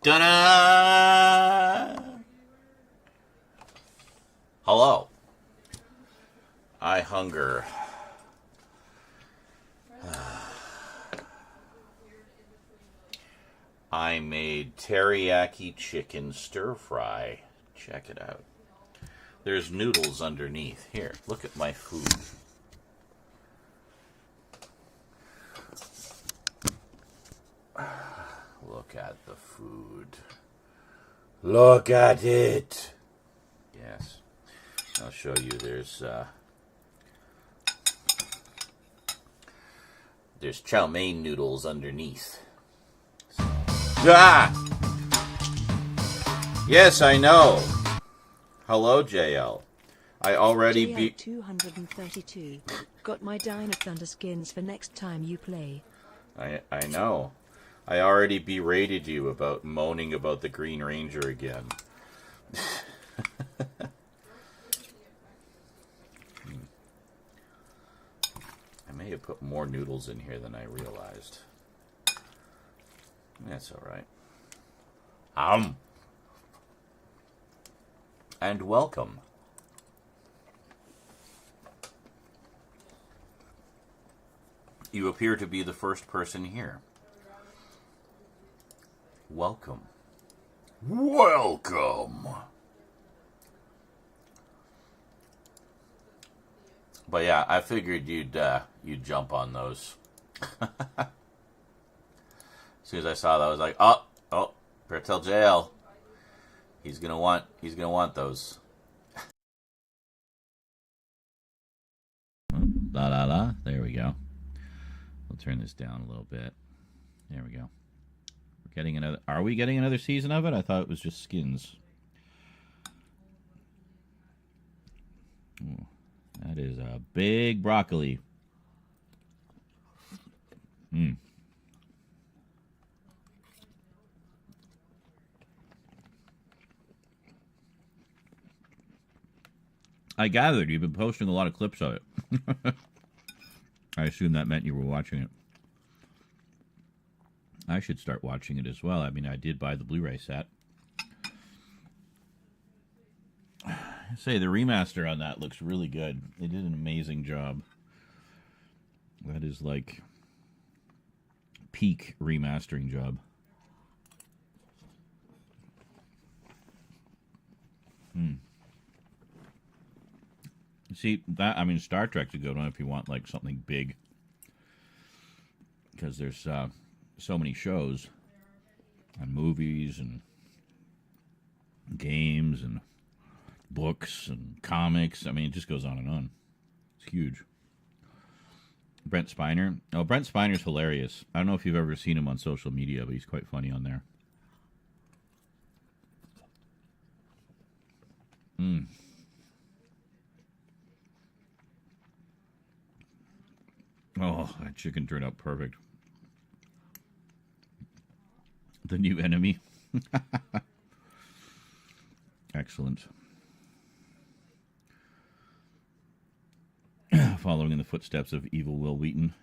Ta-da! Hello. I hunger. I made teriyaki chicken stir fry. Check it out. There's noodles underneath. Here, look at my food. Look at the food. Look at it. Yes. I'll show you. There's chow mein noodles underneath. Ah! Yes, I know. Hello, JL. I already beat 232. Got my Dino Thunder skins for next time you play. I know. I already berated you about moaning about the Green Ranger again. I may have put more noodles in here than I realized. That's alright. And welcome. You appear to be the first person here. Welcome. Welcome. But yeah, I figured you'd jump on those. As soon as I saw that, I was like, oh, better tell JL. He's gonna want those. La la la. There we go. We'll turn this down a little bit. There we go. Are we getting another season of it? I thought it was just skins. Ooh, that is a big broccoli. I gathered you've been posting a lot of clips of it. I assume that meant you were watching it. I should start watching it as well. I mean, I did buy the Blu-ray set. I say the remaster on that looks really good. They did an amazing job. That is like peak remastering job. See, Star Trek's a good one if you want like something big. Because there's so many shows and movies and games and books and comics. I mean, it just goes on and on. It's huge. Brent Spiner. Oh, Brent Spiner's hilarious. I don't know if you've ever seen him on social media, but he's quite funny on there. Oh, that chicken turned out perfect. The new enemy. Excellent. Following in the footsteps of evil Will Wheaton.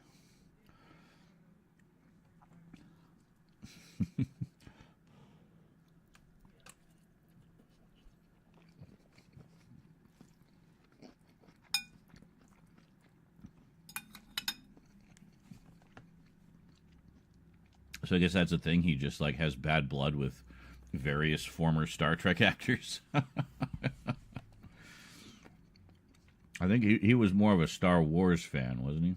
So I guess that's the thing. He just like has bad blood with various former Star Trek actors. I think he was more of a Star Wars fan, wasn't he?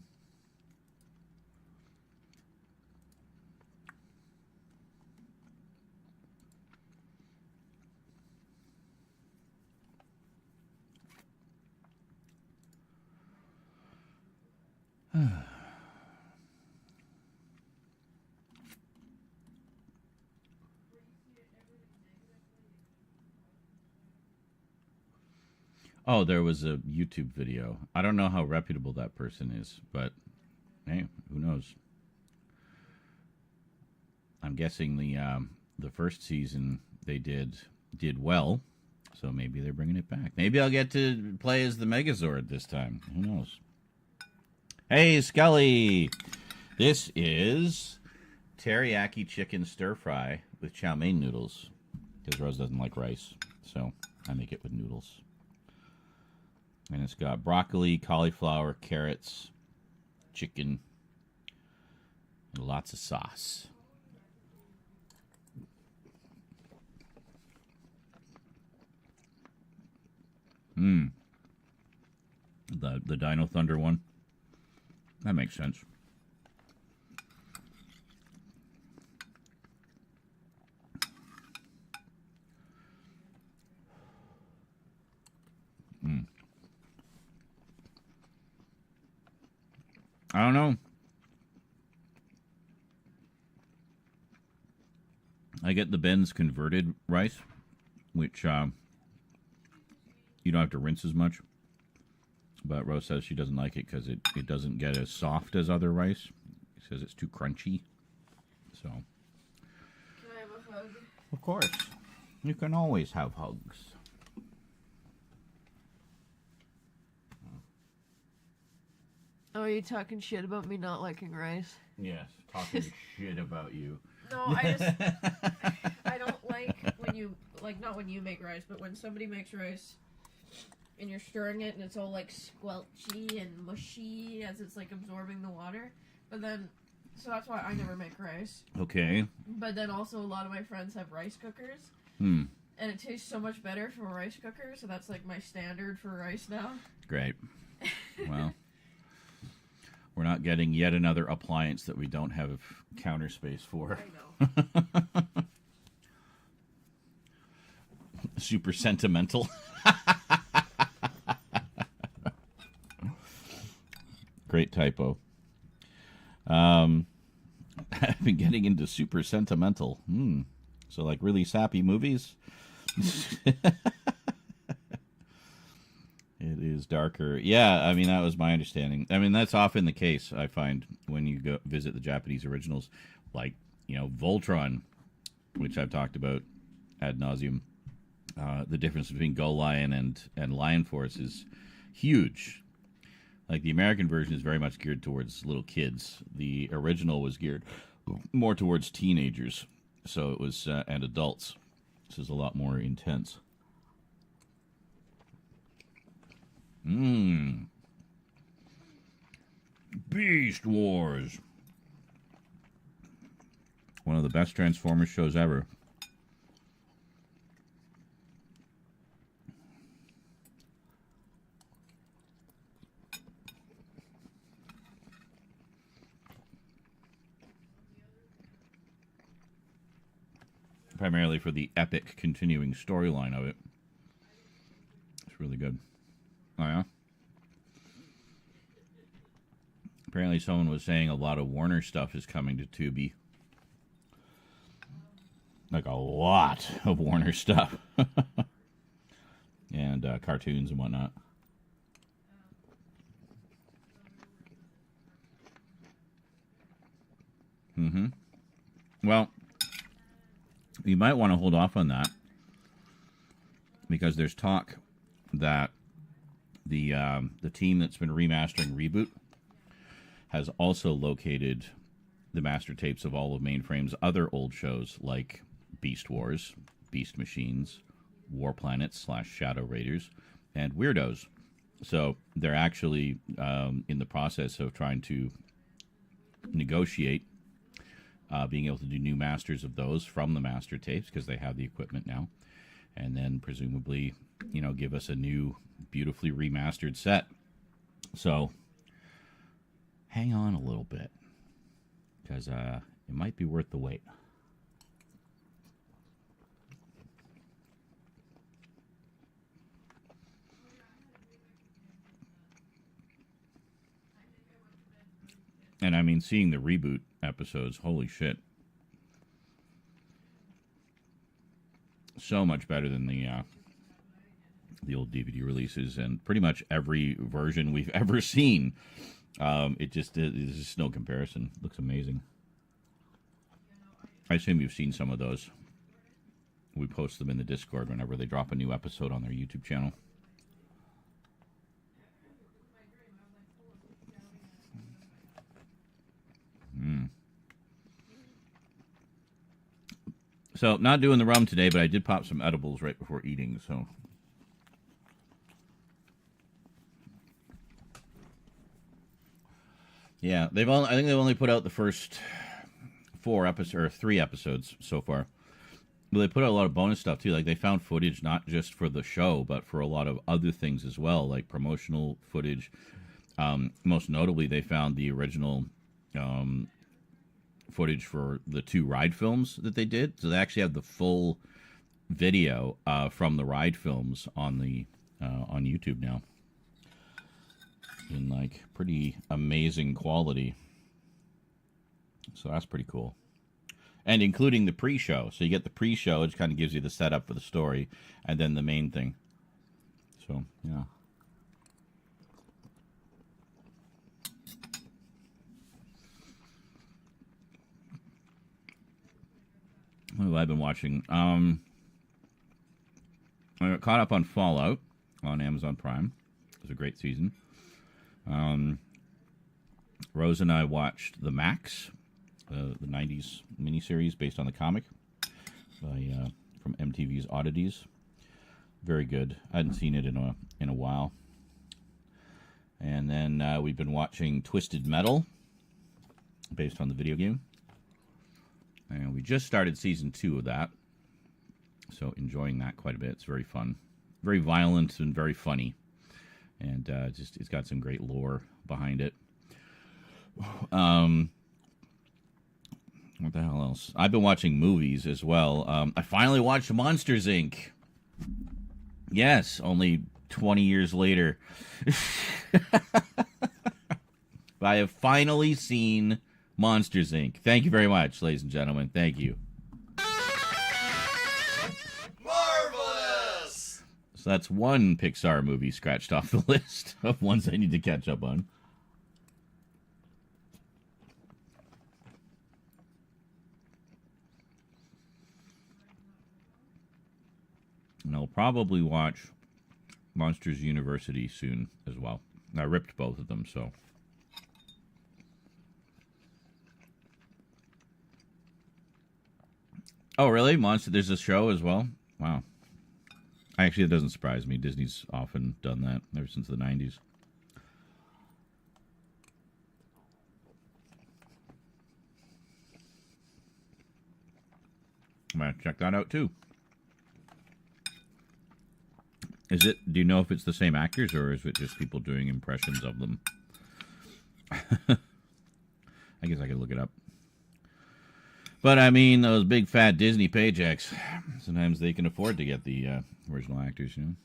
Oh, there was a YouTube video. I don't know how reputable that person is, but hey, who knows? I'm guessing the first season they did well, so maybe they're bringing it back. Maybe I'll get to play as the Megazord this time. Who knows? Hey, Scully! This is teriyaki chicken stir fry with chow mein noodles because Rose doesn't like rice, so I make it with noodles. And it's got broccoli, cauliflower, carrots, chicken, and lots of sauce. The Dino Thunder one. That makes sense. I don't know. I get the Ben's converted rice, which you don't have to rinse as much. But Rose says she doesn't like it because it doesn't get as soft as other rice. She says it's too crunchy. So. Can I have a hug? Of course. You can always have hugs. Oh, are you talking shit about me not liking rice? Yes, talking shit about you. No, I don't like when you, like, not when you make rice, but when somebody makes rice and you're stirring it and it's all, like, squelchy and mushy as it's, like, absorbing the water. But then, so that's why I never make rice. Okay. But then also a lot of my friends have rice cookers. And it tastes so much better from a rice cooker, so that's, like, my standard for rice now. Great. Well, we're not getting yet another appliance that we don't have counter space for. I know. Super sentimental. Great typo. I've been getting into super sentimental. So like really sappy movies. It is darker. Yeah, I mean, that was my understanding. I mean, that's often the case, I find, when you go visit the Japanese originals. Like, you know, Voltron, which I've talked about ad nauseum. The difference between Go Lion and Lion Force is huge. Like, the American version is very much geared towards little kids. The original was geared more towards teenagers. So it was, and adults. This is a lot more intense. Beast Wars. One of the best Transformers shows ever. Primarily for the epic continuing storyline of it. It's really good. Oh, yeah? Apparently someone was saying a lot of Warner stuff is coming to Tubi. Like a lot of Warner stuff. And cartoons and whatnot. Well, you might want to hold off on that. Because there's talk that the team that's been remastering Reboot has also located the master tapes of all of Mainframe's other old shows like Beast Wars, Beast Machines, War Planets / Shadow Raiders, and Weirdos. So they're actually in the process of trying to negotiate being able to do new masters of those from the master tapes because they have the equipment now. And then presumably, you know, give us a new, beautifully remastered set. So, hang on a little bit, because it might be worth the wait. And I mean, seeing the Reboot episodes, holy shit. So much better than the old DVD releases, and pretty much every version we've ever seen. There's just no comparison. Looks amazing. I assume you've seen some of those. We post them in the Discord whenever they drop a new episode on their YouTube channel. So, not doing the rum today, but I did pop some edibles right before eating, so. Yeah, I think they've only put out the first 3 episodes so far. But they put out a lot of bonus stuff too. Like they found footage not just for the show, but for a lot of other things as well, like promotional footage. Most notably, they found the original footage for the 2 ride films that they did. So they actually have the full video from the ride films on YouTube now, in like pretty amazing quality. So that's pretty cool. And including the pre-show. So you get the pre-show, which kind of gives you the setup for the story, and then the main thing. So, yeah. What have I been watching? I got caught up on Fallout on Amazon Prime. It was a great season. Rose and I watched The Max, the 90s miniseries based on the comic from MTV's Oddities. Very good. I hadn't seen it in a while. And then we've been watching Twisted Metal, based on the video game. And we just started season 2 of that. So enjoying that quite a bit. It's very fun. Very violent and very funny. And it's got some great lore behind it. What the hell else? I've been watching movies as well. I finally watched Monsters, Inc. Yes, only 20 years later. I have finally seen Monsters, Inc. Thank you very much, ladies and gentlemen. Thank you. Marvelous! So that's one Pixar movie scratched off the list of ones I need to catch up on. And I'll probably watch Monsters University soon as well. I ripped both of them, so. Oh, really? There's a show as well? Wow. Actually, it doesn't surprise me. Disney's often done that ever since the 90s. I'm going to check that out, too. Do you know if it's the same actors, or is it just people doing impressions of them? I guess I could look it up. But, I mean, those big, fat Disney paychecks, sometimes they can afford to get the original actors, you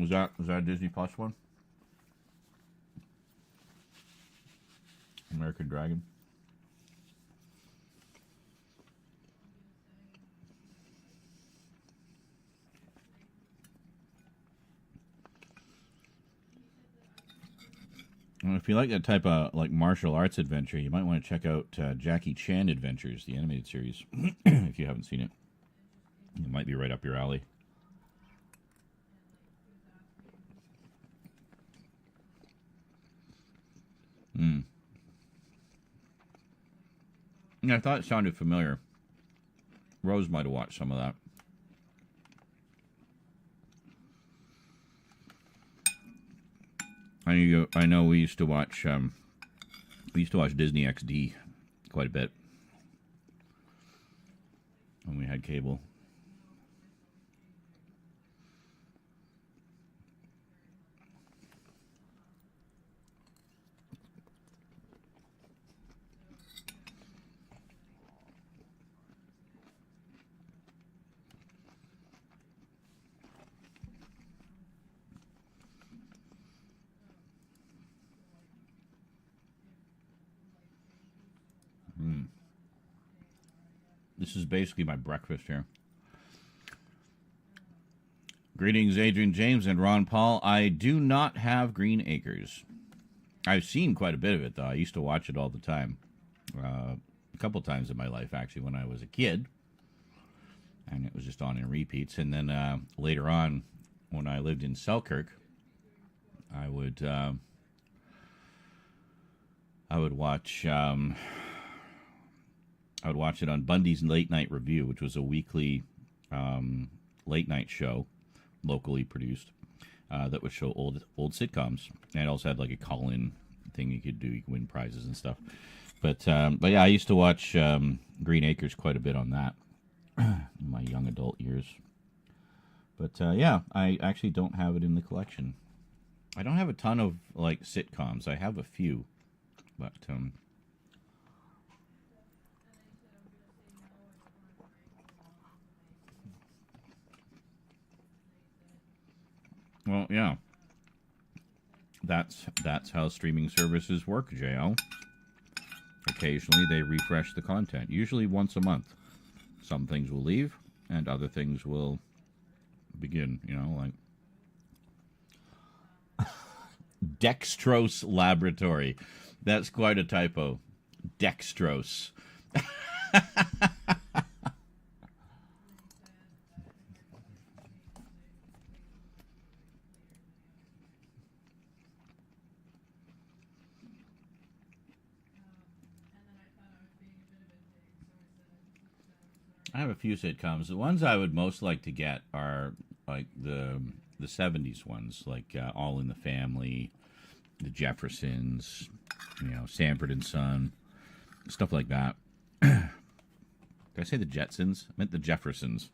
know? Was that a Disney Plus one? American Dragon? Well, if you like that type of like martial arts adventure, you might want to check out Jackie Chan Adventures, the animated series, if you haven't seen it. It might be right up your alley. Yeah, I thought it sounded familiar. Rose might have watched some of that. I know we used to watch Disney XD quite a bit when we had cable. This is basically my breakfast here. Greetings, Adrian James and Ron Paul. I do not have Green Acres. I've seen quite a bit of it, though. I used to watch it all the time. A couple times in my life, actually, when I was a kid. And it was just on in repeats. And then later on, when I lived in Selkirk, I would watch it on Bundy's Late Night Review, which was a weekly late night show, locally produced, that would show old sitcoms, and it also had like a call-in thing you could do. You could win prizes and stuff. But yeah, I used to watch Green Acres quite a bit on that in my young adult years. But yeah, I actually don't have it in the collection. I don't have a ton of like sitcoms. I have a few, but well, yeah. That's how streaming services work, JL. Occasionally they refresh the content, usually once a month. Some things will leave and other things will begin, like Dextrose Laboratory. That's quite a typo. Dextrose. I have a few sitcoms. The ones I would most like to get are like the 70s ones, like All in the Family, The Jeffersons, Sanford and Son, stuff like that. Did I say the Jetsons? I meant the Jeffersons.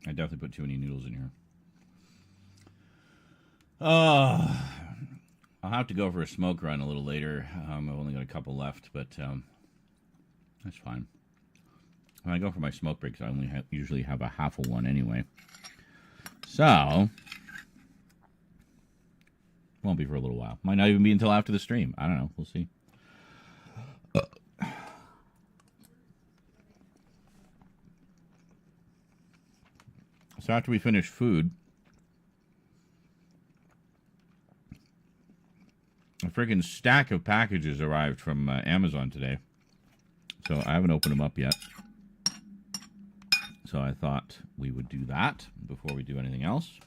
I definitely put too many noodles in here. I'll have to go for a smoke run a little later. I've only got a couple left, but that's fine. When I go for my smoke breaks, I only usually have a half of one anyway. So, won't be for a little while. Might not even be until after the stream. I don't know. We'll see. So after we finish food, a freaking stack of packages arrived from Amazon today. So I haven't opened them up yet. So I thought we would do that before we do anything else.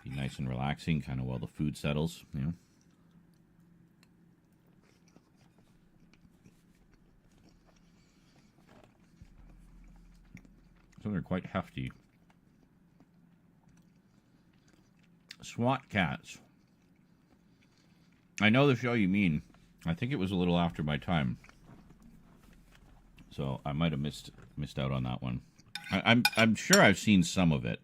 Be nice and relaxing, kind of while the food settles, So they're quite hefty. SWAT Cats. I know the show you mean. I think it was a little after my time, so I might have missed out on that one. I'm sure I've seen some of it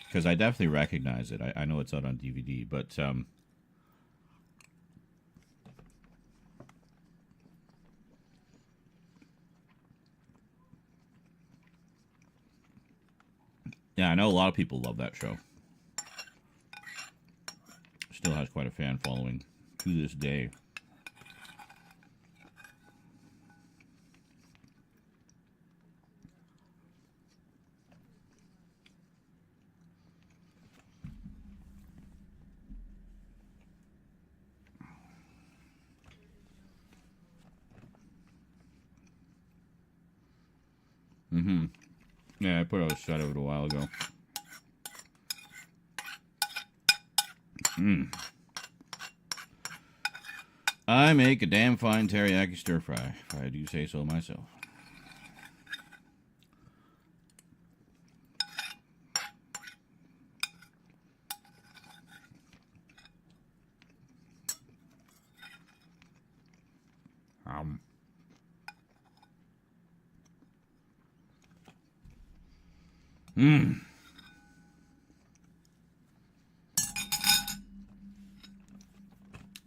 because I definitely recognize it. I know it's out on DVD, but so yeah, I know a lot of people love that show. Still has quite a fan following to this day. Yeah, I put out a shot of it a while ago. I make a damn fine teriyaki stir fry, if I do say so myself.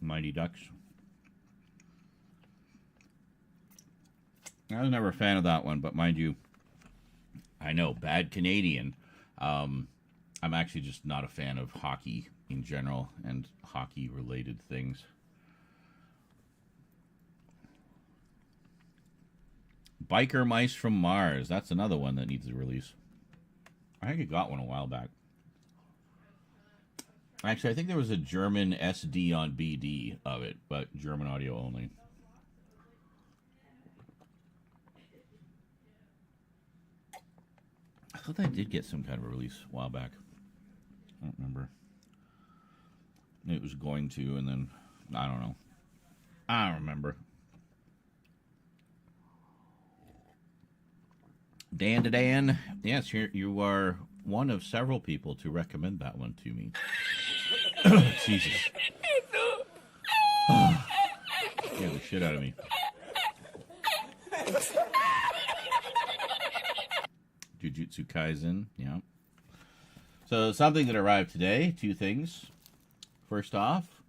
Mighty Ducks. I was never a fan of that one, but mind you, I know, bad Canadian. I'm actually just not a fan of hockey in general and hockey-related things. Biker Mice from Mars. That's another one that needs a release. I think I got one a while back. Actually, I think there was a German SD on BD of it, but German audio only. I thought I did get some kind of a release a while back. I don't remember. It was going to, and then, I don't know. I don't remember. Dan to Dan. Yes, you are one of several people to recommend that one to me. Jesus. Scared the shit out of me. Jujutsu Kaisen, yeah. So something that arrived today, two things. First off,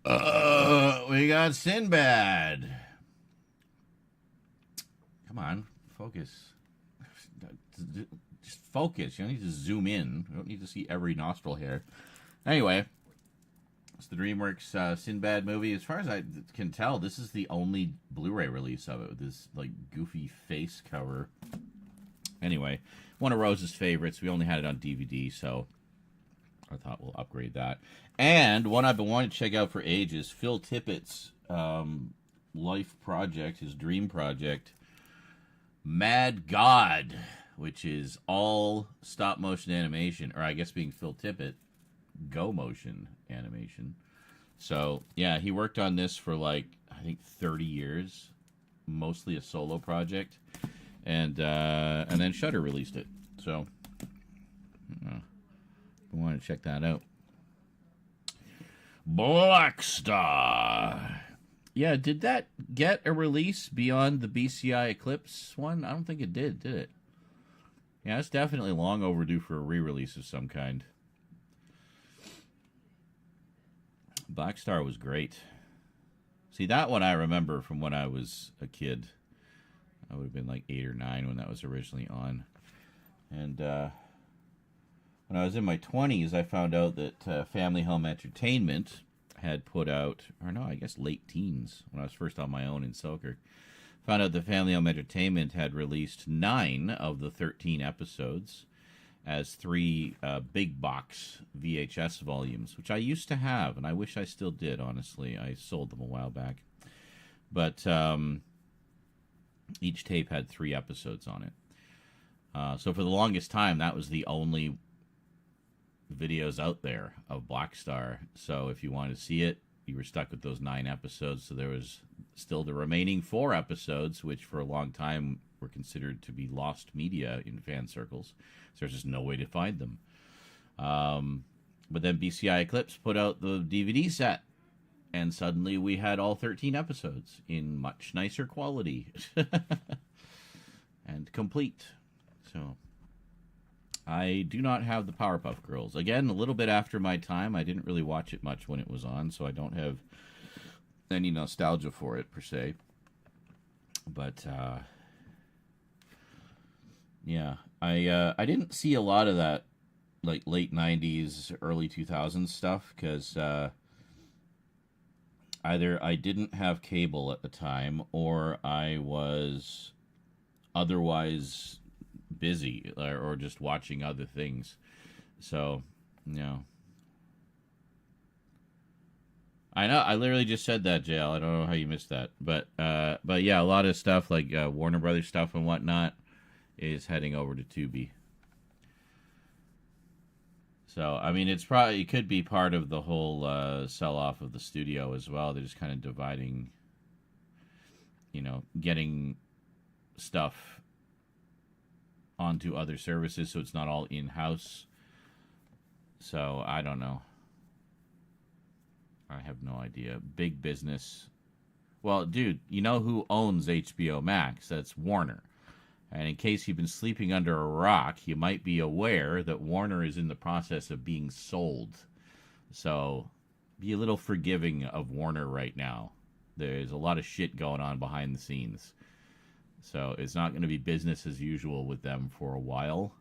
we got Sinbad. Come on, focus. Just focus. You don't need to zoom in. You don't need to see every nostril hair. Anyway, it's the DreamWorks Sinbad movie. As far as I can tell, this is the only Blu-ray release of it with this like goofy face cover. Anyway, one of Rose's favorites. We only had it on DVD, so I thought we'll upgrade that. And one I've been wanting to check out for ages, Phil Tippett's life project, his dream project, Mad God, which is all stop-motion animation, or I guess being Phil Tippett, go-motion animation. So, yeah, he worked on this for, like, I think 30 years, mostly a solo project, and then Shudder released it. So, I want to check that out. Black Star. Yeah, did that get a release beyond the BCI Eclipse one? I don't think it did it? Yeah, it's definitely long overdue for a re-release of some kind. Black Star was great. See, that one I remember from when I was a kid. I would have been like 8 or 9 when that was originally on. And when I was in my 20s, I found out that Family Home Entertainment had put out, or no, I guess late teens, when I was first on my own in Selkirk. Found out that Family Home Entertainment had released 9 of the 13 episodes as 3 big box VHS volumes, which I used to have, and I wish I still did, honestly. I sold them a while back. But each tape had 3 episodes on it. So for the longest time, that was the only videos out there of Black Star. So if you wanted to see it, you were stuck with those 9 episodes. So there was still the remaining 4 episodes, which for a long time were considered to be lost media in fan circles. So there's just no way to find them. But then BCI Eclipse put out the DVD set, and suddenly we had all 13 episodes in much nicer quality and complete. So I do not have the Powerpuff Girls. Again, a little bit after my time. I didn't really watch it much when it was on, so I don't have any nostalgia for it, per se. But, yeah. I didn't see a lot of that, like, late 90s, early 2000s stuff, because either I didn't have cable at the time, or I was otherwise busy, or just watching other things. So, I know, I literally just said that, JL. I don't know how you missed that. But yeah, a lot of stuff, like Warner Brothers stuff and whatnot, is heading over to Tubi. So, I mean, it could be part of the whole sell-off of the studio as well. They're just kind of dividing, getting stuff onto other services, so it's not all in-house. So, I don't know. I have no idea. Big business. Well, dude, you know who owns HBO Max? That's Warner. And in case you've been sleeping under a rock, you might be aware that Warner is in the process of being sold. So, be a little forgiving of Warner right now. There's a lot of shit going on behind the scenes. So it's not going to be business as usual with them for a while.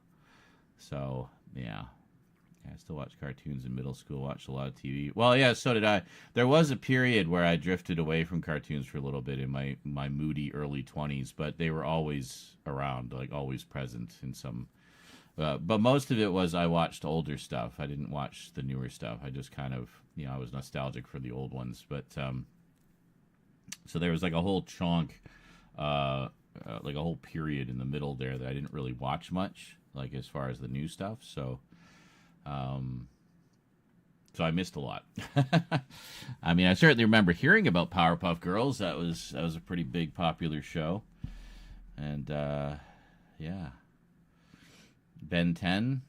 So, yeah. I still watched cartoons in middle school, watched a lot of TV. Well, yeah, so did I. There was a period where I drifted away from cartoons for a little bit in my moody early 20s, but they were always around, like always present in some. But most of it was I watched older stuff. I didn't watch the newer stuff. I just kind of, I was nostalgic for the old ones. But so there was like a whole chunk, like a whole period in the middle there that I didn't really watch much, like as far as the new stuff. So I missed a lot. I mean, I certainly remember hearing about Powerpuff Girls. That was a pretty big, popular show. And, yeah. Ben 10.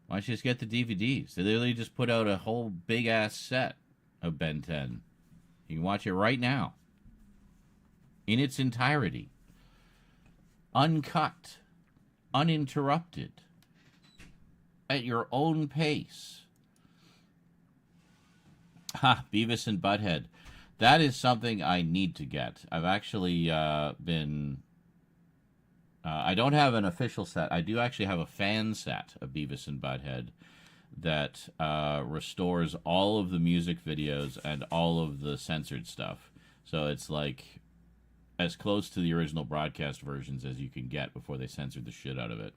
Why don't you just get the DVDs? They literally just put out a whole big-ass set of Ben 10. You can watch it right now. In its entirety. Uncut. Uninterrupted. At your own pace. Ha, Beavis and Butthead. That is something I need to get. I've actually been... I don't have an official set. I do actually have a fan set of Beavis and Butthead that restores all of the music videos and all of the censored stuff. So it's like as close to the original broadcast versions as you can get before they censored the shit out of it.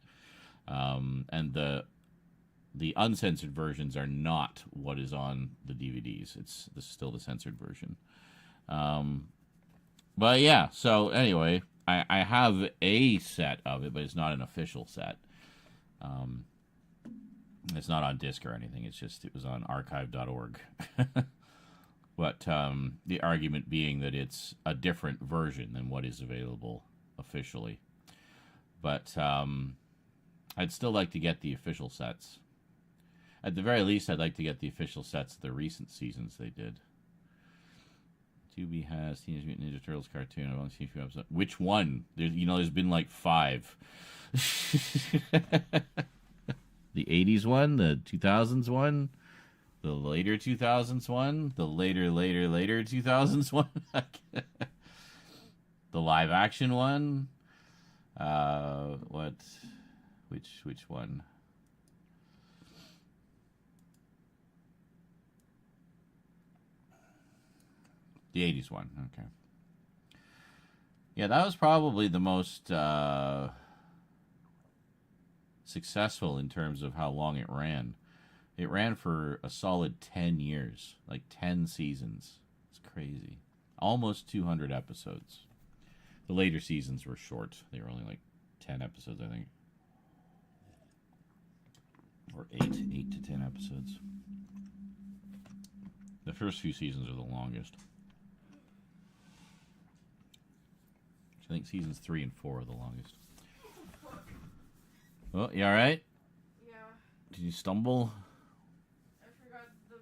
And the uncensored versions are not what is on the DVDs. This is still the censored version. But yeah, so anyway, I have a set of it, but it's not an official set. It's not on disc or anything. It's just, it was on archive.org. But the argument being that it's a different version than what is available officially. But I'd still like to get the official sets. At the very least, I'd like to get the official sets of the recent seasons they did. Tubi has Teenage Mutant Ninja Turtles cartoon. I've only seen a few episodes. Which one? There's been like 5. The 80s one, the 2000s one, the later 2000s one, the later 2000s one, the live action one. Which one? The 80s one, okay. Yeah, that was probably the most successful in terms of how long it ran. It ran for a solid 10 years, like 10 seasons. It's crazy. Almost 200 episodes. The later seasons were short. They were only like 10 episodes, I think. Or 8 to 10 episodes. The first few seasons are the longest. I think seasons 3 and 4 are the longest. Oh, you alright? Yeah. Did you stumble? I forgot the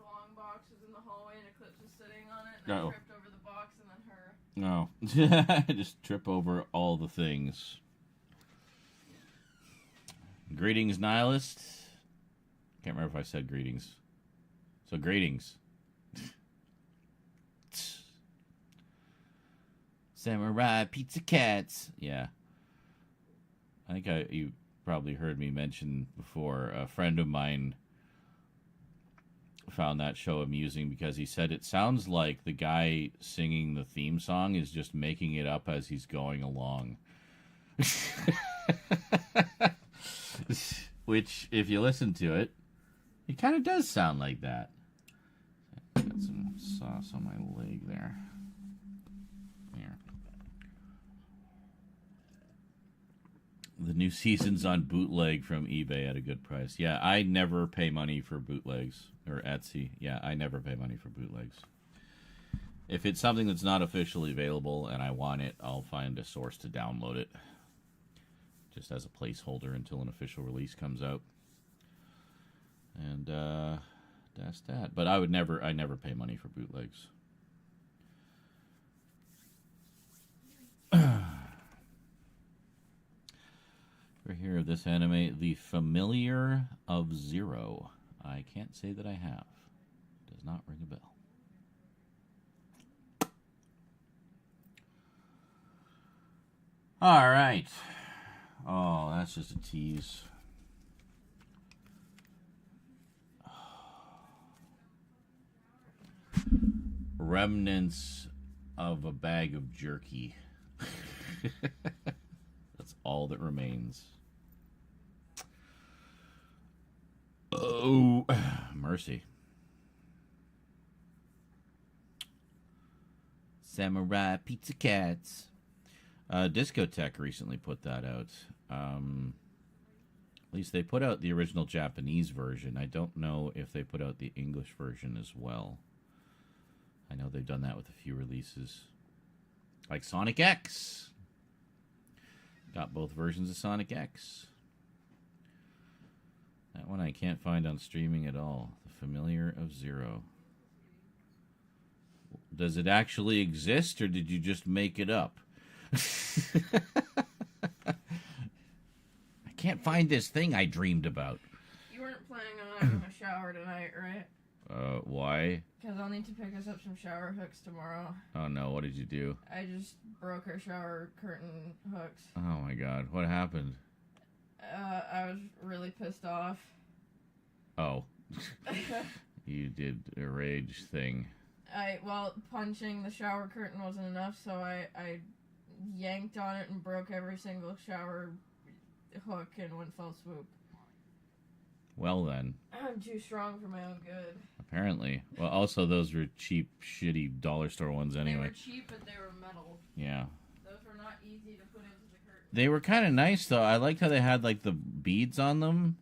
long box was in the hallway and Eclipse was sitting on it and I tripped over the box and then her. No. Just trip over all the things. Greetings, Nihilist. Can't remember if I said greetings. So, greetings. Samurai Pizza Cats. Yeah. I think you probably heard me mention before. A friend of mine found that show amusing because he said it sounds like the guy singing the theme song is just making it up as he's going along. Which, if you listen to it, it kind of does sound like that. Got some sauce on my leg there. Here. The new season's on bootleg from eBay at a good price. Yeah, I never pay money for bootlegs. Or Etsy. Yeah, I never pay money for bootlegs. If it's something that's not officially available and I want it, I'll find a source to download it. Just as a placeholder until an official release comes out. And that's that. But I never pay money for bootlegs. Ever hear of this anime, The Familiar of Zero? I can't say that I have. Does not ring a bell. All right. Oh, that's just a tease. remnants of a bag of jerky. That's all that remains. Oh, mercy. Samurai Pizza Cats. Discotech recently put that out. At least they put out the original Japanese version. I don't know if they put out the English version as well. I know they've done that with a few releases. Like Sonic X. Got both versions of Sonic X. That one I can't find on streaming at all. The Familiar of Zero. Does it actually exist, or did you just make it up? I can't find this thing I dreamed about. You weren't planning on having a shower tonight, right? Why? Because I'll need to pick us up some shower hooks tomorrow. Oh no, what did you do? I just broke our shower curtain hooks. Oh my god, what happened? I was really pissed off. Oh. You did a rage thing. Well, punching the shower curtain wasn't enough, so I yanked on it and broke every single shower hook in one fell swoop. Well then. I'm too strong for my own good. Apparently. Well, also those were cheap, shitty dollar store ones anyway. They were cheap, but they were metal. Yeah. Those were not easy to put into the curtain. They were kind of nice, though. I liked how they had, like, the beads on them.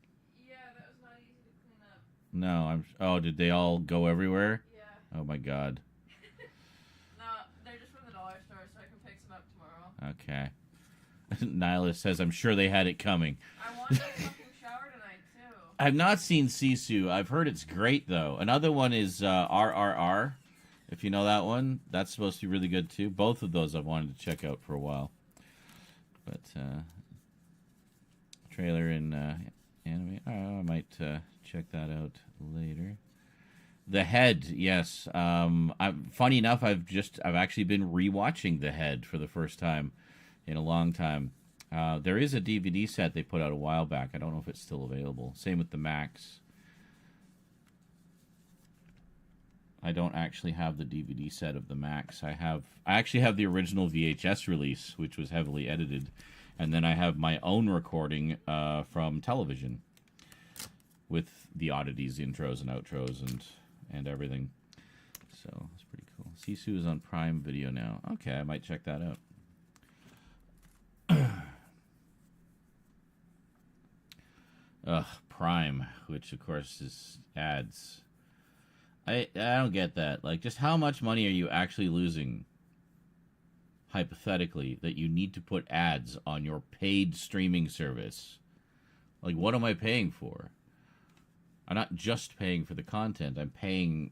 Yeah, that was not easy to clean up. No, Oh, did they all go everywhere? Yeah. Oh, my God. No, they're just from the dollar store, so I can pick some up tomorrow. Okay. Nihilist says, I'm sure they had it coming. I want to fucking shower tonight, too. I've not seen Sisu. I've heard it's great, though. Another one is RRR. If you know that one, that's supposed to be really good, too. Both of those I've wanted to check out for a while. But, trailer in anime. Oh, I might check that out later. The Head, yes. Funny enough, I've actually been rewatching The Head for the first time in a long time. There is a DVD set they put out a while back. I don't know if it's still available. Same with the Max. I don't actually have the DVD set of the Max. I actually have the original VHS release, which was heavily edited, and then I have my own recording from television with the oddities, intros and outros, and everything. So it's pretty cool. Sisu is on Prime Video now. Okay, I might check that out. Prime, which of course is ads. I don't get that. Like, just how much money are you actually losing, hypothetically, that you need to put ads on your paid streaming service? Like, what am I paying for? I'm not just paying for the content. I'm paying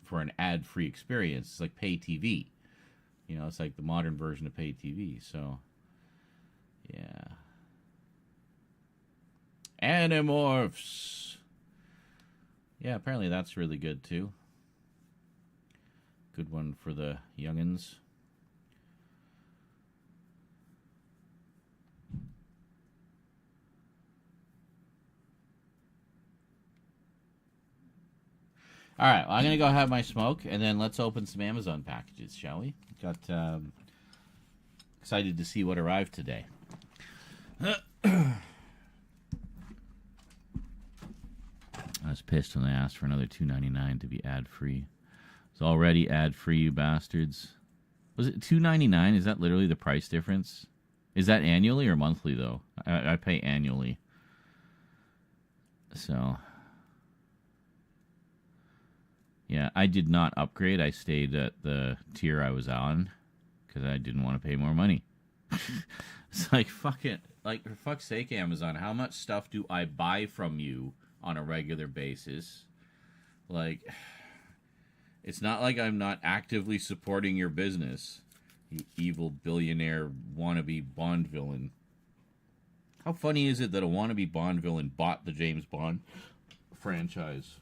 for an ad-free experience. It's like pay TV. You know, it's like the modern version of pay TV. So, yeah. Animorphs. Yeah, apparently that's really good, too. Good one for the youngins. All right, well, I'm going to go have my smoke, and then let's open some Amazon packages, shall we? Got excited to see what arrived today. I was pissed when they asked for another $2.99 to be ad-free. It's already ad-free, you bastards. Was it $2.99? Is that literally the price difference? Is that annually or monthly, though? I pay annually. So, yeah, I did not upgrade. I stayed at the tier I was on because I didn't want to pay more money. It's like, fuck it. Like, for fuck's sake, Amazon, how much stuff do I buy from you on a regular basis? Like, it's not like I'm not actively supporting your business, you evil billionaire wannabe Bond villain. How funny is it that a wannabe Bond villain bought the James Bond franchise?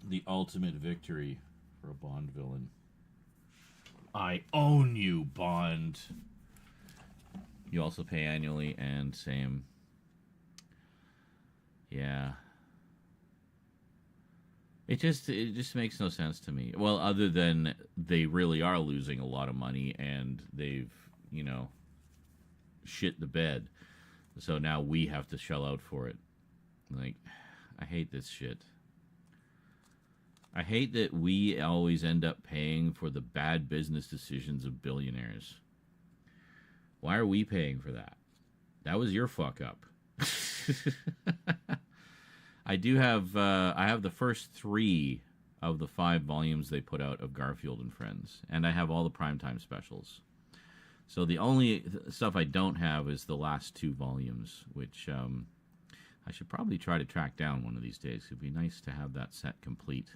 The ultimate victory for a Bond villain. I own you, Bond. You also pay annually, and same. Yeah. It just makes no sense to me. Well, other than they really are losing a lot of money and they've, shit the bed. So now we have to shell out for it. Like, I hate this shit. I hate that we always end up paying for the bad business decisions of billionaires. Why are we paying for that? That was your fuck up. I have the first 3 of the 5 volumes they put out of Garfield and Friends, and I have all the primetime specials. So the only stuff I don't have is the last 2 volumes, which I should probably try to track down one of these days. It'd be nice to have that set complete.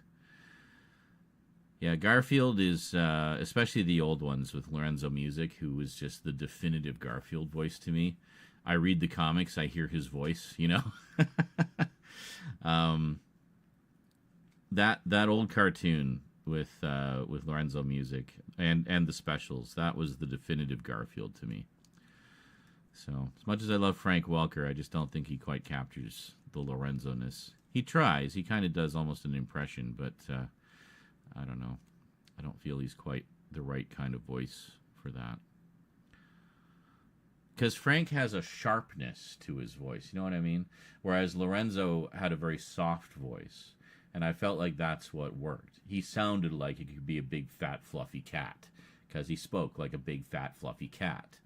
Yeah, Garfield is, especially the old ones with Lorenzo Music, who was just the definitive Garfield voice to me. I read the comics, I hear his voice, that old cartoon with Lorenzo Music and the specials, that was the definitive Garfield to me. So as much as I love Frank Welker, I just don't think he quite captures the Lorenzo-ness. He tries. He kind of does almost an impression, but I don't know. I don't feel he's quite the right kind of voice for that. Because Frank has a sharpness to his voice, you know what I mean? Whereas Lorenzo had a very soft voice, and I felt like that's what worked. He sounded like he could be a big, fat, fluffy cat, because he spoke like a big, fat, fluffy cat.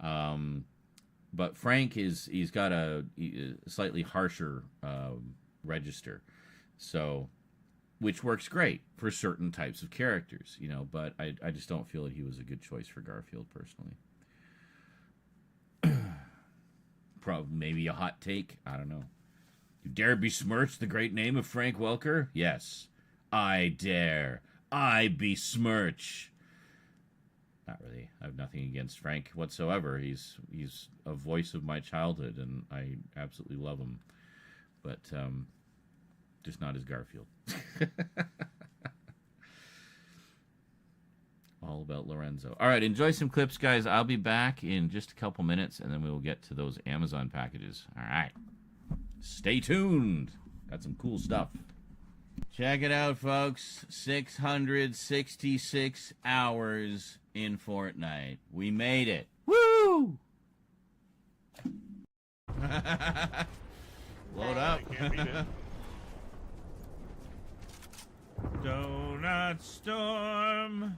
But Frank he's got a slightly harsher register, so which works great for certain types of characters, but I just don't feel that he was a good choice for Garfield personally. Probably maybe a hot take. I don't know. You dare besmirch the great name of Frank Welker? Yes, I dare. I besmirch. Not really. I have nothing against Frank whatsoever. He's a voice of my childhood, and I absolutely love him. But just not as Garfield. All about Lorenzo. All right, enjoy some clips, guys. I'll be back in just a couple minutes, and then we will get to those Amazon packages. All right. Stay tuned. Got some cool stuff. Check it out, folks. 666 hours in Fortnite. We made it. Woo! Load up. Donut Storm.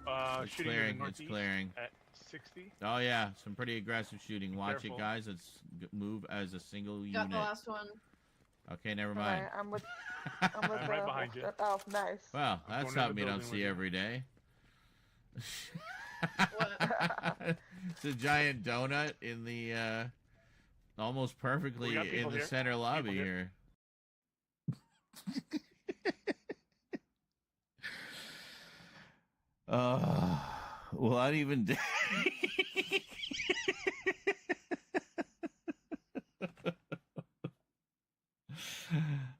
It's clearing. It's clearing. At 60. Oh, yeah. Some pretty aggressive shooting. Watch Careful. it, guys. Let's move as a single Got unit. the last one. Okay, never mind. Alright, I'm with I'm right behind you. Oh, nice. Well, I'm that's going in something the you don't building see with you. every day. What? It's a giant donut in the almost perfectly We got in people the here. center lobby People here. Will I even?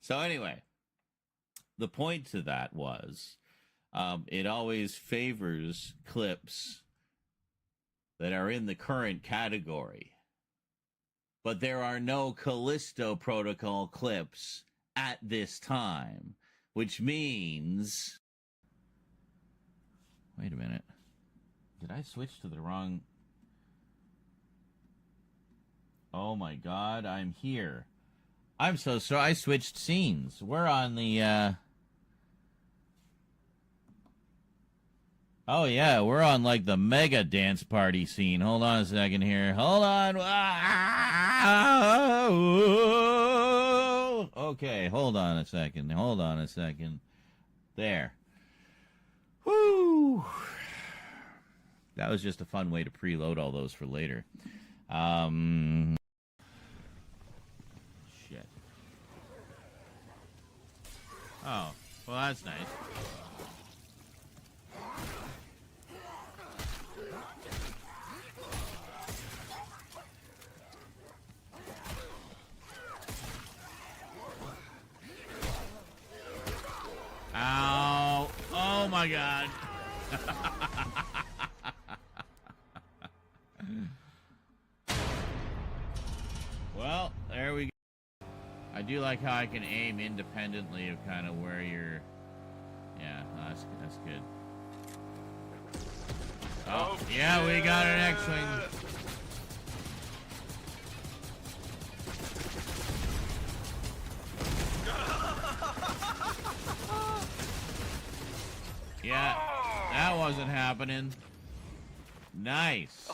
So anyway, the point to that was, it always favors clips that are in the current category. But there are no Callisto Protocol clips at this time, which means... Wait a minute. Did I switch to the wrong... Oh my god, I'm here. I'm so sorry, I switched scenes. We're on the, Oh, yeah, we're on, like, the mega dance party scene. Hold on a second here. Hold on. Okay, hold on a second. Hold on a second. There. Woo! That was just a fun way to preload all those for later. Shit. Oh, well, that's nice. Ow. Oh my god. Well, there we go. I do like how I can aim independently of kind of where you're... Yeah, no, that's good. Oh, yeah, we got an X-Wing. Yeah, that wasn't happening. Nice.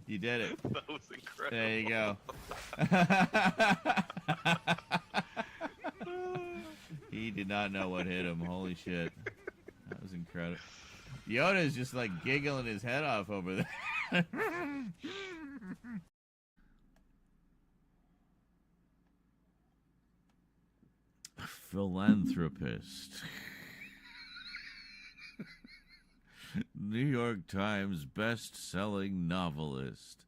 You did it. That was incredible. There you go. He did not know what hit him. Holy shit. That was incredible. Yoda's just like giggling his head off over there. Philanthropist. New York Times best-selling novelist.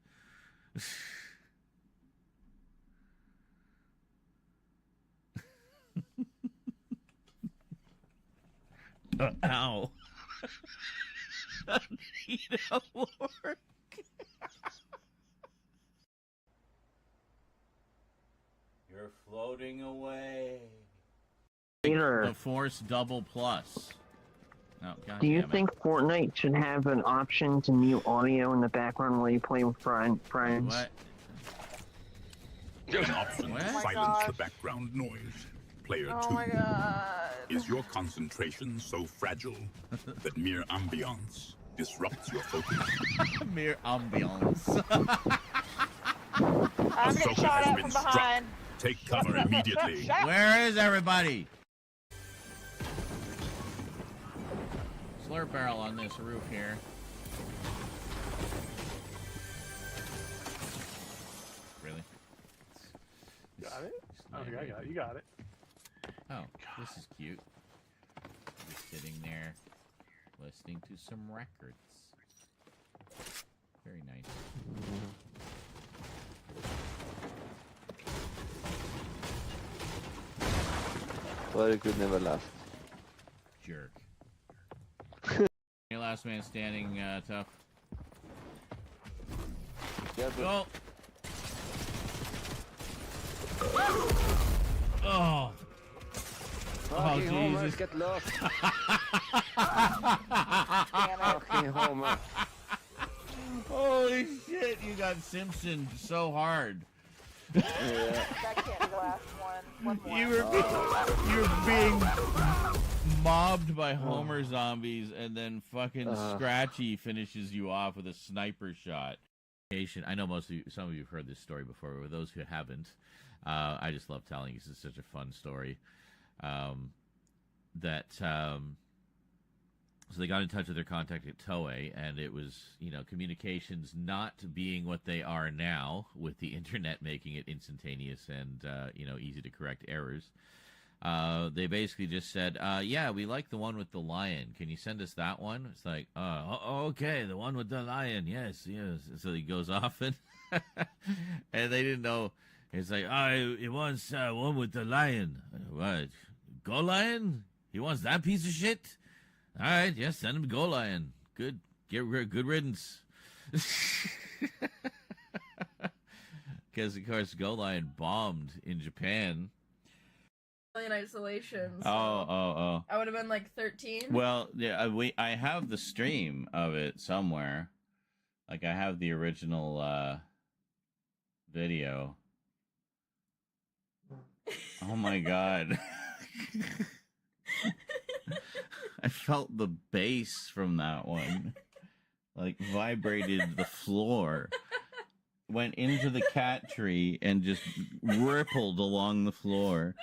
Ow. Anita Lord. You're floating away. Peter, The Force double plus. Oh, God do you damn it. think Fortnite should have an option to mute audio in the background while you play with friends? What? An option What? to Oh my silence the background noise. Player 2. Oh my god. Is your concentration so fragile that mere ambiance disrupts your focus? Mere ambiance. I'm getting shot at from behind. Take cover immediately. Where is everybody? Slurp barrel on this roof here. Really? Got it? Oh, yeah, I got it. You got it. Oh, this is cute. Just sitting there, listening to some records. Very nice. Well, you could never laugh. Jerk. Your last man standing, tough. Yeah, but Go! Oh! fucking Homer, Jesus. get lost. Damn it. Fucking Homer. Holy shit, you got Simpson so hard. Yeah. That can't be the last one. One more. You were being mobbed by Homer zombies, and then fucking Scratchy finishes you off with a sniper shot. I know some of you have heard this story before, but for those who haven't, I just love telling you. It's such a fun story. So they got in touch with their contact at Toei, and it was, communications not being what they are now, with the internet making it instantaneous and, easy to correct errors. They basically just said, yeah, we like the one with the lion. Can you send us that one? It's like, okay, the one with the lion. Yes. So he goes off, and and they didn't know. It's like, it wants one with the lion. What? Go Lion? He wants that piece of shit? All right, yes, send him to Go Lion. Good. Good riddance. Because, of course, Go Lion bombed in Japan. In isolation. So Oh. I would have been like 13. Well, yeah, I have the stream of it somewhere. Like, I have the original video. Oh my god. I felt the bass from that one. Like, vibrated the floor. Went into the cat tree and just rippled along the floor.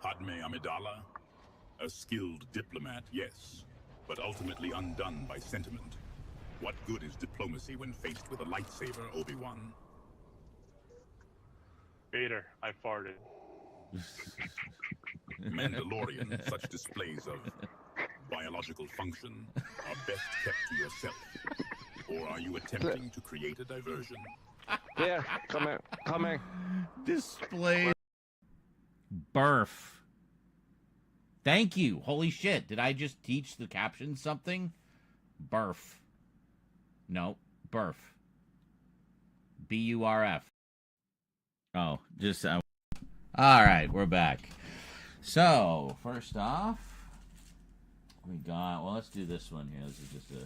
Padme Amidala, a skilled diplomat, yes, but ultimately undone by sentiment. What good is diplomacy when faced with a lightsaber, Obi-Wan? Vader, I farted. Mandalorian, such displays of biological function are best kept to yourself. Or are you attempting to create a diversion? Yeah, come here. Display. Burf. Thank you. Holy shit. Did I just teach the caption something? Burf. No, Burf. Burf. Oh, just... all right, we're back. So, first off, we got... Well, let's do this one here. This is just a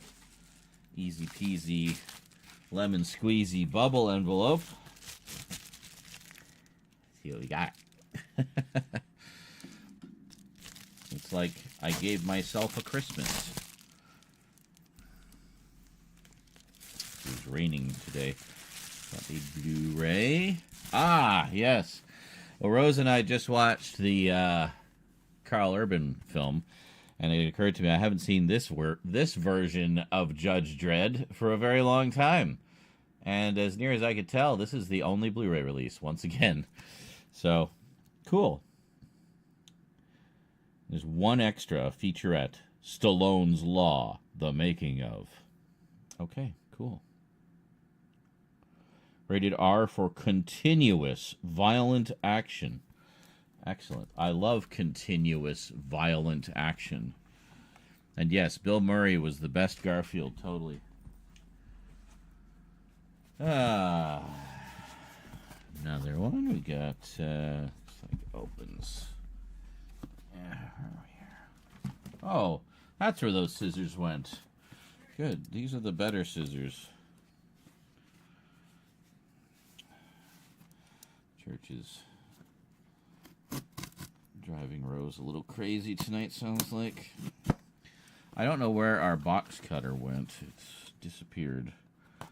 easy peasy lemon squeezy bubble envelope. Let's see what we got. It's like I gave myself a Christmas. It was raining today. Got the Blu-ray. Ah, yes. Well, Rose and I just watched the Carl Urban film, and it occurred to me I haven't seen this version of Judge Dredd for a very long time. And as near as I could tell, this is the only Blu-ray release, once again. So, cool. There's one extra featurette, Stallone's Law, The Making of. Okay, cool. Rated R for continuous violent action. Excellent. I love continuous violent action. And yes, Bill Murray was the best Garfield, totally. Another one. We got, looks like opens. Yeah, here. Oh, that's where those scissors went. Good. These are the better scissors. Church is driving Rose a little crazy tonight, sounds like. I don't know where our box cutter went. It's disappeared. I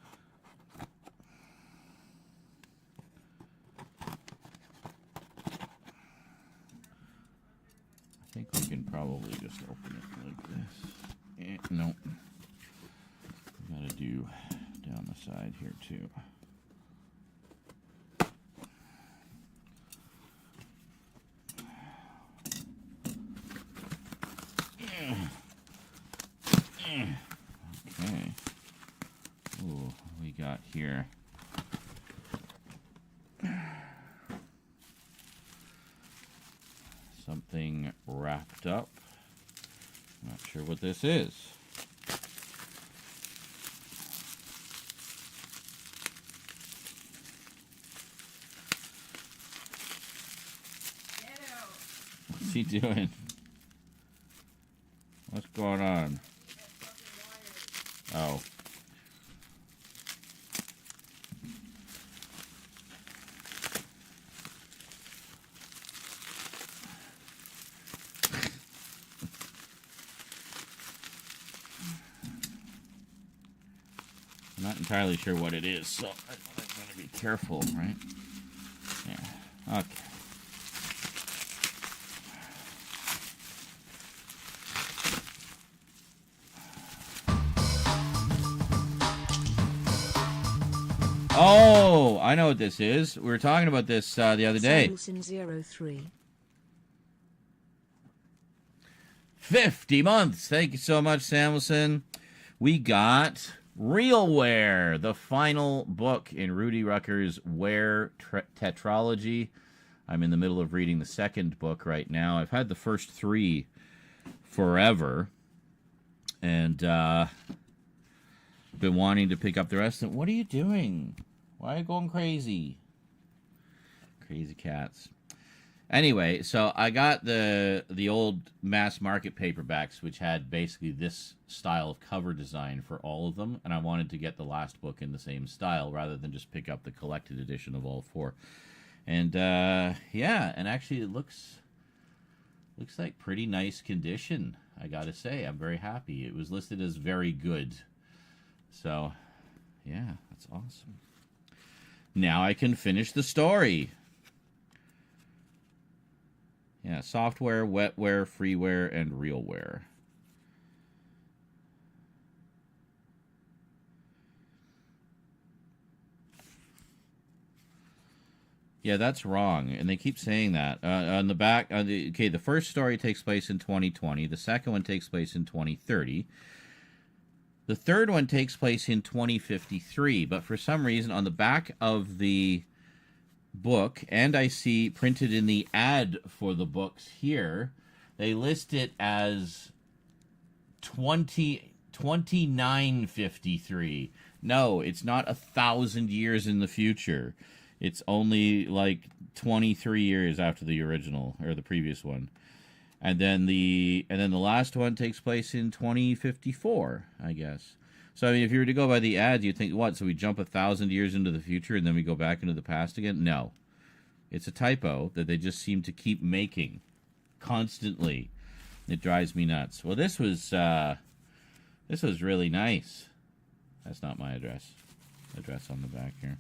think we can probably just open it like this. Nope. We gotta do down the side here too. Okay. Ooh, we got here. Something wrapped up. Not sure what this is. What's he doing? What's going on? Oh. I'm not entirely sure what it is, so I'm going to be careful, right? Yeah. Okay. Oh, I know what this is. We were talking about this the other day. Samuelson03. 50 months. Thank you so much, Samuelson. We got Realware, the final book in Rudy Rucker's Ware tetralogy. I'm in the middle of reading the second book right now. I've had the first three forever. And been wanting to pick up the rest of them. What are you doing? Why are you going crazy? Crazy cats. Anyway, so I got the old mass market paperbacks, which had basically this style of cover design for all of them, and I wanted to get the last book in the same style rather than just pick up the collected edition of all four. And yeah, and actually it looks like pretty nice condition, I gotta say. I'm very happy. It was listed as very good. So, yeah, that's awesome. Now I can finish the story. Yeah, software, wetware, freeware, and realware. Yeah, that's wrong, and they keep saying that. On the back, okay, the first story takes place in 2020. The second one takes place in 2030. The third one takes place in 2053, but for some reason on the back of the book, and I see printed in the ad for the books here, they list it as 2953. No, it's not 1,000 years in the future. It's only like 23 years after the original or the previous one. And then the last one takes place in 2054, I guess. So I mean, if you were to go by the ads, you'd think, what? So we jump 1,000 years into the future and then we go back into the past again? No, it's a typo that they just seem to keep making constantly. It drives me nuts. Well, this was really nice. That's not my address. Address on the back here.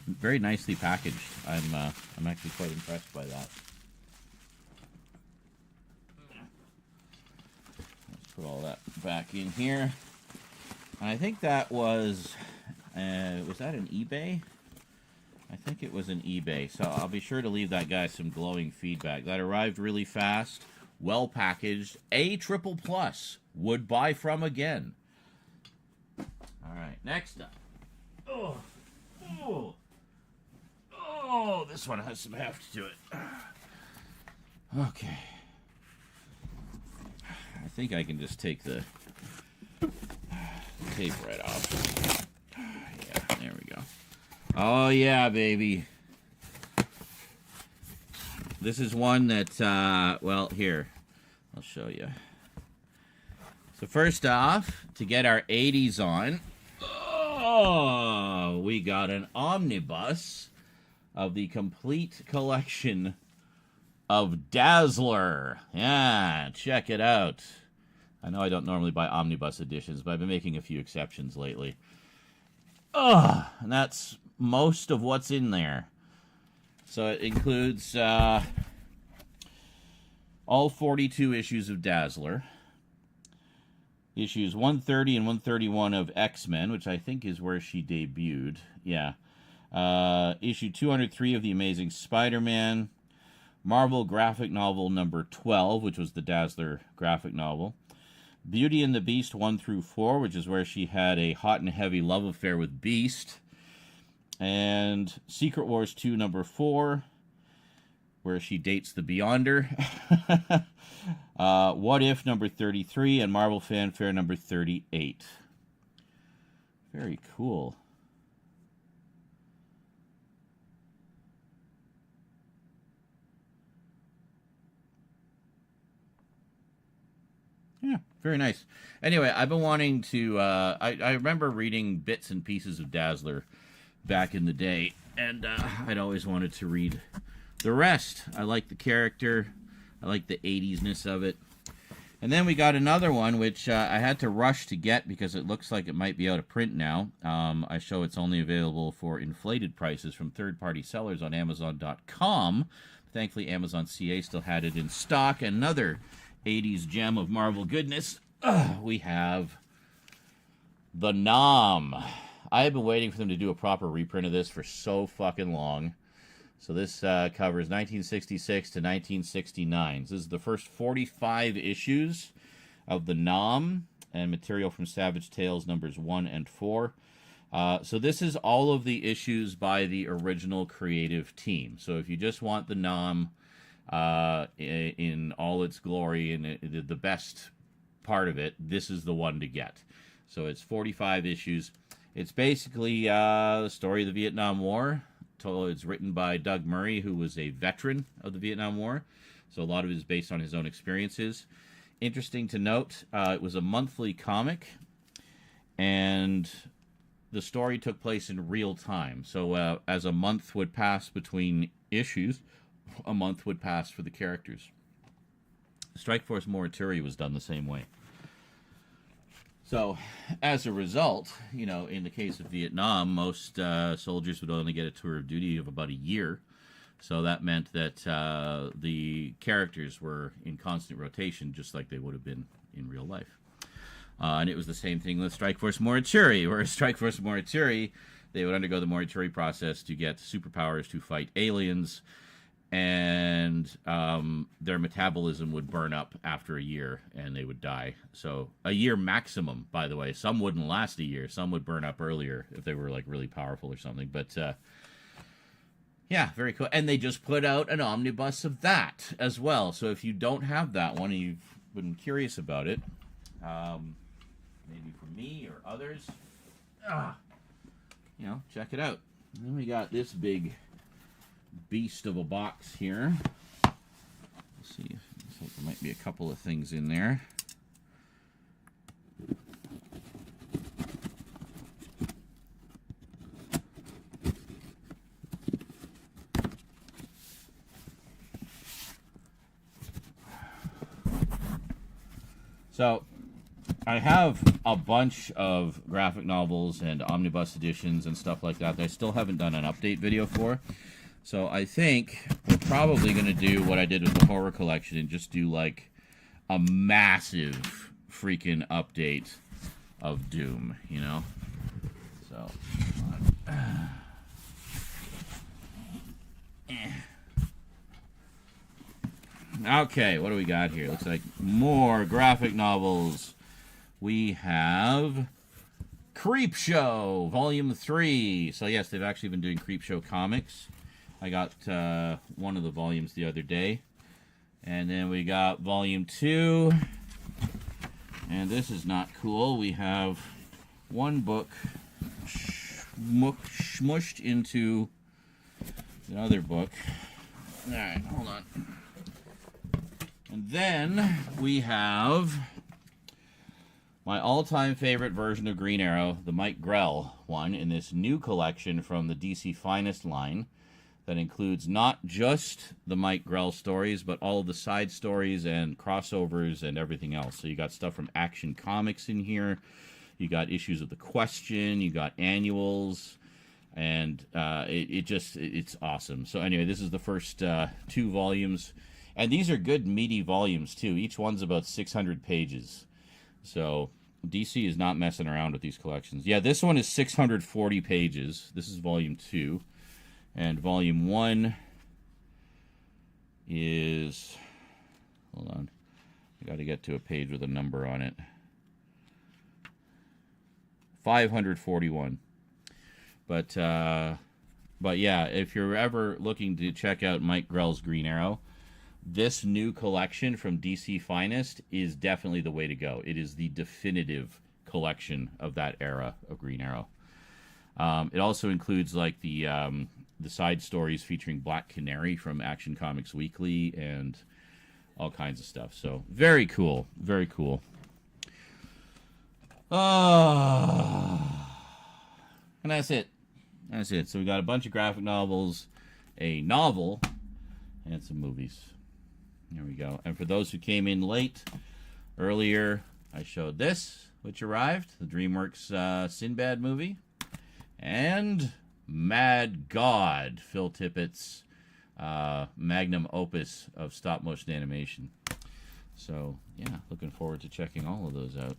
Very nicely packaged. I'm actually quite impressed by that. Let's put all that back in here. And I think that was that an eBay? I think it was an eBay. So I'll be sure to leave that guy some glowing feedback. That arrived really fast, well packaged, A triple plus. Would buy from again. All right, next up. Oh, this one has some heft to it. Okay. I think I can just take the tape right off. Yeah, there we go. Oh, yeah, baby. This is one that, well, here. I'll show you. So first off, to get our 80s on, we got an omnibus of the complete collection of Dazzler. Yeah, check it out. I know I don't normally buy omnibus editions, but I've been making a few exceptions lately. And that's most of what's in there. So it includes all 42 issues of Dazzler. Issues 130 and 131 of X-Men, which I think is where she debuted. Yeah. Issue 203 of The Amazing Spider-Man. Marvel graphic novel number 12, which was the Dazzler graphic novel. Beauty and the Beast 1 through 4, which is where she had a hot and heavy love affair with Beast. And Secret Wars 2 number 4, where she dates the Beyonder. What If number 33, and Marvel Fanfare number 38. Very cool. Yeah, very nice. Anyway, I've been wanting to, I remember reading bits and pieces of Dazzler back in the day, and I'd always wanted to read the rest. I like the character. I like the 80s-ness of it. And then we got another one, which I had to rush to get because it looks like it might be out of print now. I show it's only available for inflated prices from third-party sellers on Amazon.com. Thankfully, Amazon CA still had it in stock. Another 80s gem of Marvel goodness. We have The Nom. I have been waiting for them to do a proper reprint of this for so fucking long. So this covers 1966 to 1969. So this is the first 45 issues of The Nom and material from Savage Tales numbers 1 and 4. So this is all of the issues by the original creative team. So if you just want The Nom in all its glory and the best part of it, this is the one to get. So it's 45 issues. It's basically the story of the Vietnam War. It's written by Doug Murray, who was a veteran of the Vietnam War. So a lot of it is based on his own experiences. Interesting to note, it was a monthly comic, and the story took place in real time. So as a month would pass between issues, a month would pass for the characters. Strike Force Morituri was done the same way. So, as a result, you know, in the case of Vietnam, most soldiers would only get a tour of duty of about a year. So that meant that the characters were in constant rotation, just like they would have been in real life. And it was the same thing with Strike Force Morituri, where Strike Force Morituri, they would undergo the Morituri process to get superpowers to fight aliens, and their metabolism would burn up after a year and they would die. So a year maximum, by the way. Some wouldn't last a year. Some would burn up earlier if they were like really powerful or something. But yeah, very cool. And they just put out an omnibus of that as well. So if you don't have that one and you've been curious about it, maybe for me or others. Check it out. And then we got this big beast of a box here. Let's see. Looks like there might be a couple of things in there. So, I have a bunch of graphic novels and omnibus editions and stuff like that I still haven't done an update video for. So I think we're probably going to do what I did with the horror collection and just do like a massive freaking update of Doom, you know? So, okay, what do we got here? Looks like more graphic novels. We have Creepshow, Volume 3. So, yes, they've actually been doing Creepshow comics. I got one of the volumes the other day. And then we got Volume 2. And this is not cool. We have one book smushed into the other book. All right, hold on. And then we have my all-time favorite version of Green Arrow, the Mike Grell one, in this new collection from the DC Finest line that includes not just the Mike Grell stories, but all of the side stories and crossovers and everything else. So you got stuff from Action Comics in here. You got issues of The Question. You got annuals. And it's awesome. So anyway, this is the first 2 volumes. And these are good meaty volumes, too. Each one's about 600 pages. So DC is not messing around with these collections. Yeah, this one is 640 pages. This is volume 2. And volume 1 is... Hold on. I got to get to a page with a number on it. 541. But yeah, if you're ever looking to check out Mike Grell's Green Arrow, this new collection from DC Finest is definitely the way to go. It is the definitive collection of that era of Green Arrow. It also includes like the side stories featuring Black Canary from Action Comics Weekly and all kinds of stuff. So very cool, very cool. And that's it. That's it. So we got a bunch of graphic novels, a novel, and some movies. There we go. And for those who came in late, earlier I showed this, which arrived, the DreamWorks Sinbad movie, and Mad God, Phil Tippett's magnum opus of stop-motion animation. So, yeah, looking forward to checking all of those out.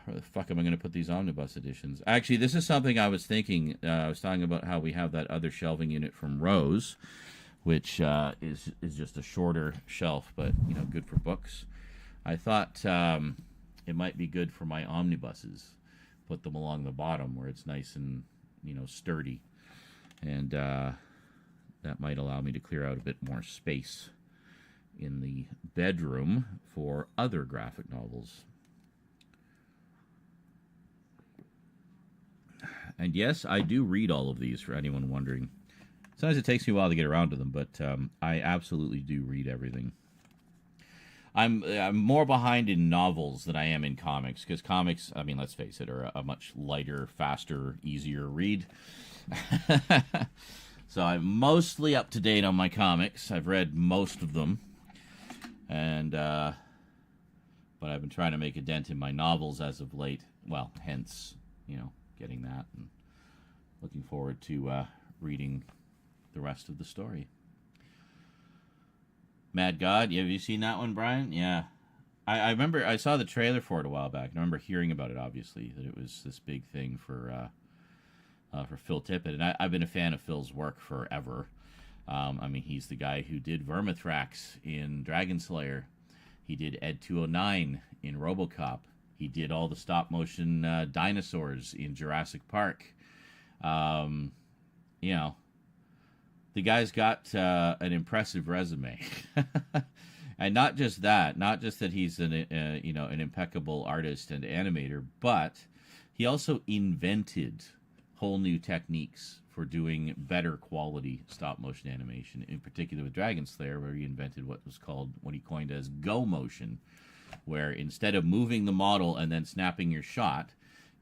Where the fuck am I going to put these omnibus editions? Actually, this is something I was thinking. I was talking about how we have that other shelving unit from Rose, which is just a shorter shelf, but, you know, good for books. I thought it might be good for my omnibuses. Put them along the bottom where it's nice and, you know, sturdy. And that might allow me to clear out a bit more space in the bedroom for other graphic novels. And yes, I do read all of these, for anyone wondering. Sometimes it takes me a while to get around to them, but I absolutely do read everything. I'm more behind in novels than I am in comics, because comics, I mean, let's face it, are a much lighter, faster, easier read. So I'm mostly up to date on my comics. I've read most of them. And but I've been trying to make a dent in my novels as of late. Well, hence, you know, getting that and looking forward to reading the rest of the story. Mad God, have you seen that one, Brian? Yeah. I remember I saw the trailer for it a while back. I remember hearing about it, obviously, that it was this big thing for Phil Tippett. And I've been a fan of Phil's work forever. I mean, he's the guy who did Vermithrax in Dragon Slayer. He did Ed 209 in RoboCop. He did all the stop-motion dinosaurs in Jurassic Park. You know, the guy's got an impressive resume. And not just that, not just that he's an impeccable artist and animator, but he also invented whole new techniques for doing better quality stop motion animation. In particular with Dragon Slayer, where he invented what he coined as go motion, where instead of moving the model and then snapping your shot,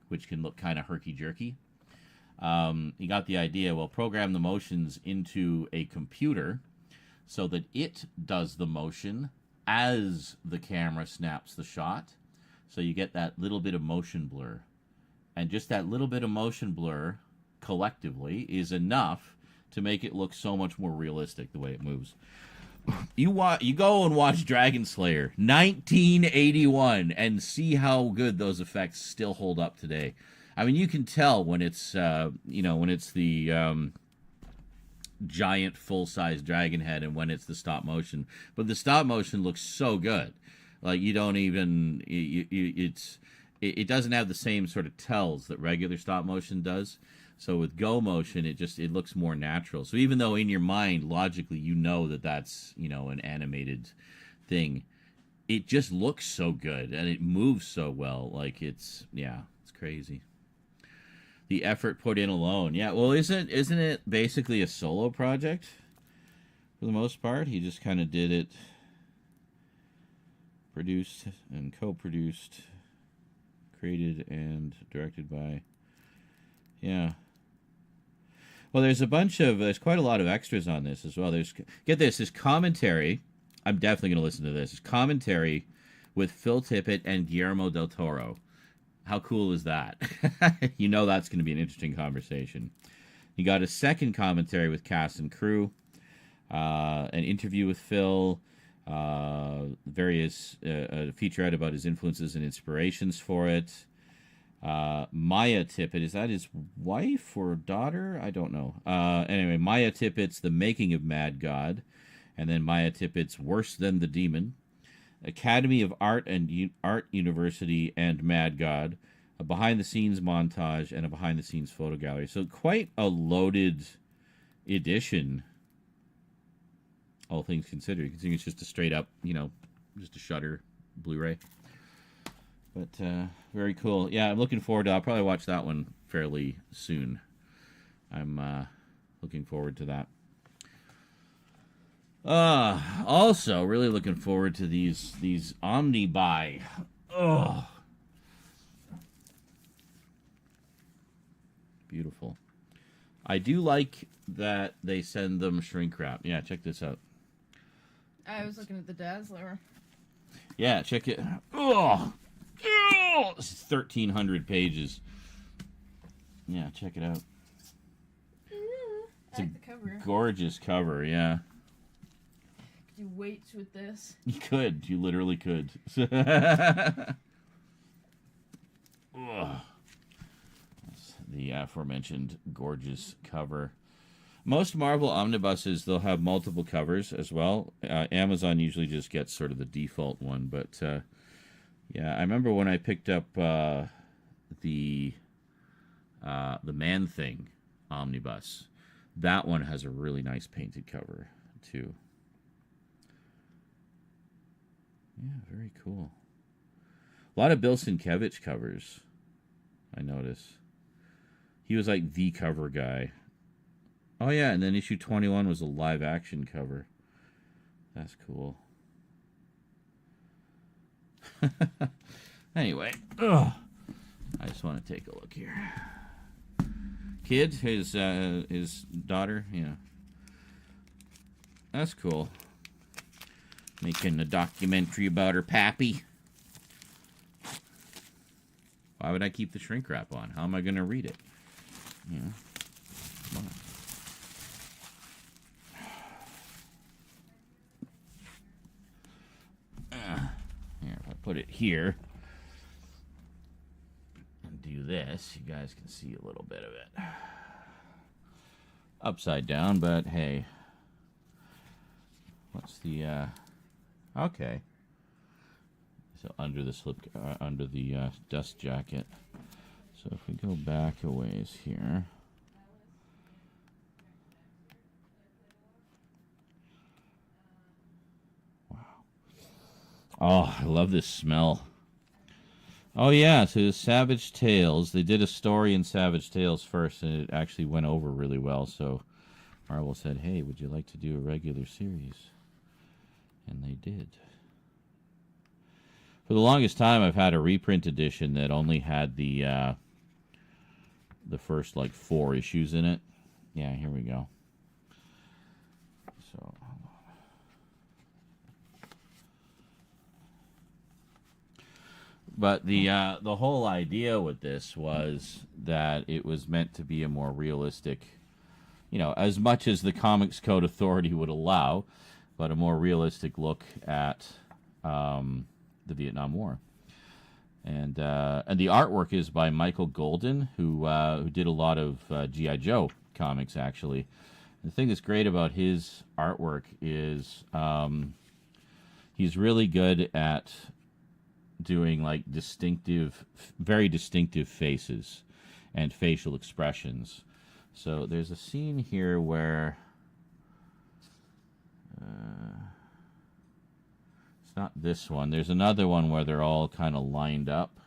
which can look kind of herky-jerky, he got the idea, well, program the motions into a computer so that it does the motion as the camera snaps the shot. So you get that little bit of motion blur. And just that little bit of motion blur, collectively, is enough to make it look so much more realistic the way it moves. You go and watch Dragon Slayer, 1981, and see how good those effects still hold up today. I mean, you can tell when it's the giant full-size dragon head and when it's the stop motion. But the stop motion looks so good. Like, you don't even... It doesn't have the same sort of tells that regular stop motion does. So with go motion, it looks more natural. So even though in your mind, logically, you know that that's, an animated thing, it just looks so good and it moves so well. Like, it's crazy. The effort put in alone. Yeah, well, isn't it basically a solo project for the most part? He just kind of did it, produced and co-produced, created and directed by, yeah. Well, there's quite a lot of extras on this as well. There's commentary. I'm definitely going to listen to this. There's commentary with Phil Tippett and Guillermo del Toro. How cool is that? That's going to be an interesting conversation. You got a second commentary with cast and crew, an interview with Phil, various featurette about his influences and inspirations for it. Maya Tippett, is that his wife or daughter? I don't know. Anyway, Maya Tippett's The Making of Mad God, and then Maya Tippett's Worse Than the Demon. Academy of Art and Art University and Mad God, a behind-the-scenes montage, and a behind-the-scenes photo gallery. So quite a loaded edition, all things considered. You can see it's just a straight-up, just a Shutter Blu-ray. But very cool. Yeah, I'm looking forward to it. I'll probably watch that one fairly soon. I'm looking forward to that. Also, really looking forward to these Omni-Buy. Oh, beautiful. I do like that they send them shrink wrap. Yeah, check this out. I was looking at the Dazzler. Yeah, check it. Oh, this is 1,300 pages. Yeah, check it out. It's I like the cover. Gorgeous cover, yeah. Could you weights with this? You could. You literally could. Ugh. That's the aforementioned gorgeous cover. Most Marvel omnibuses, they'll have multiple covers as well. Amazon usually just gets sort of the default one, but yeah, I remember when I picked up the Man-Thing omnibus. That one has a really nice painted cover too. Yeah, very cool. A lot of Bill Sienkiewicz covers, I notice. He was like the cover guy. Oh yeah, and then issue 21 was a live action cover. That's cool. Anyway, I just want to take a look here. Kid, his daughter, yeah. That's cool. Making a documentary about her pappy. Why would I keep the shrink wrap on? How am I going to read it? Yeah. Come on. Here, if I put it here and do this, you guys can see a little bit of it. Upside down, but hey. What's the, okay. So under the under the dust jacket. So if we go back a ways here. Wow. Oh, I love this smell. Oh, yeah, so Savage Tales. They did a story in Savage Tales first, and it actually went over really well. So Marvel said, hey, would you like to do a regular series? And they did. For the longest time, I've had a reprint edition that only had the first, like, 4 issues in it. Yeah, here we go. So, hold on. But the whole idea with this was that it was meant to be a more realistic, as much as the Comics Code Authority would allow, but a more realistic look at the Vietnam War. And the artwork is by Michael Golden, who did a lot of G.I. Joe comics, actually. The thing that's great about his artwork is he's really good at doing, like, very distinctive faces and facial expressions. So there's a scene here where it's not this one. There's another one where they're all kind of lined up.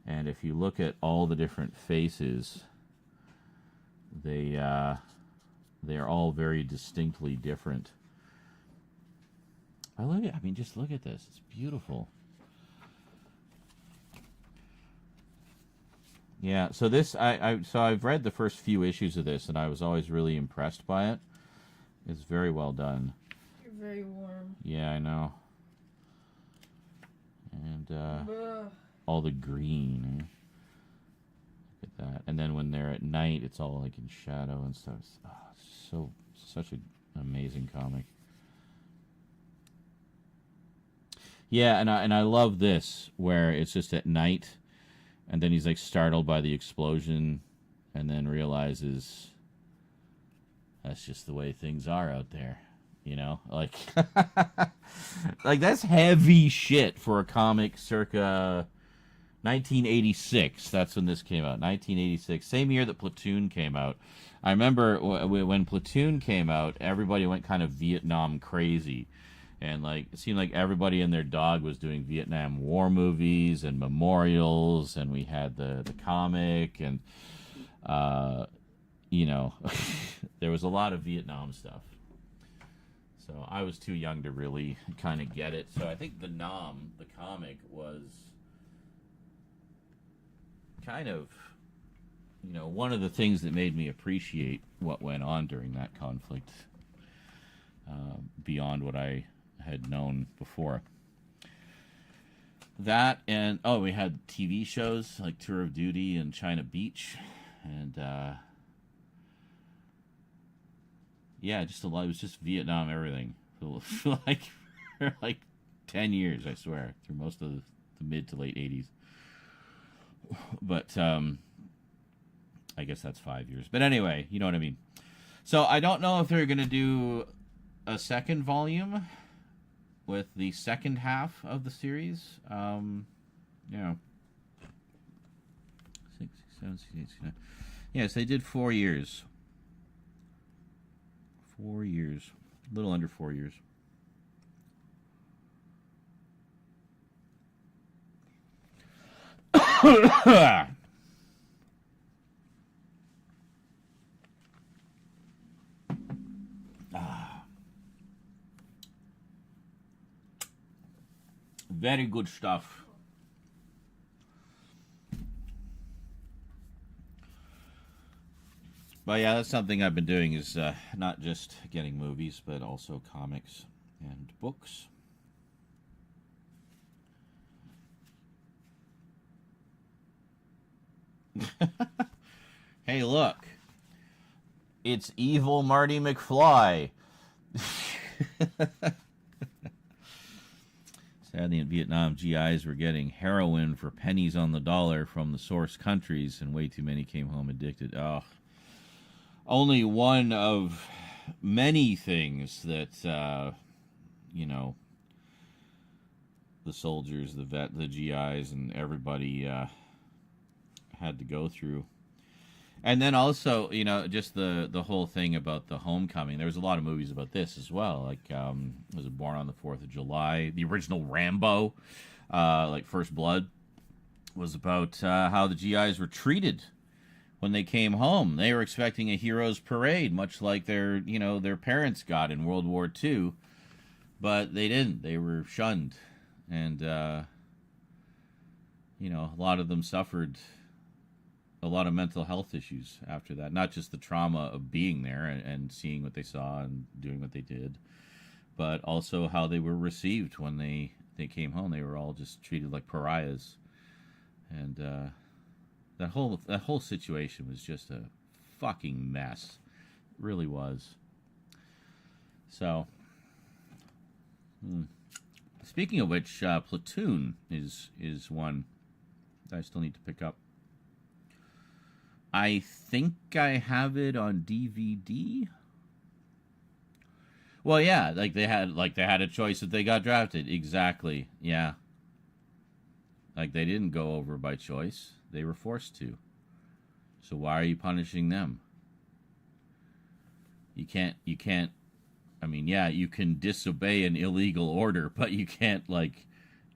And if you look at all the different faces, they are all very distinctly different. Just look at this. It's beautiful. Yeah, so this I've read the first few issues of this, and I was always really impressed by it. It's very well done. You're very warm. Yeah, I know. And all the green. Look at that. And then when they're at night, it's all like in shadow and stuff. Such an amazing comic. Yeah, and I love this where it's just at night. And then he's, like, startled by the explosion and then realizes that's just the way things are out there, Like, like, that's heavy shit for a comic circa 1986. That's when this came out, 1986. Same year that Platoon came out. I remember when Platoon came out, everybody went kind of Vietnam crazy. And, like, it seemed like everybody and their dog was doing Vietnam War movies and memorials, and we had the comic, and, there was a lot of Vietnam stuff. So I was too young to really kind of get it. So I think the comic, was kind of, one of the things that made me appreciate what went on during that conflict, beyond what I had known before. That, and we had TV shows like Tour of Duty and China Beach, and just a lot. It was just Vietnam everything for like 10 years, I swear, through most of the mid to late 80s. But I guess that's 5 years. But anyway, you know what I mean. So I don't know if they're gonna do a second volume with the second half of the series. 6, 7, 8, 9. Yes, they did 4 years. 4 years. A little under 4 years. Very good stuff. But yeah, that's something I've been doing, is not just getting movies, but also comics and books. Hey, look. It's evil Marty McFly. Sadly, in Vietnam, GIs were getting heroin for pennies on the dollar from the source countries, and way too many came home addicted. Oh, only one of many things that, the soldiers, the GIs, and everybody had to go through. And then also, you know, just the whole thing about the homecoming. There was a lot of movies about this as well. Like, was it Born on the 4th of July? The original Rambo, like First Blood, was about how the GIs were treated when they came home. They were expecting a hero's parade, much like their parents got in World War II, but they didn't. They were shunned, and a lot of them suffered a lot of mental health issues after that. Not just the trauma of being there and seeing what they saw and doing what they did, but also how they were received when they came home. They were all just treated like pariahs, and that whole situation was just a fucking mess. It really was. So, speaking of which, Platoon is one that I still need to pick up. I think I have it on DVD. Well, yeah, they had a choice if they got drafted. Exactly. Yeah. Like, they didn't go over by choice. They were forced to. So why are you punishing them? You can't I mean, yeah, you can disobey an illegal order, but you can't, like,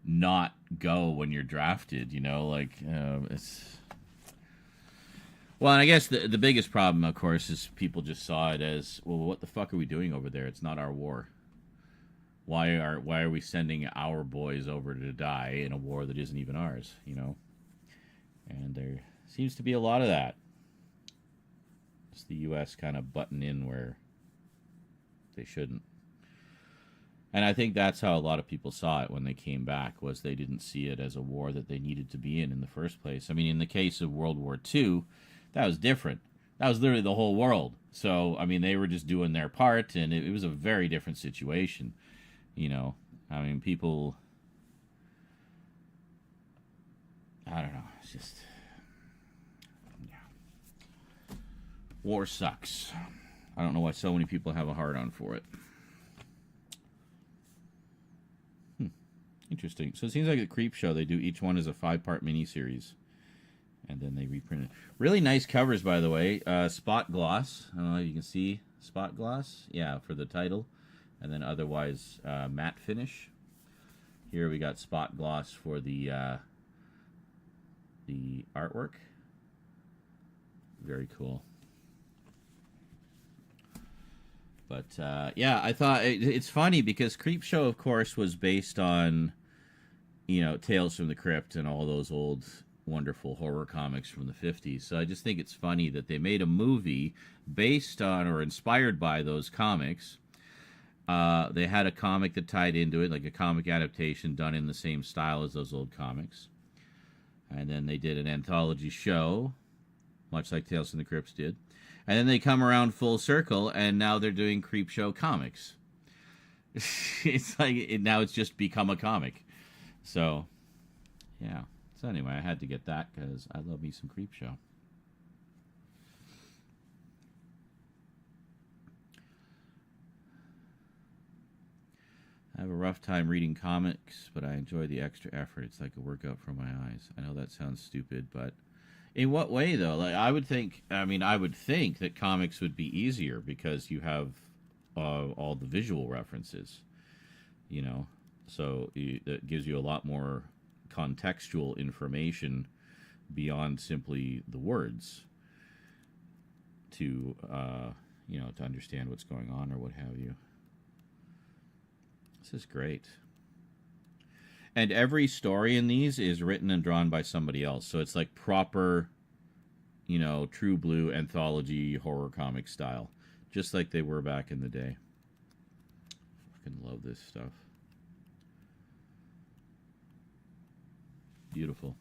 not go when you're drafted, it's... Well, and I guess the biggest problem, of course, is people just saw it as, well, what the fuck are we doing over there? It's not our war. Why are we sending our boys over to die in a war that isn't even ours, And there seems to be a lot of that. It's the U.S. kind of butting in where they shouldn't. And I think that's how a lot of people saw it when they came back, was they didn't see it as a war that they needed to be in the first place. I mean, in the case of World War II, that was different. That was literally the whole world. So, I mean, they were just doing their part, and it was a very different situation. I mean, people... I don't know. It's just... Yeah. War sucks. I don't know why so many people have a hard-on for it. Interesting. So it seems like a Creep Show. They do each one as a 5-part miniseries, and then they reprint it. Really nice covers, by the way. Spot gloss. I don't know if you can see spot gloss. Yeah, for the title. And then otherwise matte finish. Here we got spot gloss for the artwork. Very cool. But yeah, I thought it's funny because Creep Show, of course, was based on Tales from the Crypt and all those old wonderful horror comics from the 50s. So I just think it's funny that they made a movie based on or inspired by those comics. They had a comic that tied into it, like a comic adaptation done in the same style as those old comics. And then they did an anthology show, much like Tales from the Crypt did. And then they come around full circle, and now they're doing Creep Show comics. It's like, now it's just become a comic. So, yeah. So anyway, I had to get that because I love me some Creep Show. I have a rough time reading comics, but I enjoy the extra effort. It's like a workout for my eyes. I know that sounds stupid, but in what way, though? Like, I would think that comics would be easier because you have all the visual references, so that gives you a lot more contextual information beyond simply the words to understand what's going on or what have you. This is great. And every story in these is written and drawn by somebody else. So it's like proper, true blue anthology horror comic style. Just like they were back in the day. Fucking love this stuff. Beautiful.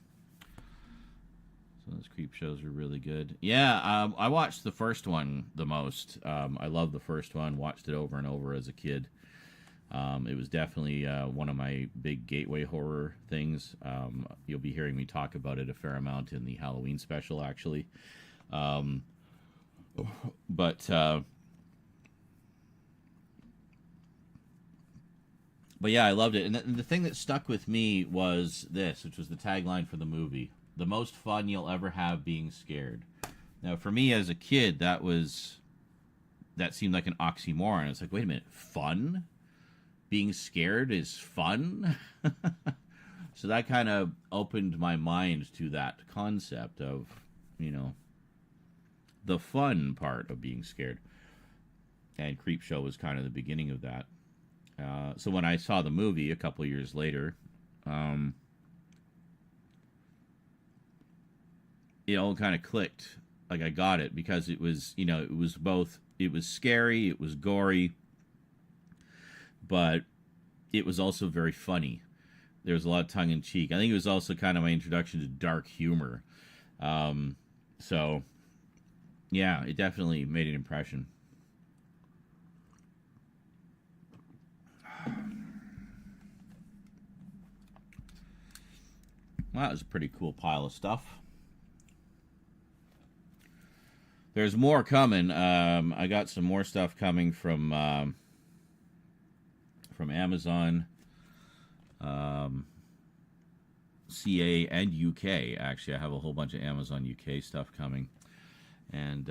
So those Creep Shows are really good. Yeah, I watched the first one the most. I love the first one. Watched it over and over as a kid. It was definitely one of my big gateway horror things. You'll be hearing me talk about it a fair amount in the Halloween special, actually. But yeah, I loved it. And the thing that stuck with me was this, which was the tagline for the movie. The most fun you'll ever have being scared. Now, for me as a kid, that seemed like an oxymoron. It's like, wait a minute, fun? Being scared is fun? So that kind of opened my mind to that concept of, the fun part of being scared. And Creepshow was kind of the beginning of that. So when I saw the movie a couple years later, it all kind of clicked. Like, I got it, because it was, it was both, it was scary, it was gory, but it was also very funny. There was a lot of tongue-in-cheek. I think it was also kind of my introduction to dark humor. So, yeah, it definitely made an impression. Well, that was a pretty cool pile of stuff. There's more coming. I got some more stuff coming from Amazon, CA and UK. Actually, I have a whole bunch of Amazon UK stuff coming, and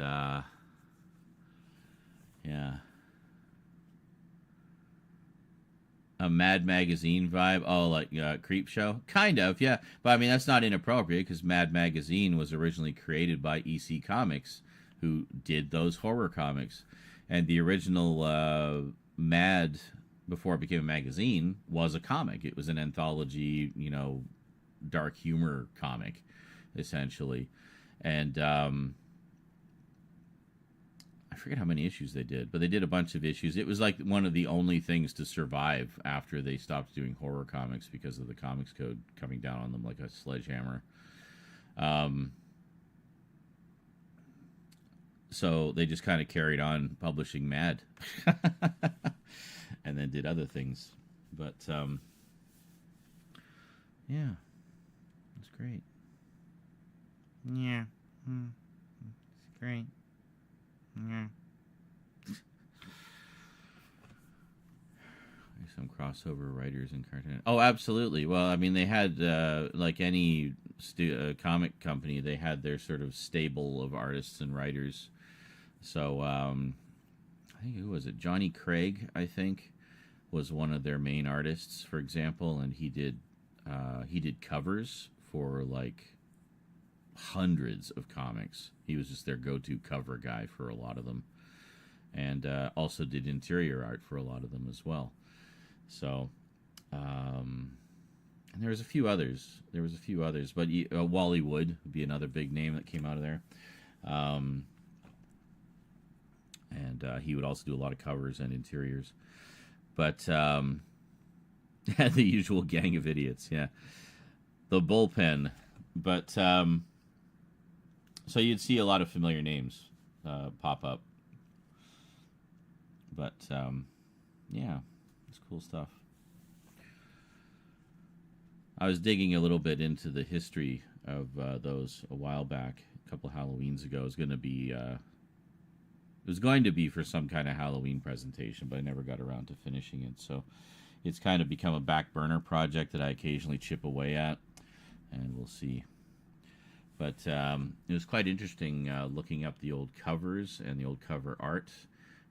yeah, a Mad Magazine vibe. Oh, like Creepshow, kind of, yeah. But I mean, that's not inappropriate, because Mad Magazine was originally created by EC Comics, who did those horror comics. And the original Mad, before it became a magazine, was a comic. It was an anthology, dark humor comic, essentially. And I forget how many issues they did, but they did a bunch of issues. It was like one of the only things to survive after they stopped doing horror comics because of the Comics Code coming down on them like a sledgehammer. So they just kind of carried on publishing Mad and then did other things. But, yeah, it's great. Yeah, it's great. Yeah. Some crossover writers and cartoon. Oh, absolutely. Well, I mean, they had, like any comic company, they had their sort of stable of artists and writers. So, I think, who was it? Johnny Craig, I think, was one of their main artists, for example, and he did covers for like hundreds of comics. He was just their go-to cover guy for a lot of them, and also did interior art for a lot of them as well. So, and there was a few others. But Wally Wood would be another big name that came out of there. And he would also do a lot of covers and interiors. But the usual gang of idiots, yeah. The bullpen. But so you'd see a lot of familiar names pop up. But yeah, it's cool stuff. I was digging a little bit into the history of those a while back, a couple of Halloweens ago. It was going to be for some kind of Halloween presentation, but I never got around to finishing it. So it's kind of become a back burner project that I occasionally chip away at, and we'll see. But it was quite interesting looking up the old covers and the old cover art.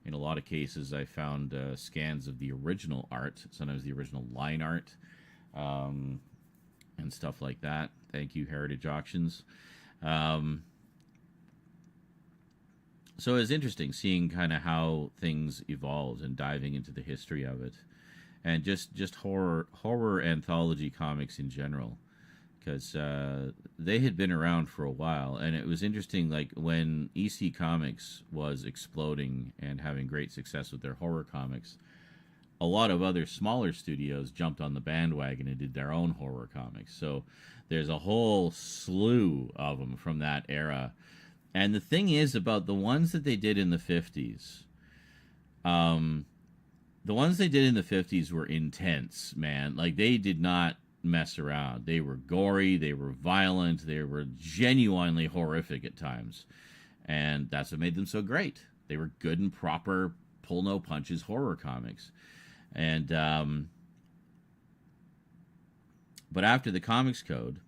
In a lot of cases, I found scans of the original art, sometimes the original line art, and stuff like that. Thank you, Heritage Auctions. So it was interesting seeing kind of how things evolved and diving into the history of it, and just horror anthology comics in general, because they had been around for a while. And it was interesting, like when EC Comics was exploding and having great success with their horror comics, a lot of other smaller studios jumped on the bandwagon and did their own horror comics. So there's a whole slew of them from that era. And the thing is about the ones that they did in the 50s, were intense, man. Like, they did not mess around. They were gory, they were violent, they were genuinely horrific at times. And that's what made them so great. They were good and proper, pull no punches horror comics. And but after the Comics Code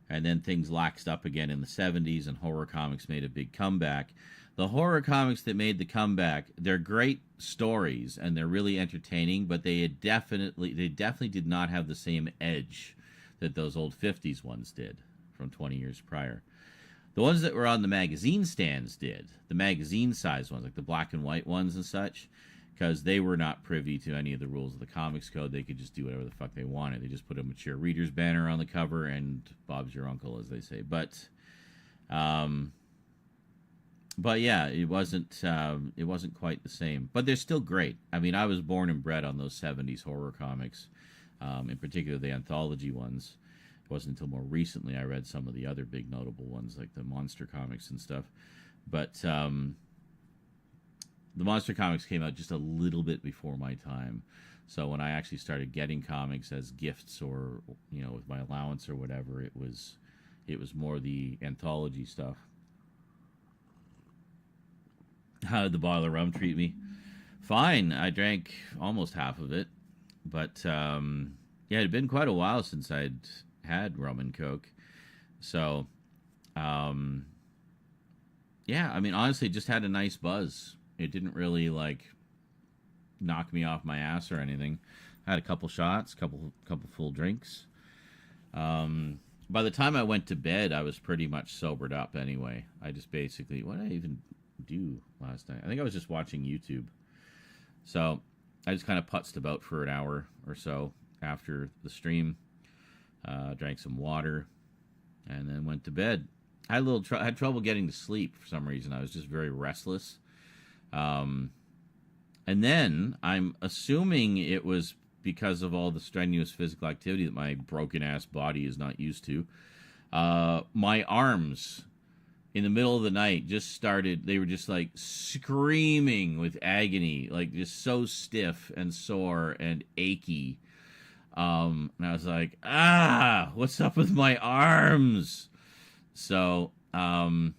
And then things laxed up again in the 70s, and horror comics made a big comeback. The horror comics that made the comeback, they're great stories, and they're really entertaining, but they definitely did not have the same edge that those old 50s ones did from 20 years prior. The ones that were on the magazine stands did. The magazine-sized ones, like the black and white ones and such, because they were not privy to any of the rules of the Comics Code. They could just do whatever the fuck they wanted. They just put a mature reader's banner on the cover, and Bob's your uncle, as they say. But yeah, it wasn't quite the same. But they're still great. I mean, I was born and bred on those 70s horror comics, in particular the anthology ones. It wasn't until more recently I read some of the other big notable ones, like the monster comics and stuff. But the monster comics came out just a little bit before my time. So when I actually started getting comics as gifts, or with my allowance or whatever, it was more the anthology stuff. How did the bottle of rum treat me? Fine. I drank almost half of it. But, yeah, it had been quite a while since I'd had rum and Coke. So, yeah, I mean, honestly, it just had a nice buzz. It didn't really, knock me off my ass or anything. I had a couple shots, couple full drinks. By the time I went to bed, I was pretty much sobered up anyway. I just basically... What did I even do last night? I think I was just watching YouTube. So I just kind of putzed about for an hour or so after the stream. Drank some water, and then went to bed. I had had trouble getting to sleep for some reason. I was just very restless. And then I'm assuming it was because of all the strenuous physical activity that my broken ass body is not used to. My arms in the middle of the night just started, they were just like screaming with agony, like just so stiff and sore and achy. And I was like, what's up with my arms? So, so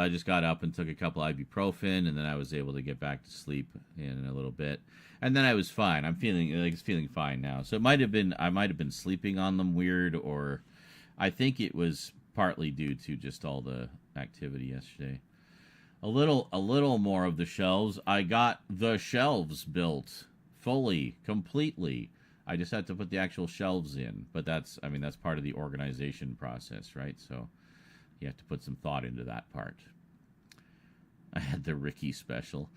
I just got up and took a couple ibuprofen, and then I was able to get back to sleep in a little bit. And then I was fine. I'm feeling fine now. So I might have been sleeping on them weird, or I think it was partly due to just all the activity yesterday. A little more of the shelves. I got the shelves built fully, completely. I just had to put the actual shelves in, but that's part of the organization process, right? So you have to put some thought into that part. I had the Ricky special.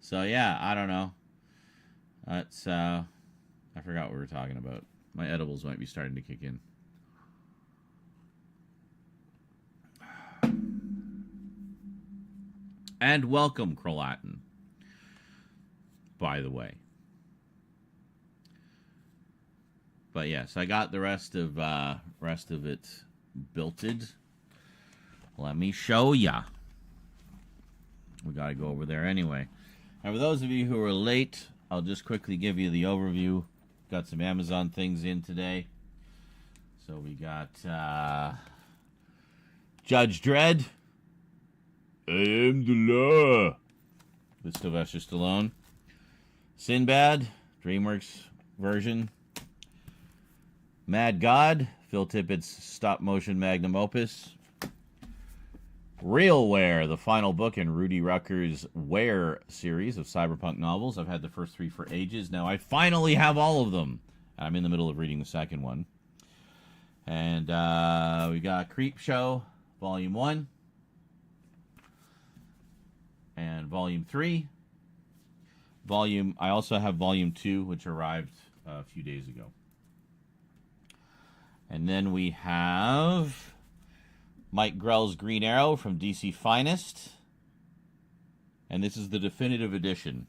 So yeah, I don't know. That's I forgot what we were talking about. My edibles might be starting to kick in. And welcome, Krolatin, by the way. But yes, I got the rest of it builted. Let me show ya. We got to go over there anyway. And for those of you who are late, I'll just quickly give you the overview. Got some Amazon things in today. So we got Judge Dredd. I am the law. With Sylvester Stallone. Sinbad, DreamWorks version. Mad God, Phil Tippett's stop-motion magnum opus. Realware, the final book in Rudy Rucker's Ware series of cyberpunk novels. I've had the first 3 for ages. Now I finally have all of them. I'm in the middle of reading the second one. And we got Creep Show, Volume 1. And Volume 3. I also have Volume 2, which arrived a few days ago. And then we have Mike Grell's Green Arrow from DC Finest. And this is the definitive edition,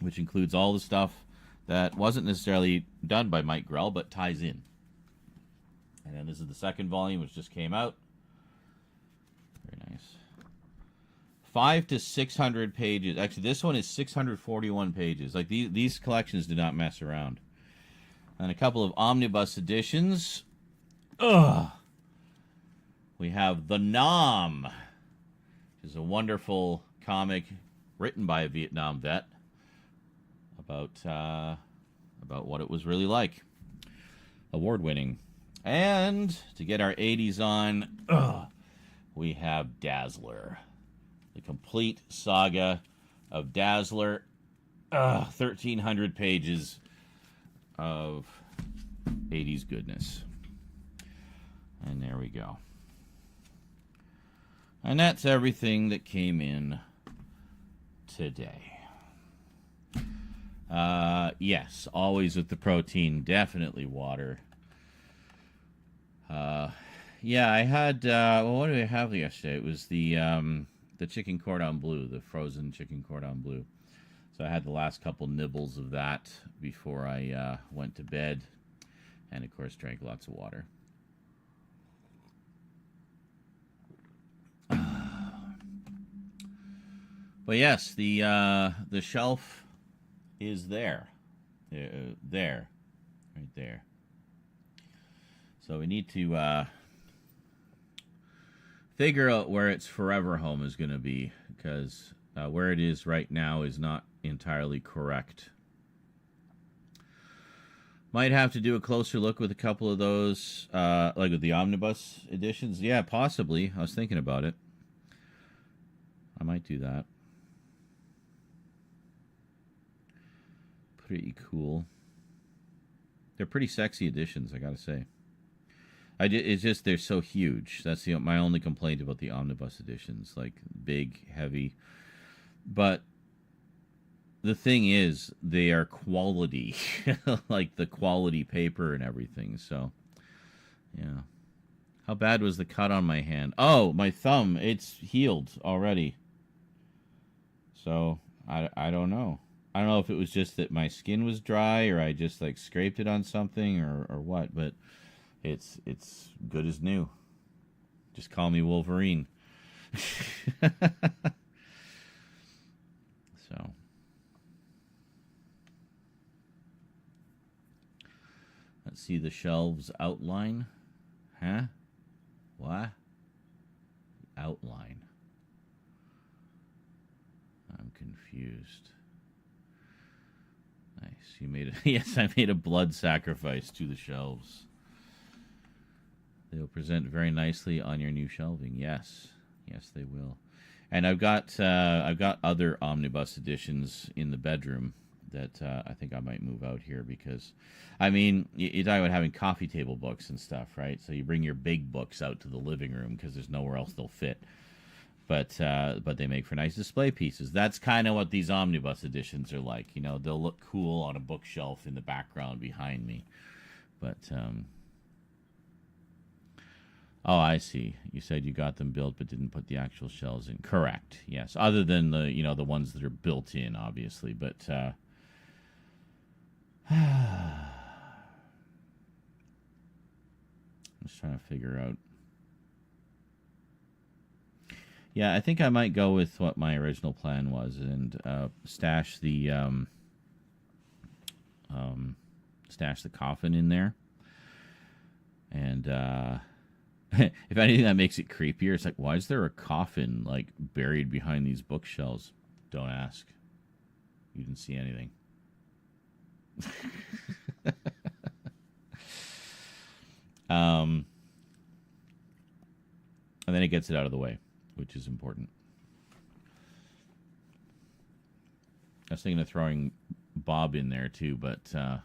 which includes all the stuff that wasn't necessarily done by Mike Grell, but ties in. And then this is the second volume, which just came out. Very nice. 500 to 600 pages. Actually, this one is 641 pages. Like, these collections do not mess around. And a couple of omnibus editions. We have The Nam, which is a wonderful comic written by a Vietnam vet about what it was really like. Award-winning. And to get our 80s on, we have Dazzler. The complete saga of Dazzler. 1,300 pages of 80s goodness. And there we go. And that's everything that came in today. Yes, always with the protein, definitely water. Yeah, I had, well, what did I have yesterday? It was the chicken cordon bleu, the frozen chicken cordon bleu. So I had the last couple nibbles of that before I went to bed. And, of course, drank lots of water. But yes, the shelf is there. There. Right there. So we need to figure out where its forever home is going to be, because where it is right now is not entirely correct. Might have to do a closer look with a couple of those, like with the omnibus editions. Yeah, possibly. I was thinking about it. I might do that. Pretty cool. They're pretty sexy editions, I gotta say. It's just they're so huge. That's my only complaint about the omnibus editions, like big, heavy. But the thing is, they are quality, like the quality paper and everything. So, yeah. How bad was the cut on my hand? Oh, my thumb. It's healed already. So I don't know. I don't know if it was just that my skin was dry, or I just like scraped it on something, or what. But it's good as new. Just call me Wolverine. So. Let's see the shelves outline. Huh? What? Outline. I'm confused. Nice. You made it. Yes, I made a blood sacrifice to the shelves. They'll present very nicely on your new shelving. Yes. Yes, they will. And I've got other omnibus editions in the bedroom that I think I might move out here, because, I mean, you talk about having coffee table books and stuff, right? So you bring your big books out to the living room because there's nowhere else they'll fit. But they make for nice display pieces. That's kind of what these omnibus editions are like. You know, they'll look cool on a bookshelf in the background behind me. But, oh, I see. You said you got them built but didn't put the actual shelves in. Correct. Yes. Other than the ones that are built in, obviously. But I'm just trying to figure out. Yeah, I think I might go with what my original plan was and stash the coffin in there. And if anything, that makes it creepier. It's like, why is there a coffin like buried behind these bookshelves? Don't ask. You didn't see anything. And then it gets it out of the way, which is important. I was thinking of throwing Bob in there too, but I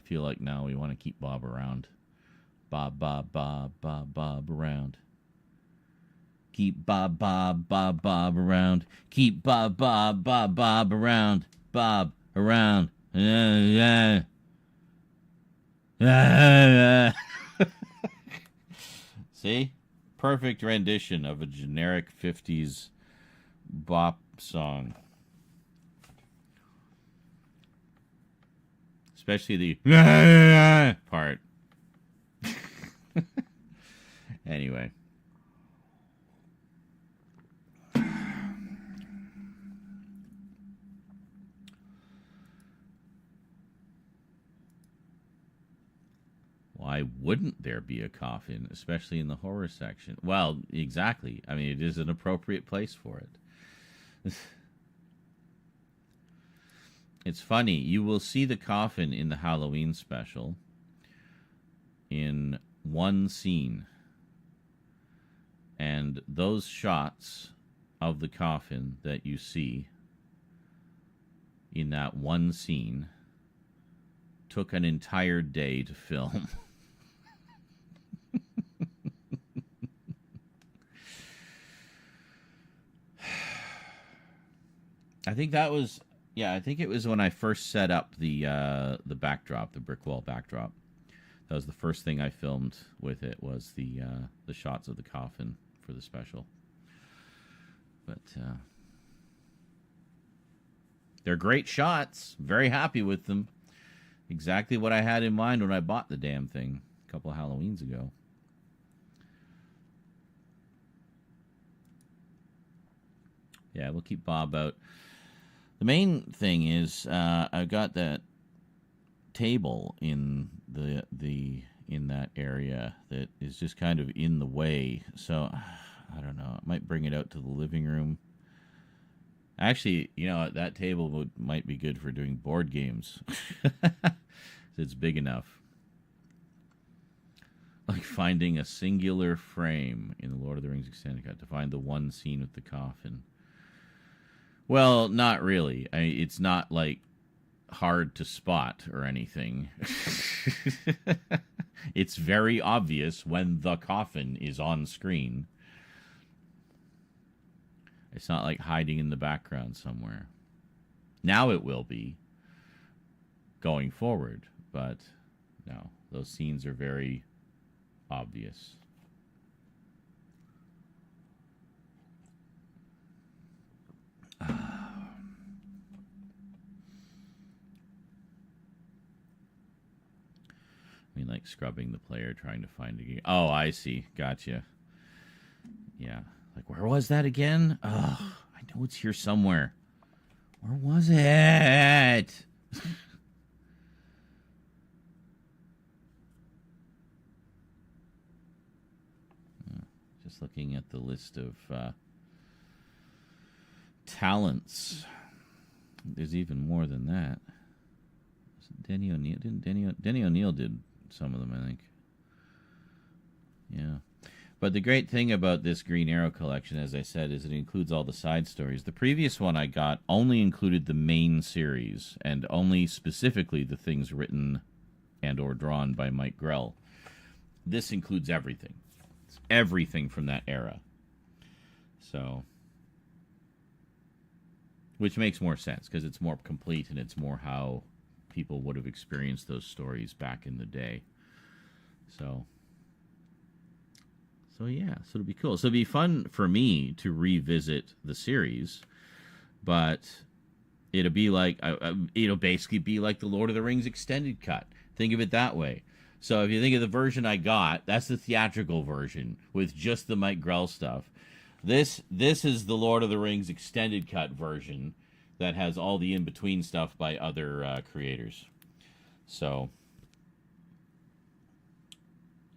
feel like now we want to keep Bob around. Bob around. Keep Bob around. Keep Bob around. Bob around. See? Perfect rendition of a generic 50s bop song. Especially the part. Anyway. Why wouldn't there be a coffin, especially in the horror section? Well, exactly. I mean, it is an appropriate place for it. It's funny. You will see the coffin in the Halloween special in one scene. And those shots of the coffin that you see in that one scene took an entire day to film. I think that was, I think it was when I first set up the backdrop, the brick wall backdrop. That was the first thing I filmed with it, was the shots of the coffin for the special. But they're great shots. Very happy with them. Exactly what I had in mind when I bought the damn thing a couple of Halloweens ago. Yeah, we'll keep Bob out. The main thing is I've got that table in in that area that is just kind of in the way. So I don't know. I might bring it out to the living room. Actually, that table might be good for doing board games. It's big enough. Like finding a singular frame in the Lord of the Rings extended cut to find the one scene with the coffin. Well, not really. It's not like hard to spot or anything. It's very obvious when the coffin is on screen. It's not like hiding in the background somewhere. Now it will be going forward, but no, those scenes are very obvious. I mean, like scrubbing the player, trying to find a game. Oh, I see. Gotcha. Yeah. Like, where was that again? Oh, I know it's here somewhere. Where was it? Just looking at the list of talents. There's even more than that. Denny O'Neil Denny O'Neil did some of them, I think. Yeah. But the great thing about this Green Arrow collection, as I said, is it includes all the side stories. The previous one I got only included the main series, and only specifically the things written and or drawn by Mike Grell. This includes everything. It's everything from that era. So, which makes more sense, because it's more complete, and it's more how people would have experienced those stories back in the day. So yeah, so it'll be cool. So it'll be fun for me to revisit the series, but it'll be like it'll basically be like the Lord of the Rings extended cut. Think of it that way. So if you think of the version I got, that's the theatrical version with just the Mike Grell stuff. This is the Lord of the Rings extended cut version that has all the in-between stuff by other creators. So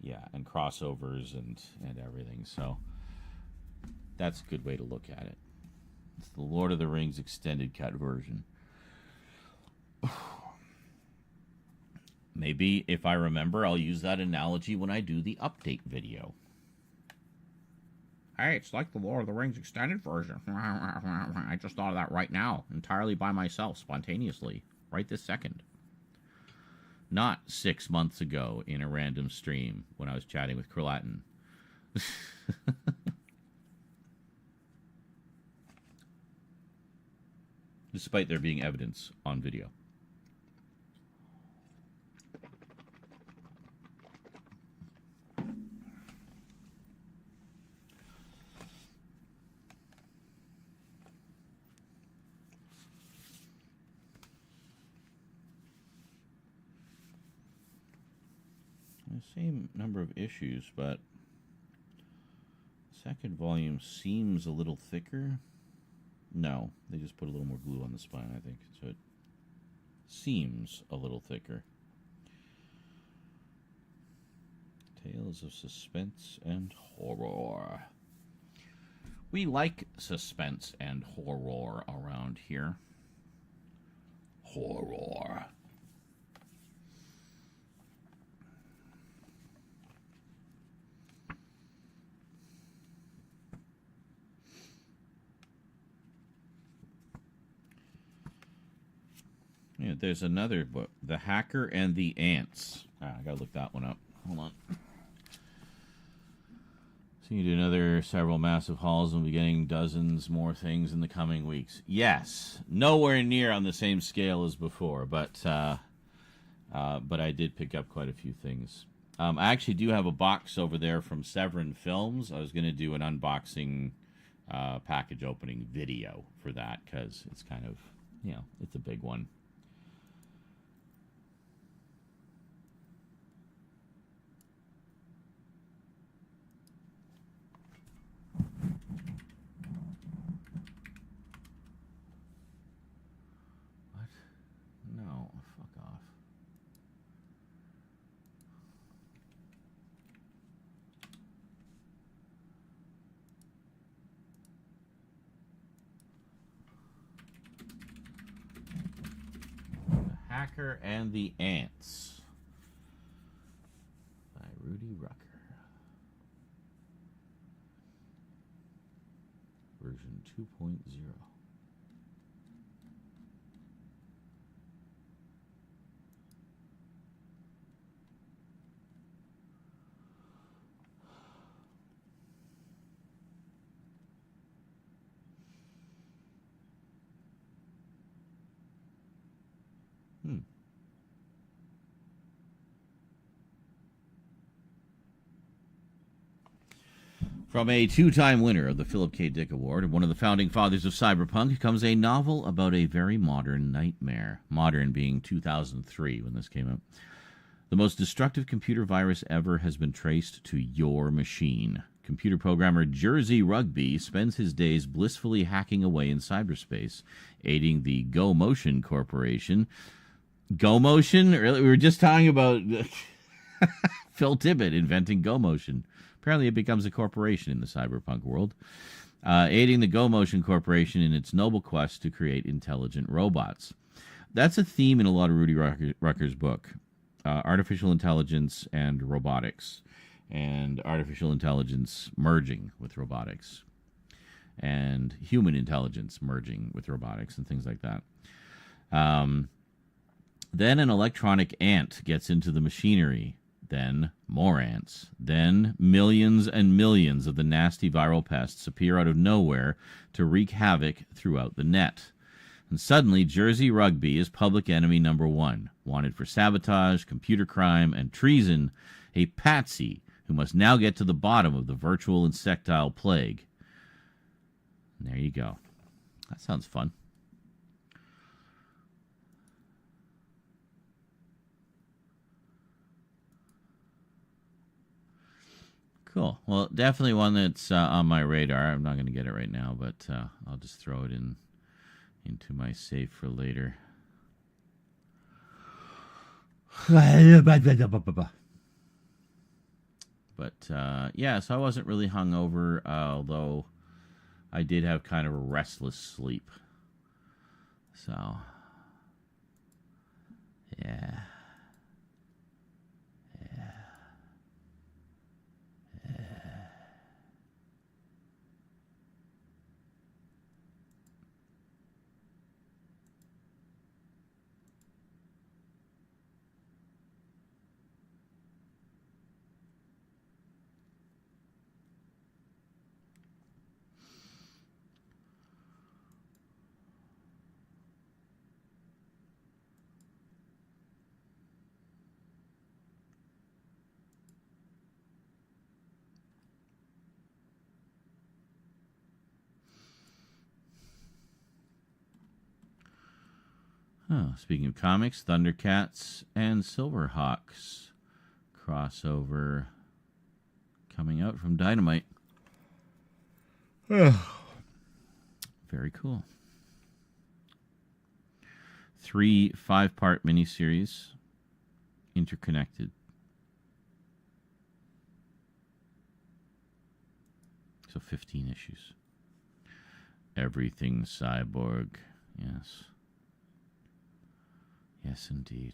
yeah, and crossovers and everything. So that's a good way to look at it. It's the Lord of the Rings extended cut version. Maybe if I remember, I'll use that analogy when I do the update video. Hey, it's like the Lord of the Rings extended version. I just thought of that right now, entirely by myself, spontaneously, right this second. Not 6 months ago in a random stream when I was chatting with Kralatin. Despite there being evidence on video. The same number of issues, but the second volume seems a little thicker. No, they just put a little more glue on the spine, I think, so it seems a little thicker. Tales of suspense and horror. We like suspense and horror around here. Horror. Yeah, there's another book, The Hacker and the Ants. I gotta look that one up. Hold on. So you do another several massive hauls and we'll be getting dozens more things in the coming weeks. Yes, nowhere near on the same scale as before, but I did pick up quite a few things. I actually do have a box over there from Severin Films. I was going to do an unboxing package opening video for that because it's kind of, it's a big one. No, fuck off. The Hacker and the Ants by Rudy Rucker. Version 2.0. From a two-time winner of the Philip K. Dick Award and one of the founding fathers of cyberpunk comes a novel about a very modern nightmare. Modern being 2003 when this came out. The most destructive computer virus ever has been traced to your machine. Computer programmer Jersey Rugby spends his days blissfully hacking away in cyberspace, aiding the Go Motion Corporation. Go Motion? Really? We were just talking about Phil Tippett inventing Go Motion. Apparently it becomes a corporation in the cyberpunk world, aiding the Go Motion Corporation in its noble quest to create intelligent robots. That's a theme in a lot of Rudy Rucker's book, artificial intelligence and robotics, and artificial intelligence merging with robotics, and human intelligence merging with robotics, and things like that. Then an electronic ant gets into the machinery. Then more ants. Then millions and millions of the nasty viral pests appear out of nowhere to wreak havoc throughout the net. And suddenly, Jersey Rugby is public enemy number one, wanted for sabotage, computer crime, and treason, a patsy who must now get to the bottom of the virtual insectile plague. And there you go. That sounds fun. Cool. Well, definitely one that's on my radar. I'm not going to get it right now, but I'll just throw it into my safe for later. But yeah, so I wasn't really hungover, although I did have kind of a restless sleep. So, yeah. Oh, speaking of comics, Thundercats and Silverhawks crossover coming out from Dynamite. Very cool. 3 5-part miniseries, interconnected. So 15 issues. Everything Cyborg, yes. Yes, indeed.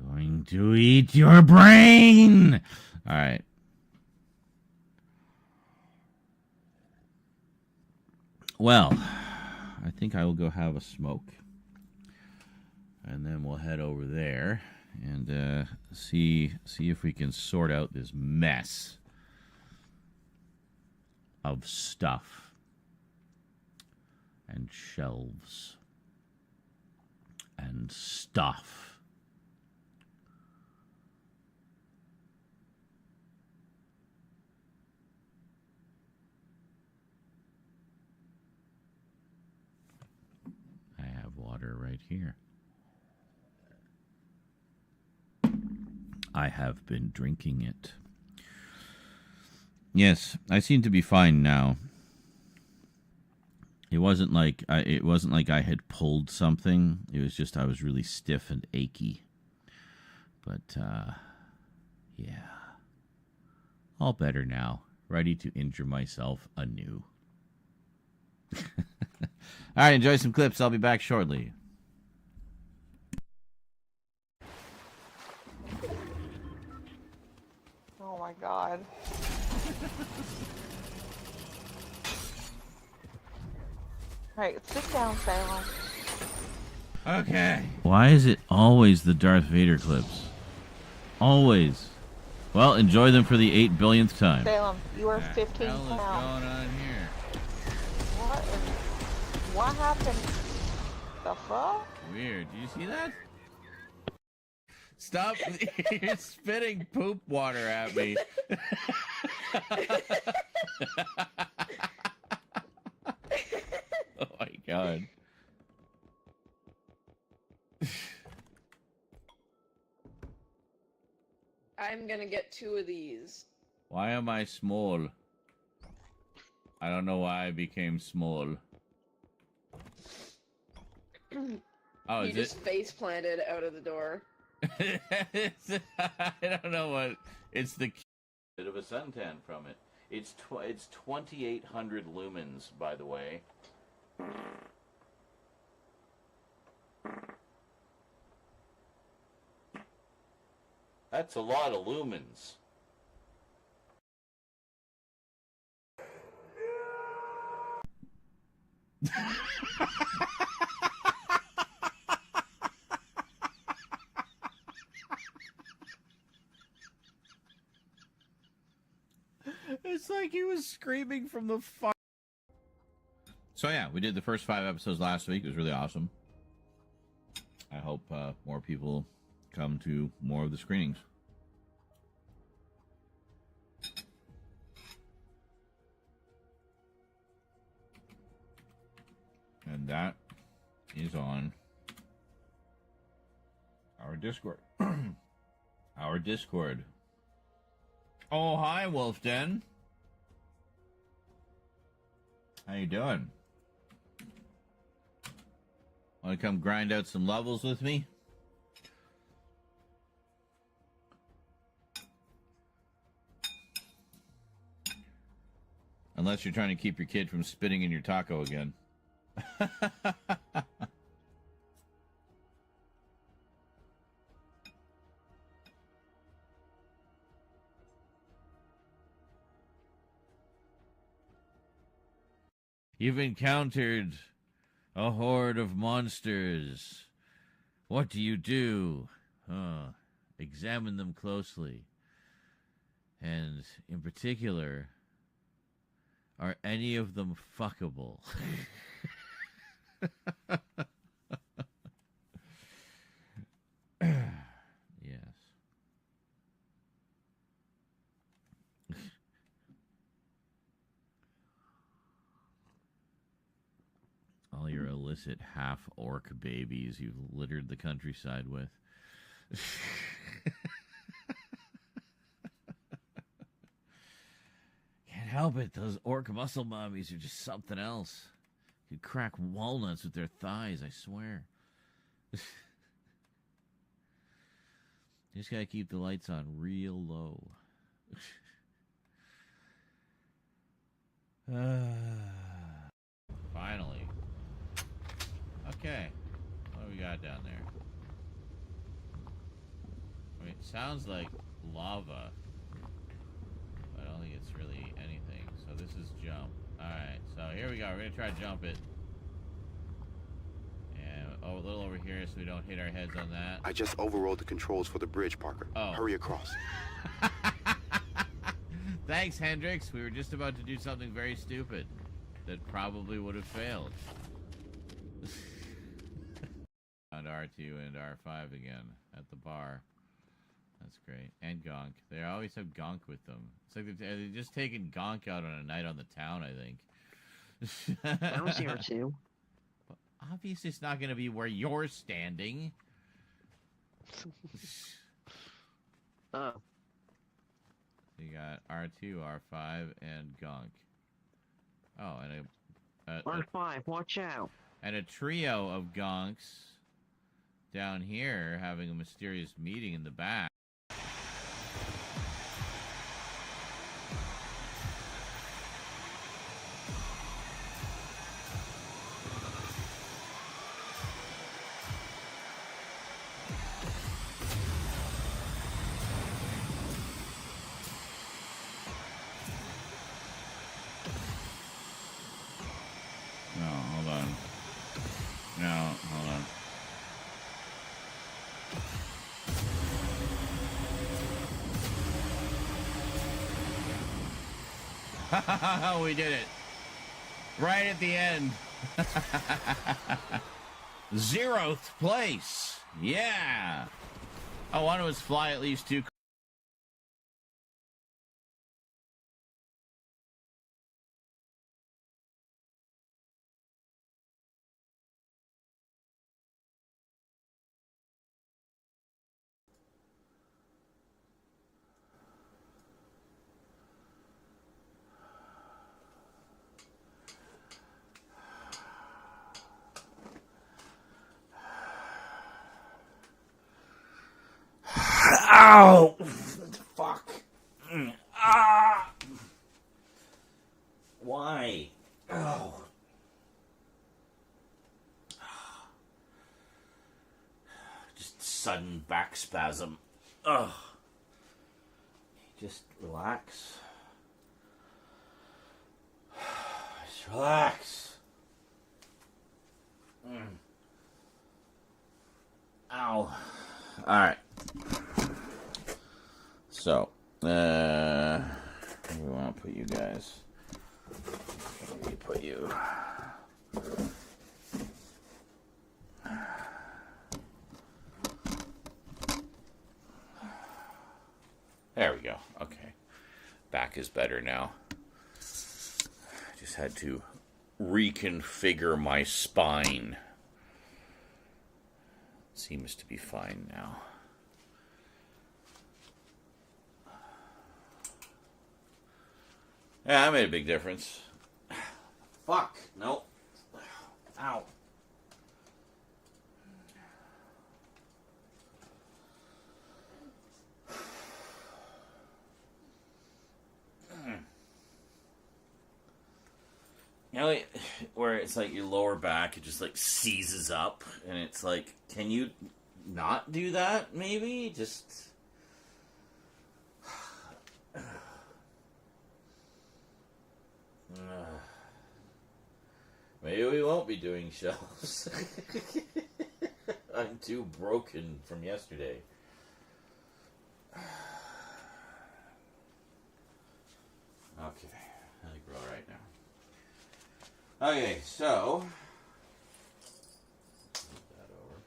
Going to eat your brain. All right. Well, I think I will go have a smoke. And then we'll head over there and see if we can sort out this mess of stuff and shelves and stuff. I have water right here. I have been drinking it. Yes, I seem to be fine now. It wasn't like I had pulled something. It was just I was really stiff and achy. But yeah. All better now. Ready to injure myself anew. All right, enjoy some clips. I'll be back shortly. Oh my god. Alright, sit down, Salem. Okay. Why is it always the Darth Vader clips? Always. Well, enjoy them for the 8 billionth time. Salem, you are 15 What the hell is pounds. going on here? What happened? The fuck? Weird. Do you see that? Stop. You're spitting poop water at me. Oh my god. I'm gonna get 2 of these. Why am I small? I don't know why I became small. Oh, You is just face planted out of the door. I don't know what. It's the bit of a suntan from it. It's 2,800 lumens, by the way. That's a lot of lumens. It's like he was screaming from the far. So yeah, we did the first 5 episodes last week. It was really awesome. I hope more people come to more of the screenings. And that is on our Discord. Our Discord. Oh, hi, Wolf Den. How you doing? Want to come grind out some levels with me? Unless you're trying to keep your kid from spitting in your taco again. You've encountered a horde of monsters. What do you do? Examine them closely. And in particular, are any of them fuckable? Yes. All your illicit half-orc babies you've littered the countryside with. Can't help it. Those orc muscle mommies are just something else. Could crack walnuts with their thighs, I swear. Just gotta keep the lights on real low. Finally. Okay. What do we got down there? I mean, it sounds like lava. But I don't think it's really anything. So this is jump. Alright, so here we go. We're gonna try to jump it. And a little over here so we don't hit our heads on that. I just overrode the controls for the bridge, Parker. Oh. Hurry across. Thanks, Hendrix. We were just about to do something very stupid that probably would have failed. Found R2 and R5 again at the bar. That's great. And Gonk. They always have Gonk with them. It's like they've just taken Gonk out on a night on the town, I think. That was here too. But obviously, it's not going to be where you're standing. Oh. You got R2, R5, and Gonk. Oh, and R5, watch out. and a trio of Gonks down here having a mysterious meeting in the back. No, hold on. No, hold on. We did it. Right at the end. 0th place. Yeah. I want to fly at least 2. Ow! Fuck. Ah! Why? Oh. Just sudden back spasm. Ugh. Just relax. Just relax. Ow. Alright. So, where do we want to put you guys? Let me put you. There we go. Okay. Back is better now. Just had to reconfigure my spine. Seems to be fine now. Yeah, that made a big difference. Fuck. Nope. Ow. You know, where it's like your lower back, it just like seizes up, and it's like, can you not do that? Maybe just. Maybe we won't be doing shows. I'm too broken from yesterday. Okay, I think we're all right now. Okay, so move that over.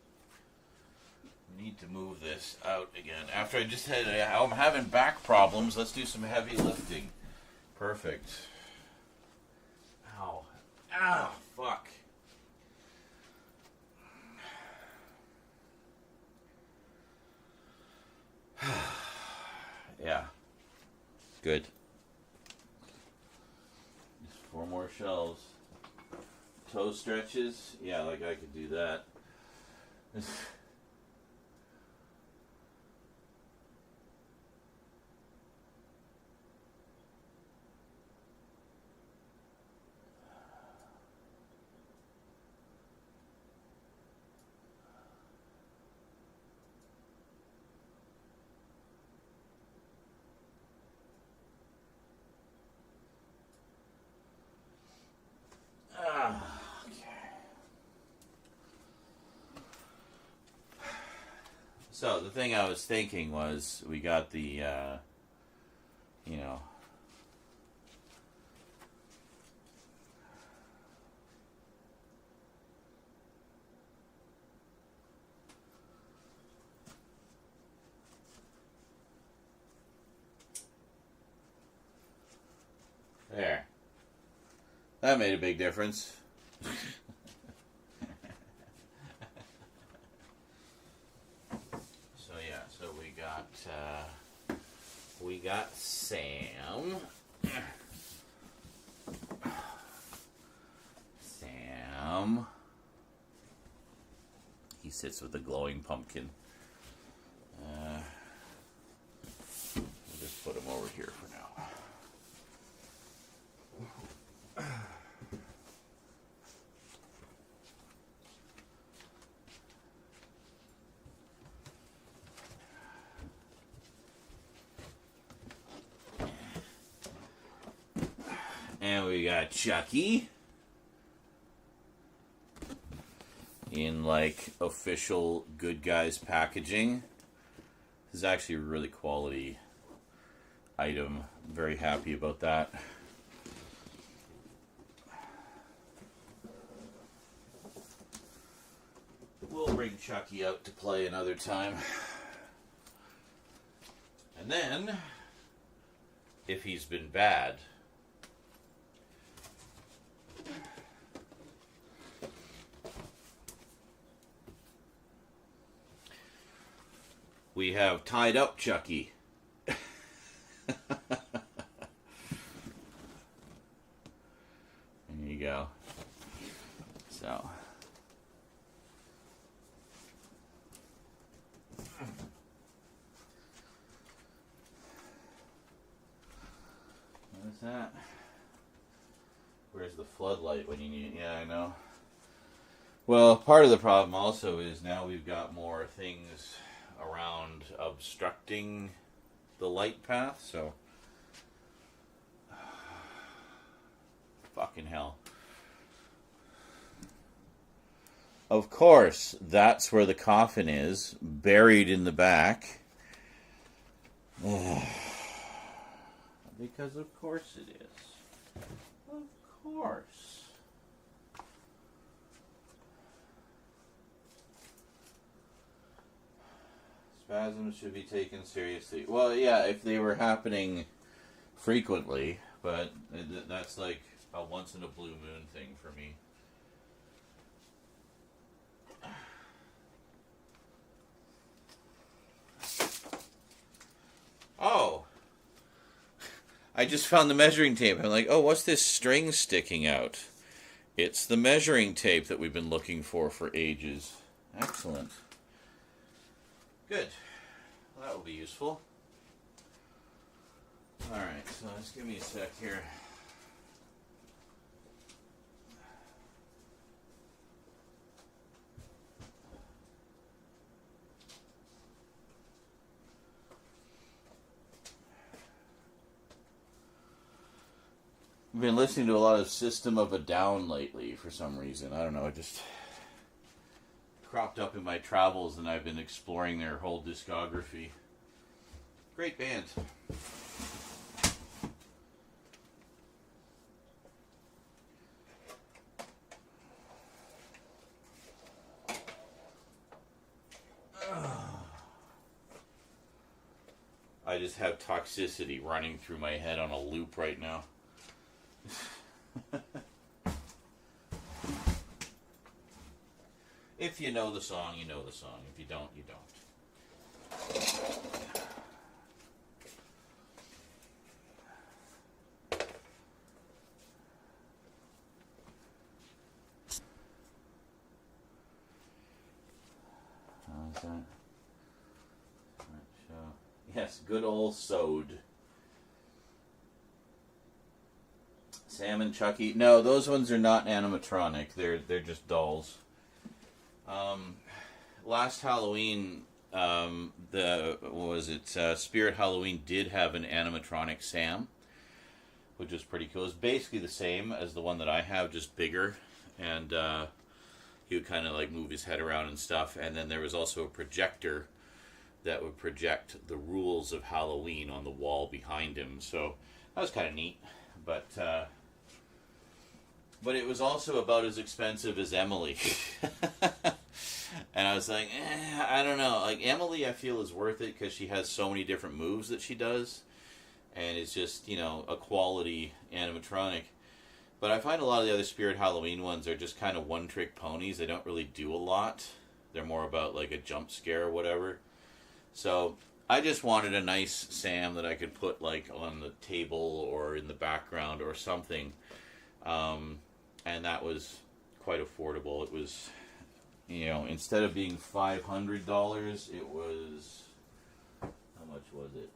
We need to move this out again. After I just had, I'm having back problems. Let's do some heavy lifting. Perfect. Ow. Ow. Fuck. Yeah. Good. Just 4 more shelves. toe stretches. Yeah, like I could do that. So the thing I was thinking was we got the, you know, there. That made a big difference. We got Sam. Sam. He sits with the glowing pumpkin. We'll just put him over here for now. And we got Chucky in like official Good Guys packaging. This is actually a really quality item. I'm very happy about that. We'll bring Chucky out to play another time. And then, if he's been bad, we have Tied Up Chucky. There you go. So. What is that? Where's the floodlight when you need it? Yeah, I know. Well, part of the problem also is now we've got more things around obstructing the light path, so fucking hell. Of course, that's where the coffin is, buried in the back. Because of course it is. Of course. Spasms should be taken seriously. Well, yeah, if they were happening frequently, but that's like a once in a blue moon thing for me. Oh! I just found the measuring tape. I'm like, oh, what's this string sticking out? It's the measuring tape that we've been looking for ages. Excellent. Good. Well, that will be useful. Alright, so just give me a sec here. I've been listening to a lot of System of a Down lately for some reason. I don't know, it just cropped up in my travels and I've been exploring their whole discography. Great band. I just have toxicity running through my head on a loop right now. If you know the song, you know the song. If you don't, you don't. that? Yes, good old Sode. Sam and Chucky. No, those ones are not animatronic. They're just dolls. Last Halloween, Spirit Halloween did have an animatronic Sam, which was pretty cool. It's basically the same as the one that I have, just bigger, and he would kind of like move his head around and stuff. And then there was also a projector that would project the rules of Halloween on the wall behind him. So that was kind of neat, but it was also about as expensive as Emily. And I was like, I don't know. Like, Emily, I feel, is worth it because she has so many different moves that she does. And it's just, a quality animatronic. But I find a lot of the other Spirit Halloween ones are just kind of one-trick ponies. They don't really do a lot. They're more about, like, a jump scare or whatever. So I just wanted a nice Sam that I could put, like, on the table or in the background or something. And that was quite affordable. It was, instead of being $500, it was, how much was it?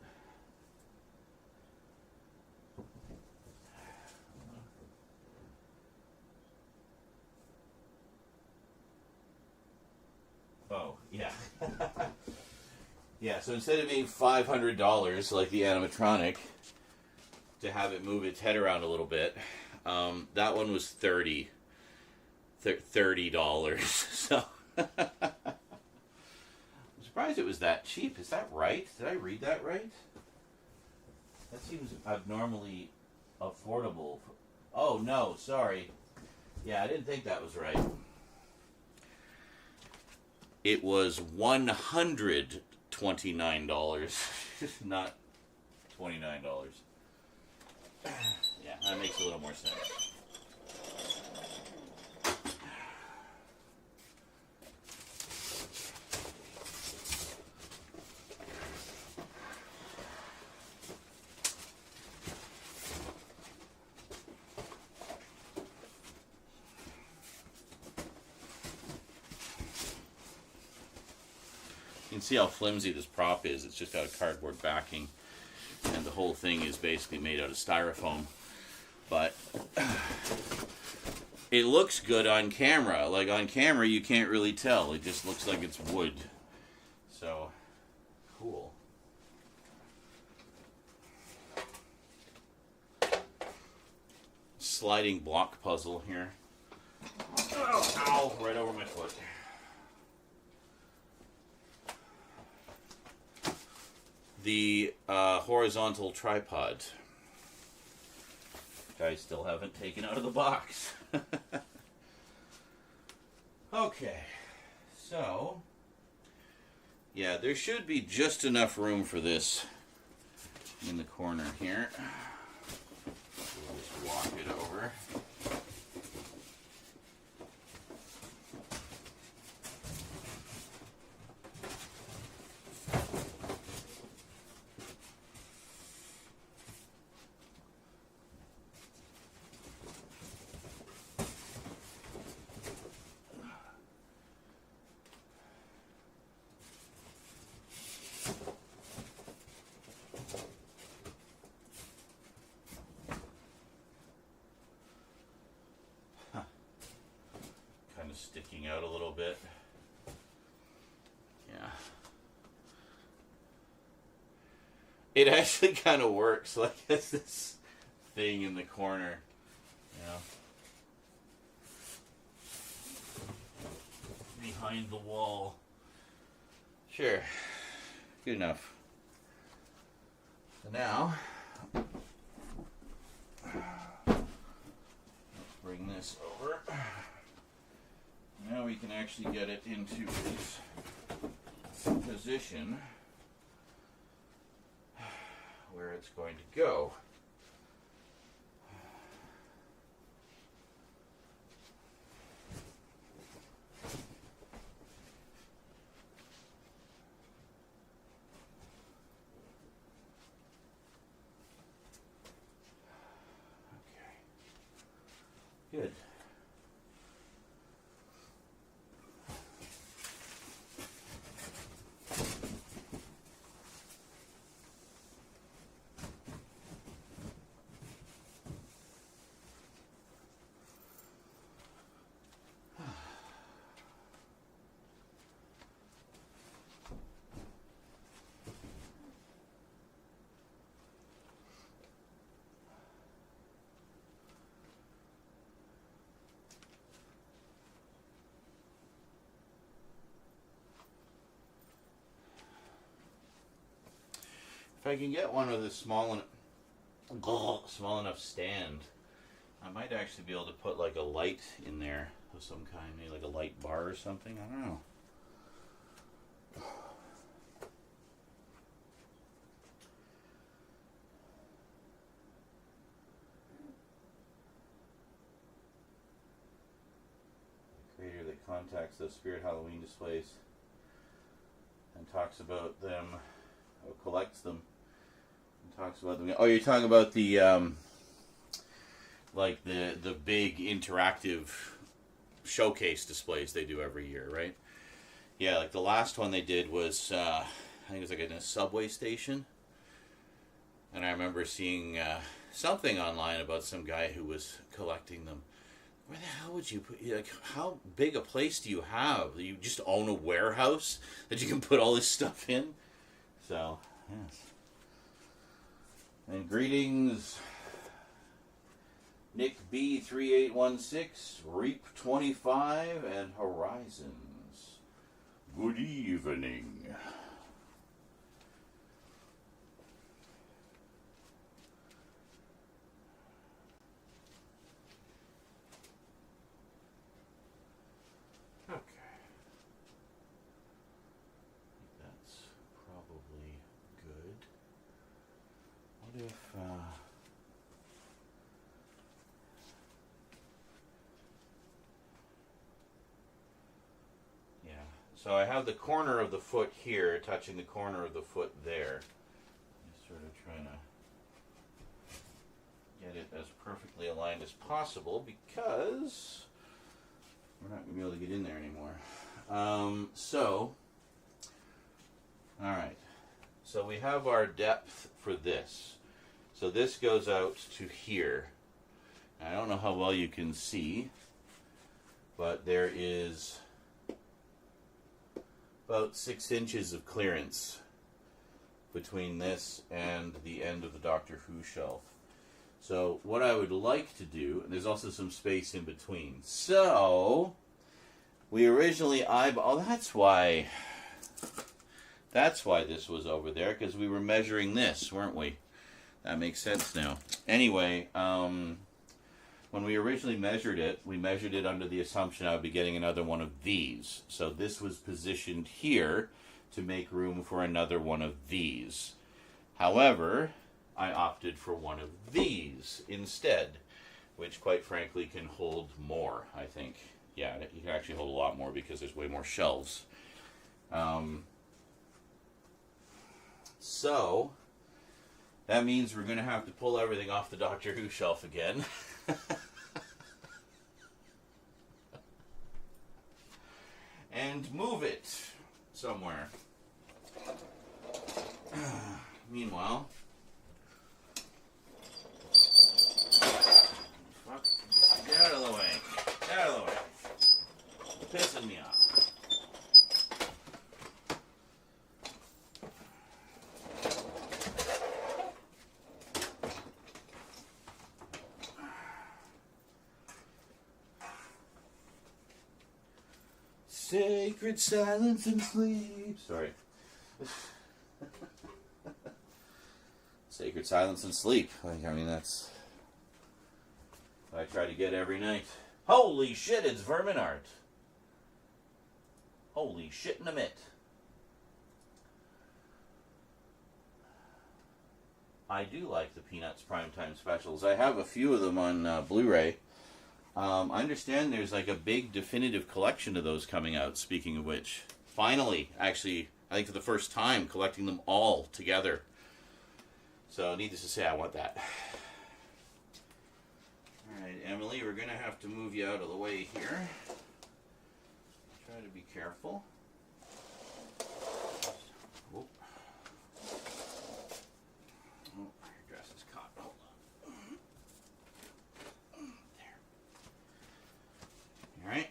Oh, yeah. Yeah, so instead of being $500 like the animatronic, to have it move its head around a little bit, that one was $30. So I'm surprised it was that cheap. Is that right? Did I read that right? That seems abnormally affordable. Oh, no, sorry. Yeah, I didn't think that was right. It was $129, not $29. Yeah, that makes a little more sense. You can see how flimsy this prop is. It's just got a cardboard backing, and the whole thing is basically made out of styrofoam. But it looks good on camera. Like, on camera, you can't really tell. It just looks like it's wood. So, cool. Sliding block puzzle here. Oh, ow, right over my foot. The horizontal tripod, which I still haven't taken out of the box. Okay, so, yeah, there should be just enough room for this in the corner here. We'll just walk it over. Sticking out a little bit. Yeah. It actually kind of works. Like, it's this thing in the corner, behind the wall. Sure. Good enough. So now, let's bring this over. Now we can actually get it into its position where it's going to go. Okay. Good. If I can get one with a small enough stand, I might actually be able to put like a light in there of some kind, maybe like a light bar or something. I don't know. The creator that contacts those Spirit Halloween displays and talks about them, or collects them, and talks about them. Oh, you're talking about the like the big interactive showcase displays they do every year, right? Yeah, like the last one they did was I think it was like in a subway station, and I remember seeing something online about some guy who was collecting them. Where the hell would you put, like, how big a place do you have? You just own a warehouse that you can put all this stuff in? So, yes. And greetings, Nick B3816, Reap 25, and Horizons. Good evening. Okay. That's probably good. What if, yeah. So I have the corner of the foot here touching the corner of the foot there. Just sort of trying to get it as perfectly aligned as possible because we're not going to be able to get in there anymore. Alright. So we have our depth for this. So this goes out to here. I don't know how well you can see, but there is about 6 inches of clearance between this and the end of the Doctor Who shelf. So what I would like to do, and there's also some space in between. So we originally eyeballed. Oh, that's why this was over there, because we were measuring this, weren't we? That makes sense now. Anyway, when we originally measured it, we measured it under the assumption I would be getting another one of these. So this was positioned here to make room for another one of these. However, I opted for one of these instead, which quite frankly can hold more, I think. Yeah, you can actually hold a lot more because there's way more shelves. So that means we're going to have to pull everything off the Doctor Who shelf again. And move it somewhere. Meanwhile, fuck, get out of the way. Get out of the way. Pissing me off. Sacred silence and sleep. Sorry. Sacred silence and sleep. Like, I mean, that's what I try to get every night. Holy shit, it's vermin art. Holy shit in a mitt. I do like the Peanuts Primetime specials. I have a few of them on Blu-ray. I understand there's like a big definitive collection of those coming out, speaking of which. Finally, actually, I think for the first time, collecting them all together. So, needless to say, I want that. Alright, Emily, we're going to have to move you out of the way here. Try to be careful. Oh, your dress is caught. Hold on. There. Alright.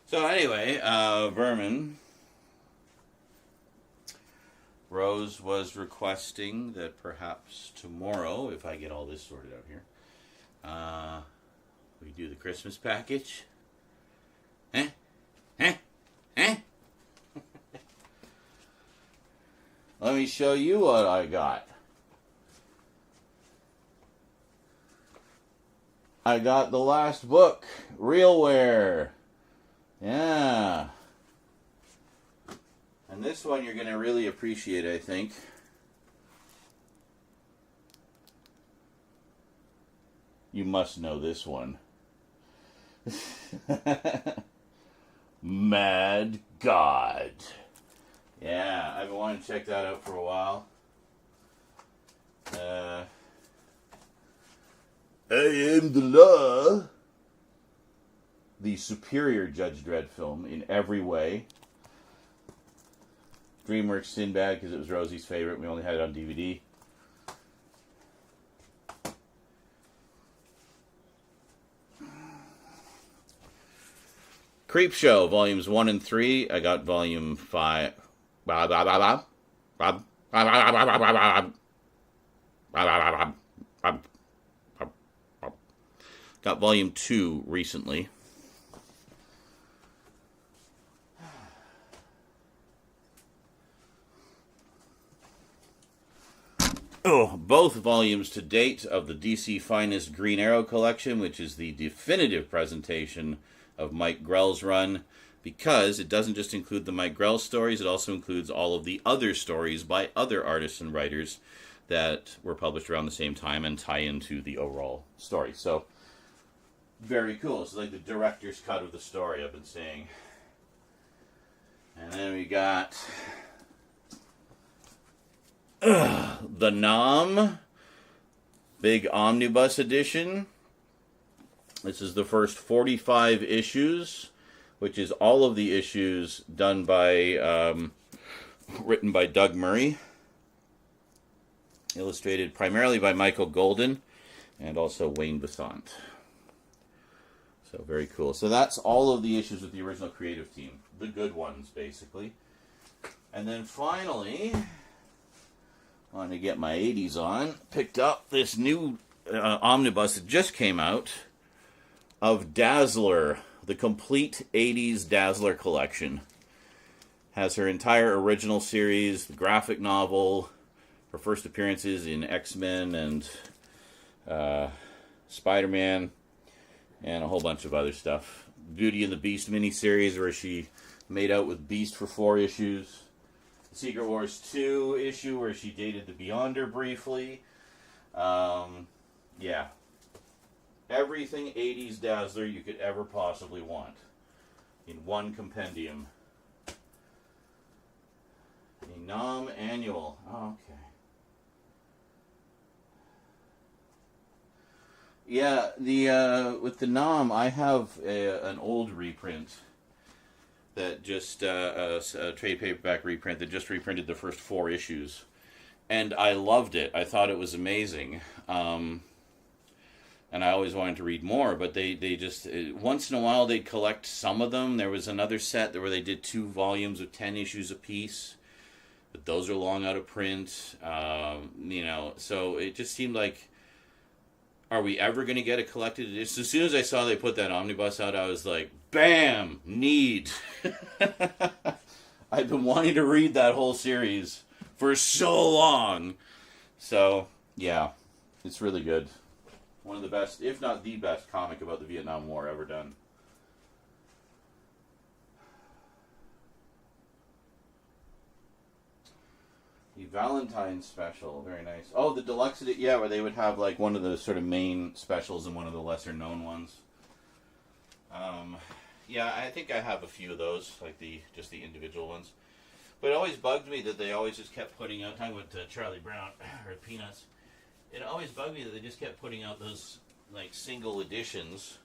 So anyway, vermin. Rose was requesting that perhaps tomorrow, if I get all this sorted out here, we do the Christmas package. Eh? Eh? Eh? Let me show you what I got. I got the last book, Realware. Yeah. And this one you're going to really appreciate, I think. You must know this one. Mad God. Yeah, I've been wanting to check that out for a while. I am the law. The superior Judge Dredd film in every way. DreamWorks Sinbad because it was Rosie's favorite. We only had it on DVD. Creepshow, volumes 1 and 3. I got volume 5. Got volume 2 recently. Oh, both volumes to date of the DC Finest Green Arrow collection, which is the definitive presentation of Mike Grell's run, because it doesn't just include the Mike Grell stories, it also includes all of the other stories by other artists and writers that were published around the same time and tie into the overall story. So, very cool. It's like the director's cut of the story, I've been saying. And then we got the Nom Big Omnibus Edition. This is the first 45 issues, which is all of the issues done by, written by Doug Murray, illustrated primarily by Michael Golden, and also Wayne Besant. So very cool. So that's all of the issues with the original creative team, the good ones, basically. And then finally, wanted to get my 80s on, picked up this new omnibus that just came out of Dazzler, the complete 80s Dazzler collection. Has her entire original series, the graphic novel, her first appearances in X-Men and Spider-Man, and a whole bunch of other stuff. Beauty and the Beast miniseries, where she made out with Beast for 4 issues. The Secret Wars 2 issue, where she dated the Beyonder briefly. Yeah. Everything 80s Dazzler you could ever possibly want in one compendium. A Nom Annual. Oh, okay. Yeah, the with the Nom, I have an old reprint that just a trade paperback reprint that just reprinted the first 4 issues, and I loved it. I thought it was amazing, and I always wanted to read more. But they just once in a while they'd collect some of them. There was another set where they did 2 volumes of 10 issues apiece, but those are long out of print. You know, so it just seemed like, are we ever going to get a collected edition? As soon as I saw they put that omnibus out, I was like, bam, need. I've been wanting to read that whole series for so long. So, yeah, it's really good. One of the best, if not the best, comic about the Vietnam War ever done. The Valentine's special, very nice. Oh, the deluxe edition, yeah, where they would have like one of the sort of main specials and one of the lesser known ones. Yeah, I think I have a few of those, like just the individual ones. But it always bugged me that they always just kept putting out, talking about Charlie Brown, or Peanuts, it always bugged me that they just kept putting out those like single editions.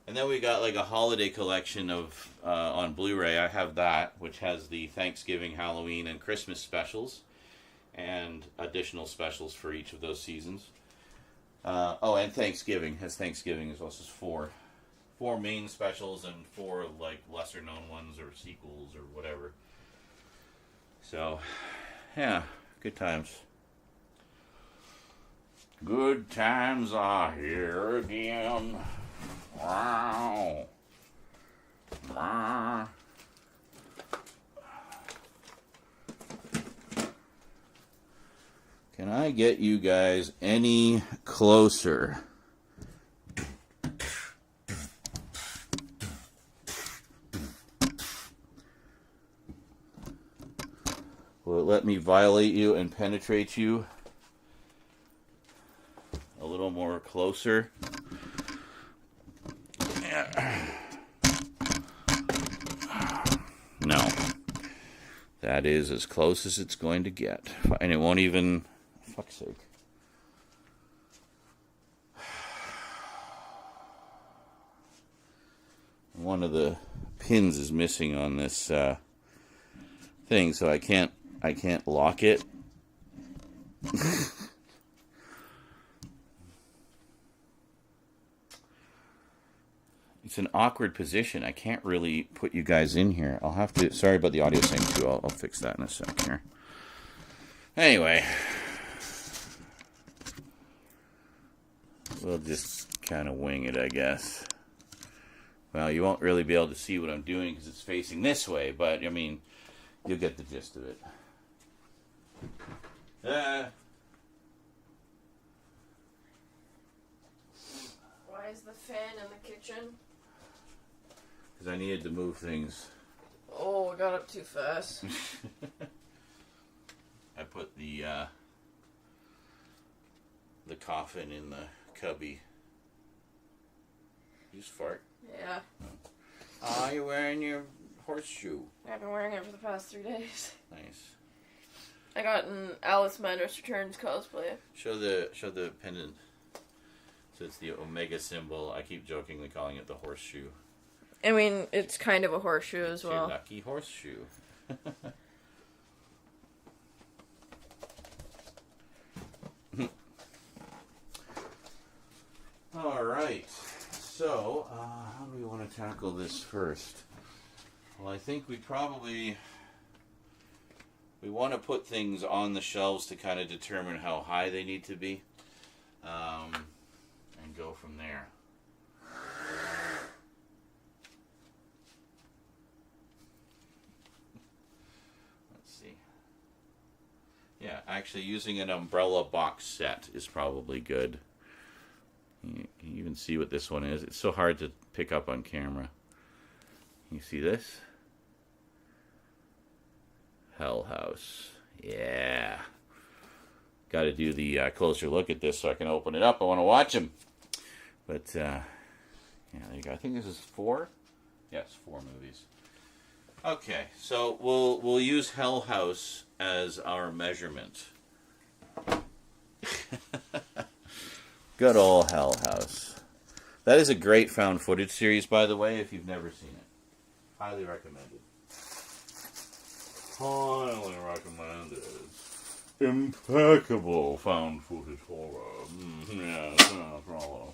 And then we got like a holiday collection of on Blu-ray. I have that, which has the Thanksgiving, Halloween, and Christmas specials, and additional specials for each of those seasons. Oh, and Thanksgiving has Thanksgiving as well. So it's four main specials and 4 like lesser known ones or sequels or whatever. So yeah, good times. Good times are here again. Wow. Wow. Can I get you guys any closer? Will it let me violate you and penetrate you a little more closer? No. That is as close as it's going to get. And it won't even... Fuck's sake. One of the pins is missing on this thing, so I can't lock it. It's an awkward position. I can't really put you guys in here. I'll have to... Sorry about the audio sync, too. I'll fix that in a sec here. Anyway. We'll just kind of wing it, I guess. Well, you won't really be able to see what I'm doing because it's facing this way, but, I mean, you'll get the gist of it. Why is the fan in the kitchen? Because I needed to move things. Oh, I got up too fast. I put the coffin in the cubby. You just fart. Yeah. Oh, you're wearing your horseshoe. I've been wearing it for the past 3 days. Nice. I got an Alice Madness Returns cosplay. Show the pendant. So it's the Omega symbol. I keep jokingly calling it the horseshoe. I mean, it's kind of a horseshoe as well. Your lucky horseshoe. All right. So, how do we want to tackle this first? Well, I think we want to put things on the shelves to kind of determine how high they need to be, and go from there. Let's see. Yeah, actually using an umbrella box set is probably good. You can even see what this one is. It's so hard to pick up on camera. You see this? Hell House. Yeah. Got to do the closer look at this so I can open it up. I want to watch them. But, yeah, there you go. I think this is 4? Yes, 4 movies. Okay, so we'll use Hell House as our measurement. Good old Hell House. That is a great found footage series, by the way, if you've never seen it. Highly recommended. Highly recommended. Impeccable found footage horror. Yes, no problem.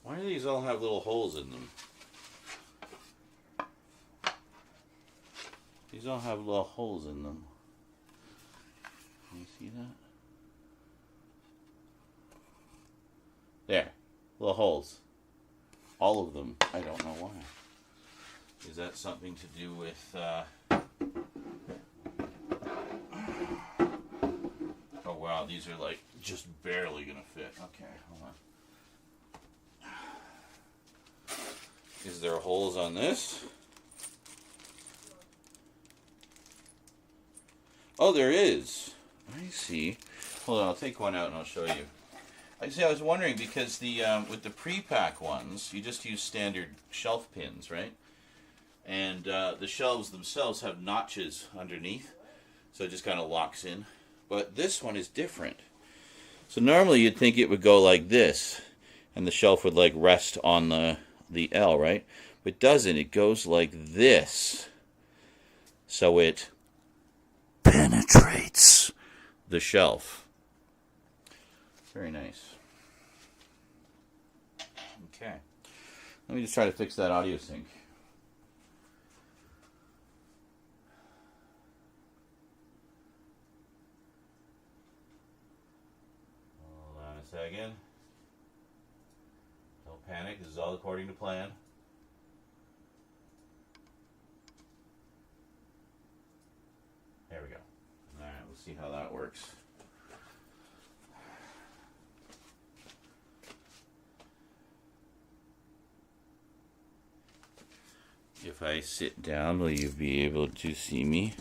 Why do these all have little holes in them? These all have little holes in them. Can you see that? There. Little holes. All of them. I don't know why. Is that something to do with... Oh wow, these are like just barely gonna fit. Okay, hold on. Is there holes on this? Oh, there is. I see. Hold on, I'll take one out and I'll show you. I was wondering because the with the pre-pack ones, you just use standard shelf pins, right? And the shelves themselves have notches underneath, so it just kind of locks in. But this one is different. So normally you'd think it would go like this, and the shelf would like rest on the L, right? But it doesn't. It goes like this. So it penetrates the shelf. Very nice. Okay. Let me just try to fix that audio sync. Hold on a second. Don't panic. This is all according to plan. There we go. All right, we'll see how that works. If I sit down, will you be able to see me?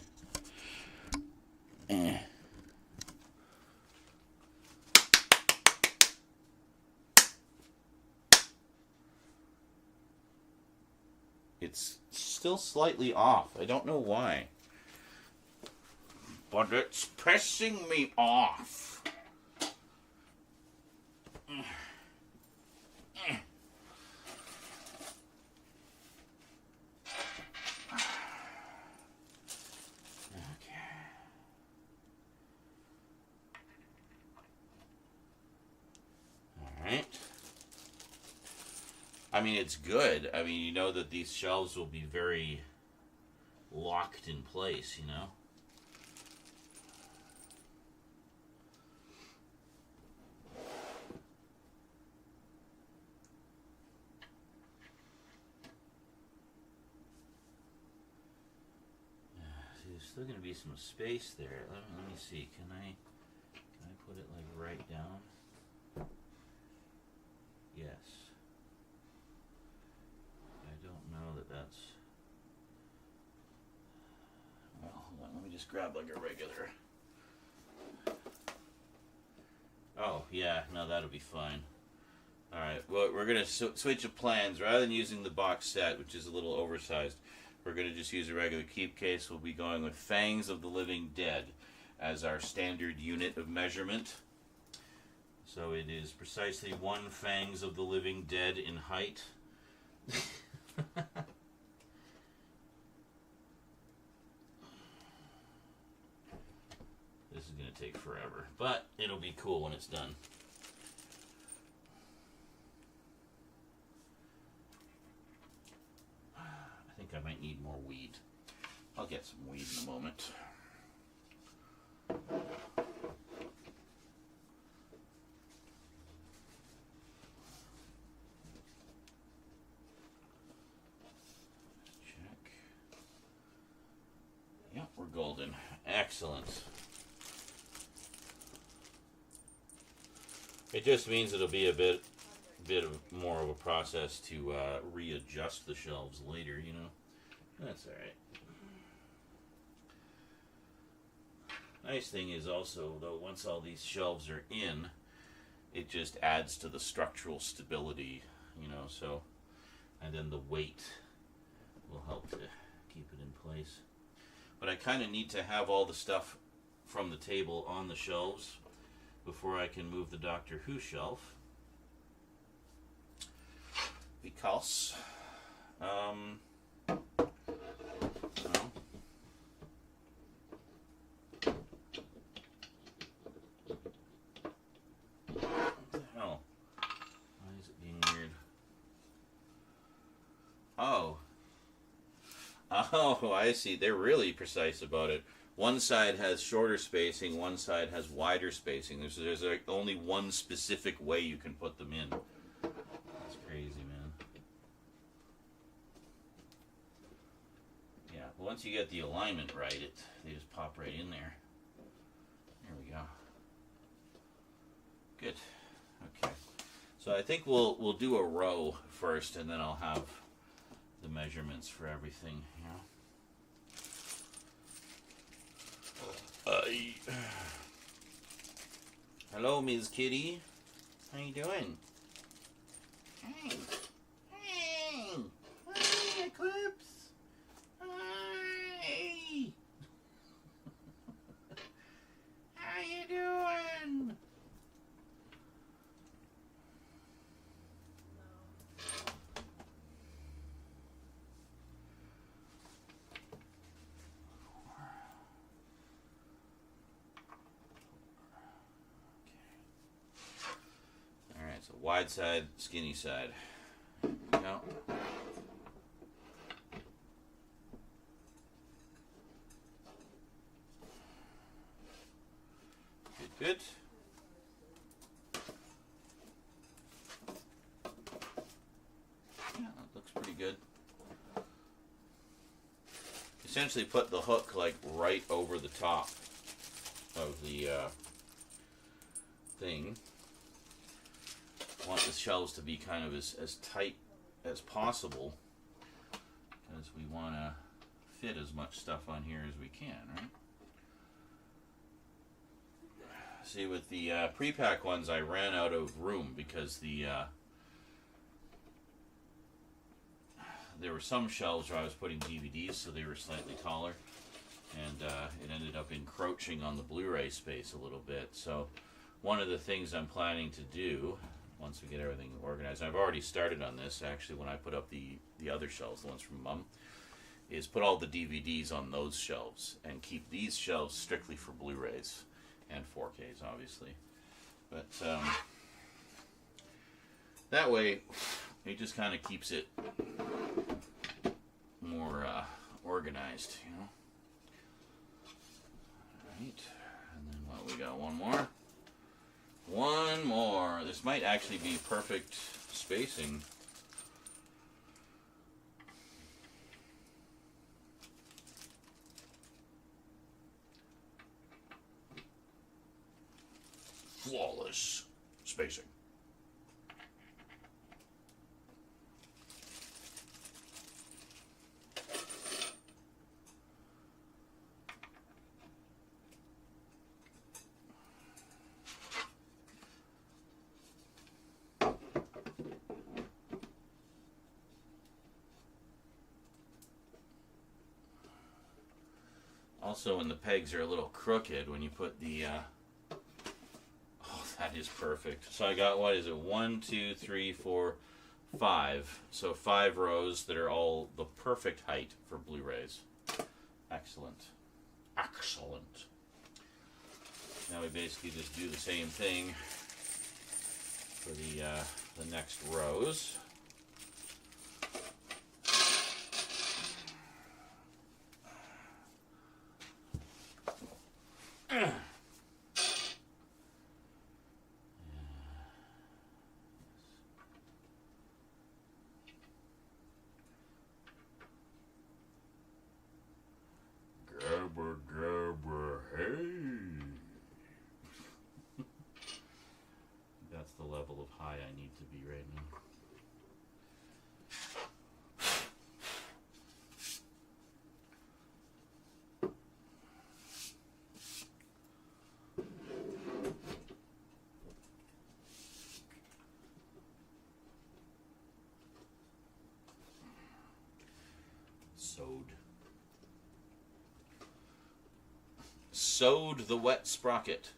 It's still slightly off. I don't know why. But it's pissing me off. I mean, it's good. I mean, you know that these shelves will be very locked in place, you know? See, there's still going to be some space there. Let me see. Can I put it like right down? Yes. That's well, hold on, let me just grab like a regular. Oh yeah, no, that'll be fine. Alright, well, we're gonna switch of plans. Rather than using the box set, which is a little oversized, we're gonna just use a regular keep case. We'll be going with Fangs of the Living Dead as our standard unit of measurement. So it is precisely 1 Fangs of the Living Dead in height. This is going to take forever, but it'll be cool when it's done. I think I might need more weed. I'll get some weed in a moment. Check. Yep, we're golden. Excellent. It just means it'll be a bit of more of a process to readjust the shelves later, you know. That's all right. Nice thing is also, though, once all these shelves are in, it just adds to the structural stability, you know, so, and then the weight will help to keep it in place. But I kind of need to have all the stuff from the table on the shelves before I can move the Doctor Who shelf, because well, what the hell? Why is it being weird? Oh, I see. They're really precise about it. One side has shorter spacing, one side has wider spacing. There's like only one specific way you can put them in. That's crazy, man. Yeah, but once you get the alignment right, they just pop right in there. There we go. Good. Okay. So I think we'll do a row first, and then I'll have the measurements for everything. You know. Hello, Ms. Kitty. How you doing? Hey. Hey. Hi, Eclipse. Hi. How you doing? wide side, skinny side. No. Good. Yeah, that looks pretty good. Essentially put the hook like right over the top of the thing. Want the shelves to be kind of as tight as possible because we want to fit as much stuff on here as we can, right? See, with the pre-pack ones, I ran out of room because there were some shelves where I was putting DVDs, so they were slightly taller, and it ended up encroaching on the Blu-ray space a little bit. So one of the things I'm planning to do, once we get everything organized, I've already started on this, actually, when I put up the other shelves, the ones from Mum, is put all the DVDs on those shelves and keep these shelves strictly for Blu-rays. And 4Ks, obviously. But that way, it just kind of keeps it more organized, you know? Alright. And then, well, we got one more. One more. This might actually be perfect spacing. Flawless spacing. Also, when the pegs are a little crooked, when you put the that is perfect. So I got, what is it, 1, 2, 3, 4, 5. So 5 rows that are all the perfect height for Blu-rays. Excellent. Excellent. Now we basically just do the same thing for the next rows. That's the level of high I need to be right now. Sewed the wet sprocket.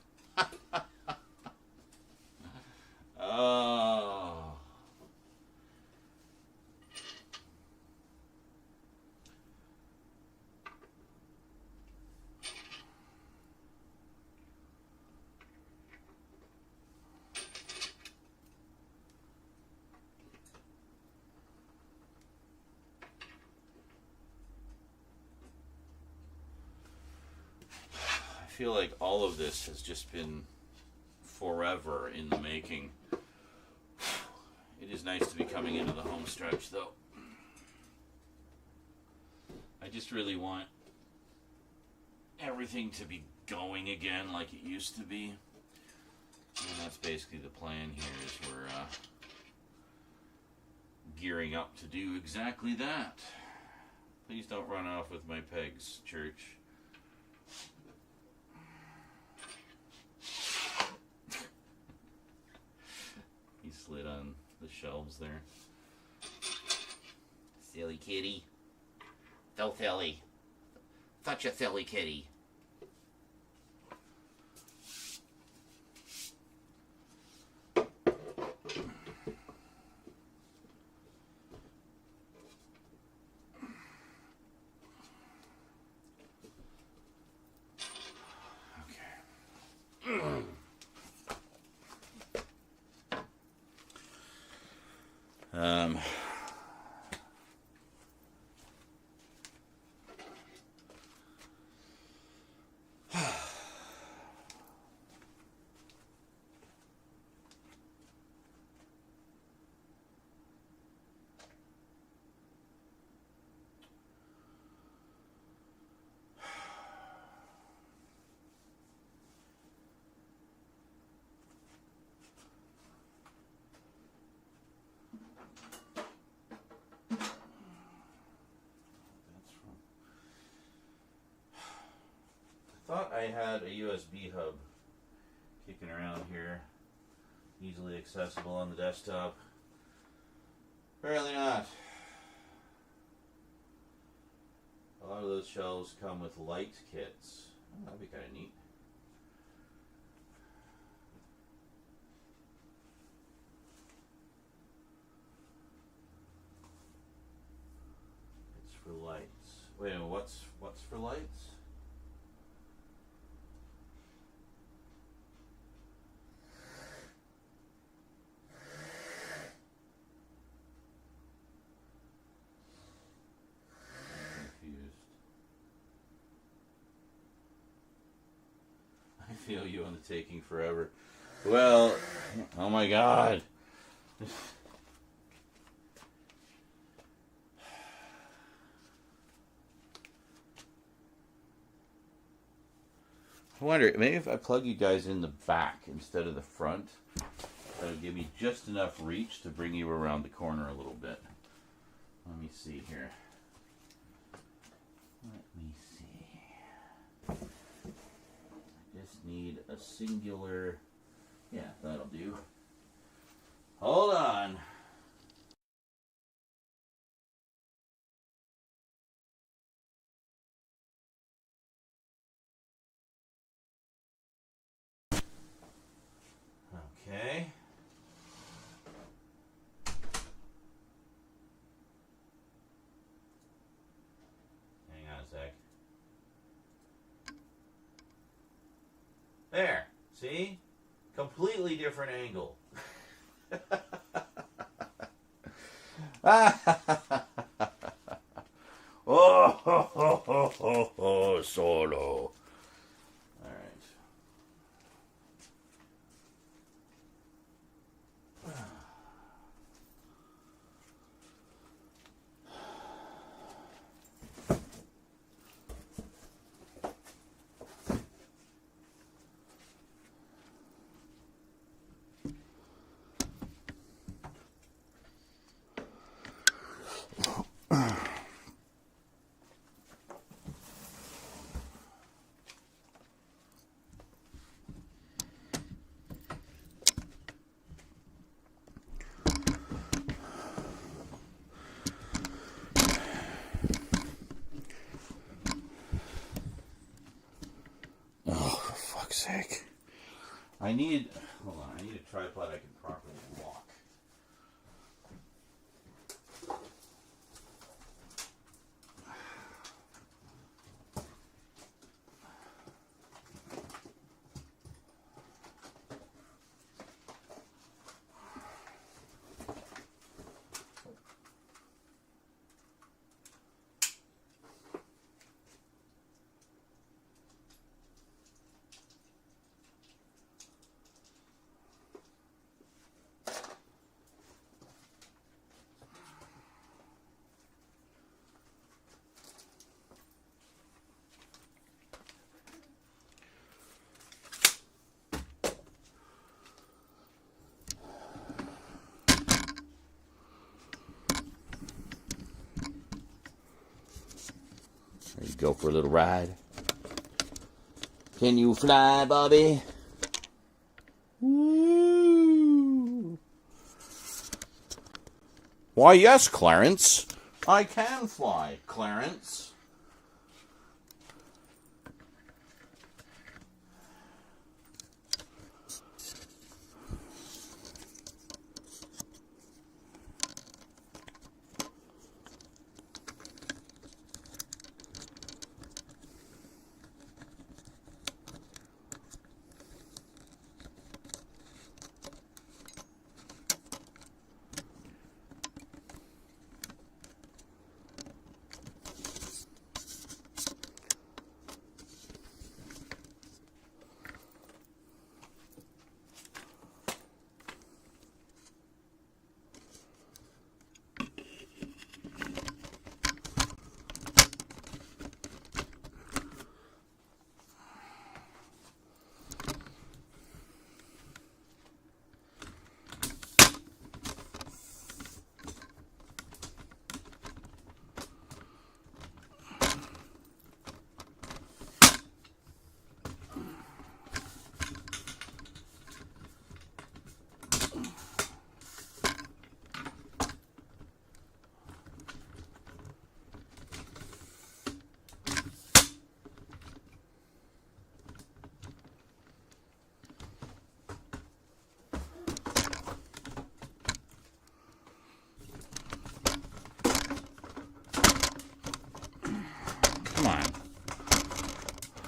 Oh. I feel like all of this has just been forever in the making. It is nice to be coming into the home stretch, though. I just really want everything to be going again like it used to be. And that's basically the plan here, is we're gearing up to do exactly that. Please don't run off with my pegs, church. He slid on the shelves there. Silly kitty. So silly. Such a silly kitty. Um, I thought I had a USB hub kicking around here, easily accessible on the desktop. Apparently not. A lot of those shelves come with light kits. Oh, that'd be kind of neat. It's for lights. Wait a minute, what's for lights? I feel you on the taking forever. Well, oh my god. I wonder, maybe if I plug you guys in the back instead of the front, that'll give me just enough reach to bring you around the corner a little bit. Let me see here. Let me see. I just need a singular... Yeah, that'll do. Hold on. Okay. Hang on a sec. There. See? Completely different angle. Oh, solo. All right. Sake. I need, hold on, I need a tripod I can properly walk. Ready to go for a little ride? Can you fly, Bobby? Woo! Why, yes, Clarence. I can fly, Clarence.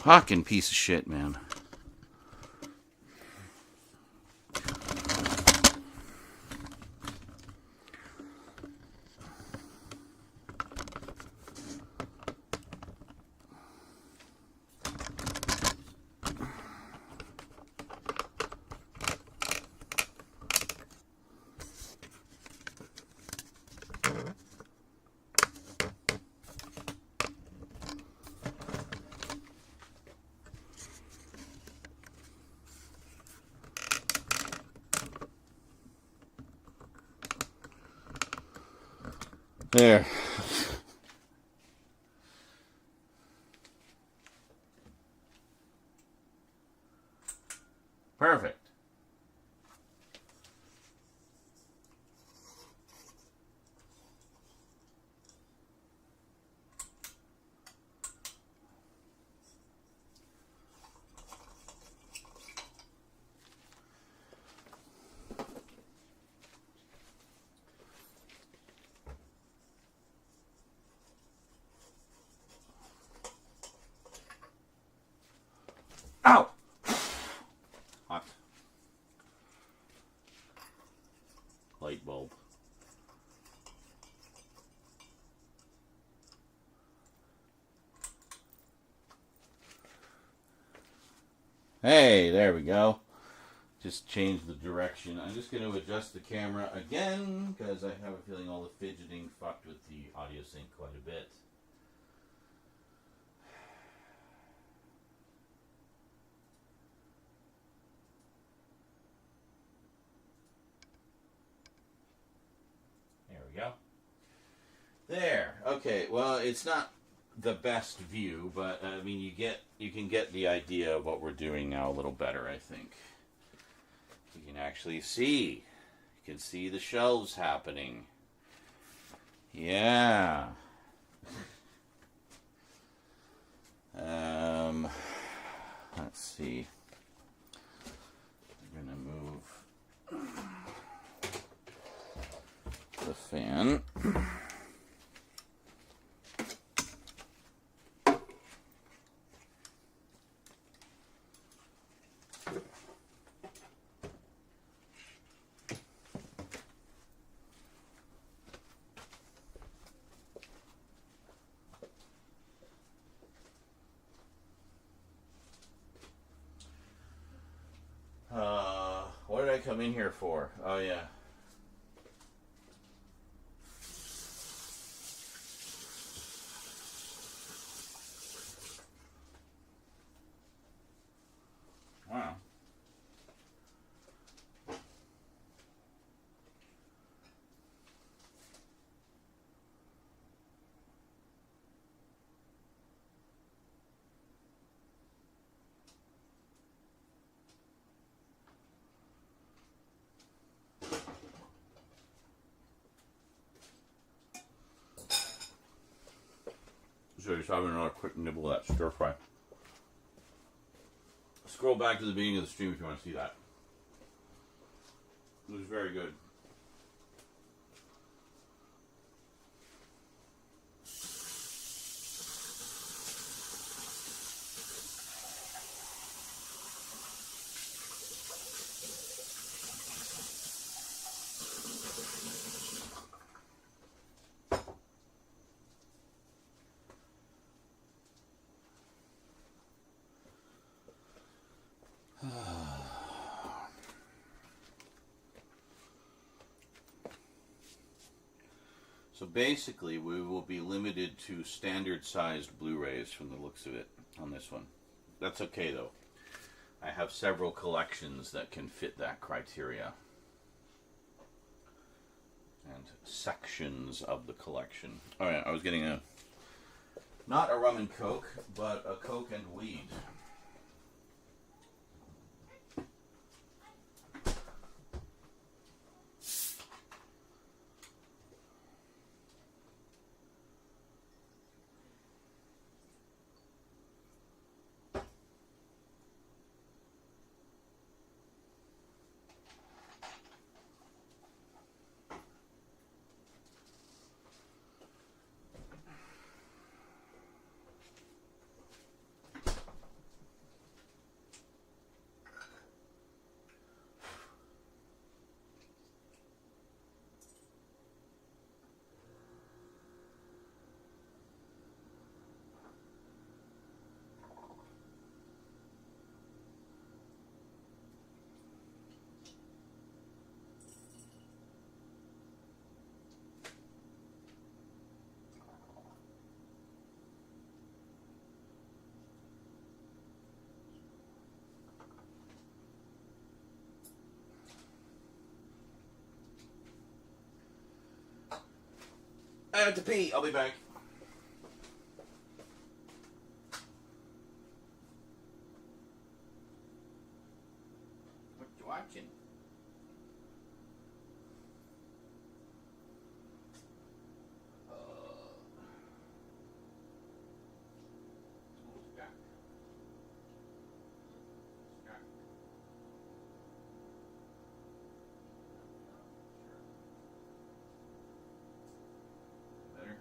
Fucking piece of shit, man. There. Perfect. Ow! Hot. Light bulb. Hey, there we go. Just change the direction. I'm just going to adjust the camera again because I have a feeling all the fidgeting fucked with the audio sync quite a bit. There we go. There. Okay. Well, it's not the best view, but I mean, you can get the idea of what we're doing now a little better, I think. You can actually see. You can see the shelves happening. Yeah. Let's see. I'm gonna move the fan. What did I come in here for? Oh, yeah. Wow. So just having another quick nibble of that stir fry. Scroll back to the beginning of the stream if you want to see that. It was very good. So basically, we will be limited to standard-sized Blu-rays from the looks of it on this one. That's okay, though. I have several collections that can fit that criteria. And sections of the collection. Oh yeah, I was getting not a rum and coke, but a coke and weed. have to pee. I'll be back. What you watching? Better?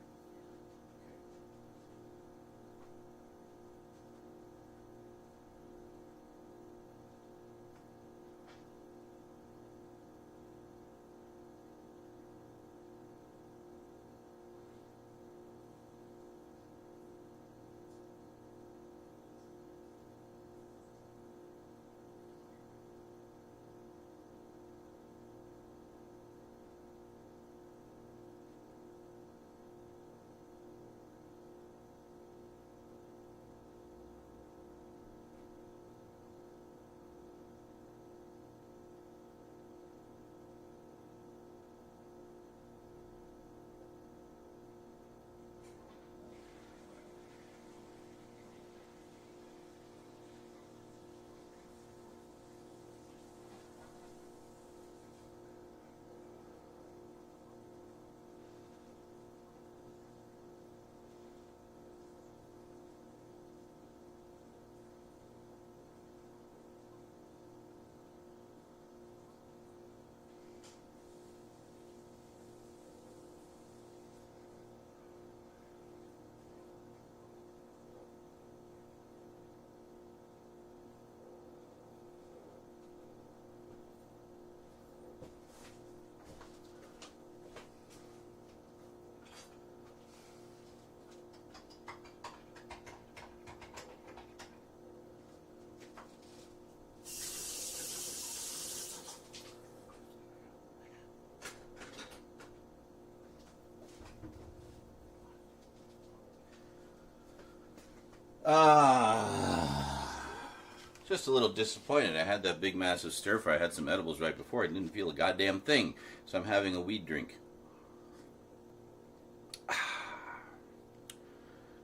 Just a little disappointed. I had that big massive stir fry. I had some edibles right before. I didn't feel a goddamn thing. So I'm having a weed drink.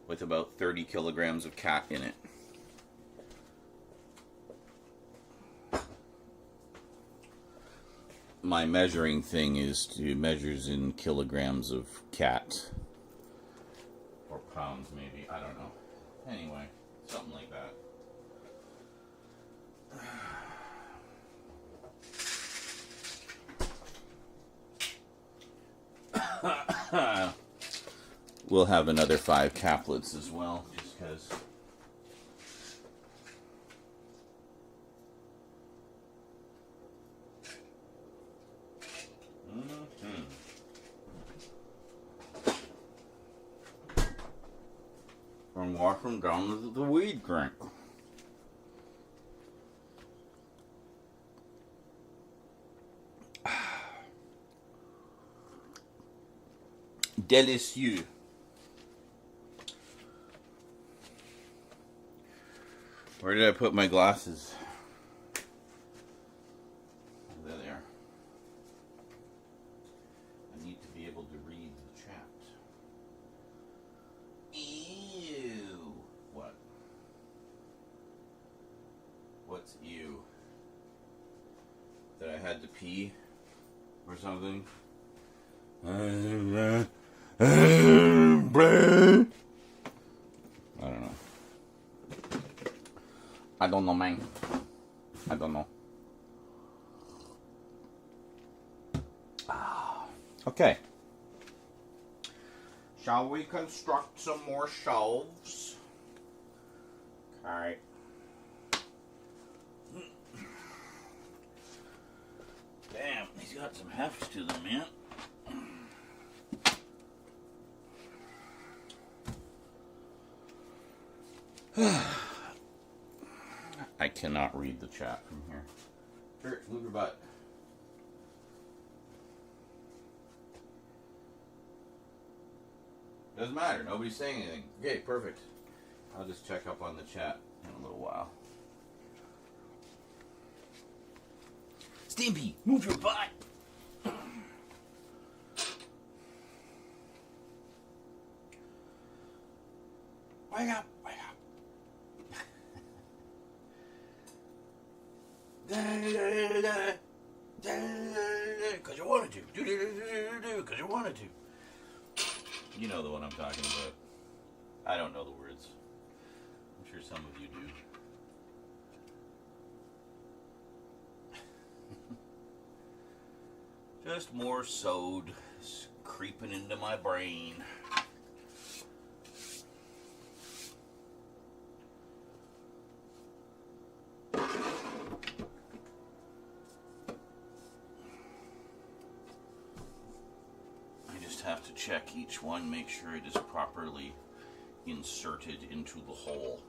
With about 30 kilograms of cat in it. My measuring thing is to measures in kilograms of cat. Or pounds maybe. I don't know. Anyway, something like that. We'll have another 5 caplets as well, just because. And wash them down with the weed drink. Delicieux. Where did I put my glasses? There they are. I need to be able to read the chat. Ew. What? What's ew? That I had to pee or something? I don't know. I don't know, man. I don't know. Okay. Shall we construct some more shelves? Alright. Damn, these got some heft to them, man. I cannot read the chat from here. Sure, move your butt. Doesn't matter. Nobody's saying anything. Okay, perfect. I'll just check up on the chat in a little while. Stimpy, move your butt. Because you wanted to. Because you wanted to. You know the one I'm talking about. I don't know the words. I'm sure some of you do. Just more sode creeping into my brain. Have to check each one, make sure it is properly inserted into the hole.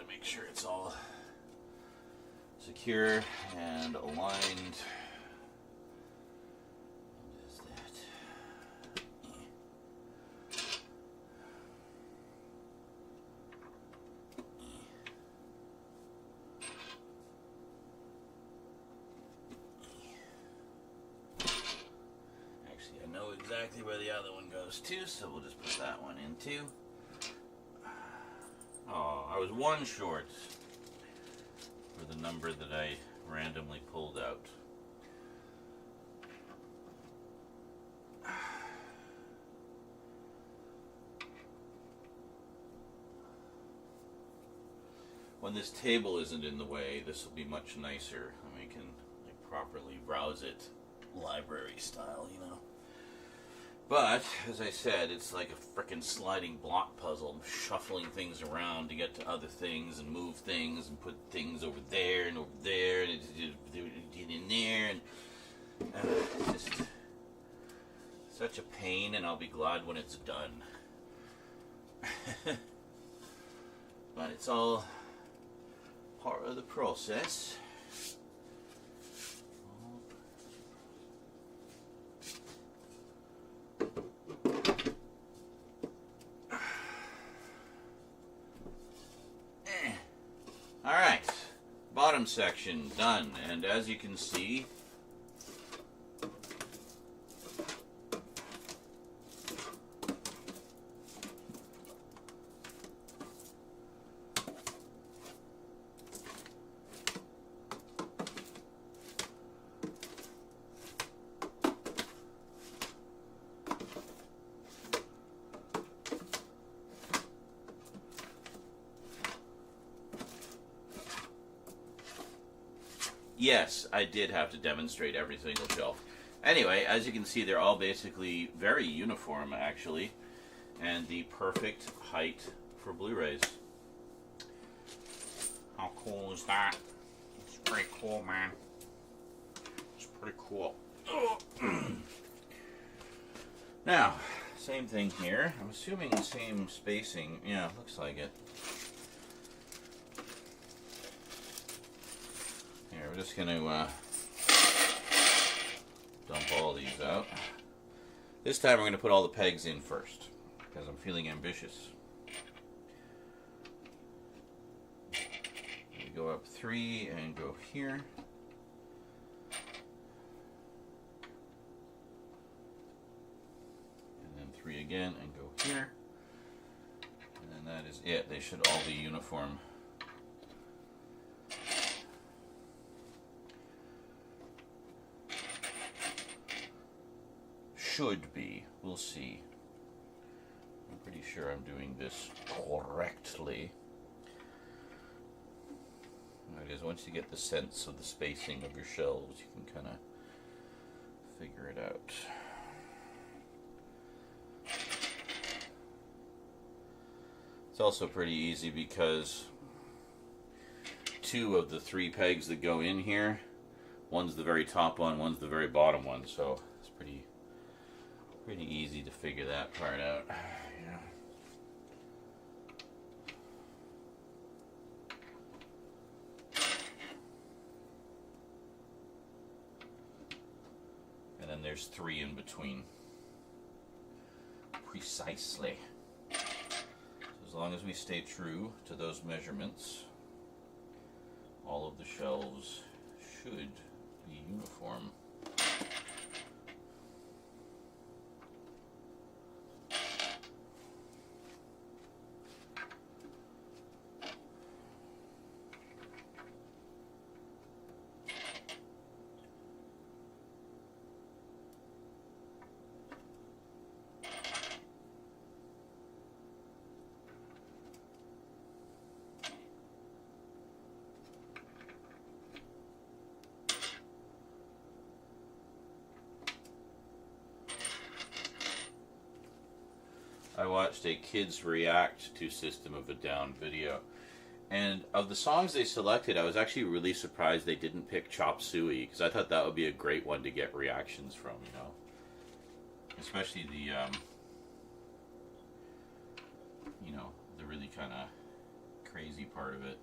Make sure it's all secure and aligned. What is that? Actually, I know exactly where the other one goes to, so we'll just put that one in too. Oh, I was one short for the number that I randomly pulled out. When this table isn't in the way, this will be much nicer, and we can properly browse it library style, you know. But, as I said, it's like a frickin' sliding block puzzle. I'm shuffling things around to get to other things and move things and put things over there and over there and in there. And it's just such a pain, and I'll be glad when it's done. But it's all part of the process. Alright, bottom section done, and as you can see, yes, I did have to demonstrate every single shelf. Anyway, as you can see, they're all basically very uniform, actually, and the perfect height for Blu-rays. How cool is that? It's pretty cool, man. It's pretty cool. Now, same thing here. I'm assuming the same spacing. Yeah, looks like it. Here, we're just going to dump all these out. This time we're going to put all the pegs in first, because I'm feeling ambitious. We go up 3 and go here. And then 3 again and go here. And then that is it. They should all be uniform. Should be. We'll see. I'm pretty sure I'm doing this correctly. It is, once you get the sense of the spacing of your shelves, you can kind of figure it out. It's also pretty easy because 2 of the 3 pegs that go in here One's the very top one, one's the very bottom one, so it's pretty easy to figure that part out. Yeah. And then there's 3 in between. Precisely. So as long as we stay true to those measurements, all of the shelves should be uniform. I watched a kids react to System of a Down video, and of the songs they selected, I was actually really surprised they didn't pick Chop Suey, because I thought that would be a great one to get reactions from, you know, especially the you know, the really kind of crazy part of it.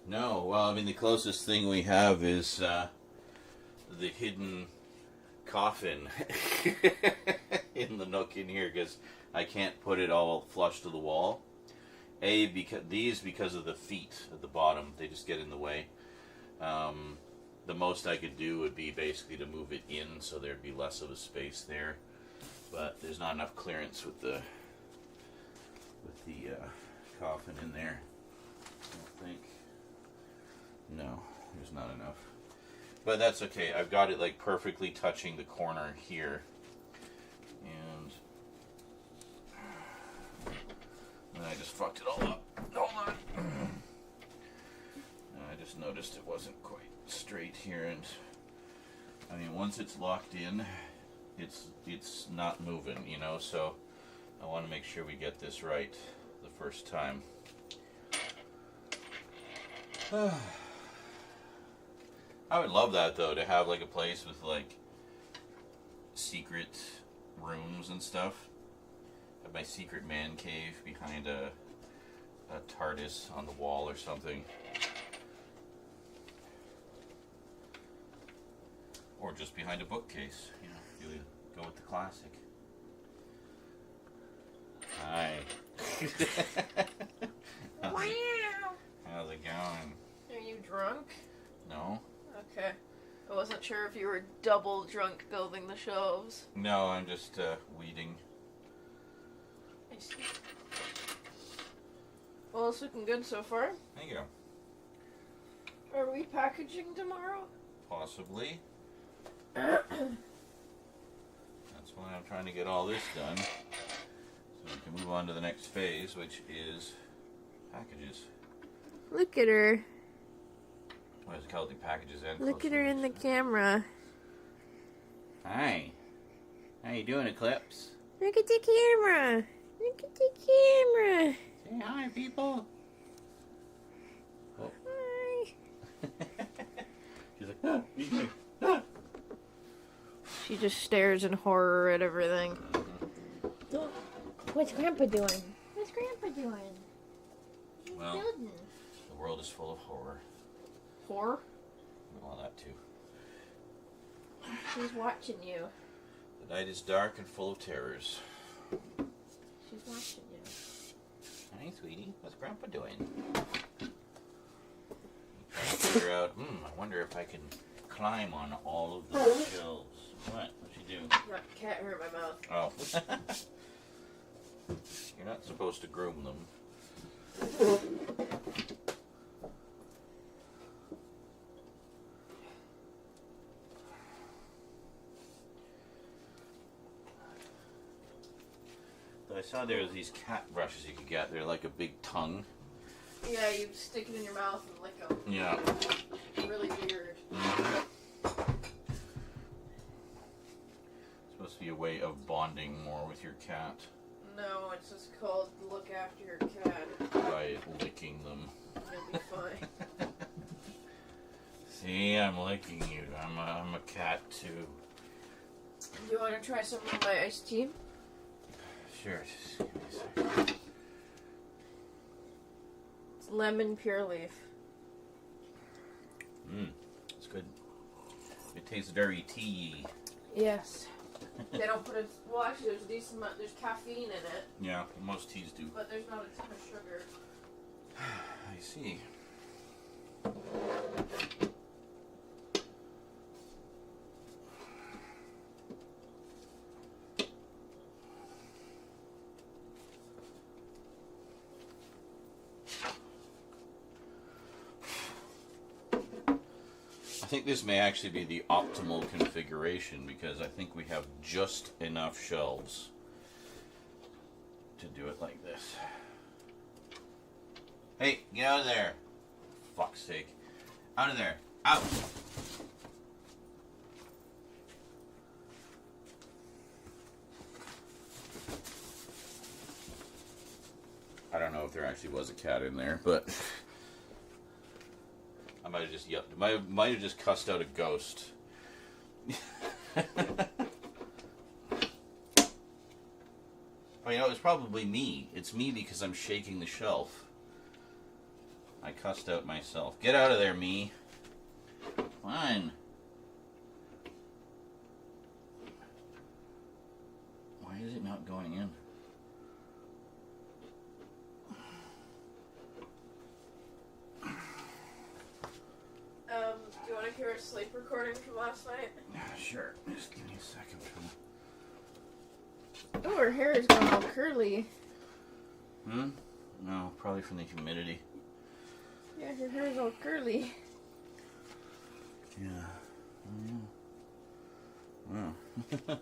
No, well, I mean, the closest thing we have is the hidden coffin in the nook in here, because I can't put it all flush to the wall. Because of the feet at the bottom, they just get in the way. The most I could do would be basically to move it in so there'd be less of a space there, but there's not enough clearance with the coffin in there, I don't think. No, there's not enough. But that's okay. I've got it like perfectly touching the corner here. And I just fucked it all up. Hold on. I just noticed it wasn't quite straight here, and I mean, once it's locked in, it's not moving, you know, so I want to make sure we get this right the first time. I would love that, though, to have like a place with like secret rooms and stuff. Have my secret man cave behind a TARDIS on the wall or something. Or just behind a bookcase, you know, you go with the classic. Hi. Wow. How's it going? Are you drunk? No. Okay. I wasn't sure if you were double drunk building the shelves. No, I'm just weeding. I see. Well, it's looking good so far. Thank you. Are we packaging tomorrow? Possibly. That's why I'm trying to get all this done, so we can move on to the next phase, which is packages. Look at her. What is it called? The packages and Look at her in the camera. Hi. How you doing, Eclipse? Look at the camera. Look at the camera. Say hi, people. Oh. Hi. She's like, ah, me. She just stares in horror at everything. What's Grandpa doing? What's Grandpa doing? He's Well, building. the world is full of horror. Horror? Well, that too. She's watching you. The night is dark and full of terrors. She's watching you. Hi, sweetie. What's Grandpa doing? Trying to figure out, I wonder if I can climb on all of the shelves. What? What'd you do? That cat hurt my mouth. Oh. You're not supposed to groom them. The I saw there was these cat brushes you could get. They're like a big tongue. Yeah, you stick it in your mouth and lick them. Yeah. Really weird. Supposed to be a way of bonding more with your cat. No, it's just called look after your cat. By licking them. You'll be fine. See, I'm licking you. I'm a cat too. Do you want to try some of my iced tea? Sure, just give me a second. It's lemon pure leaf. It's good. It tastes very tea. Yes. They don't put it. Well, actually, there's a decent amount. There's caffeine in it. Yeah, most teas do. But there's not a ton of sugar. I see. I think this may actually be the optimal configuration because I think we have just enough shelves to do it like this. Hey, get out of there. Fuck's sake. Out of there. Out. I don't know if there actually was a cat in there, but I might have just yelled. Might have just cussed out a ghost. Oh, you know, it's probably me. It's me because I'm shaking the shelf. I cussed out myself. Get out of there, me. Fine. Why is it not going in? Do you want to hear a sleep recording from last night? Sure. Just give me a second. Oh, her hair is going all curly. No, probably from the humidity. Yeah, her hair is all curly. Yeah. Oh, yeah. Wow.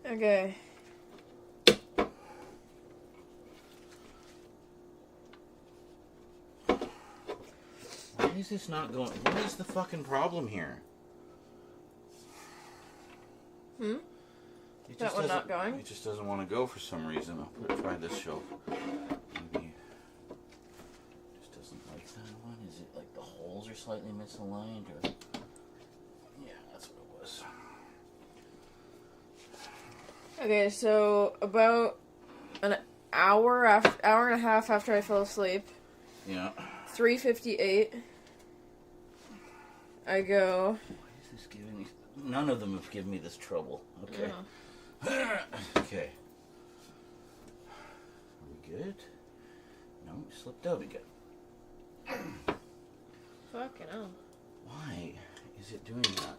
Okay. Why is this not going? What is the fucking problem here? It That just one doesn't- not going? It just doesn't want to go for some reason. I'll try this shelf. Maybe it just doesn't like that one. Is it like the holes are slightly misaligned, or? Yeah, that's what it was. Okay, so about an hour and a half after I fell asleep, Yeah. 3:58, I go. Why is this giving me? None of them have given me this trouble. Okay. No. Okay. Are we good? No, we slipped out again. Fucking hell. Why is it doing that?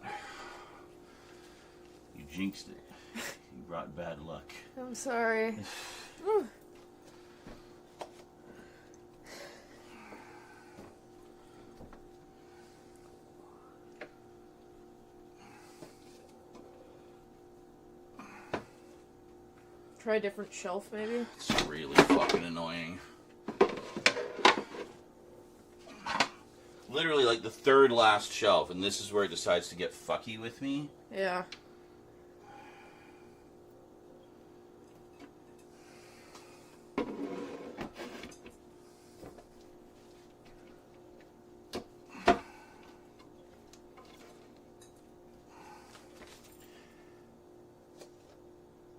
You jinxed it. You brought bad luck. I'm sorry. Whew. Try a different shelf, maybe? It's really fucking annoying. Literally like the third last shelf, and this is where it decides to get fucky with me. Yeah.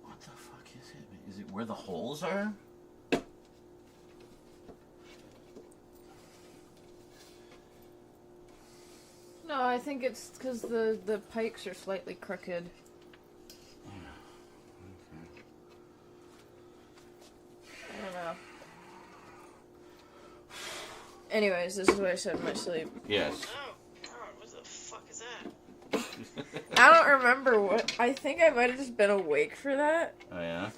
What the fuck is it? Is it where the holes are? No, I think it's because the pikes are slightly crooked. I don't know. Anyways, this is what I said in my sleep. Yes. Oh, God, what the fuck is that? I don't remember what. I think I might have just been awake for that, Oh yeah?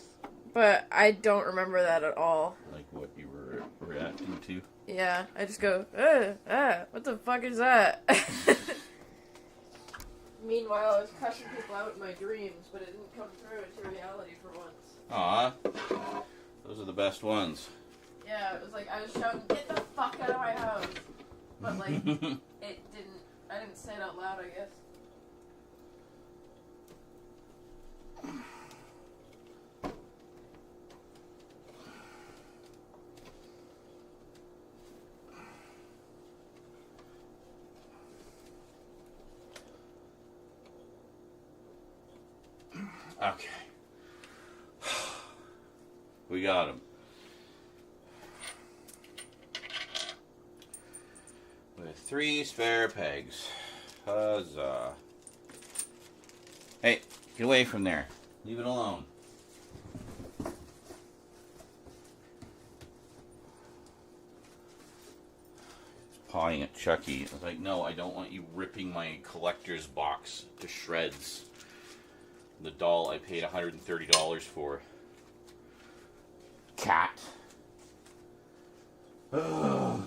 but I don't remember that at all. Like what you were reacting to? Yeah, I just go, what the fuck is that? Meanwhile, I was cussing people out in my dreams, but it didn't come through into reality for once. Aw. Those are the best ones. Yeah, it was like I was shouting, "Get the fuck out of my house!" But like, it didn't. I didn't say it out loud, I guess. Okay. We got him. With 3 spare pegs. Huzzah. Hey, get away from there. Leave it alone. Pawing at Chucky. I was like, no, I don't want you ripping my collector's box to shreds. The doll I paid $130 for. Cat. Ugh.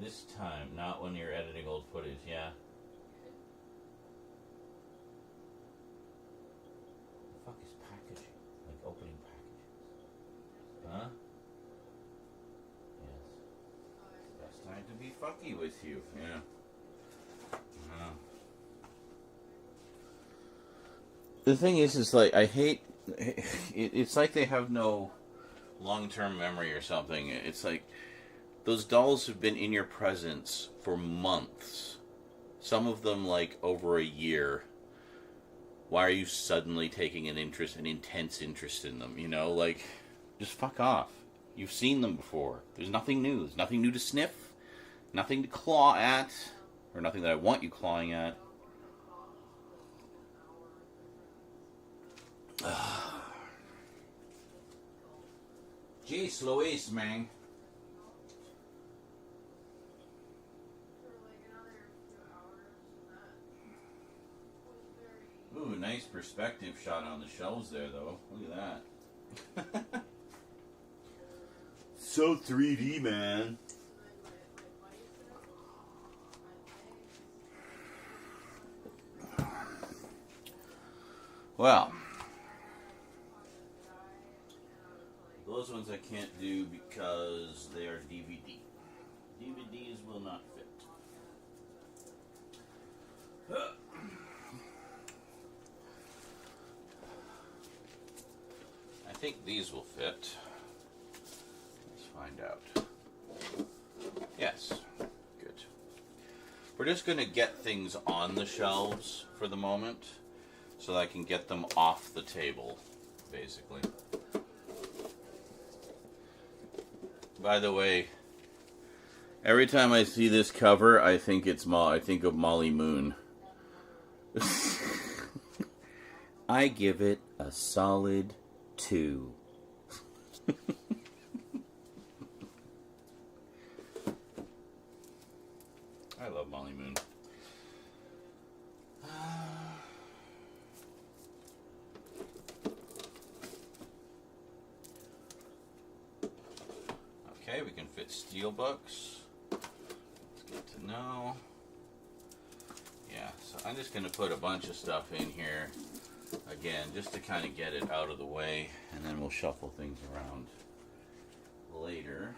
This time, not when you're editing old footage, yeah. The fuck is packaging? Like opening packages? Huh? Yes. Best time to be fucky with you, yeah. The thing is like, I hate... It's like they have no long-term memory or something. It's like... Those dolls have been in your presence for months. Some of them, like, over a year. Why are you suddenly taking an intense interest in them? You know, like, just fuck off. You've seen them before. There's nothing new. There's nothing new to sniff. Nothing to claw at. Or nothing that I want you clawing at. Jeez Louise, man. Ooh, nice perspective shot on the shelves there, though. Look at that. So 3D, man. Well, those ones I can't do because they are DVD. DVDs will not fit. I think these will fit. Let's find out. Yes. Good. We're just going to get things on the shelves for the moment so that I can get them off the table, basically. By the way, every time I see this cover, I think I think of Molly Moon. I give it a solid 2. I love Molly Moon. Okay, we can fit steel books. It's good to know. Yeah, so I'm just going to put a bunch of stuff in here. Again, just to kind of get it out of the way, and then we'll shuffle things around later.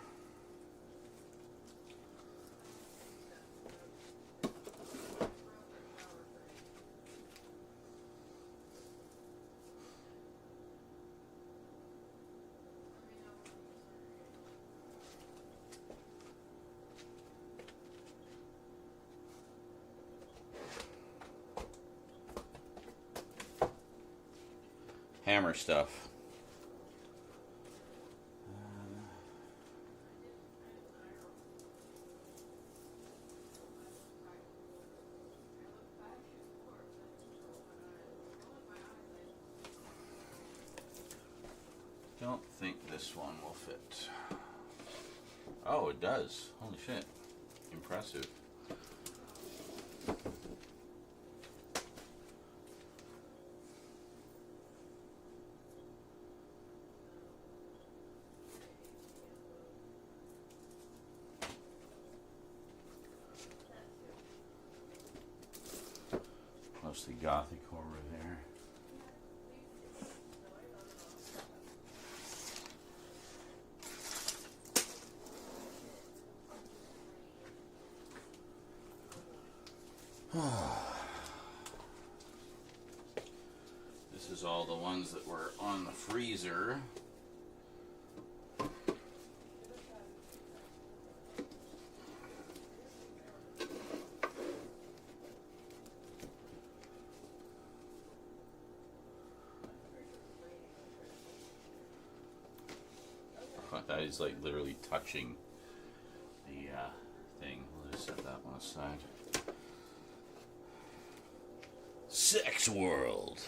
Hammer stuff. Don't think this one will fit. Oh, it does. Holy shit. Impressive. Mostly gothic horror there. This is all the ones that were on the freezer. That is like literally touching the thing. We'll just set that one aside. Sex World.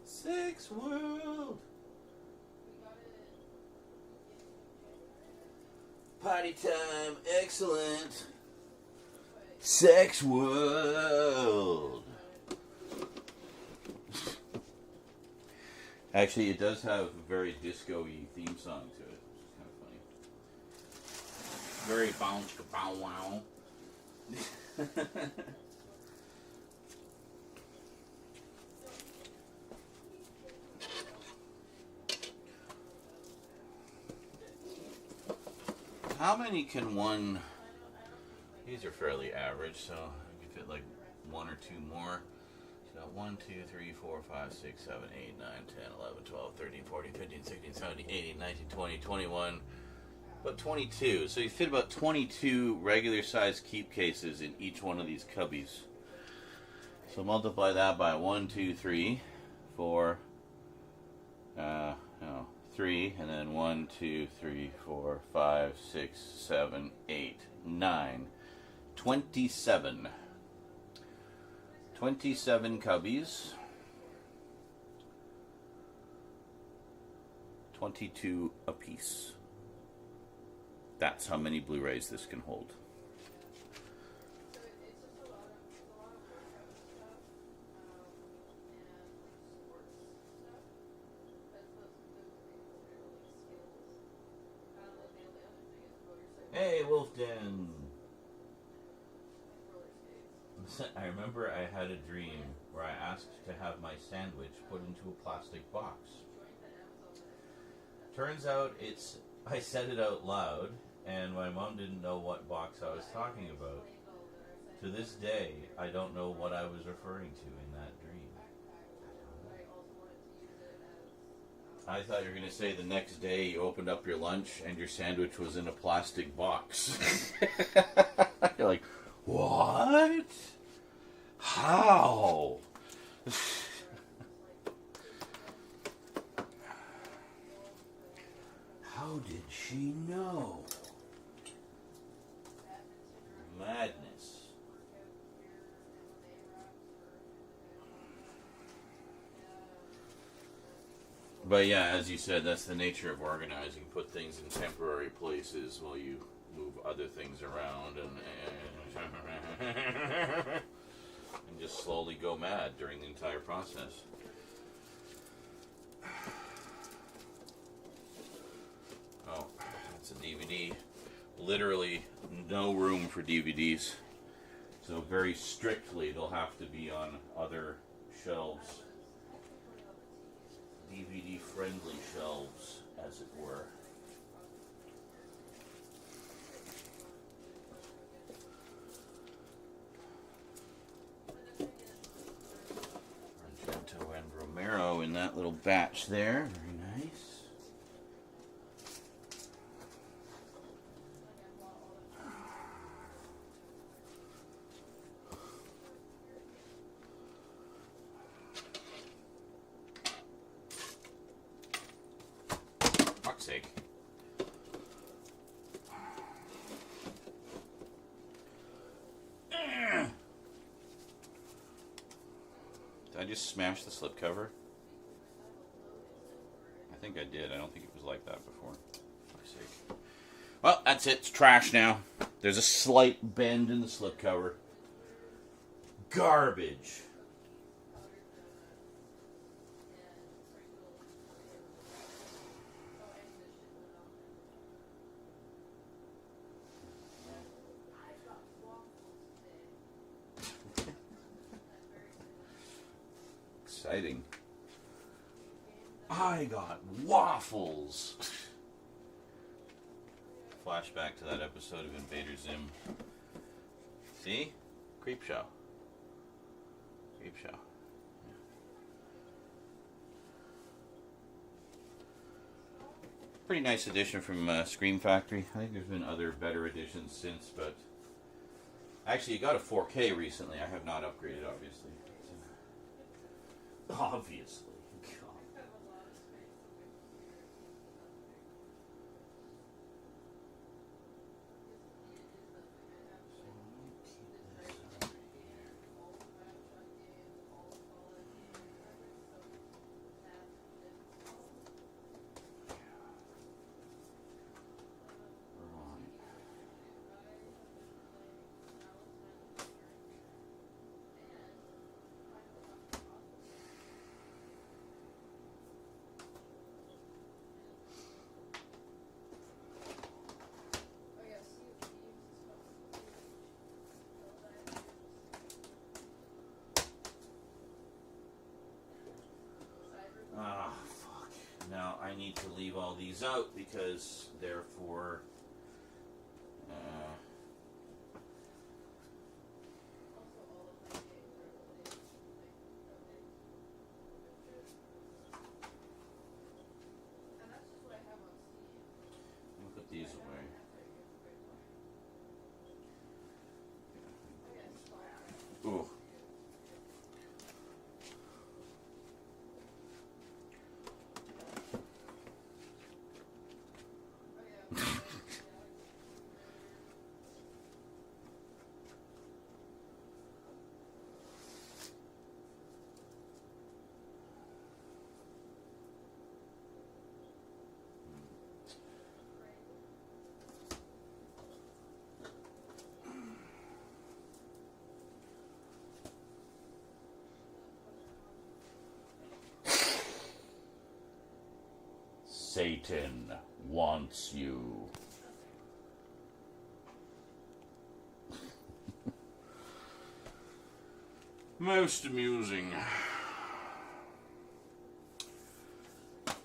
Sex World. Party time, excellent. Sex World. Actually, it does have a very disco-y theme song to it, which is kind of funny. Very bounce bow wow. How many can one? These are fairly average, so you can fit like one or two more. So 1, 2, 3, 4, 5, 6, 7, 8, 9, 10, 11, 12, 13, 14, 15, 16, 17, 18, 19, 20, 21, about 22. So you fit about 22 regular size keep cases in each one of these cubbies. So multiply that by 1, 2, 3, 4, 3, and then 1, 2, 3, 4, 5, 6, 7, 8, 9, 27. 27 cubbies, 22 apiece. That's how many Blu-rays this can hold. Hey, Wolfden! I remember I had a dream where I asked to have my sandwich put into a plastic box. Turns out I said it out loud, and my mom didn't know what box I was talking about. To this day, I don't know what I was referring to in that dream. I thought you were going to say the next day you opened up your lunch and your sandwich was in a plastic box. You're like, what? How? How did she know? Madness. But yeah, as you said, that's the nature of organizing. Put things in temporary places while you move other things around and just slowly go mad during the entire process. Oh, that's a DVD. Literally no room for DVDs. So very strictly they'll have to be on other shelves. DVD-friendly shelves, as it were. Argento and Romero in that little batch there. Very nice. Fuck's sake. Did I just smash the slipcover? I think I did. I don't think it was like that before. Fuck's sake. Well, that's it. It's trash now. There's a slight bend in the slipcover. Garbage. exciting. I got waffles. Flashback to that episode of Invader Zim. See? Creep show. Creep show. Pretty nice edition from Scream Factory. I think there's been other better editions since, but actually, you got a 4K recently. I have not upgraded, obviously. Obviously. Ah, fuck. Now I need to leave all these out because they're for I'll put these away. Ooh. Satan wants you. Most amusing. It's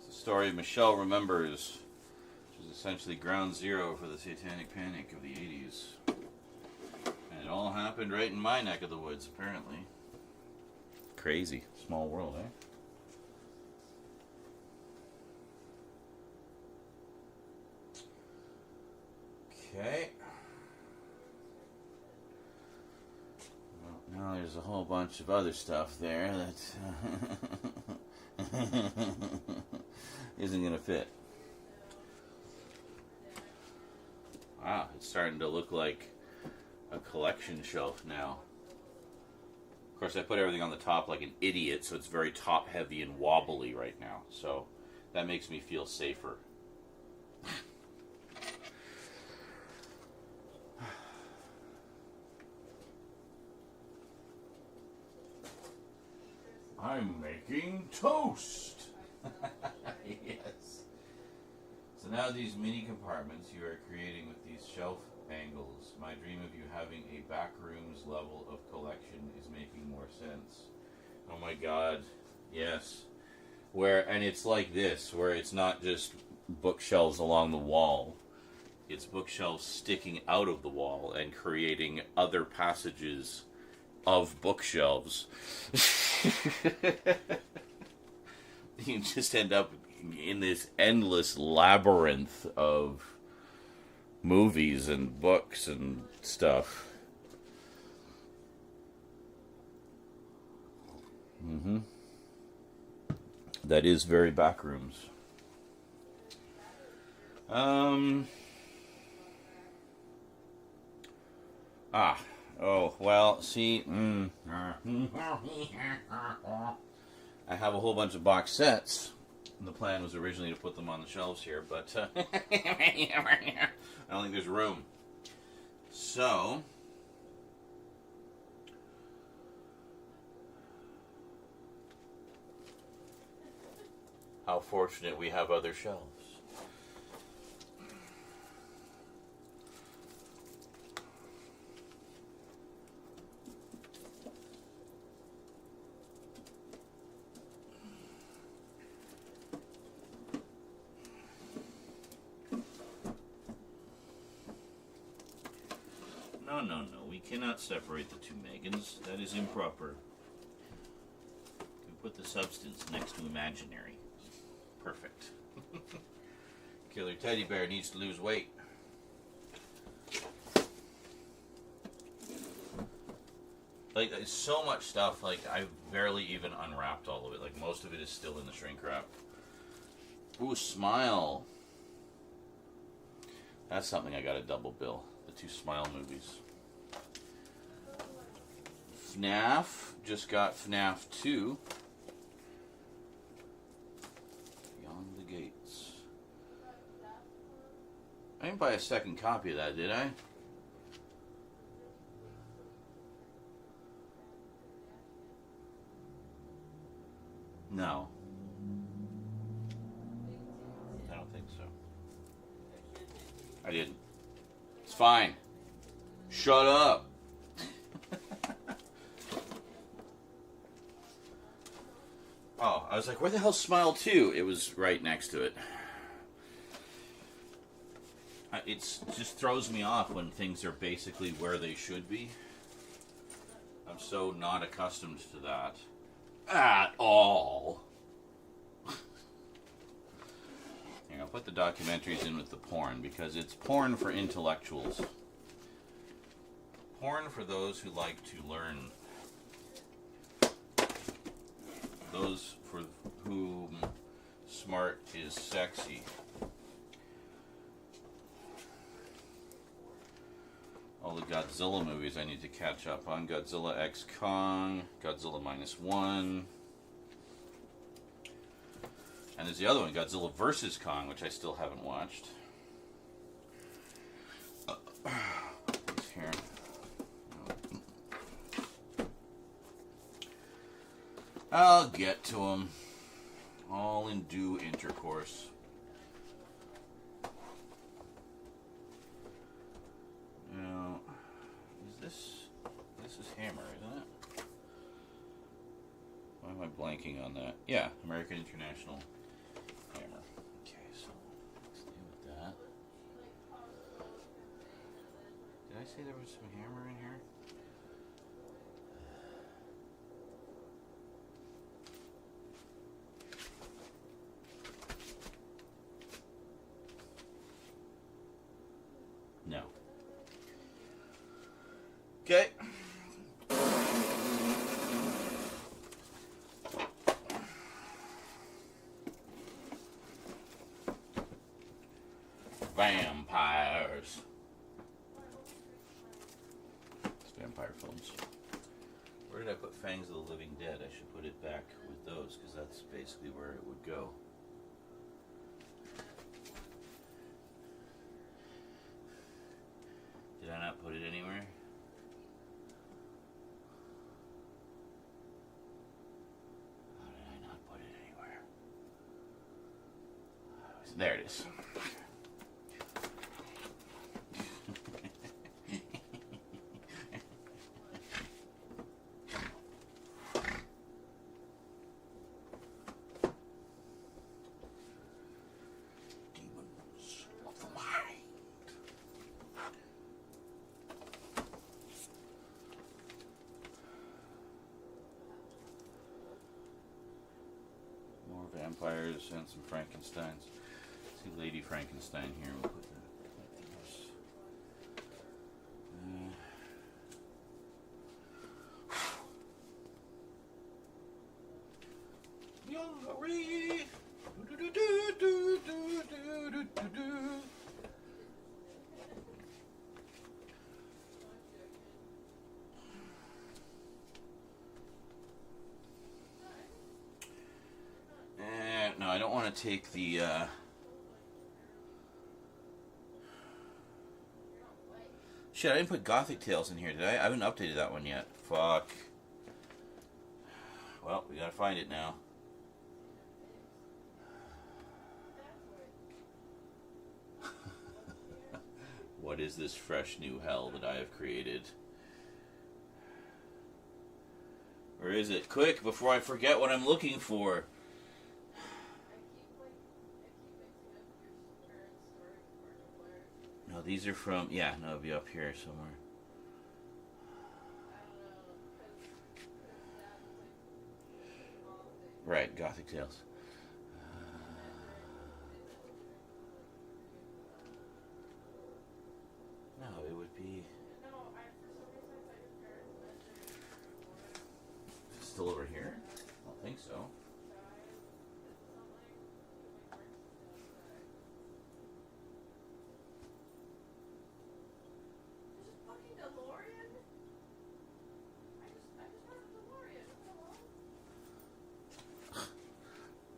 the story Michelle remembers, which is essentially ground zero for the satanic panic of the 80s. And it all happened right in my neck of the woods, apparently. Crazy. Small world, eh? Okay. Well, now there's a whole bunch of other stuff there that isn't going to fit. Wow, it's starting to look like a collection shelf now. Of course, I put everything on the top like an idiot, so it's very top heavy and wobbly right now. So that makes me feel safer. I'm making toast! Yes. So now these mini compartments you are creating with these shelf angles, my dream of you having a backrooms level of collection is making more sense. Oh my god, yes. And it's like this, where it's not just bookshelves along the wall. It's bookshelves sticking out of the wall and creating other passages of bookshelves. You just end up in this endless labyrinth of movies and books and stuff. That is very backrooms. Oh, well, see, I have a whole bunch of box sets. The plan was originally to put them on the shelves here, but I don't think there's room. So, how fortunate we have other shelves. No, no, no. We cannot separate the two Megans. That is improper. We put the substance next to imaginary. Perfect. Killer teddy bear needs to lose weight. Like, there's so much stuff, like, I barely even unwrapped all of it. Like, most of it is still in the shrink wrap. Ooh, Smile. That's something I gotta double bill. The two Smile movies. FNAF. Just got FNAF 2. Beyond the Gates. I didn't buy a second copy of that, did I? No. I don't think so. I didn't. It's fine. Shut up. Oh, I was like, where the hell's Smile 2? It was right next to it. It just throws me off when things are basically where they should be. I'm so not accustomed to that. At all. Here, I'll put the documentaries in with the porn because it's porn for intellectuals. Porn for those who like to learn. Those for whom smart is sexy. All the Godzilla movies I need to catch up on. Godzilla X Kong, Godzilla -1. And there's the other one, Godzilla vs. Kong, which I still haven't watched. It's here. I'll get to them. All in due intercourse. Now, this is Hammer, isn't it? Why am I blanking on that? Yeah, American International Hammer. Okay, so let's deal with that. Did I say there was some Hammer in here? No. Okay. Vampires. It's vampire films. Where did I put Fangs of the Living Dead? I should put it back with those because that's basically where it would go. Did I not put it anywhere? How did I not put it anywhere? There it is. Demons of the mind. More vampires and some Frankensteins. See Lady Frankenstein here. We'll put that. Young Marie. No, I don't want to take the shit, I didn't put Gothic Tales in here, did I? I haven't updated that one yet. Fuck. Well, we gotta find it now. What is this fresh new hell that I have created? Where is it? Quick, before I forget what I'm looking for. No, these are from... Yeah, no, it'll be up here somewhere. Gothic Tales. No, it would be... Is it still over here? I don't think so.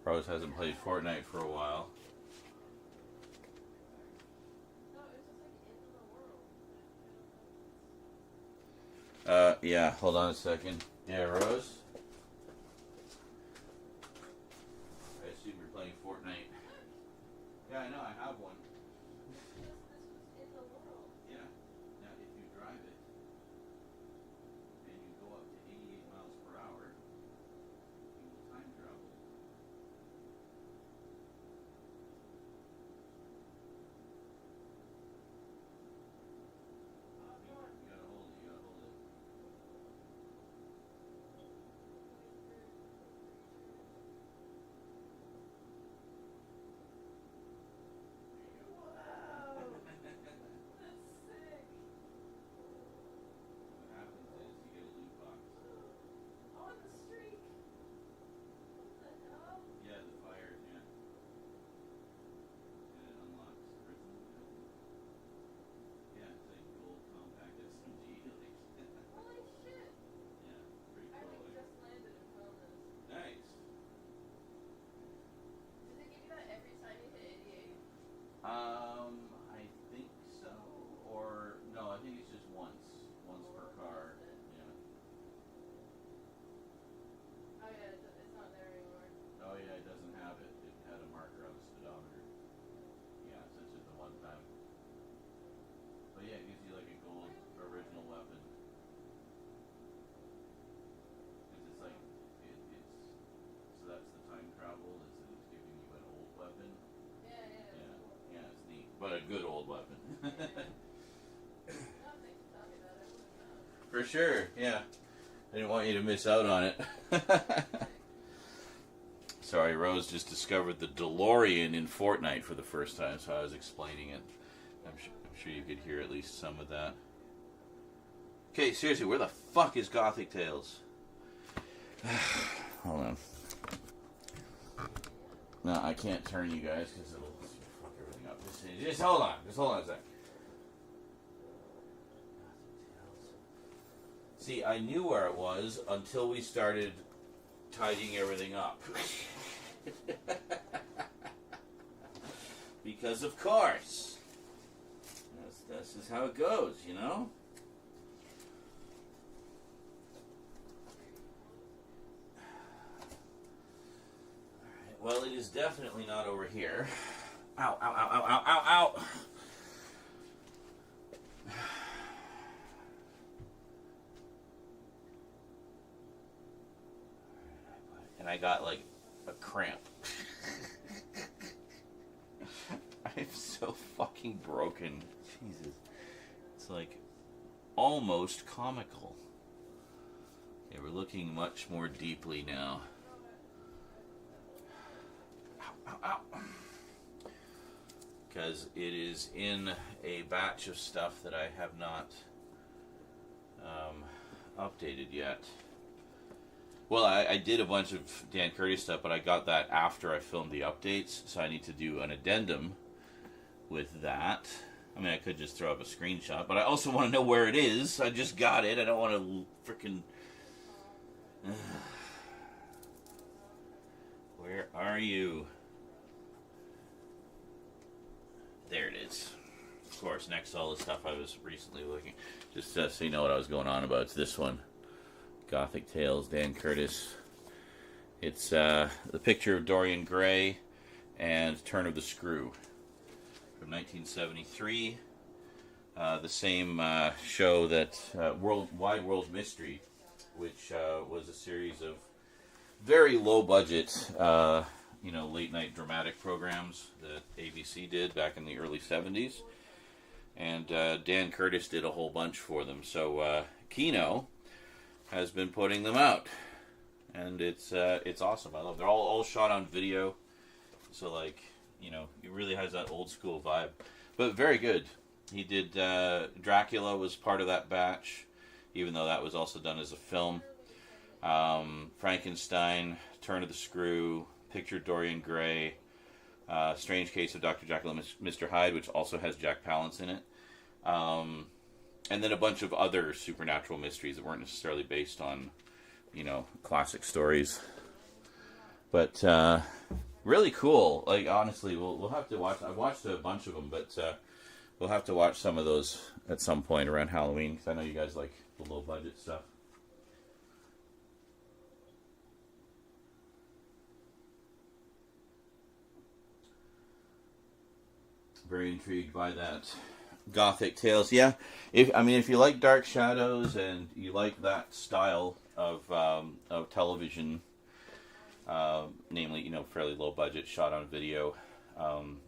Rose hasn't played Fortnite for a while. Yeah, hold on a second. Yeah, Rose? I assume you're playing Fortnite. Yeah, I know, I have one. Yeah. Now, if you drive it, and you go up to 88 miles per hour, you will time travel. You gotta hold it, you gotta hold it. What happens is you get a loot box. Yeah, the fire, yeah. And it unlocks prison. Yeah, it's like gold compact SMG. Holy shit! Yeah, pretty cool. Just landed and found this. Nice. Does it give you that every time you hit 88? I think so. Or no, I think it's just once. Once per car. Yeah. Oh yeah, it's not there anymore. Oh yeah, it doesn't have it. It had a marker on the speedometer. Yeah, so it's just the one time. But yeah, it gives you like a gold original weapon. Because it's like, it's, so that's the time travel, is that it's giving you an old weapon. Yeah, it's neat. But a good old weapon. For sure, yeah. I didn't want you to miss out on it. Sorry, Rose just discovered the DeLorean in Fortnite for the first time, so I was explaining it. I'm sure you could hear at least some of that. Okay, seriously, where the fuck is Gothic Tales? Hold on. No, I can't turn you guys because it'll fuck everything up. Just hold on. Just hold on a sec. See, I knew where it was until we started tidying everything up. Because of course. This is how it goes, you know? Alright, well, it is definitely not over here. Ow, ow, ow, ow, ow, ow, ow! And I got like a cramp. I'm so fucking broken. Jesus. It's like almost comical. Okay, we're looking much more deeply now. Ow, ow, ow. Because it is in a batch of stuff that I have not updated yet. Well, I did a bunch of Dan Curtis stuff, but I got that after I filmed the updates, so I need to do an addendum with that. I mean, I could just throw up a screenshot, but I also want to know where it is. I just got it. I don't want to freaking... Where are you? There it is. Of course, next to all the stuff I was recently looking. Just so you know what I was going on about, it's this one. Gothic Tales, Dan Curtis. It's the picture of Dorian Gray and Turn of the Screw from 1973. The same show that Wide World Mystery, which was a series of very low budget, late night dramatic programs that ABC did back in the early 70s. And Dan Curtis did a whole bunch for them. So Kino has been putting them out. and it's awesome. I love. They're all shot on video, so like it really has that old school vibe, but very good. He did Dracula was part of that batch, even though that was also done as a film. Frankenstein, Turn of the Screw, Picture Dorian Gray, Strange Case of Dr. Jekyll and Mr. Hyde, which also has Jack Palance in it. And then a bunch of other supernatural mysteries that weren't necessarily based on, classic stories. But really cool. Like, honestly, we'll have to watch. I've watched a bunch of them, but we'll have to watch some of those at some point around Halloween, because I know you guys like the low-budget stuff. Very intrigued by that Gothic Tales. Yeah, if you like Dark Shadows and you like that style of television, namely fairly low budget, shot on video,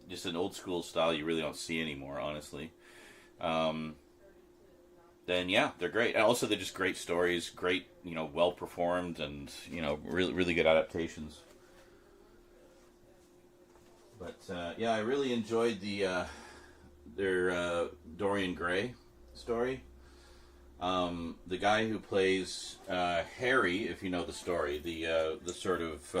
just an old school style you really don't see anymore, honestly. Then yeah, they're great, and also they're just great stories, great well performed, and really really good adaptations. But yeah, I really enjoyed their Dorian Gray story. The guy who plays Harry, if you know the story, the sort of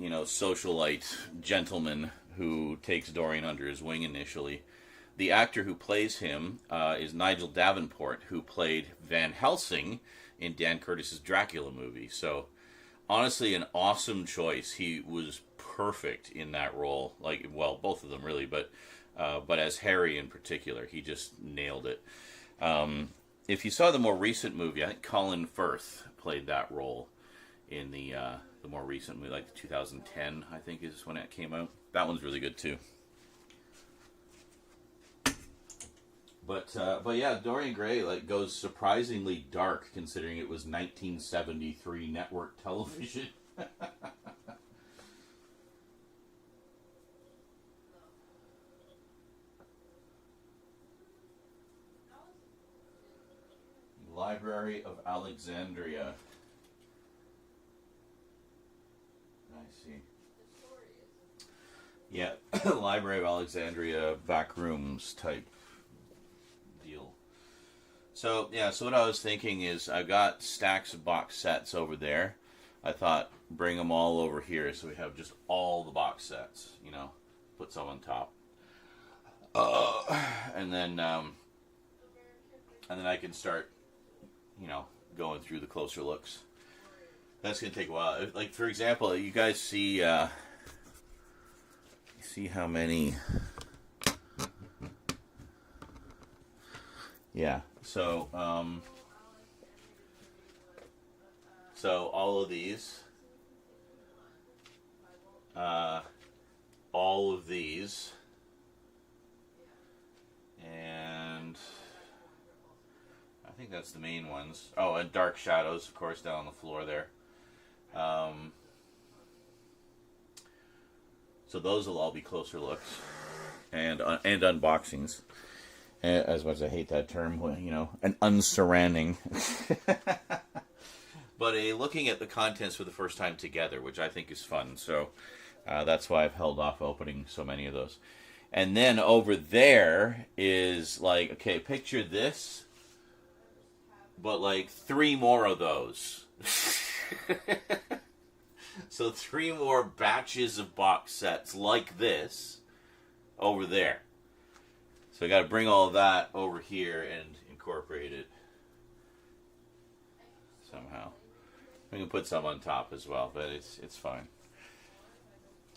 socialite gentleman who takes Dorian under his wing initially. The actor who plays him is Nigel Davenport, who played Van Helsing in Dan Curtis's Dracula movie. So honestly, an awesome choice. He was perfect in that role. Like, well, both of them really, but as Harry in particular, he just nailed it. If you saw the more recent movie, I think Colin Firth played that role in the more recent movie, like 2010, I think is when it came out. That one's really good too. But yeah, Dorian Gray goes surprisingly dark considering it was 1973 network television. Library of Alexandria. I see. Yeah, Library of Alexandria backrooms type deal. So yeah, so what I was thinking is I've got stacks of box sets over there. I thought bring them all over here so we have just all the box sets, put some on top. And then I can start going through the closer looks. That's going to take a while. Like, for example, you guys see how many... Yeah, so all of these, all of these, and I think that's the main ones. Oh, and Dark Shadows, of course, down on the floor there. So those will all be closer looks and unboxings. As much as I hate that term, an unsurrounding. But looking at the contents for the first time together, which I think is fun. So that's why I've held off opening so many of those. And then over there is okay, picture this, but 3 more of those. So 3 more batches of box sets like this over there. So I got to bring all of that over here and incorporate it somehow. We can put some on top as well, but it's fine.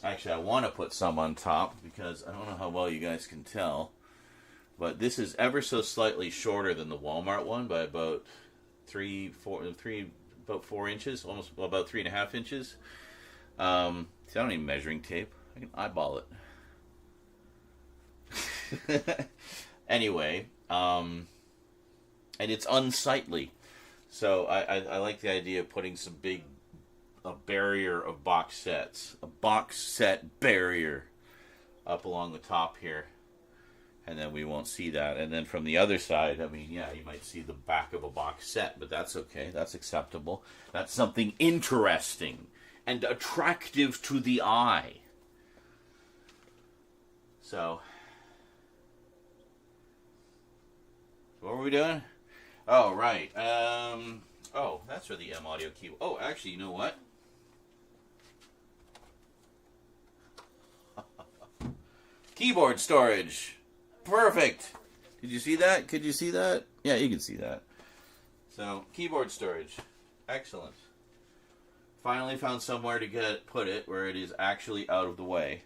Actually, I want to put some on top because I don't know how well you guys can tell, but this is ever so slightly shorter than the Walmart one by about 4 inches, almost about 3.5 inches. See, I don't need measuring tape. I can eyeball it. Anyway, and it's unsightly. So I like the idea of putting a barrier of box sets, a box set barrier up along the top here. And then we won't see that. And then from the other side, I mean, yeah, you might see the back of a box set, but that's okay. That's acceptable. That's something interesting and attractive to the eye. So, what were we doing? Oh, right. Oh, that's where the M audio key. Oh, actually, you know what? Keyboard storage. Perfect. Did you see that? Could you see that? Yeah, you can see that. So, keyboard storage. Excellent. Finally found somewhere to put it where it is actually out of the way,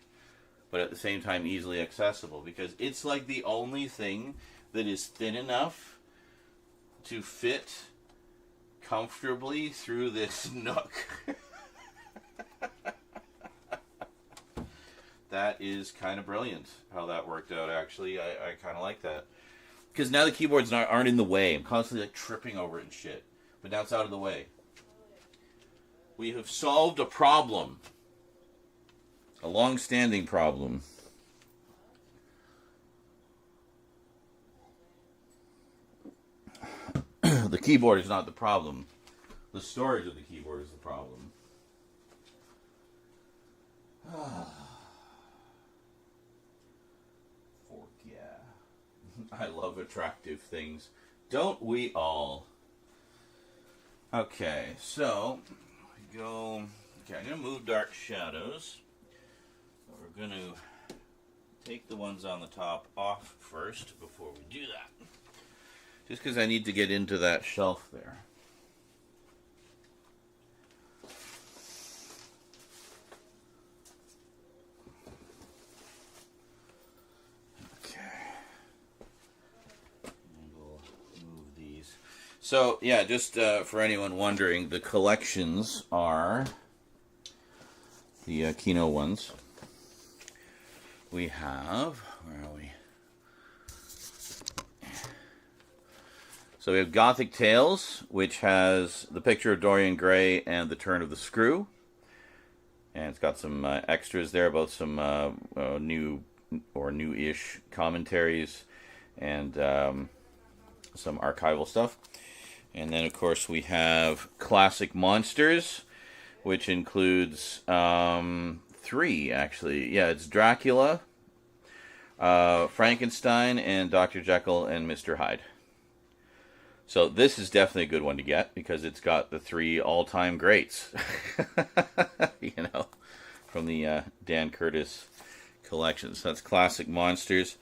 but at the same time easily accessible, because it's like the only thing that is thin enough to fit comfortably through this nook. That is kind of brilliant how that worked out, actually. I kind of like that. Because now the keyboards aren't in the way. I'm constantly like tripping over it and shit. But now it's out of the way. We have solved a problem. A long-standing problem. The keyboard is not the problem. The storage of the keyboard is the problem. I love attractive things. Don't we all? Okay, so we go. Okay, I'm going to move Dark Shadows. We're going to take the ones on the top off first before we do that. Just because I need to get into that shelf there. So, yeah, just for anyone wondering, the collections are the Kino ones. We have, where are we? So we have Gothic Tales, which has the picture of Dorian Gray and the turn of the screw. And it's got some extras there about some new or new-ish commentaries and some archival stuff. And then, of course, we have Classic Monsters, which includes 3, actually. Yeah, it's Dracula, Frankenstein, and Dr. Jekyll and Mr. Hyde. So this is definitely a good one to get, because it's got the 3 all-time greats, you know, from the Dan Curtis collection. So that's Classic Monsters.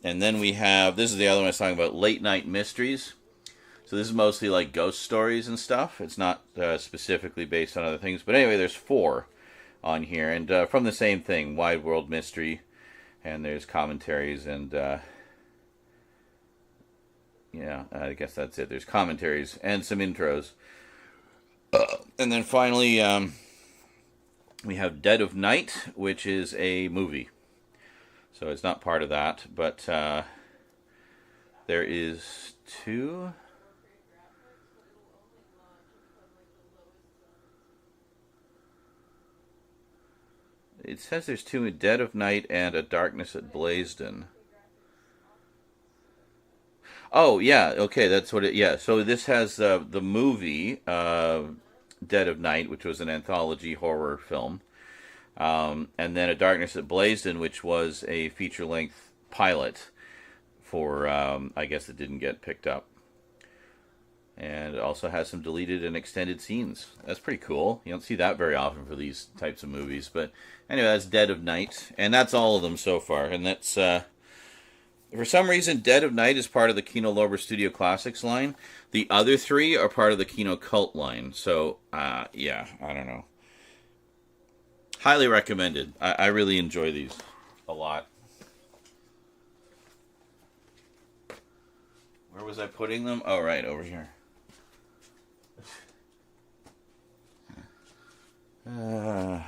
And then we have, this is the other one I was talking about, Late Night Mysteries. So this is mostly like ghost stories and stuff. It's not specifically based on other things. But anyway, there's 4 on here. And from the same thing, Wide World Mystery. And there's commentaries and, yeah, I guess that's it. There's commentaries and some intros. And then finally, we have Dead of Night, which is a movie. So it's not part of that. But there is 2... It says there's 2, Dead of Night and A Darkness at Blaisdon. Oh, yeah, okay, that's what it, yeah. So this has the movie, Dead of Night, which was an anthology horror film. And then A Darkness at Blaisdon, which was a feature-length pilot for, I guess it didn't get picked up. And it also has some deleted and extended scenes. That's pretty cool. You don't see that very often for these types of movies. But anyway, that's Dead of Night. And that's all of them so far. And that's, for some reason, Dead of Night is part of the Kino Lorber Studio Classics line. The other 3 are part of the Kino Cult line. So, yeah, I don't know. Highly recommended. I really enjoy these a lot. Where was I putting them? Oh, right, over here. Yeah.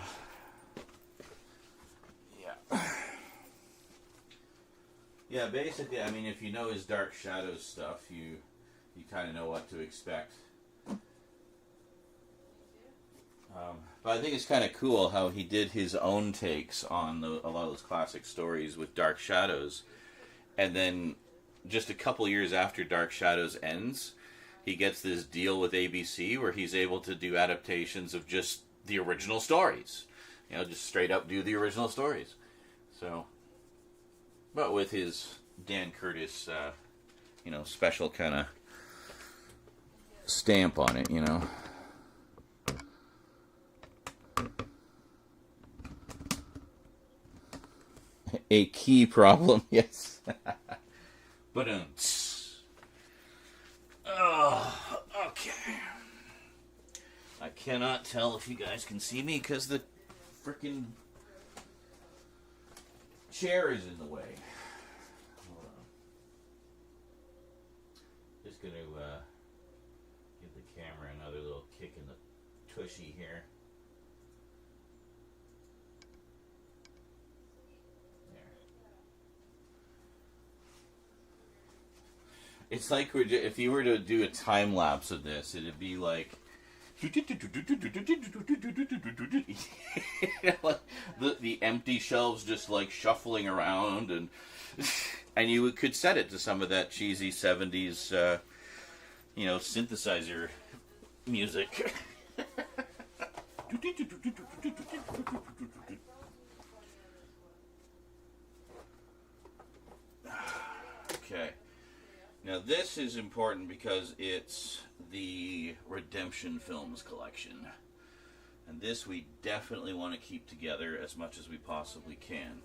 Yeah, basically, I mean, if you know his Dark Shadows stuff, you kind of know what to expect. But I think it's kind of cool how he did his own takes on a lot of those classic stories with Dark Shadows. and then just a couple years after Dark Shadows ends, he gets this deal with ABC where he's able to do adaptations of just the original stories. You know, just straight up do the original stories. So, but with his Dan Curtis, you know, special kind of stamp on it, you know. A key problem, yes. But oh, okay. I cannot tell if you guys can see me because the freaking chair is in the way. Hold on. Just gonna give the camera another little kick in the tushy here. It's like if you were to do a time lapse of this, it'd be like the empty shelves just like shuffling around, and you could set it to some of that cheesy 70s, you know, synthesizer music. Okay. Now this is important because it's the Redemption Films collection. And this we definitely want to keep together as much as we possibly can.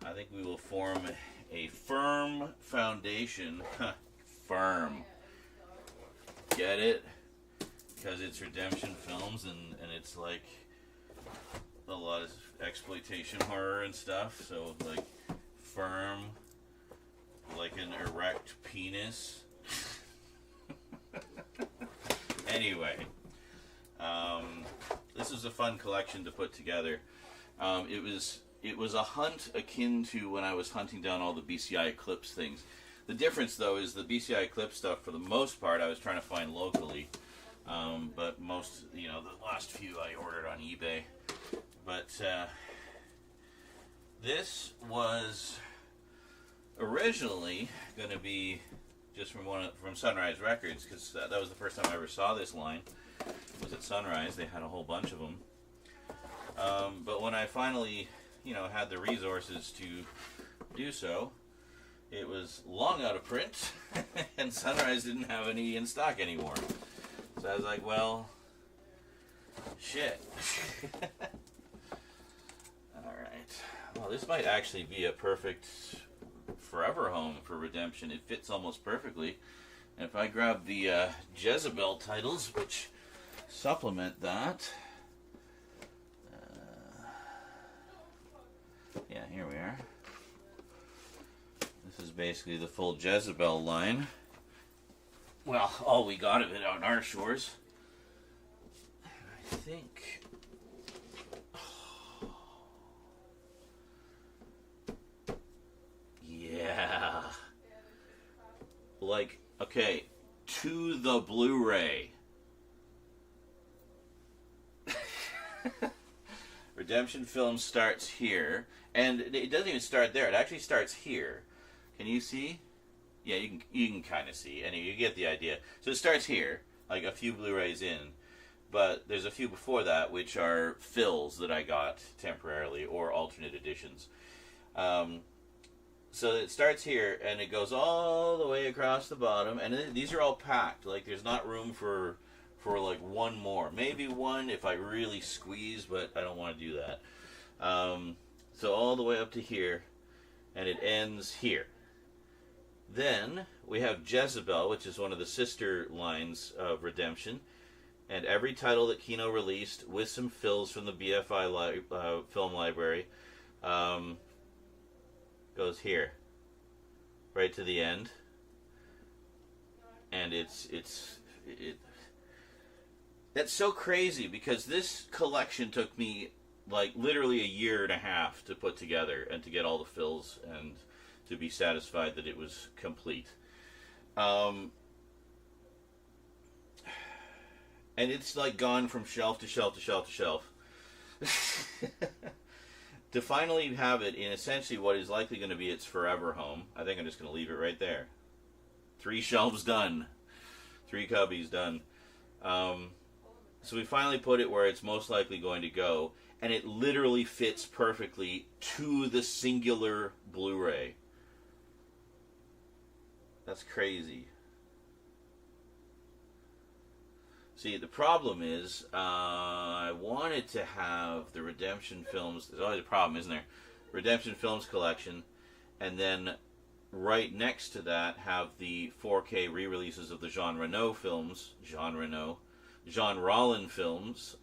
I think we will form a firm foundation. Firm. Get it? Because it's Redemption Films and it's like a lot of exploitation horror and stuff. So like firm. Like an erect penis. Anyway, this is a fun collection to put together. It was a hunt akin to when I was hunting down all the BCI Eclipse things. The difference, though, is the BCI Eclipse stuff, for the most part, I was trying to find locally. But most, you know, the last few I ordered on eBay. But this was originally going to be just from Sunrise Records, because that was the first time I ever saw this line. Was at Sunrise. They had a whole bunch of them. But when I finally, you know, had the resources to do so, it was long out of print, and Sunrise didn't have any in stock anymore. So I was like, well, shit. All right. Well, this might actually be a perfect forever home for Redemption. It fits almost perfectly. And if I grab the Jezebel titles, which supplement that, yeah, here we are. This is basically the full Jezebel line. Well, all we got of it on our shores. I think yeah. Like, okay, to the Blu-ray. Redemption Film starts here, and it doesn't even start there. It actually starts here. Can you see? Yeah, you can kind of see. Anyway, you get the idea. So it starts here, like a few Blu-rays in, but there's a few before that which are fills that I got temporarily or alternate editions. So it starts here, and it goes all the way across the bottom, and these are all packed. Like, there's not room for like one more. Maybe one if I really squeeze, but I don't want to do that. So all the way up to here, and it ends here. Then we have Jezebel, which is one of the sister lines of Redemption, and every title that Kino released with some fills from the BFI film library goes here, right to the end, and that's so crazy because this collection took me like literally a year and a half to put together and to get all the fills and to be satisfied that it was complete. And it's like gone from shelf to shelf to shelf to shelf. to finally have it in essentially what is likely going to be its forever home, I think I'm just going to leave it right there. 3 shelves done. 3 cubbies done. So we finally put it where it's most likely going to go, and it literally fits perfectly to the singular Blu-ray. That's crazy. See, the problem is, I wanted to have the Redemption Films. There's always a problem, isn't there? Redemption Films collection, and then right next to that have the 4K re-releases of the Jean Reno films. Jean Rollin films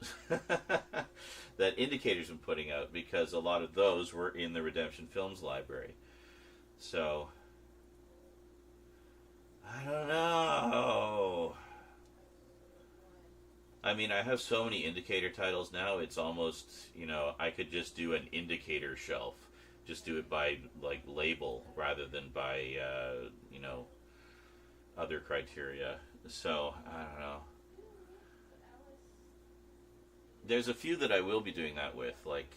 that Indicator's been putting out, because a lot of those were in the Redemption Films library. So, I don't know. I mean, I have so many Indicator titles now, it's almost, I could just do an Indicator shelf. Just do it by, like, label rather than by, other criteria. So, I don't know. There's a few that I will be doing that with, like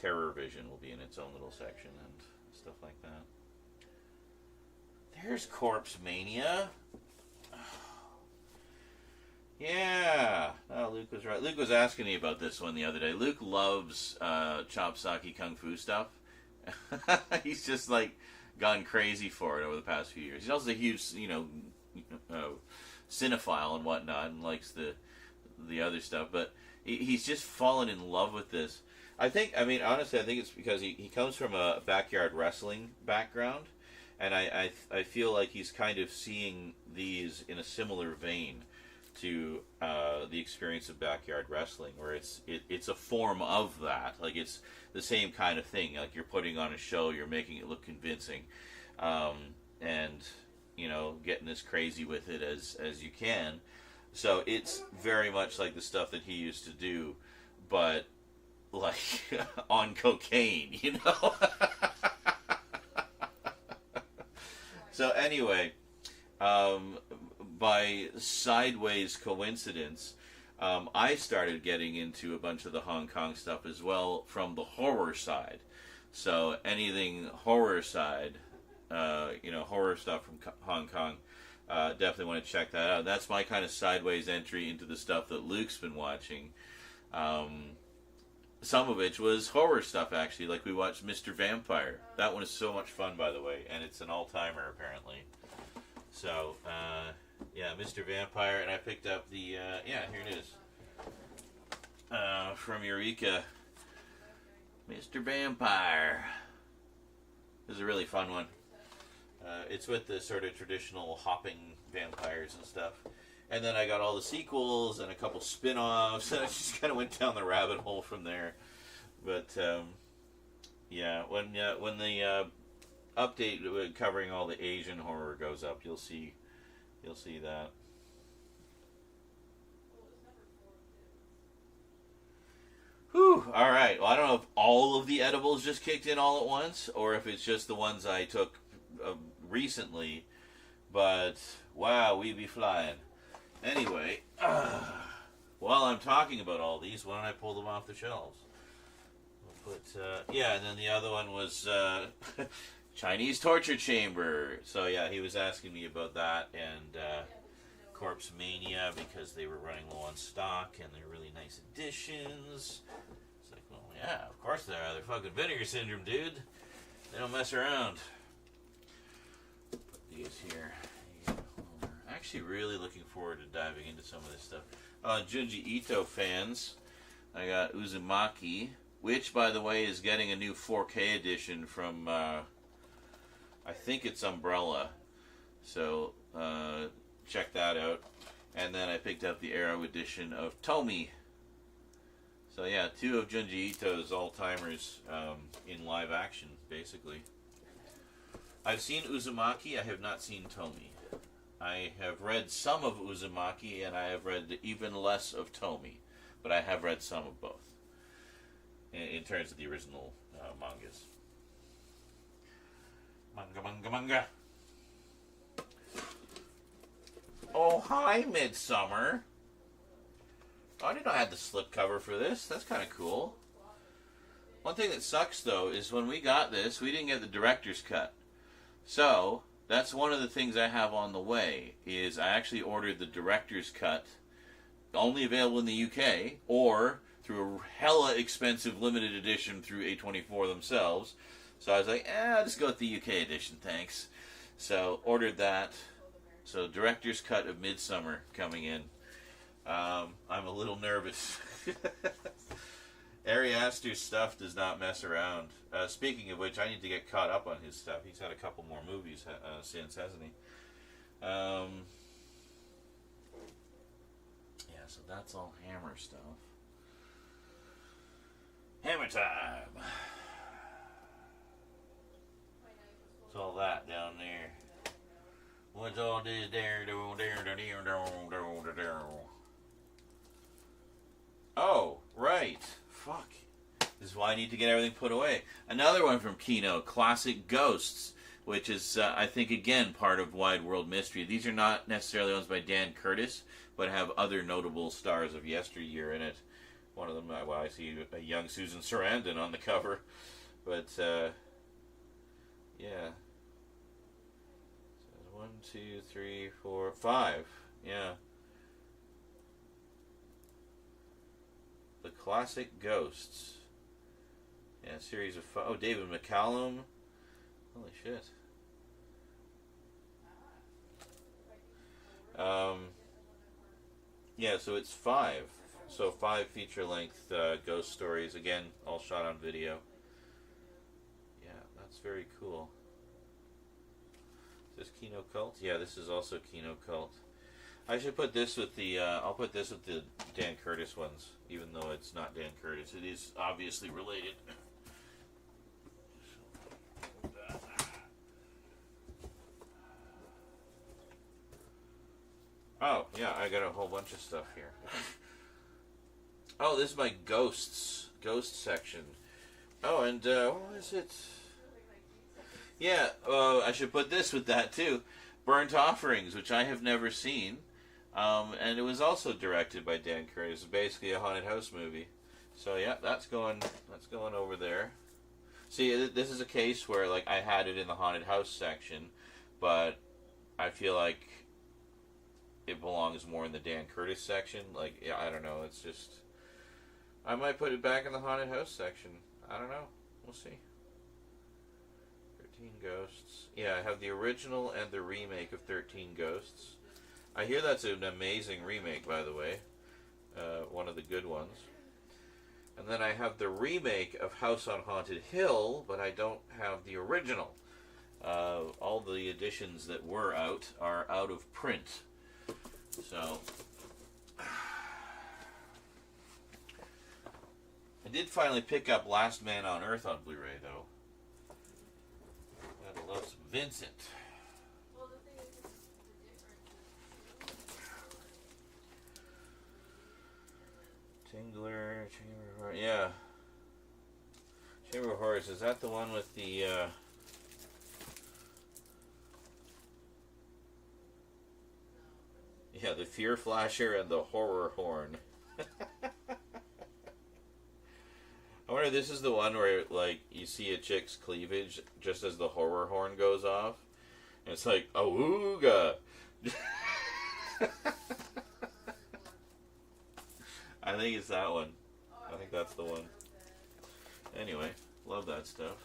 Terror Vision will be in its own little section and stuff like that. There's Corpse Mania. Yeah. Oh, Luke was right. Luke was asking me about this one the other day. Luke loves Chopsaki Kung Fu stuff. He's just like gone crazy for it over the past few years. He's also a huge, cinephile and whatnot, and likes the other stuff, but he's just fallen in love with this. Honestly, I think it's because he comes from a backyard wrestling background, and I feel like he's kind of seeing these in a similar vein to the experience of backyard wrestling, where it's a form of that. Like, it's the same kind of thing. Like, you're putting on a show, you're making it look convincing, and getting as crazy with it as you can. So it's very much like the stuff that he used to do, but like on cocaine, So anyway, by sideways coincidence, I started getting into a bunch of the Hong Kong stuff as well from the horror side. So anything horror side, horror stuff from Hong Kong, definitely want to check that out. That's my kind of sideways entry into the stuff that Luke's been watching. Some of which was horror stuff, actually. Like, we watched Mr. Vampire. That one is so much fun, by the way, and it's an all-timer, apparently. So, Mr. Vampire, and I picked up the, here it is. From Eureka. Mr. Vampire. This is a really fun one. It's with the sort of traditional hopping vampires and stuff. And then I got all the sequels and a couple spin-offs, and I just kind of went down the rabbit hole from there. But, when the update covering all the Asian horror goes up, you'll see that. Whew, alright. Well, I don't know if all of the edibles just kicked in all at once, or if it's just the ones I took recently, but wow, we be flying. Anyway, while I'm talking about all these, why don't I pull them off the shelves? We'll put, and then the other one was Chinese Torture Chamber. So yeah, he was asking me about that, and Corpse Mania, because they were running low on stock, and they're really nice additions. It's like, well, yeah, of course they are. They're fucking Vinegar Syndrome, dude. They don't mess around. These here. Actually really looking forward to diving into some of this stuff. Junji Ito fans, I got Uzumaki, which, by the way, is getting a new 4K edition from, I think it's Umbrella. So, check that out. And then I picked up the Arrow edition of Tomy. So yeah, 2 of Junji Ito's all-timers in live action, basically. I've seen Uzumaki, I have not seen Tomy. I have read some of Uzumaki, and I have read even less of Tomy, but I have read some of both, in terms of the original mangas. Manga. Oh, hi, Midsummer. Oh, I didn't know I had the slipcover for this. That's kind of cool. One thing that sucks, though, is when we got this, we didn't get the director's cut. So, that's one of the things I have on the way, is I actually ordered the director's cut, only available in the UK, or through a hella expensive limited edition through A24 themselves. So I was like, I'll just go with the UK edition, thanks. So, ordered that. So, director's cut of Midsummer coming in. I'm a little nervous. Ari Aster's stuff does not mess around. Speaking of which, I need to get caught up on his stuff. He's had a couple more movies since, hasn't he? Yeah, so that's all Hammer stuff. Hammer time! What's all that down there? What's all this there? Oh, right. Fuck. This is why I need to get everything put away. Another one from Kino, Classic Ghosts, which is, I think, again, part of Wide World Mystery. These are not necessarily ones by Dan Curtis, but have other notable stars of yesteryear in it. One of them, well, I see a young Susan Sarandon on the cover. But, yeah. So 1, 2, 3, 4, 5. Yeah. The Classic Ghosts. Yeah, series of 5. Oh, David McCallum. Holy shit. Yeah, so it's 5. So 5 feature-length ghost stories. Again, all shot on video. Yeah, that's very cool. Is this Kino Cult? Yeah, this is also Kino Cult. I should put this with the, I'll put this with the Dan Curtis ones, even though it's not Dan Curtis. It is obviously related. Oh, yeah, I got a whole bunch of stuff here. Oh, this is my ghost section. Oh, and, what is it? Yeah, I should put this with that, too. Burnt Offerings, which I have never seen. And it was also directed by Dan Curtis. It's basically a haunted house movie. So, yeah, that's going over there. See, this is a case where, like, I had it in the haunted house section, but I feel like it belongs more in the Dan Curtis section. Like, yeah, I don't know. It's just... I might put it back in the haunted house section. I don't know. We'll see. 13 Ghosts. Yeah, I have the original and the remake of 13 Ghosts. I hear that's an amazing remake, by the way. One of the good ones. And then I have the remake of House on Haunted Hill, but I don't have the original. All the editions that were out are out of print. So, I did finally pick up Last Man on Earth on Blu-ray, though. Gotta love some Vincent. Tingler, Chamber of Horrors, yeah. Chamber of Horrors, is that the one with the, yeah, the Fear Flasher and the Horror Horn. I wonder if this is the one where, like, you see a chick's cleavage just as the Horror Horn goes off. And it's like, awooga! I think it's that one. I think that's the one. Anyway, love that stuff.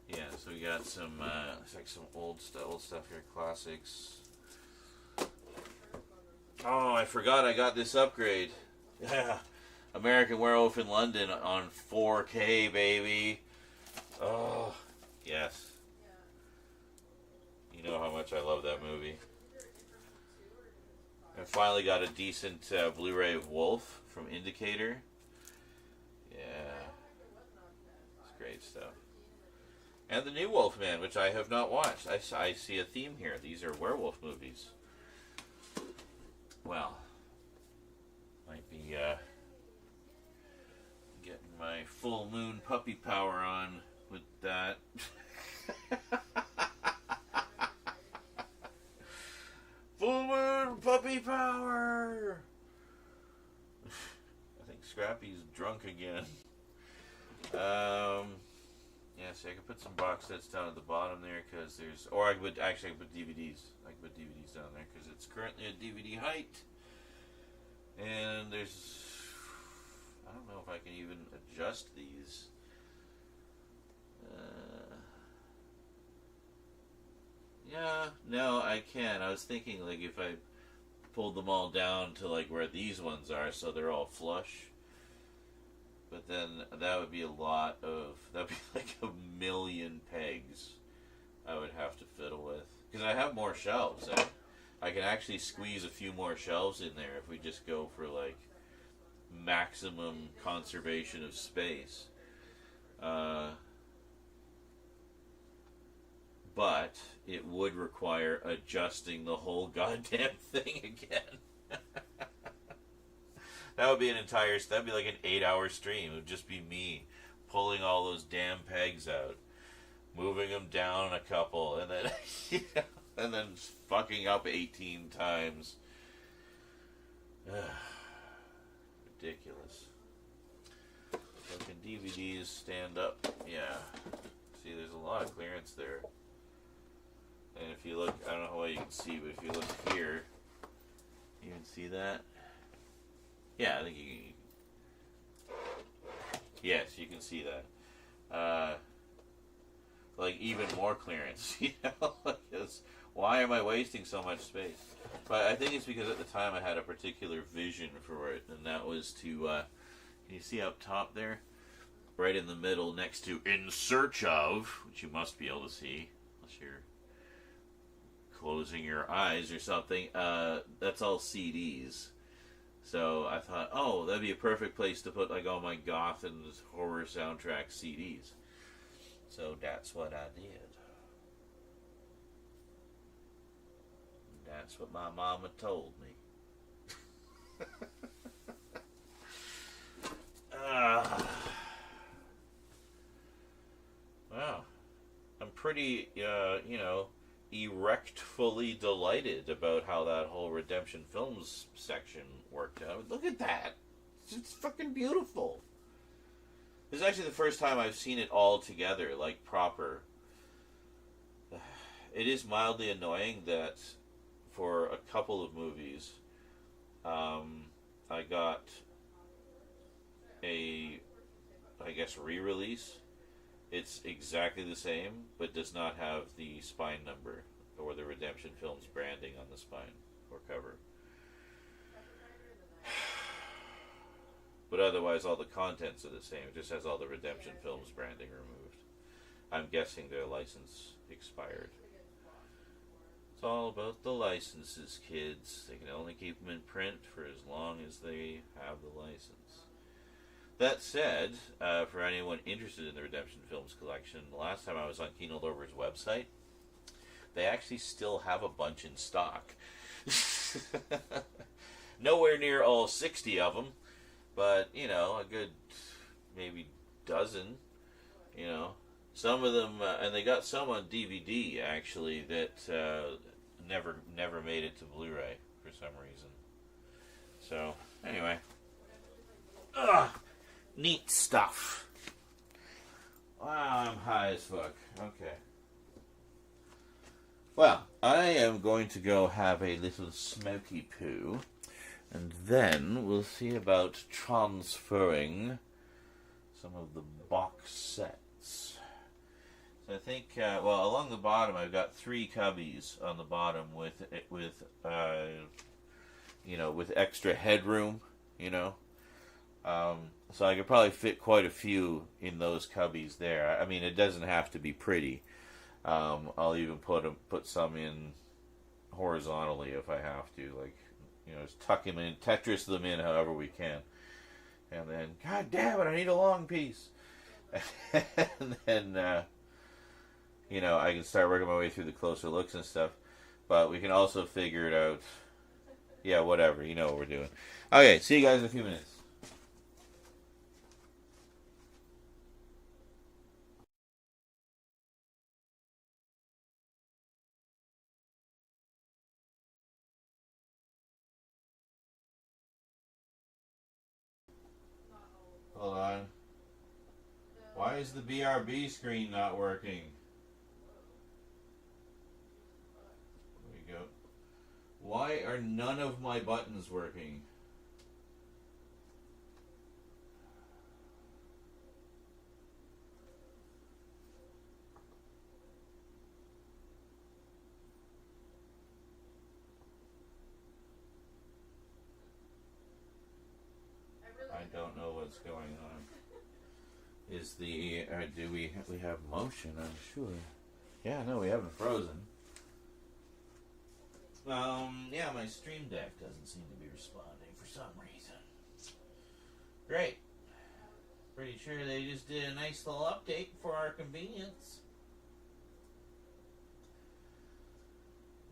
Yeah, so we got some, it's like some old stuff here, classics. Oh, I forgot I got this upgrade. Yeah, American Werewolf in London on 4K, baby. Oh, yes. You know how much I love that movie. I finally got a decent Blu-ray of Wolf from Indicator. Yeah. It's great stuff. And the new Wolfman, which I have not watched. I see a theme here. These are werewolf movies. Well, might be getting my full moon puppy power on with that. Full moon puppy power! Scrappy's drunk again. Yeah, see, I could put some box sets down at the bottom there because there's, or I could actually put DVDs. I could put DVDs down there because it's currently at DVD height, and there's, I don't know if I can even adjust these. Yeah, no, I can. I was thinking like if I pulled them all down to like where these ones are, so they're all flush. But then that would be a lot of, that'd be like a million pegs I would have to fiddle with. Because I have more shelves. I can actually squeeze a few more shelves in there if we just go for like maximum conservation of space. But it would require adjusting the whole goddamn thing again. That would be that'd be like an 8-hour stream. It would just be me pulling all those damn pegs out, moving them down a couple, and then, and then fucking up 18 times. Ridiculous. So can DVDs stand up? Yeah. See, there's a lot of clearance there. And if you look, I don't know how well you can see, but if you look here, you can see that. Yeah, I think you can. Yes, you can see that. Like even more clearance, you know? Because why am I wasting so much space? But I think it's because at the time I had a particular vision for it, and that was to, can you see up top there? Right in the middle next to In Search Of, which you must be able to see, unless you're closing your eyes or something. That's all CDs. So I thought, oh, that'd be a perfect place to put like all my goth and horror soundtrack CDs. So that's what I did. That's what my mama told me. Wow. I'm pretty, erectfully delighted about how that whole Redemption Films section worked out. Look at that. It's fucking beautiful. This is actually the first time I've seen it all together, like proper. It is mildly annoying that for a couple of movies, I got a, I guess, re-release. It's exactly the same, but does not have the spine number or the Redemption Films branding on the spine or cover. But otherwise, all the contents are the same. It just has all the Redemption Films branding removed. I'm guessing their license expired. It's all about the licenses, kids. They can only keep them in print for as long as they have the license. That said, for anyone interested in the Redemption Films collection, the last time I was on Kino Lorber's website, they actually still have a bunch in stock. Nowhere near all 60 of them, but, a good maybe dozen, Some of them, and they got some on DVD, actually, that never made it to Blu-ray for some reason. So, anyway. Neat stuff. Wow, I'm high as fuck. Okay. Well, I am going to go have a little smoky poo, and then we'll see about transferring some of the box sets. So I think, along the bottom, I've got 3 cubbies on the bottom with extra headroom, So I could probably fit quite a few in those cubbies there. I mean, it doesn't have to be pretty. I'll even put some in horizontally if I have to. Like, just tuck them in, Tetris them in however we can. And then, God damn it, I need a long piece. And then, I can start working my way through the closer looks and stuff. But we can also figure it out. Yeah, whatever. You know what we're doing. Okay, see you guys in a few minutes. Why is the BRB screen not working? There we go. Why are none of my buttons working? I don't know what's going on. Is the do we have motion? I'm sure. Yeah, no, we haven't frozen. Yeah, my Stream Deck doesn't seem to be responding for some reason. Great. Pretty sure they just did a nice little update for our convenience.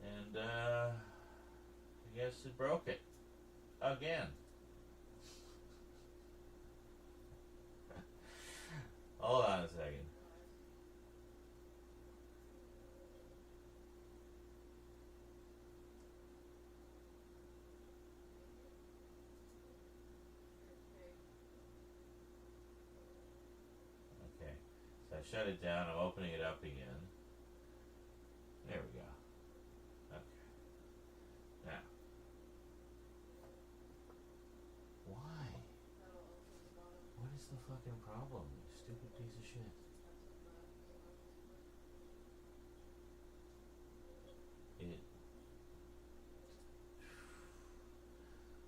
And I guess it broke it again. Hold on a second. Okay. So I shut it down. I'm opening it up again. There we go. Okay. Now. Why? What is the fucking problem? Stupid piece of shit.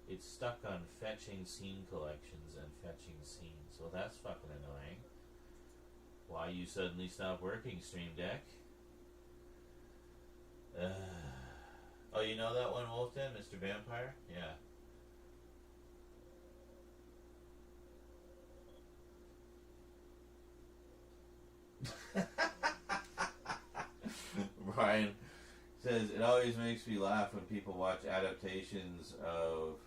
It's stuck on fetching scene collections and fetching scenes. Well, that's fucking annoying. Why you suddenly stop working, Stream Deck? Oh, you know that one, Wolfden, Mr. Vampire? Yeah. Brian says, it always makes me laugh when people watch adaptations of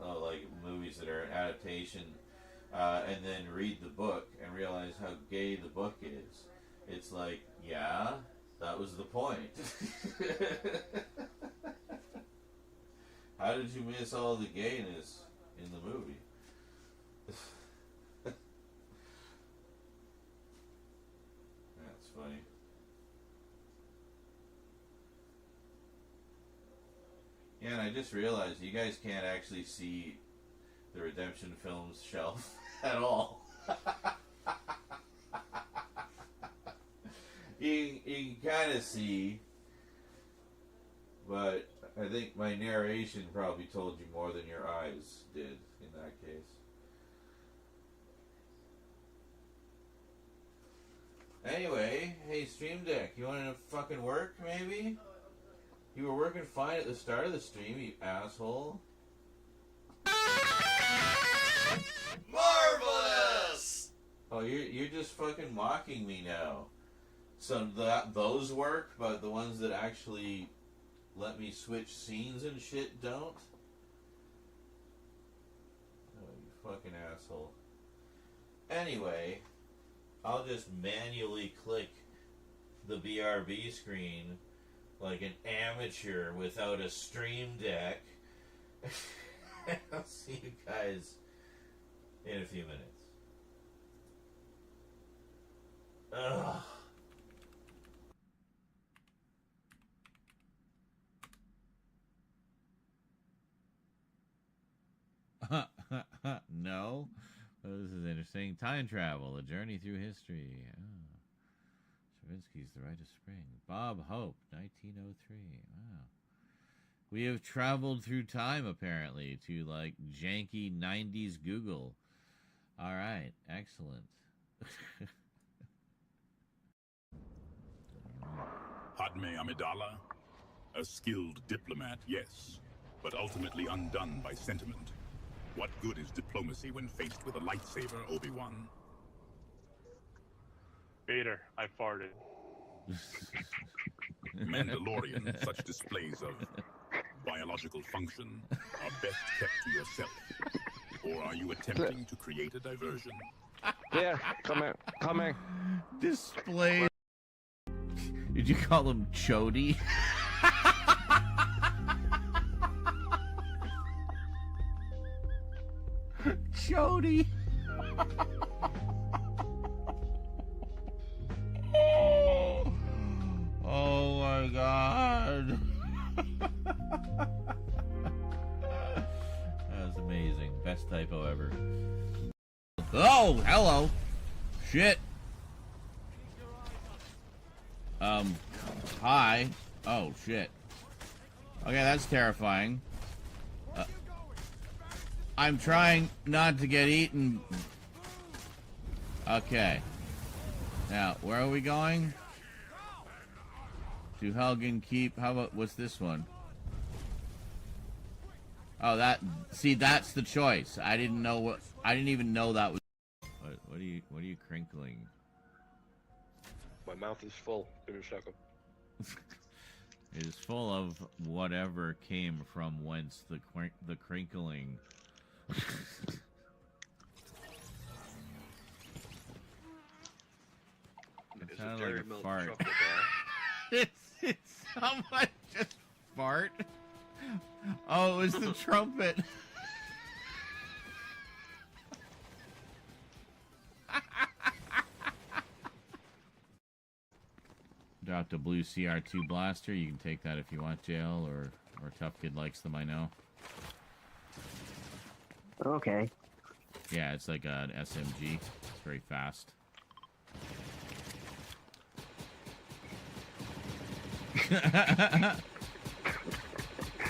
like movies that are an adaptation and then read the book and realize how gay the book is. It's like, yeah, that was the point. How did you miss all the gayness in the movie? That's funny. Yeah, and I just realized you guys can't actually see the Redemption Films shelf at all. you can kind of see, but I think my narration probably told you more than your eyes did in that case. Anyway, hey Stream Deck, you want to fucking work maybe? You were working fine at the start of the stream, you asshole. Marvelous! Oh, you're just fucking mocking me now. So those work, but the ones that actually let me switch scenes and shit don't? Oh, you fucking asshole. Anyway, I'll just manually click the BRB screen like an amateur without a Stream Deck. I'll see you guys in a few minutes. Ugh. No? Oh, this is interesting. Time travel, a journey through history. Oh. Stravinsky's The Rite of Spring. Bob Hope, 1903. Wow. We have traveled through time, apparently, to, like, janky 90s Google. All right. Excellent. Padme Amidala, a skilled diplomat, yes, but ultimately undone by sentiment. What good is diplomacy when faced with a lightsaber, Obi-Wan? Vader, I farted. Mandalorian, such displays of biological function are best kept to yourself. Or are you attempting to create a diversion? Yeah, coming. Display. Did you call him Chody? Chody. Oh my god. That was amazing. Best typo ever. Oh, hello. Shit. Hi. Oh, shit. Okay, that's terrifying. I'm trying not to get eaten. Okay. Now, where are we going? To Helgen Keep. How about, what's this one? Oh, see, that's the choice. I didn't even know that was. What are you crinkling? My mouth is full. Give me a second. It is full of whatever came from whence the crinkling. It sounded like a fart. It's someone just fart. Oh, it was the trumpet. Dropped a blue CR2 blaster. You can take that if you want, Jail, or Tough Kid likes them, I know. Okay. Yeah, it's like an SMG. It's very fast.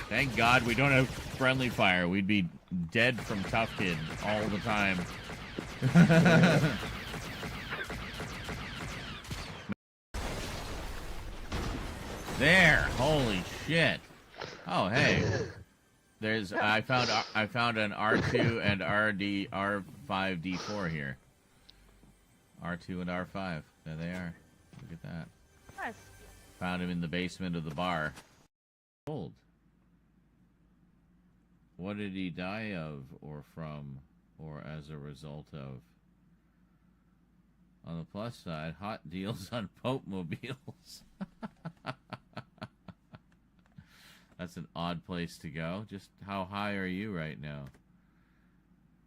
Thank God we don't have friendly fire. We'd be dead from Tough Kid all the time. There! Holy shit! Oh hey, I found an R2 and R5D4 here. R2 and R5. There they are. Look at that. Nice. Found him in the basement of the bar. Old. What did he die of, or from, or as a result of? On the plus side, hot deals on Pope mobiles. That's an odd place to go. Just how high are you right now?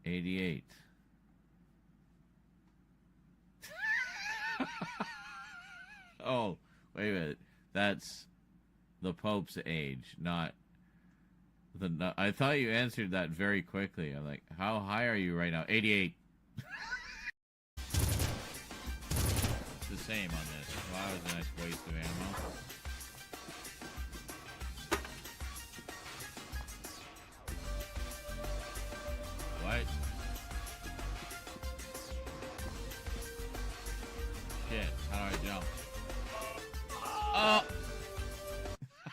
88. Oh, wait a minute. That's the Pope's age, not the... I thought you answered that very quickly. I'm like, how high are you right now? 88. It's the same on this. Wow, that was a nice waste of ammo. What? Shit, how do I jump? Oh!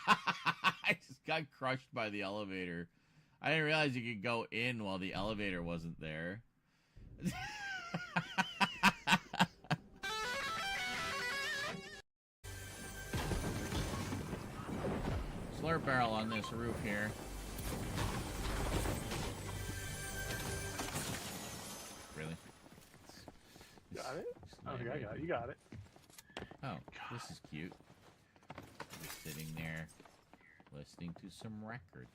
I just got crushed by the elevator. I didn't realize you could go in while the elevator wasn't there. Slurp barrel on this roof here. Really? Got it? I think I got it. You got it. Oh, this is cute. Just sitting there, listening to some records.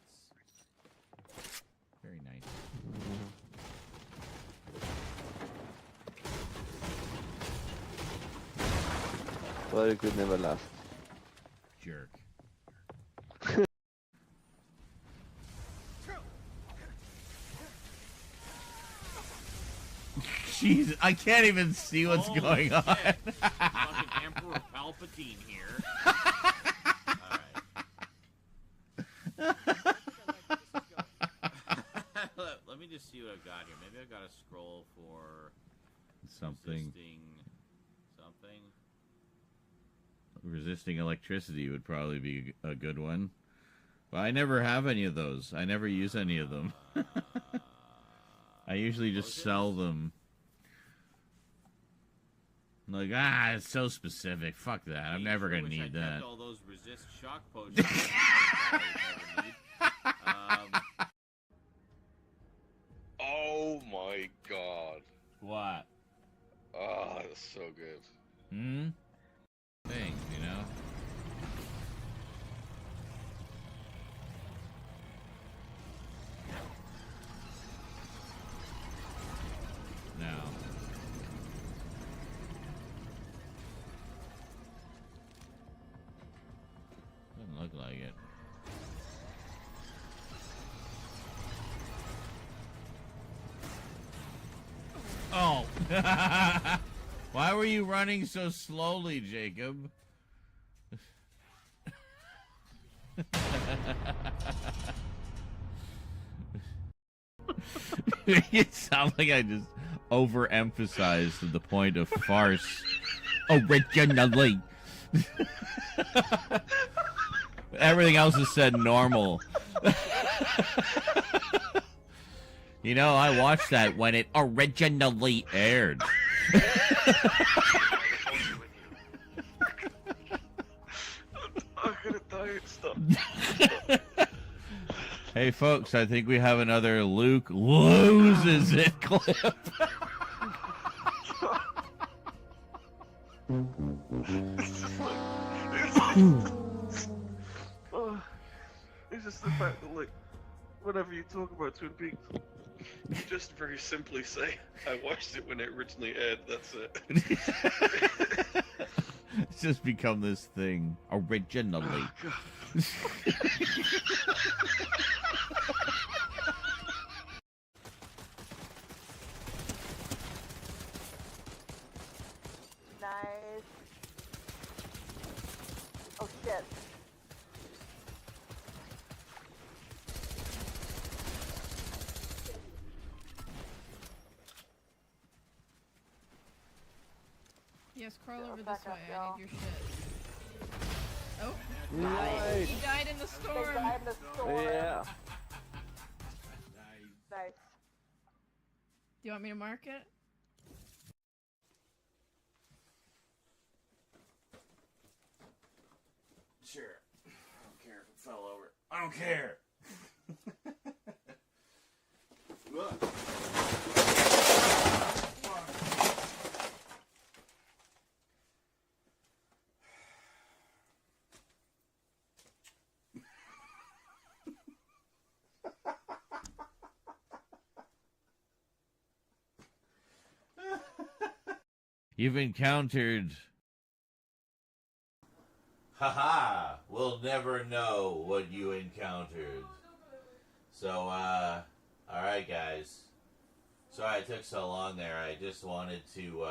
Very nice. Well, it could never last. Jerk. Jesus, I can't even see what's going on. Fucking Emperor Palpatine here. Let me just see what I've got here. Maybe I've got to scroll for something. Something. Resisting electricity would probably be a good one. But I never have any of those. I never use any of them. I usually just sell them. Like, it's so specific. Fuck that. I'm never gonna need that. All those resist shock potions. Oh my god. What? Ah, that's so good. Things, you know? Now, like it. Oh! Why were you running so slowly, Jacob? It sounds like I just overemphasized to the point of farce. Originally. Everything else is said normal. You know, I watched that when it originally aired. I'm gonna die. Stop. Hey, folks, I think we have another Luke loses it clip. It's just the fact that, like, whenever you talk about Twin Peaks, you just very simply say, I watched it when it originally aired, that's it. It's just become this thing. Originally. Oh, Nice. Oh shit. Yes, crawl over back this way. up, I y'all. need your shit. Oh. Nice. He died in the They storm. died in the storm. Yeah. Nice. Do you want me to mark it? Sure. I don't care if it fell over. I don't care. You've encountered... Haha! We'll never know what you encountered. So, alright guys. Sorry it took so long there. I just wanted to,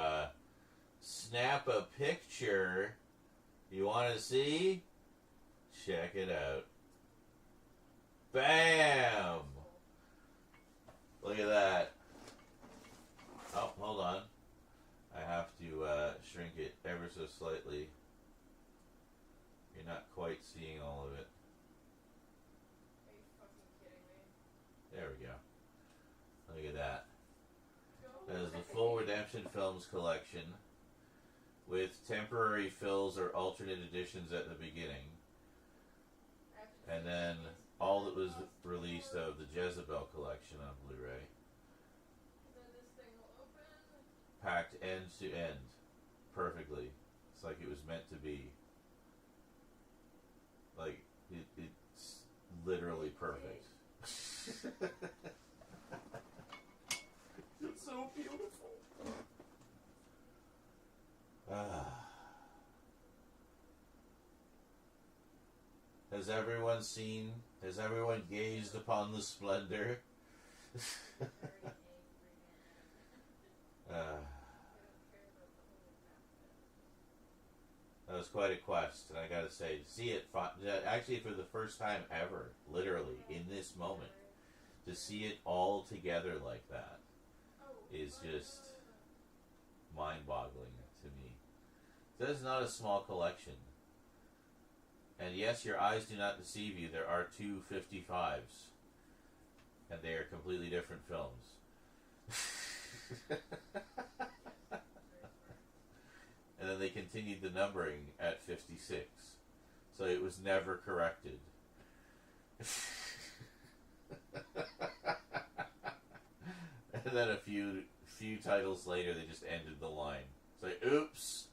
snap a picture. You want to see? Check it out. Bam! Look at that. Oh, hold on. I have to, shrink it ever so slightly. You're not quite seeing all of it. Are you fucking kidding me? There we go. Look at that. That is the full Redemption Films collection with temporary fills or alternate editions at the beginning. And then all that was released of the Jezebel collection on Blu-ray. Packed end to end. Perfectly. It's like it was meant to be. Like, it's literally perfect. It's so beautiful. Has everyone gazed upon the splendor? That was quite a quest, and I gotta say, to see it, actually for the first time ever, literally, in this moment, to see it all together like that is just mind-boggling to me. That is not a small collection. And yes, your eyes do not deceive you, there are two 55s, and they are completely different films. And then they continued the numbering at 56. So it was never corrected. And then a few titles later, they just ended the line. It's like, oops.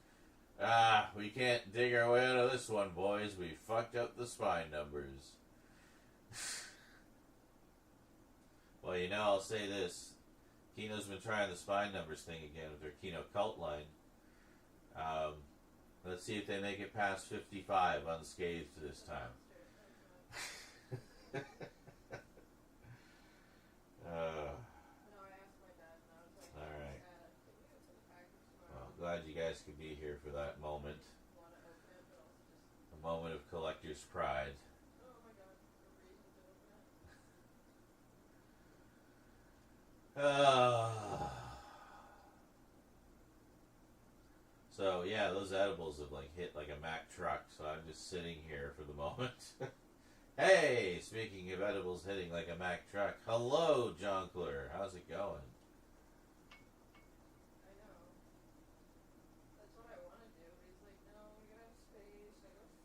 We can't dig our way out of this one, boys. We fucked up the spine numbers. Well, you know, I'll say this. Kino's been trying the spine numbers thing again with their Kino Cult line. Let's see if they make it past 55 unscathed this time. guys could be here for that moment. A moment of collector's pride. So yeah, those edibles have like hit like a Mack truck, so I'm just sitting here for the moment. Hey, speaking of edibles hitting like a Mack truck, hello Jonkler, how's it going?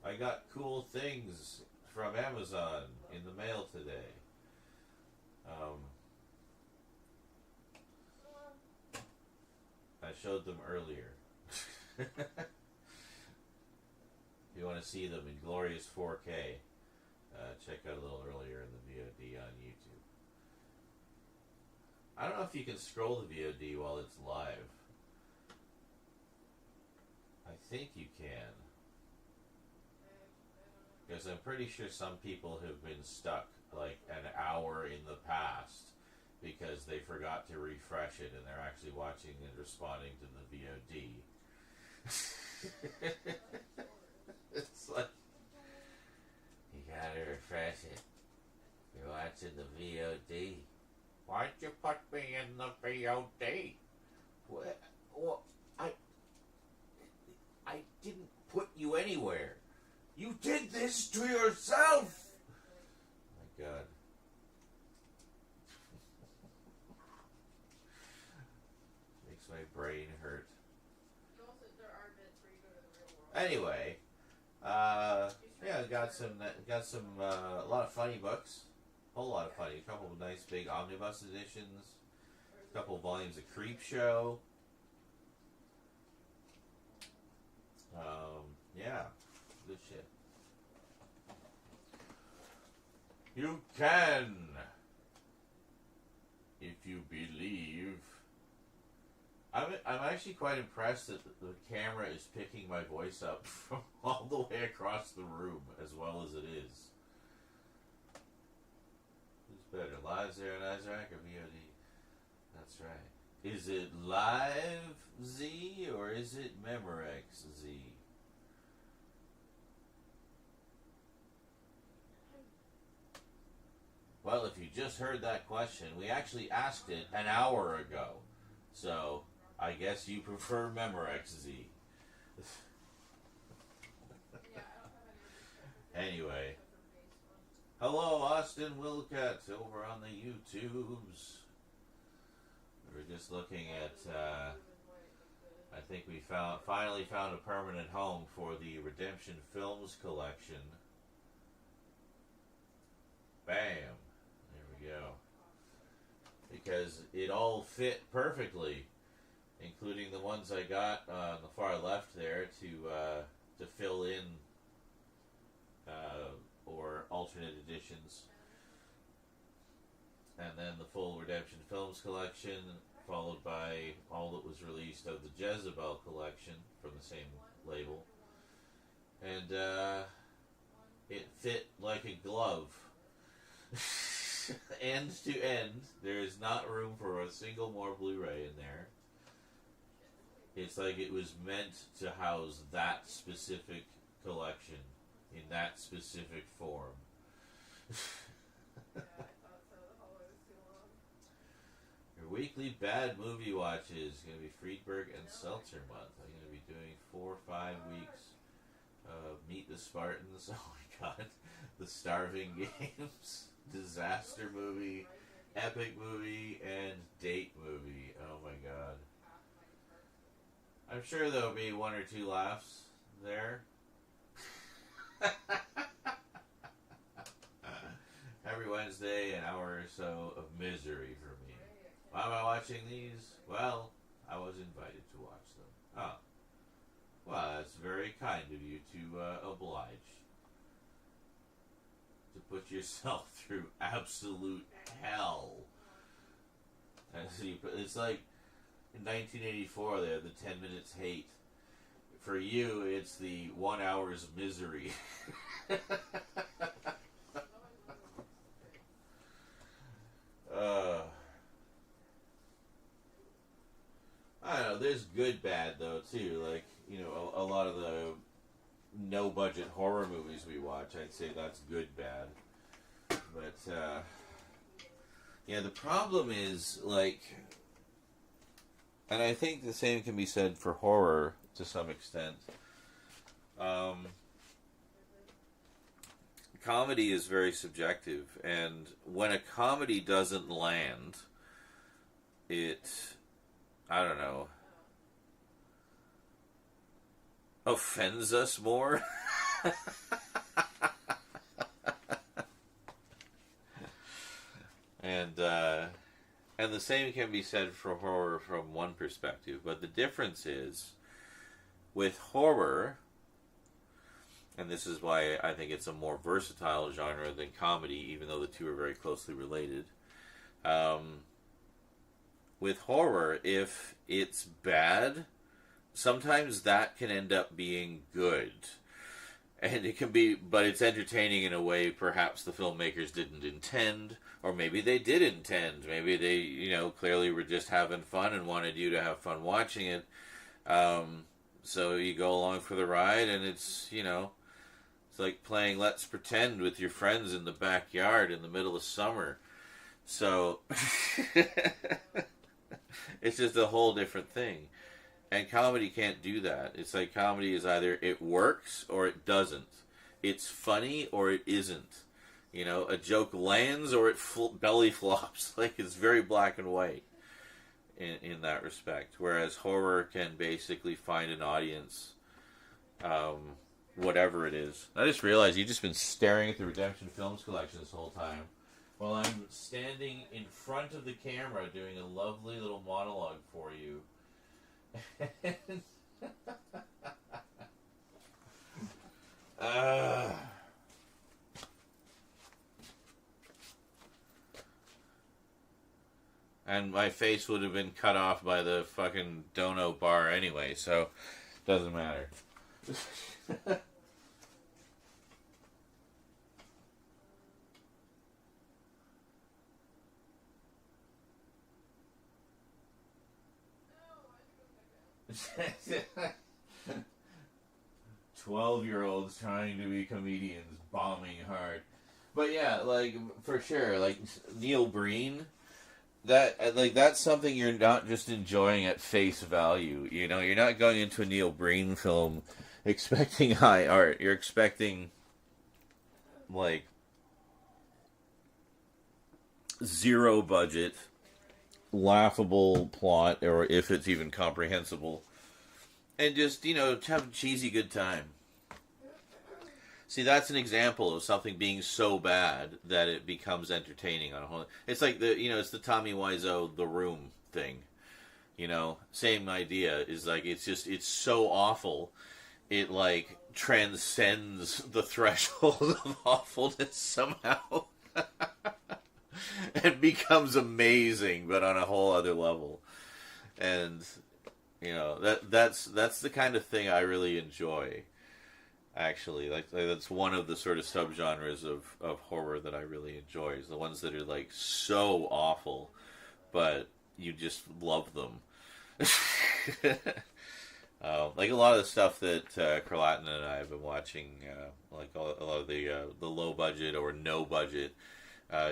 I got cool things from Amazon in the mail today. I showed them earlier. If you want to see them in glorious 4K, check out a little earlier in the VOD on YouTube. I don't know if you can scroll the VOD while it's live. I think you can. Because I'm pretty sure some people have been stuck like an hour in the past because they forgot to refresh it and they're actually watching and responding to the VOD. It's like, you gotta refresh it. You're watching the VOD. Why'd you put me in the VOD? What? I didn't put you anywhere. You did this to yourself! My God. Makes my brain hurt. Anyway, yeah, got some a lot of funny books. A whole lot of funny. A couple of nice big omnibus editions. A couple of volumes of Creep Show. Yeah, good shit. You can, if you believe. I'm actually quite impressed that the camera is picking my voice up from all the way across the room as well as it is. Who's better, Live Zero Nizrak or VOD? That's right. Is it Live Z or is it Memorex Z? Well, if you just heard that question, we actually asked it an hour ago. So, I guess you prefer Memorex Z. Anyway. Hello, Austin Wilcott over on the YouTubes. We're just looking at, I think we finally found a permanent home for the Redemption Films collection. Bam. There we go. Because it all fit perfectly, including the ones I got on the far left there to fill in or alternate editions, and then the full Redemption Films collection, followed by all that was released of the Jezebel collection from the same label, and it fit like a glove. End to end, there is not room for a single more Blu-ray in there. It's like it was meant to house that specific collection in that specific form. Your weekly bad movie watches is going to be Friedberg and Seltzer month. I'm going to be doing 4 or 5 weeks of Meet the Spartans. Oh my God. The Starving Games. Disaster movie, epic movie, and date movie. Oh my God. I'm sure there'll be 1 or 2 laughs there. Every Wednesday, an hour or so of misery for me. Why am I watching these? Well, I was invited to watch them. Oh. Well, that's very kind of you to oblige. To put yourself through absolute hell. It's like in 1984 they had the 10 minutes hate. For you, it's the 1 hour's misery. I don't know. there's good bad though too. Like, you know, a lot of the no budget horror movies we watch, I'd say that's good bad. But yeah, the problem is like, and I think the same can be said for horror to some extent. Comedy is very subjective, and when a comedy doesn't land, it, I don't know, offends us more. And the same can be said for horror from one perspective, but the difference is, with horror, and this is why I think it's a more versatile genre than comedy, even though the two are very closely related. With horror, if it's bad, sometimes that can end up being good. And it can be, but it's entertaining in a way perhaps the filmmakers didn't intend, or maybe they did intend. Maybe they, you know, clearly were just having fun and wanted you to have fun watching it. So you go along for the ride, and it's, you know, it's like playing Let's Pretend with your friends in the backyard in the middle of summer. So it's just a whole different thing. And comedy can't do that. It's like comedy is either it works or it doesn't. It's funny or it isn't. You know, a joke lands or it belly flops. Like, it's very black and white in that respect. Whereas horror can basically find an audience, whatever it is. I just realized you've just been staring at the Redemption Films collection this whole time, while I'm standing in front of the camera doing a lovely little monologue for you. And my face would have been cut off by the fucking dono bar anyway, so doesn't matter. 12-year-olds trying to be comedians, bombing hard. But yeah, like, for sure, like, Neil Breen, that's something you're not just enjoying at face value. You know, you're not going into a Neil Breen film expecting high art. You're expecting, like, zero budget, laughable plot, or if it's even comprehensible, and just, you know, have a cheesy good time. See, that's an example of something being so bad that it becomes entertaining on a whole. It's like it's the Tommy Wiseau The Room thing. You know, same idea. Is like, it's so awful, it like transcends the threshold of awfulness somehow. It becomes amazing, but on a whole other level. And, you know, that's the kind of thing I really enjoy. Actually, like that's one of the sort of subgenres of horror that I really enjoy, is the ones that are like so awful, but you just love them. Like a lot of the stuff that Carlatin and I have been watching, like a lot of the low budget or no budget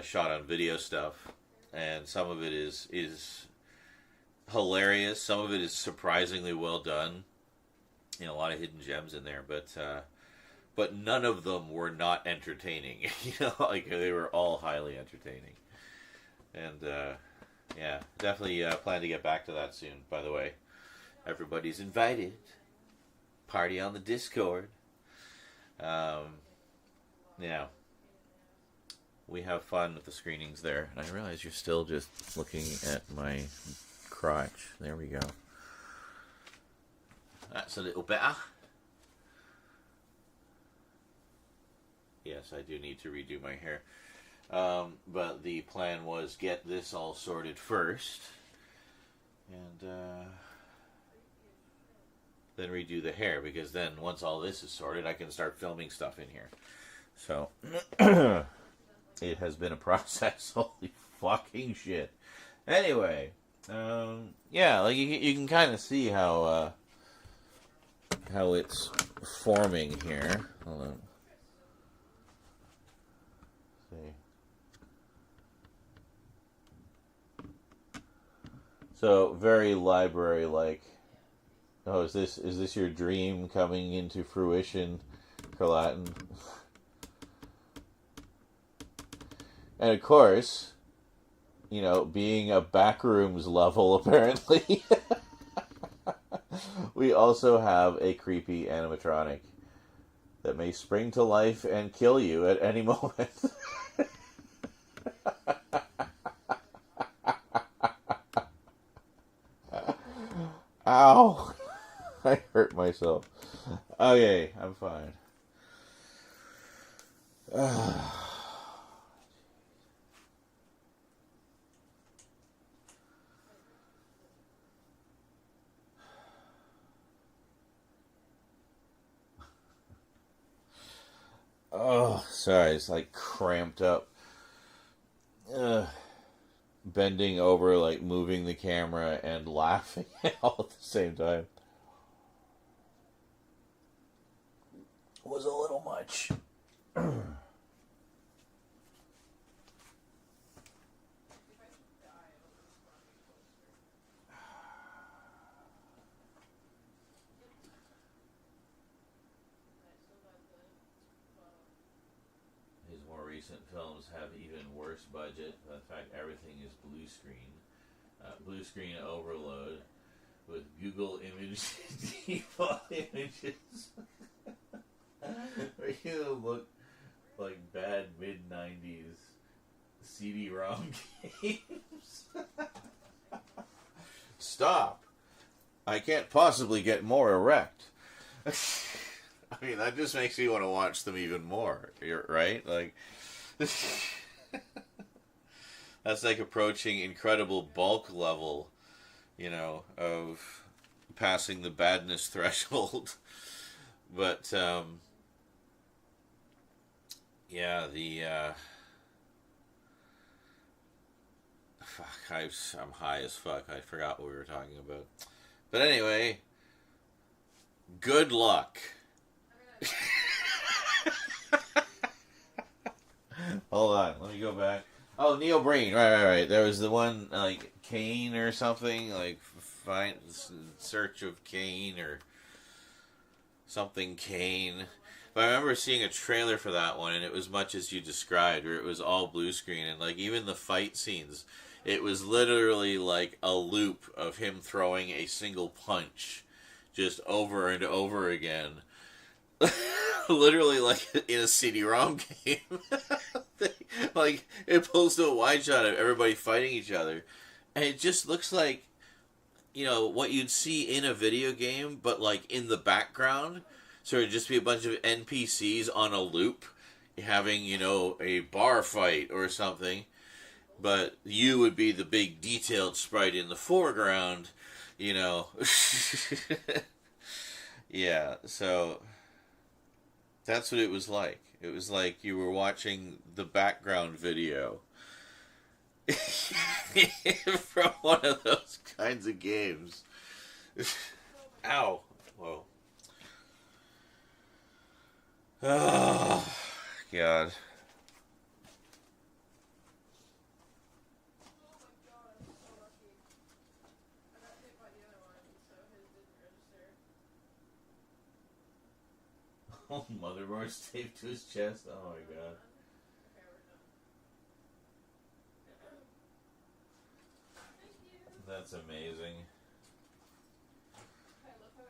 shot on video stuff, and some of it is hilarious. Some of it is surprisingly well done. You know, a lot of hidden gems in there, but none of them were not entertaining. You know, like they were all highly entertaining. And yeah, definitely plan to get back to that soon. By the way, everybody's invited. Party on the Discord. Yeah, we have fun with the screenings there. And I realize you're still just looking at my crotch. There we go. That's a little better. Yes, I do need to redo my hair. But the plan was get this all sorted first. And then redo the hair. Because then once all this is sorted, I can start filming stuff in here. So, it has been a process. Holy fucking shit. Anyway, Yeah, like you can kind of see how it's forming here. Hold on. See. So very library-like. Oh, is this your dream coming into fruition, Carlatin? And of course, you know, being a backrooms level, apparently, we also have a creepy animatronic that may spring to life and kill you at any moment. Ow! I hurt myself. Okay, I'm fine. Oh, sorry, it's like cramped up. Bending over, like moving the camera and laughing all at the same time was a little much. His more recent films have even worse budget. In fact, everything is blue screen. Blue screen overload with Google image default images. You look like bad mid-90s CD-ROM games. Stop! I can't possibly get more erect. I mean, that just makes me want to watch them even more. You're right? Like, that's like approaching incredible bulk level, you know, of passing the badness threshold. But, yeah, fuck, I'm high as fuck. I forgot what we were talking about. But anyway, good luck. Hold on, let me go back. Oh, Neil Breen, right. There was the one, like, Kane or something, like, find search of Kane or something Kane. But I remember seeing a trailer for that one, and it was much as you described, where it was all blue screen, and, like, even the fight scenes, it was literally like a loop of him throwing a single punch just over and over again. Literally like in a CD-ROM game. Like, it pulls to a wide shot of everybody fighting each other. And it just looks like, you know, what you'd see in a video game, but like in the background. So it'd just be a bunch of NPCs on a loop having, you know, a bar fight or something. But you would be the big detailed sprite in the foreground, you know. Yeah, so that's what it was like. It was like you were watching the background video from one of those kinds of games. Ow. Whoa. Oh, God. Oh, motherboard's taped to his chest. Oh my God. That's amazing.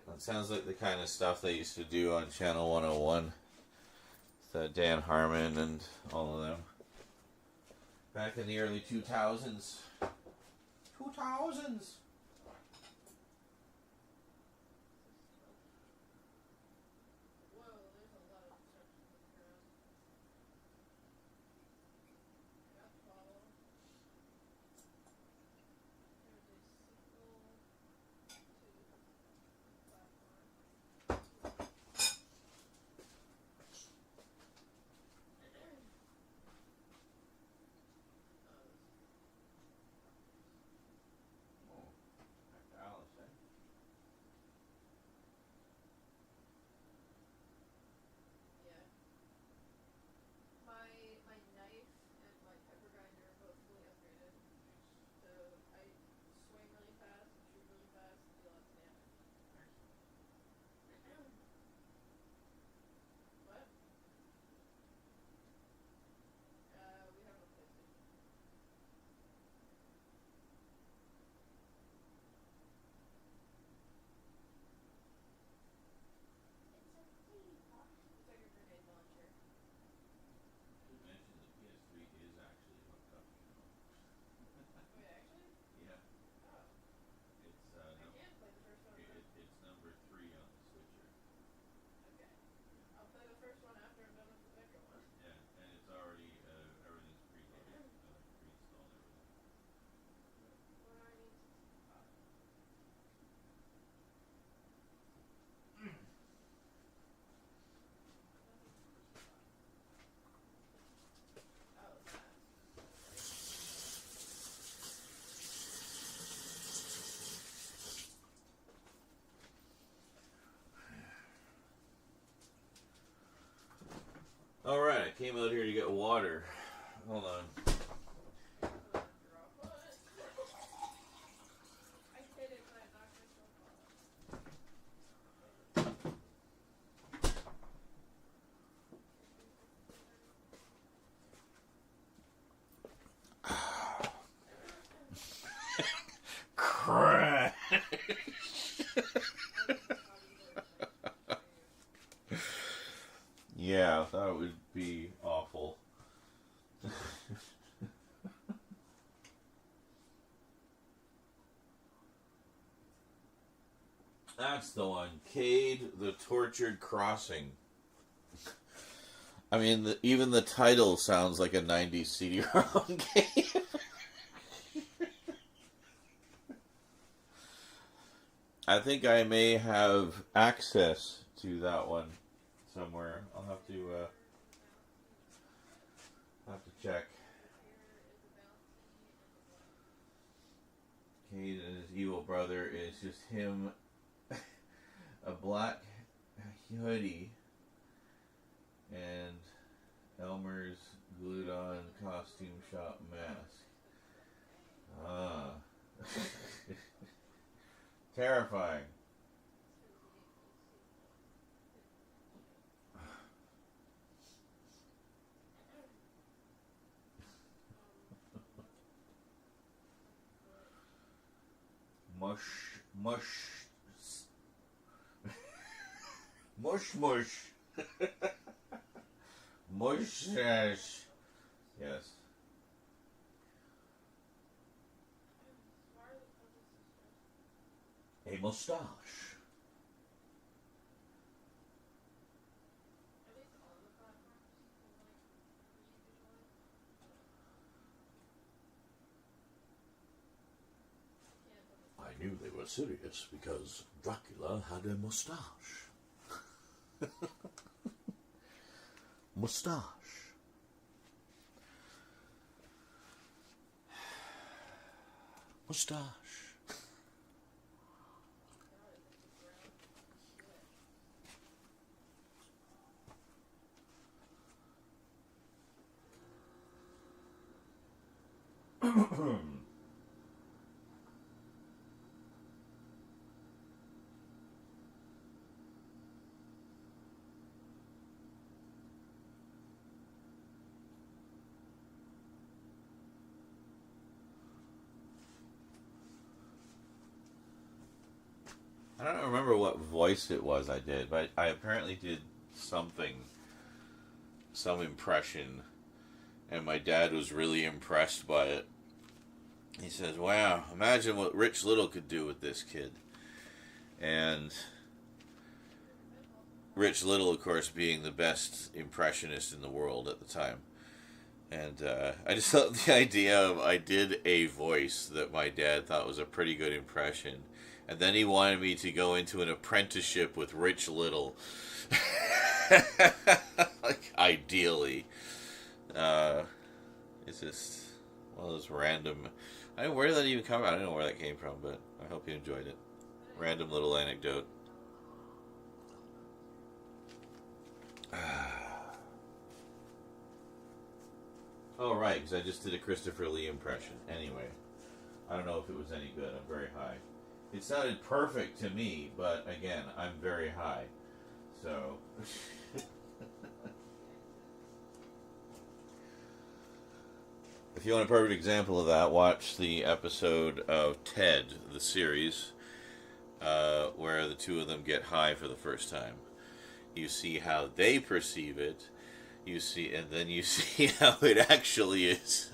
That sounds like the kind of stuff they used to do on Channel 101. With Dan Harmon and all of them. Back in the early 2000s. 2000s! came out here to get water. Hold on. Crash. Yeah, I thought it would be awful. That's the one. Cade, the Tortured Crossing. I mean, even the title sounds like a 90s CD-ROM game. I think I may have access to that one somewhere. I'll have to check. Cade and his evil brother is just him, a black hoodie, and Elmer's glued on costume shop mask. Ah. Terrifying. Mush. Mustache. Yes. A mustache. I knew they were serious because Dracula had a mustache. Mustache. Mustache. I don't remember what voice it was I did, but I apparently did something, some impression, and my dad was really impressed by it. He says, wow, imagine what Rich Little could do with this kid. And Rich Little, of course, being the best impressionist in the world at the time. And I just thought the idea of I did a voice that my dad thought was a pretty good impression. And then he wanted me to go into an apprenticeship with Rich Little. Like, ideally. It's just one of those random... where did that even come from? I don't know where that came from, but I hope you enjoyed it. Random little anecdote. Oh, right, because I just did a Christopher Lee impression. Anyway, I don't know if it was any good. I'm very high. It sounded perfect to me, but again, I'm very high. So... If you want a perfect example of that, watch the episode of Ted, the series, where the two of them get high for the first time. You see how they perceive it, and then you see how it actually is.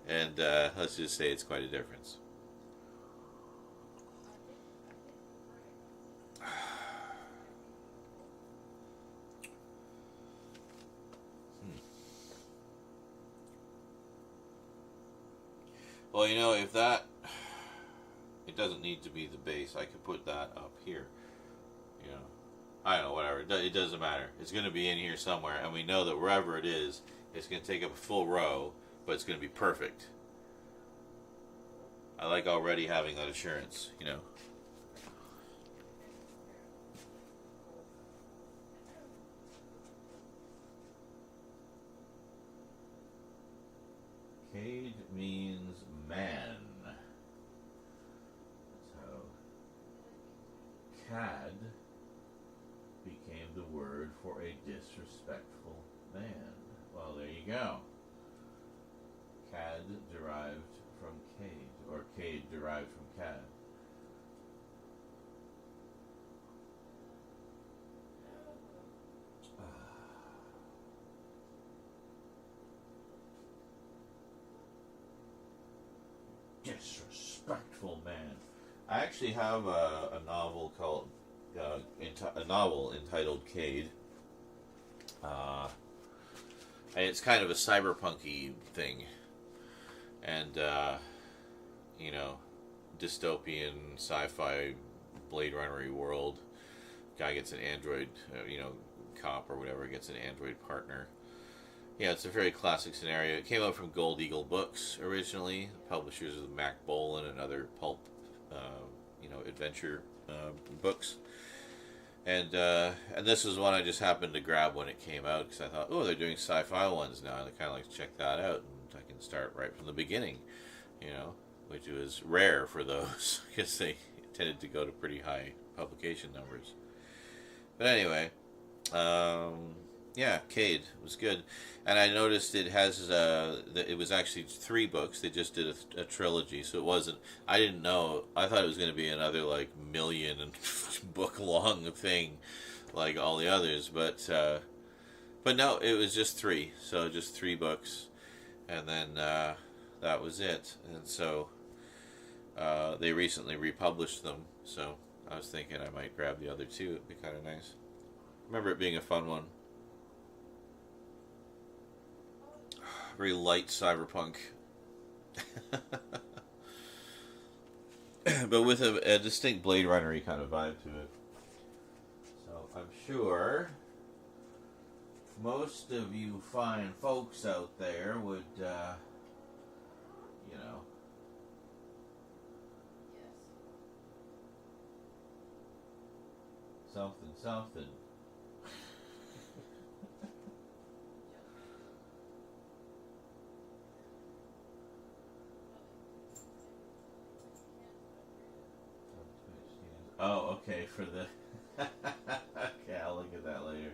And let's just say it's quite a difference. Well, if that... It doesn't need to be the base. I could put that up here. I don't know, whatever. It doesn't matter. It's going to be in here somewhere, and we know that wherever it is, it's going to take up a full row, but it's going to be perfect. I like already having that assurance, Cade means man. So, cad became the word for a disrespectful man. Well, there you go. Cad derived from Cade, or Cade derived from Cad. Disrespectful man. I actually have a novel called a novel entitled Cade. And it's kind of a cyberpunky thing, and you know, dystopian sci-fi Blade Runner-y world. Guy gets an android, cop or whatever gets an android partner. Yeah, it's a very classic scenario. It came out from Gold Eagle Books originally. The publishers of Mac Bolan and other pulp, adventure books. And this was one I just happened to grab when it came out because I thought, oh, they're doing sci-fi ones now, and I kind of like to check that out, and I can start right from the beginning, which was rare for those because they tended to go to pretty high publication numbers. But anyway, yeah, Cade was good, and I noticed it has it was actually 3 books. They just did a trilogy, so it wasn't. I didn't know. I thought it was going to be another like million book long thing, like all the others. But no, it was just 3. So just 3 books, and then that was it. And so they recently republished them. So I was thinking I might grab the other 2. It'd be kind of nice. Remember it being a fun one. Very light cyberpunk. But with a distinct Blade Runner-y kind of vibe to it. So I'm sure most of you fine folks out there would, something. Oh, okay, for the... okay, I'll look at that later.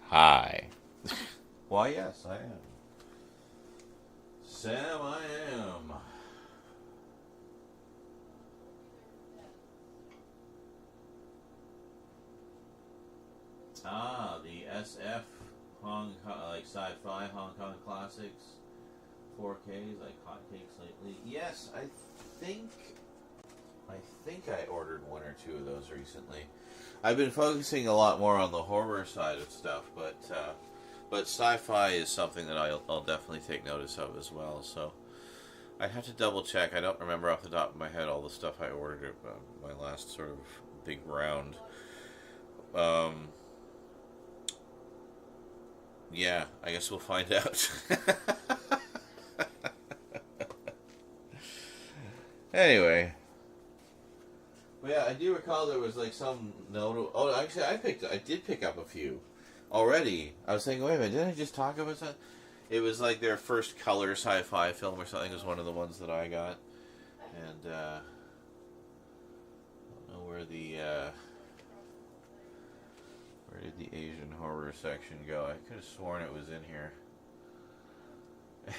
Hi. Why, yes, I am. Sam, I am. The SF like sci-fi Hong Kong classics, 4Ks, like hotcakes lately. Yes, I think I ordered 1 or 2 of those recently. I've been focusing a lot more on the horror side of stuff, but sci-fi is something that I'll definitely take notice of as well. So I have to double check. I don't remember off the top of my head all the stuff I ordered at my last sort of big round. Yeah, I guess we'll find out. Anyway. But yeah, I do recall there was like some notable... Oh, actually, I did pick up a few already. I was thinking, wait a minute, didn't I just talk about something? It was like their first color sci-fi film or something was one of the ones that I got. And, I don't know where did the Asian horror section go? I could have sworn it was in here.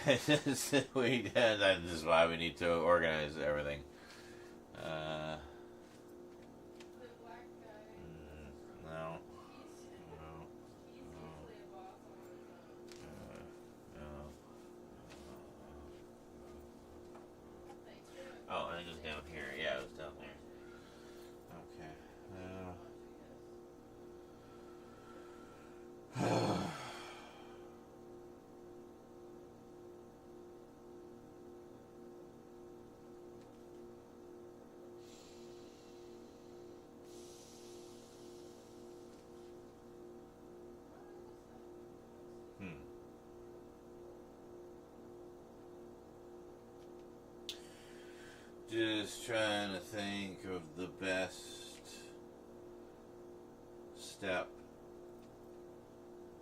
This is why we need to organize everything. Oh, I think it was down here. Yeah, it was down there. Okay. just trying to think of the best step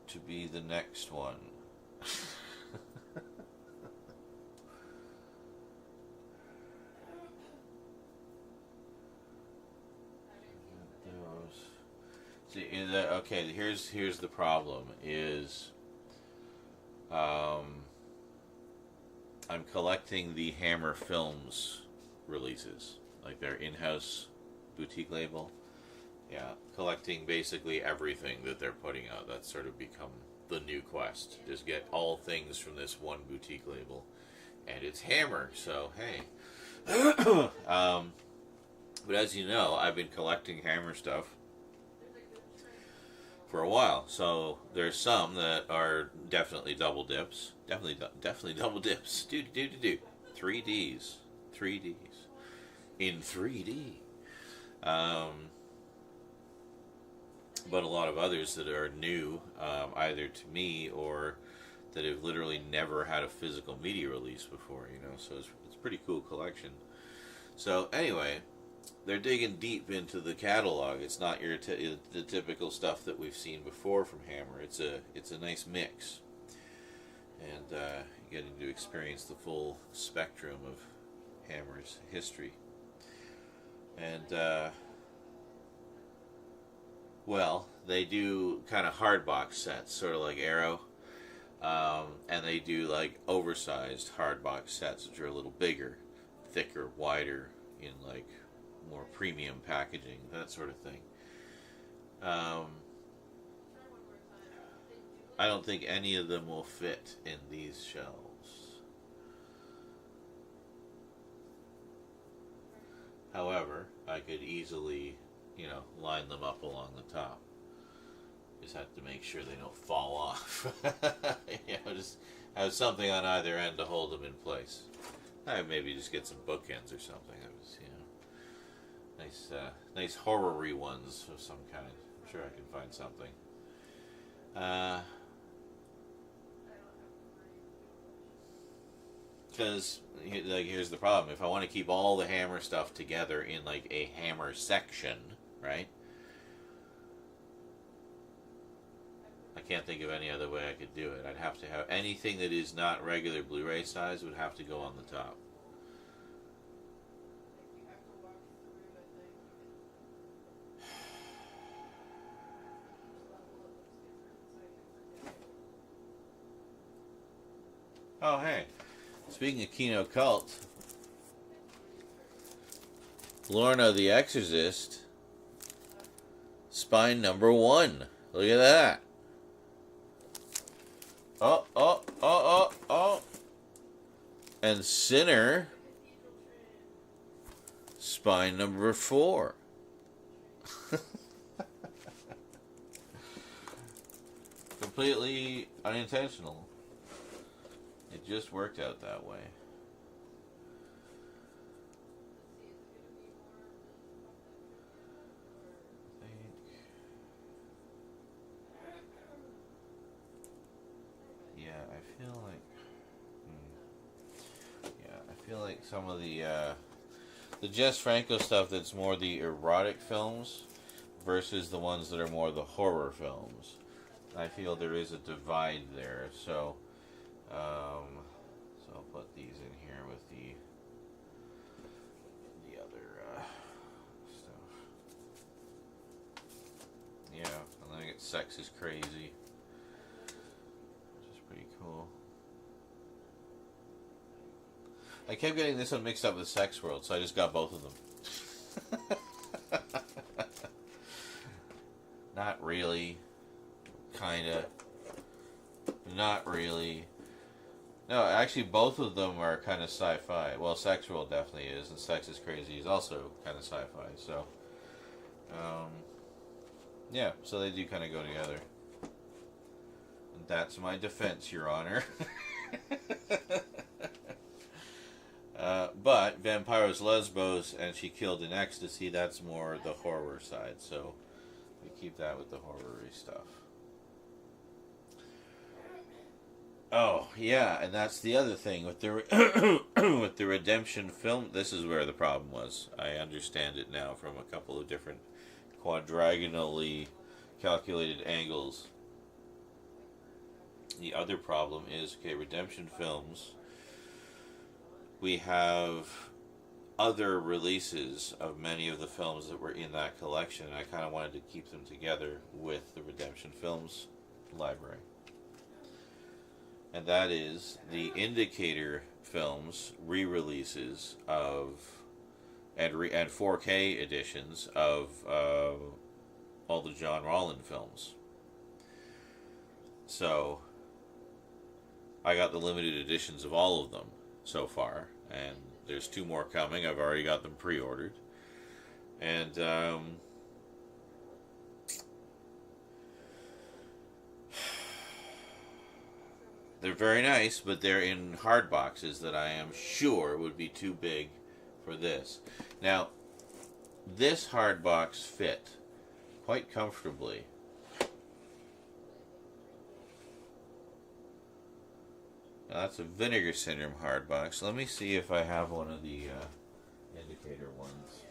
to be the next one. See, okay, here's the problem is I'm collecting the Hammer Films releases, like their in-house boutique label. Yeah, collecting basically everything that they're putting out. That's sort of become the new quest. Just get all things from this one boutique label. And it's Hammer, so hey. But as you know, I've been collecting Hammer stuff for a while. So there's some that are definitely double dips. Definitely double dips. Do. 3Ds. 3Ds. In 3D. But a lot of others that are new, either to me or that have literally never had a physical media release before, you know, so it's a pretty cool collection. So anyway, they're digging deep into the catalog. It's not the typical stuff that we've seen before from Hammer. It's a nice mix, and getting to experience the full spectrum of Hammer's history. And well, they do kind of hard box sets, sort of like Arrow, and they do like oversized hard box sets, which are a little bigger, thicker, wider, in like more premium packaging, that sort of thing. I don't think any of them will fit in these shelves. However, I could easily, you know, line them up along the top. Just have to make sure they don't fall off. You know, just have something on either end to hold them in place. Maybe just get some bookends or something. That was, you know, nice horror-y ones of some kind. I'm sure I can find something. Because, like, here's the problem. If I want to keep all the Hammer stuff together in, like, a Hammer section, right? I can't think of any other way I could do it. I'd have to have anything that is not regular Blu-ray size would have to go on the top. Oh, hey. Speaking of Kino Cult, Lorna the Exorcist, spine number 1. Look at that. Oh. And Sinner, spine number 4. Completely unintentional. It just worked out that way. I feel like some of the Jess Franco stuff that's more the erotic films versus the ones that are more the horror films. I feel there is a divide there, so I'll put these in here with the other stuff. Yeah, and then I get Sex is Crazy, which is pretty cool. I kept getting this one mixed up with Sex World, so I just got both of them. Not really. Kinda. Not really. No, actually both of them are kind of sci-fi. Well, Sex World definitely is, and Sex is Crazy is also kind of sci-fi, so... yeah, so they do kind of go together. And that's my defense, Your Honor. But Vampiros Lesbos and She Killed in Ecstasy, that's more the horror side, so we keep that with the horror-y stuff. Oh, yeah, and that's the other thing with the with the redemption film. This is where the problem was. I understand it now from a couple of different quadragonally calculated angles. The other problem is, okay, redemption films. We have other releases of many of the films that were in that collection, and I kind of wanted to keep them together with the redemption films library. And that is the Indicator films re-releases of and 4K editions of all the John Rollin films. So I got the limited editions of all of them so far, and there's 2 more coming. I've already got them pre-ordered, and they're very nice, but they're in hard boxes that I am sure would be too big for this. Now, this hard box fit quite comfortably. Now, that's a Vinegar Syndrome hard box. Let me see if I have one of the Indicator ones.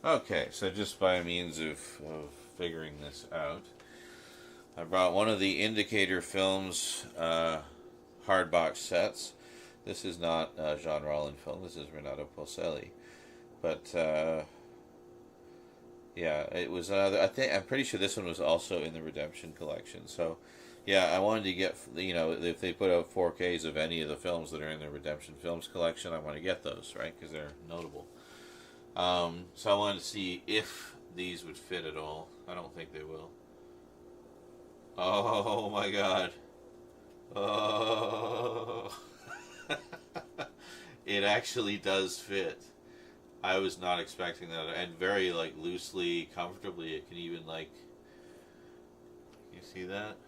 Okay, so just by means of figuring this out, I brought one of the Indicator films hard box sets. This is not a Jean Rollin film. This is Renato Polselli, but yeah, it was another. I'm pretty sure this one was also in the Redemption collection. So yeah, I wanted to get, you know, if they put out 4Ks of any of the films that are in the Redemption Films collection, I want to get those, right? Because they're notable. So I wanted to see if these would fit at all. I don't think they will. Oh my god. Oh. It actually does fit. I was not expecting that. And very, like, loosely, comfortably. It can even, like... You see that?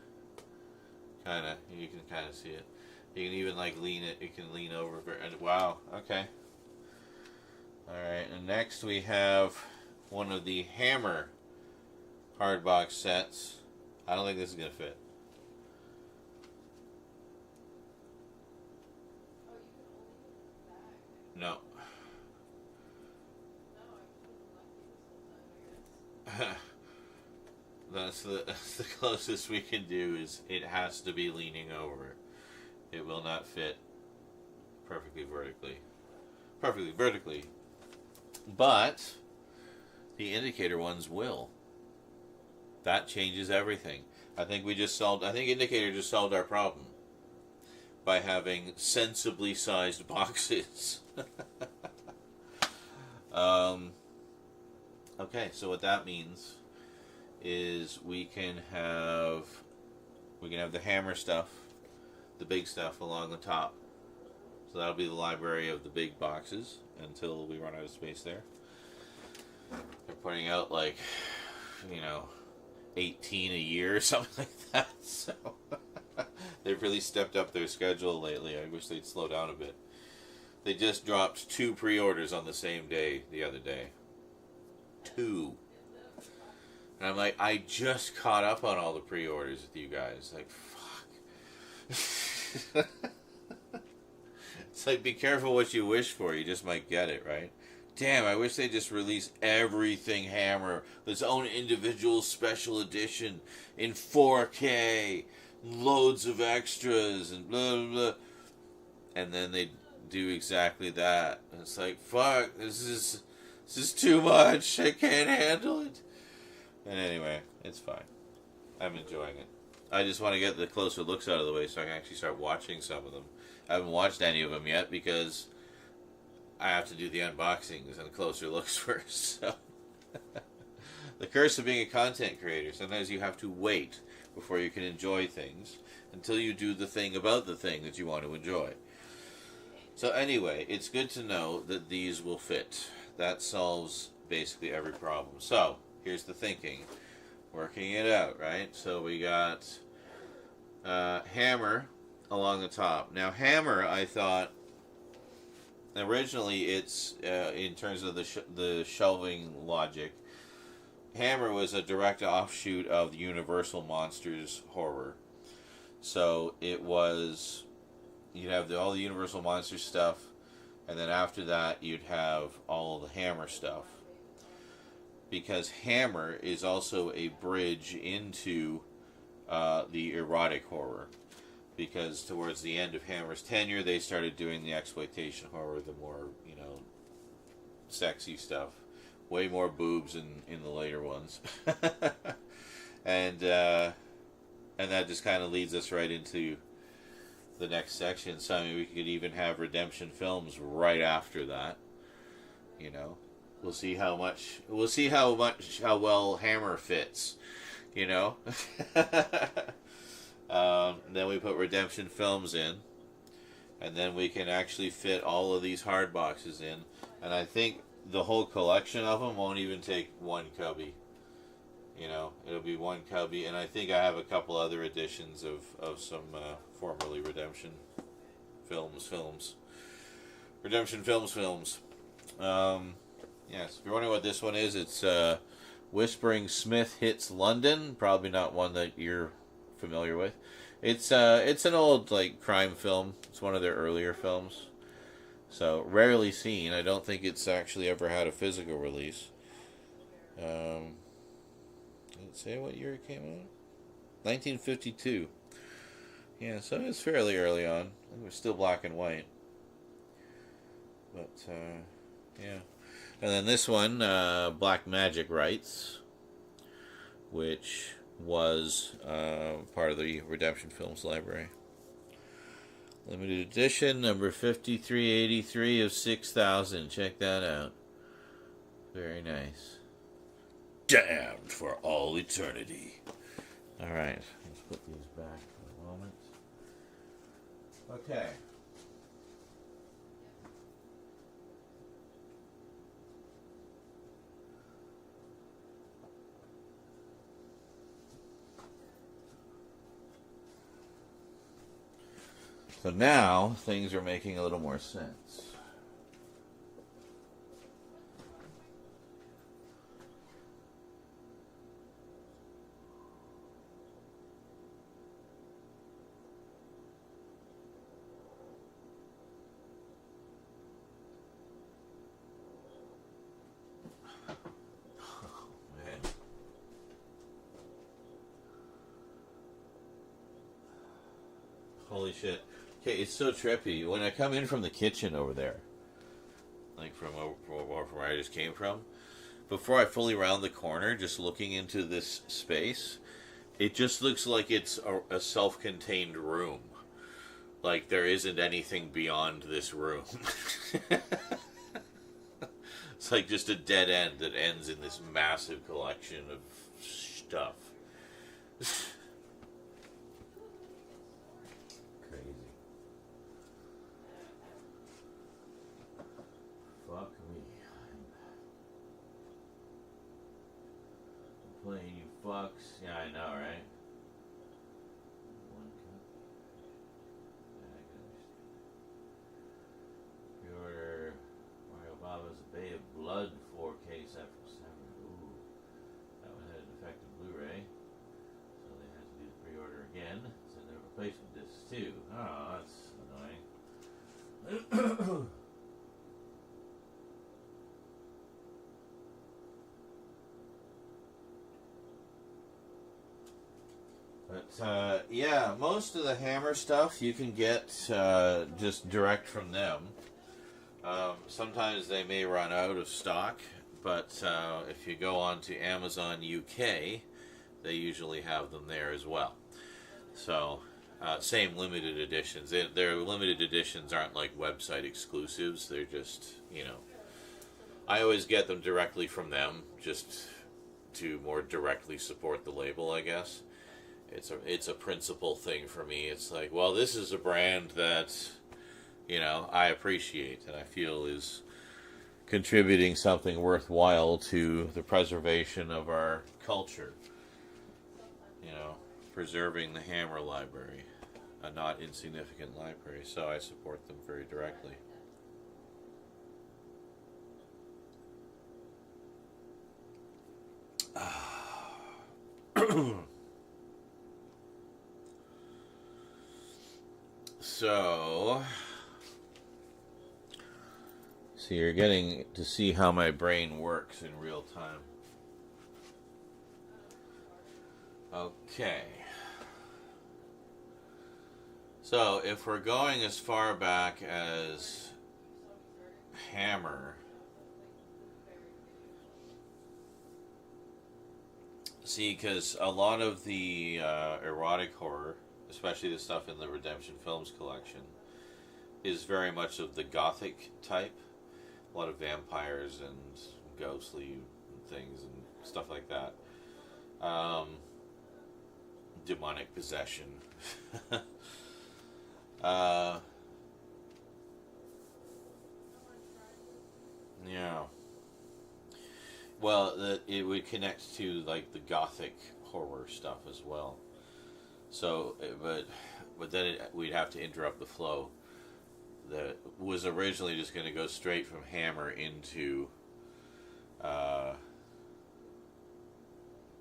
Kinda. You can kind of see it. You can even, like, lean it. You can lean over. And wow. Okay. Alright. And next we have one of the Hammer hardbox sets. I don't think this is going to fit. No. That's the closest we can do. Is it has to be leaning over. It will not fit perfectly vertically. Perfectly vertically. But the Indicator ones will. That changes everything. I think Indicator just solved our problem by having sensibly sized boxes. Okay, so what that means is we can have the Hammer stuff, the big stuff along the top. So that'll be the library of the big boxes until we run out of space there. They're putting out, like, 18 a year or something like that. So they've really stepped up their schedule lately. I wish they'd slow down a bit. They just dropped 2 pre-orders on the same day the other day. 2. And I'm like, I just caught up on all the pre-orders with you guys. Like, fuck. It's like, be careful what you wish for. You just might get it, right? Damn, I wish they just released everything Hammer, its own individual special edition in 4K, loads of extras, and blah, blah, blah. And then they do exactly that. And it's like, fuck, this is too much. I can't handle it. And anyway, it's fine. I'm enjoying it. I just want to get the closer looks out of the way so I can actually start watching some of them. I haven't watched any of them yet because I have to do the unboxings and closer looks first. So the curse of being a content creator. Sometimes you have to wait before you can enjoy things until you do the thing about the thing that you want to enjoy. So anyway, it's good to know that these will fit. That solves basically every problem. So here's the thinking. Working it out, right? So we got hammer along the top. Now hammer, I thought, originally it's, in terms of the shelving logic, Hammer was a direct offshoot of the Universal Monsters horror. So it was, you'd have all the Universal Monsters stuff, and then after that you'd have all the Hammer stuff. Because Hammer is also a bridge into the erotic horror. Because towards the end of Hammer's tenure, they started doing the exploitation horror, the more, sexy stuff. Way more boobs in the later ones. and that just kind of leads us right into the next section. So I mean, we could even have Redemption Films right after that. We'll see how well Hammer fits. Then we put Redemption Films in, and then we can actually fit all of these hard boxes in. And I think the whole collection of them won't even take one cubby. It'll be one cubby, and I think I have a couple other editions of some formerly Redemption Films. Redemption Films. Yes, if you're wondering what this one is, it's Whispering Smith Hits London. Probably not one that you're familiar with. It's an old crime film. It's one of their earlier films. So rarely seen. I don't think it's actually ever had a physical release. Did it say what year it came out? 1952. Yeah, so it's fairly early on. It was still black and white. But yeah. And then this one, Black Magic Rights, which was part of the Redemption Films library. Limited edition, number 5383 of 6,000. Check that out. Very nice. Damned for all eternity. Alright, let's put these back for a moment. Okay. So now things are making a little more sense. Holy shit. Okay, it's so trippy. When I come in from the kitchen over there, from where I just came from, before I fully round the corner, just looking into this space, it just looks like it's a self-contained room. Like there isn't anything beyond this room. It's like just a dead end that ends in this massive collection of stuff. Fuck me. I'm playing you fucks. Yeah, I know, right? One cup. Yeah, I can understand. Pre-order Mario Baba's Bay of Blood 4K set for 7. Ooh. That one had a defective Blu-ray. So they had to do the pre-order again. So they replacement discs too. Oh, that's annoying. But, yeah, most of the Hammer stuff you can get just direct from them. Sometimes they may run out of stock, but if you go on to Amazon UK, they usually have them there as well. So, same limited editions. Their limited editions aren't like website exclusives. They're just, I always get them directly from them, just to more directly support the label, I guess. It's a principle thing for me. It's like, well, this is a brand that, I appreciate and I feel is contributing something worthwhile to the preservation of our culture. Preserving the Hammer library, a not insignificant library, so I support them very directly. So you're getting to see how my brain works in real time. Okay. So if we're going as far back as Hammer, see, because a lot of the erotic horror, especially the stuff in the Redemption Films collection, is very much of the gothic type. A lot of vampires and ghostly things and stuff like that. Demonic possession. Yeah. Well, it would connect to like the gothic horror stuff as well. So, but then we'd have to interrupt the flow. That was originally just going to go straight from Hammer into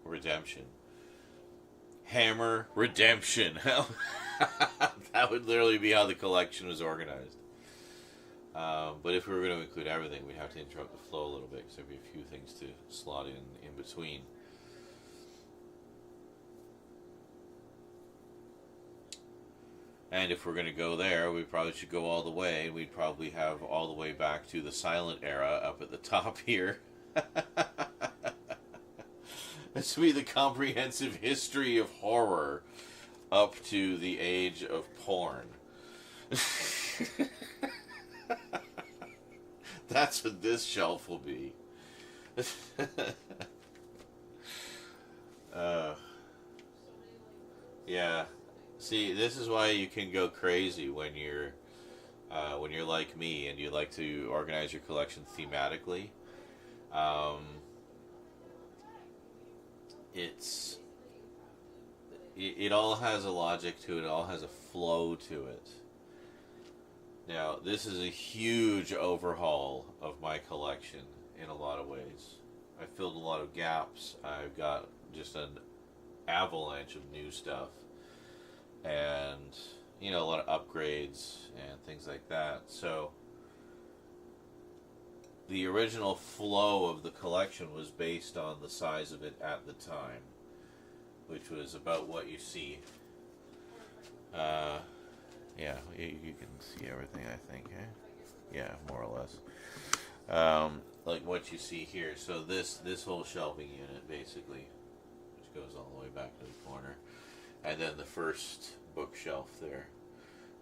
Redemption. Hammer, Redemption. That would literally be how the collection was organized. But if we were going to include everything, we'd have to interrupt the flow a little bit because there'd be a few things to slot in between. And if we're going to go there, we probably should go all the way. We'd probably have all the way back to the silent era up at the top here. This would be the comprehensive history of horror up to the age of porn. That's what this shelf will be. Yeah. See, this is why you can go crazy when you're like me and you like to organize your collection thematically. It all has a logic to it. It all has a flow to it. Now, this is a huge overhaul of my collection in a lot of ways. I filled a lot of gaps. I've got just an avalanche of new stuff. And, a lot of upgrades and things like that. So, the original flow of the collection was based on the size of it at the time, which was about what you see. Yeah, you can see everything, I think. Eh? Yeah, more or less. Like what you see here. So this whole shelving unit, basically, which goes all the way back to the corner. And then the first bookshelf there,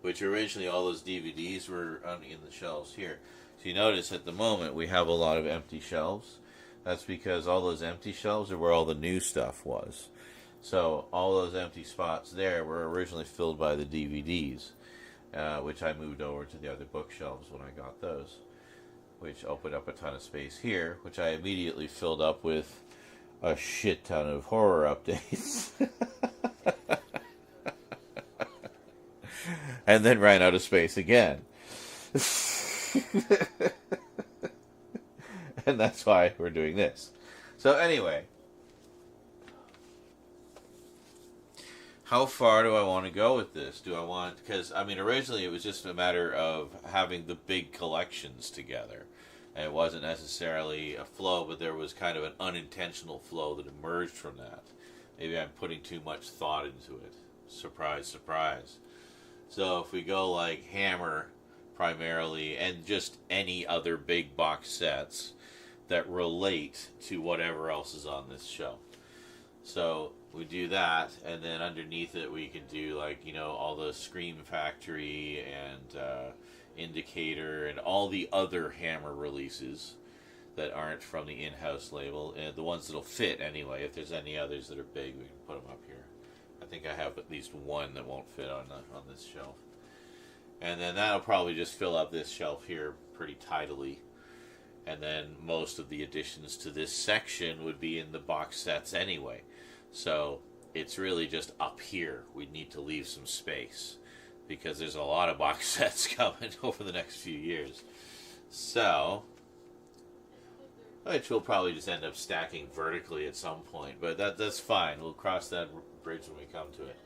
which originally all those DVDs were in the shelves here. So you notice at the moment we have a lot of empty shelves. That's because all those empty shelves are where all the new stuff was. So all those empty spots there were originally filled by the DVDs, which I moved over to the other bookshelves when I got those, which opened up a ton of space here, which I immediately filled up with a shit ton of horror updates. And then ran out of space again. And that's why we're doing this. So anyway, how far do I want to go with this? Do I want, because originally it was just a matter of having the big collections together. And it wasn't necessarily a flow, but there was kind of an unintentional flow that emerged from that. Maybe I'm putting too much thought into it. Surprise, surprise. So if we go like Hammer primarily, and just any other big box sets that relate to whatever else is on this show. So we do that, and then underneath it we can do like, you know, all the Scream Factory and Indicator and all the other Hammer releases that aren't from the in-house label, and the ones that'll fit anyway. If there's any others that are big, we can put them up here. I think I have at least one that won't fit on this shelf. And then that'll probably just fill up this shelf here pretty tidily. And then most of the additions to this section would be in the box sets anyway. So it's really just up here. We need to leave some space because there's a lot of box sets coming over the next few years. So, which we'll probably just end up stacking vertically at some point. But that's fine. We'll cross that bridge when we come to it.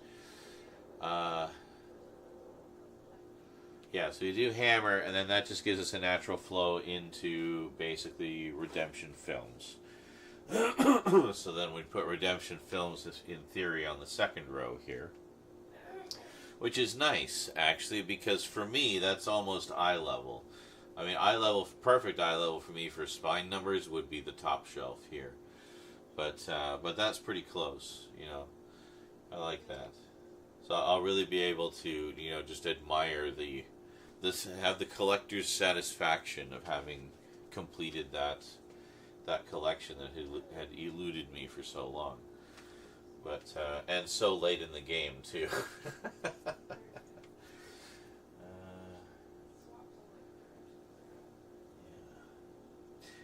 Yeah, so you do Hammer, and then that just gives us a natural flow into basically Redemption Films. So then we put Redemption Films in theory on the second row here. Which is nice, actually, because for me, that's almost eye level. I mean, perfect eye level for me for spine numbers would be the top shelf here. But that's pretty close, you know. I like that. So I'll really be able to, you know, just admire have the collector's satisfaction of having completed that collection that had eluded me for so long. But and so late in the game too.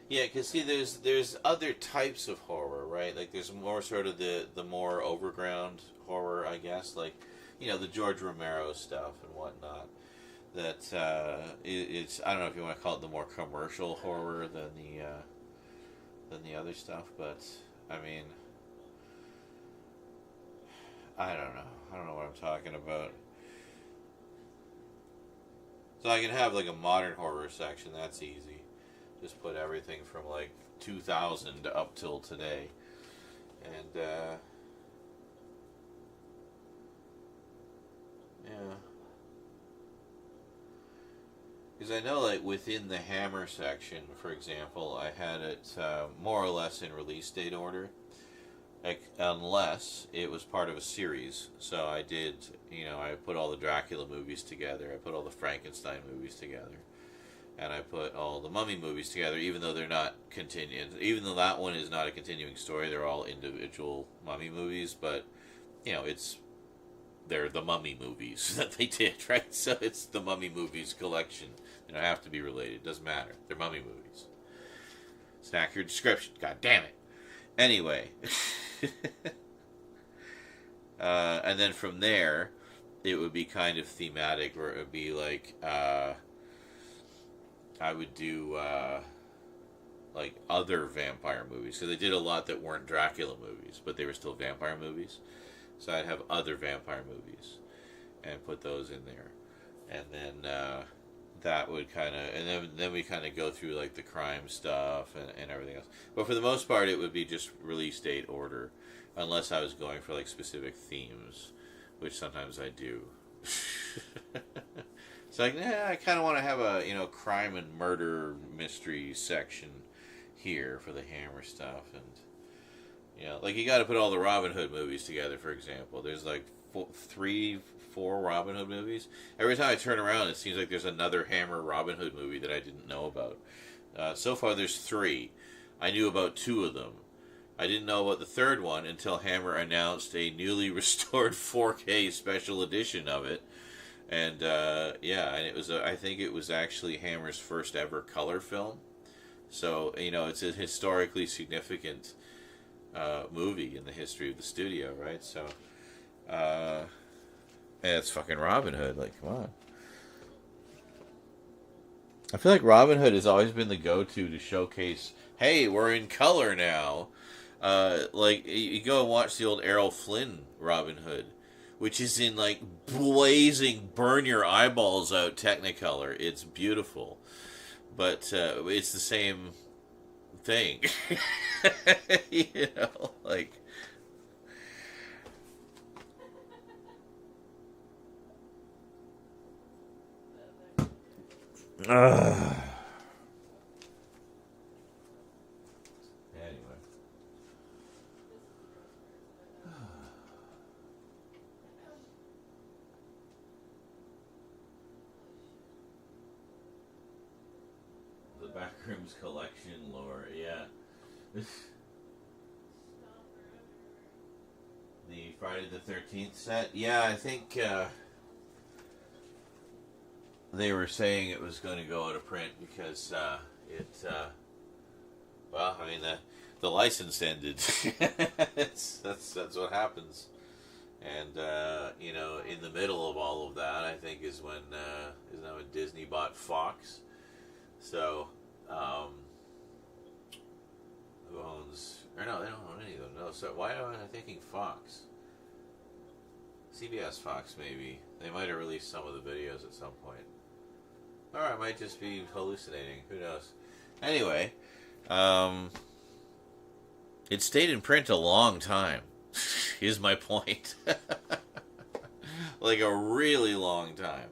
Yeah, because see, there's other types of horror, right? Like there's more sort of the more overground horror, I guess, like, you know, the George Romero stuff and whatnot. That it's, I don't know if you want to call it the more commercial horror than the other stuff, but I mean, I don't know what I'm talking about. So I can have like a modern horror section. That's easy. Just put everything from like 2000 up till today, and yeah. Because I know, like, within the Hammer section, for example, I had it more or less in release date order, like, unless it was part of a series. So I did, you know, I put all the Dracula movies together, I put all the Frankenstein movies together, and I put all the Mummy movies together, even though they're not even though that one is not a continuing story, they're all individual Mummy movies, but, you know, they're the Mummy movies that they did, right? So it's the Mummy movies collection. They don't have to be related. Doesn't matter. They're Mummy movies. It's an accurate description. God damn it. Anyway. And then from there, it would be kind of thematic, where it would be like, I would do, like, other vampire movies. So they did a lot that weren't Dracula movies, but they were still vampire movies. So I'd have other vampire movies and put those in there. And then that would kind of... And then we kind of go through, like, the crime stuff and everything else. But for the most part, it would be just release date order. Unless I was going for, like, specific themes, which sometimes I do. It's like, I kind of want to have a, you know, crime and murder mystery section here for the Hammer stuff. And... you know, like, you got to put all the Robin Hood movies together, for example. There's like 4 Robin Hood movies. Every time I turn around, it seems like there's another Hammer Robin Hood movie that I didn't know about. So far, there's 3. I knew about 2 of them. I didn't know about the third one until Hammer announced a newly restored 4K special edition of it. And, yeah, and it was, I think it was actually Hammer's first ever color film. So, you know, it's a historically significant movie in the history of the studio, right? So, and it's fucking Robin Hood. Like, come on. I feel like Robin Hood has always been the go-to to showcase, hey, we're in color now. Like, you go and watch the old Errol Flynn Robin Hood, which is in, like, blazing, burn your eyeballs out Technicolor. It's beautiful. But it's the same thing. You know, like... Anyway. Backrooms collection lore, yeah. The Friday the 13th set, yeah, I think they were saying it was going to go out of print because well, I mean, the license ended. That's what happens. And you know, in the middle of all of that, I think is when Disney bought Fox. So, who owns? Or no, they don't own any of them. No, so why am I thinking Fox? CBS Fox, maybe. They might have released some of the videos at some point. Or I might just be hallucinating. Who knows? Anyway, it stayed in print a long time, is my point. Like a really long time.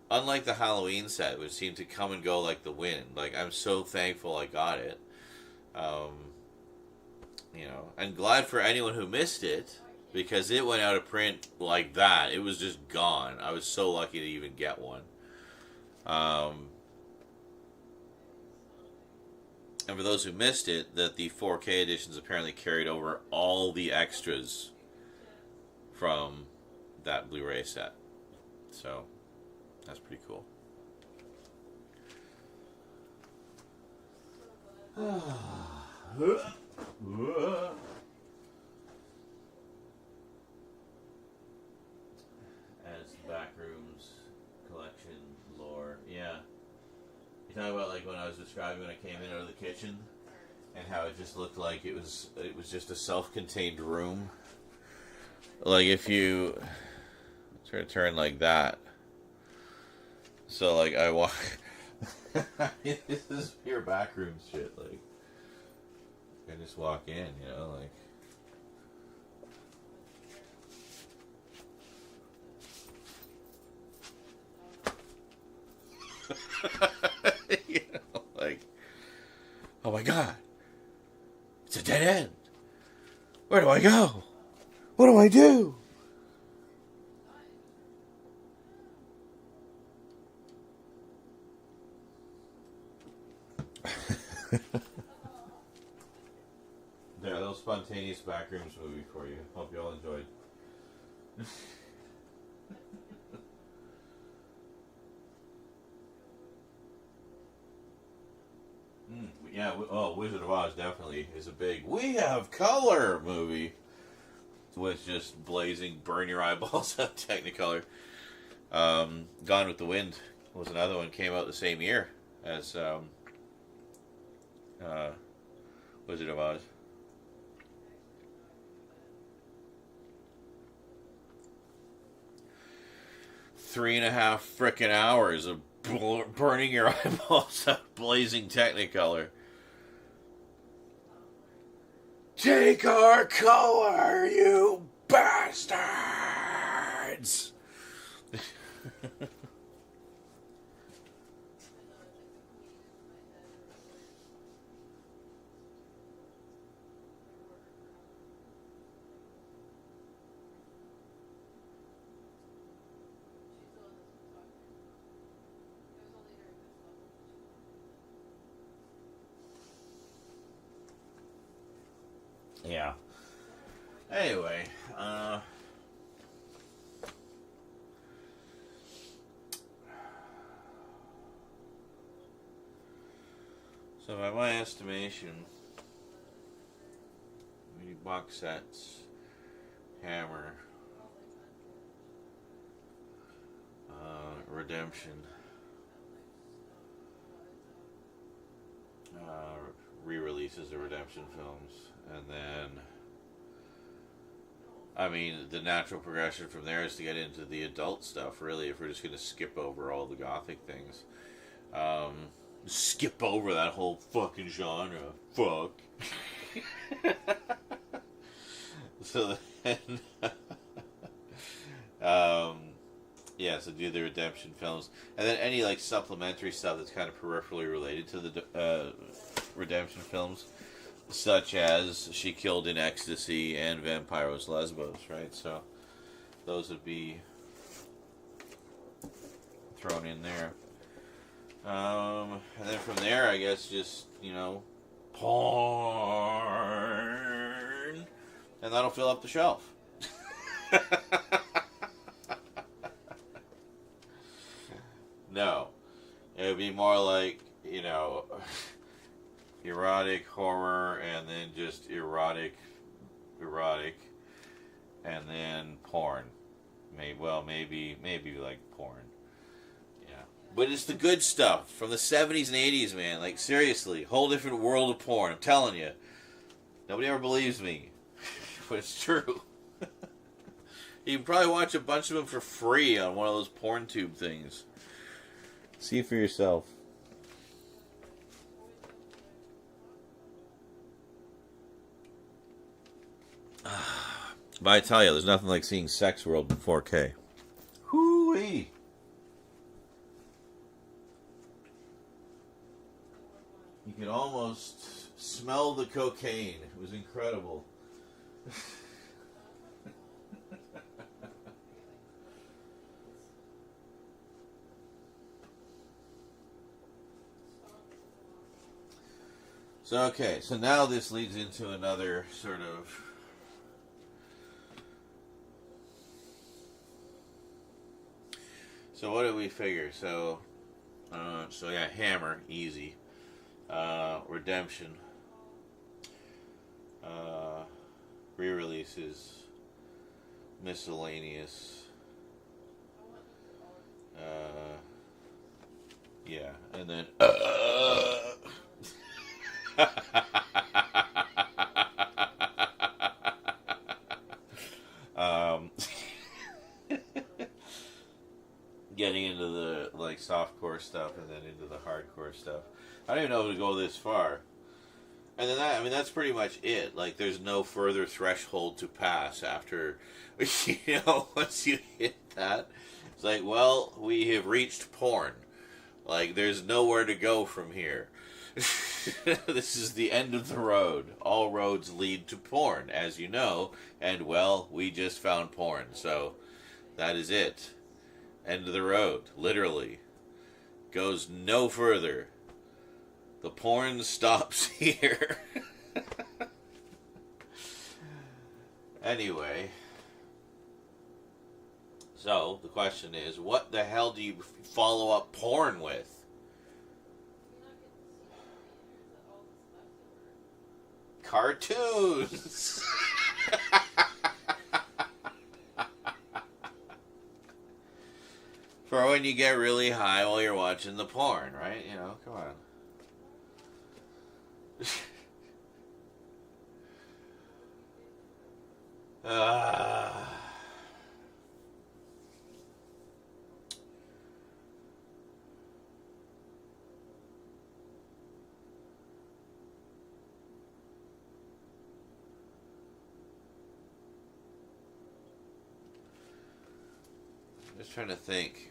Unlike the Halloween set, which seemed to come and go like the wind. Like, I'm so thankful I got it. You know, and glad for anyone who missed it, because it went out of print like that. It was just gone. I was so lucky to even get one. And for those who missed it, that the 4K editions apparently carried over all the extras from that Blu-ray set. So, that's pretty cool. As the Backrooms collection lore, yeah. You talking about like when I was describing when I came in out of the kitchen, and how it just looked like it was just a self-contained room. Like if you try to turn like that, so like I walk. This is pure Backrooms shit. Like I just walk in, you know, like. You know, like, oh my god, it's a dead end. Where do I go? What do I do? There, a little spontaneous Backrooms movie for you. Hope you all enjoyed. Yeah, Wizard of Oz definitely is a big "we have color" movie with just blazing, burn your eyeballs out Technicolor. Gone with the Wind was another one, came out the same year as Wizard of Oz. Three and a half frickin' hours of burning your eyeballs out, blazing Technicolor. Take our color, you bastards! Yeah. Anyway, so by my estimation, mini box sets, Hammer, Redemption, re-releases of Redemption films, and then, I mean, the natural progression from there is to get into the adult stuff, really, if we're just going to skip over all the Gothic things. Skip over that whole fucking genre. Fuck. So then, yeah, so do the Redemption films. And then any, like, supplementary stuff that's kind of peripherally related to the Redemption films, such as She Killed in Ecstasy and Vampiros Lesbos, right? So those would be thrown in there. And then from there, I guess just, porn. And that'll fill up the shelf. No. It would be more like, erotic horror and then just erotic, and then porn. Maybe like porn. Yeah. But it's the good stuff from the 70s and 80s, man. Like, seriously, whole different world of porn. I'm telling you. Nobody ever believes me. But it's true. You can probably watch a bunch of them for free on one of those porn tube things. See it for yourself. But I tell you, there's nothing like seeing Sex World in 4K. Hoo-wee! You could almost smell the cocaine. It was incredible. So now this leads into another sort of So what did we figure? So yeah, Hammer, easy. Redemption. Re-releases. Miscellaneous. Yeah, and then getting into the softcore stuff and then into the hardcore stuff. I don't even know if to go this far. And then that's pretty much it. Like, there's no further threshold to pass after, once you hit that. It's like, well, we have reached porn. Like, there's nowhere to go from here. This is the end of the road. All roads lead to porn, as you know. And, well, we just found porn. So, that is it. End of the road. Literally. Goes no further. The porn stops here. Anyway. So, the question is, what the hell do you follow up porn with? Cartoons! For when you get really high while you're watching the porn, right? Come on. I'm just trying to think.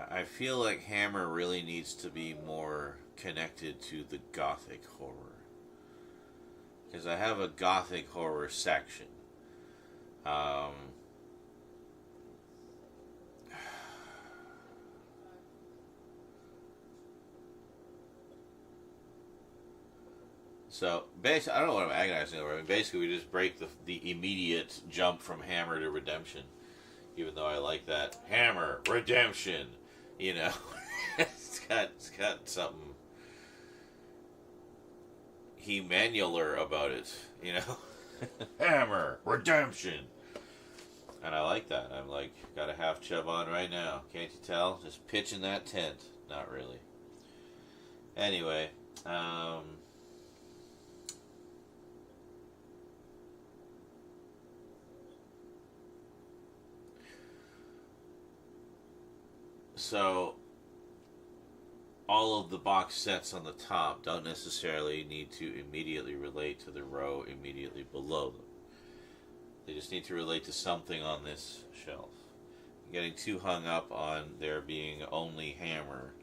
I feel like Hammer really needs to be more connected to the gothic horror. Because I have a gothic horror section. So, basically, I don't know what I'm agonizing over. I mean, basically, we just break the immediate jump from Hammer to Redemption. Even though I like that. Hammer, Redemption. It's got something He-manular about it, Hammer, Redemption. And I like that. I'm like, got a half chub on right now. Can't you tell? Just pitching that tent. Not really. Anyway, so all of the box sets on the top don't necessarily need to immediately relate to the row immediately below them. They just need to relate to something on this shelf. I'm getting too hung up on there being only Hammer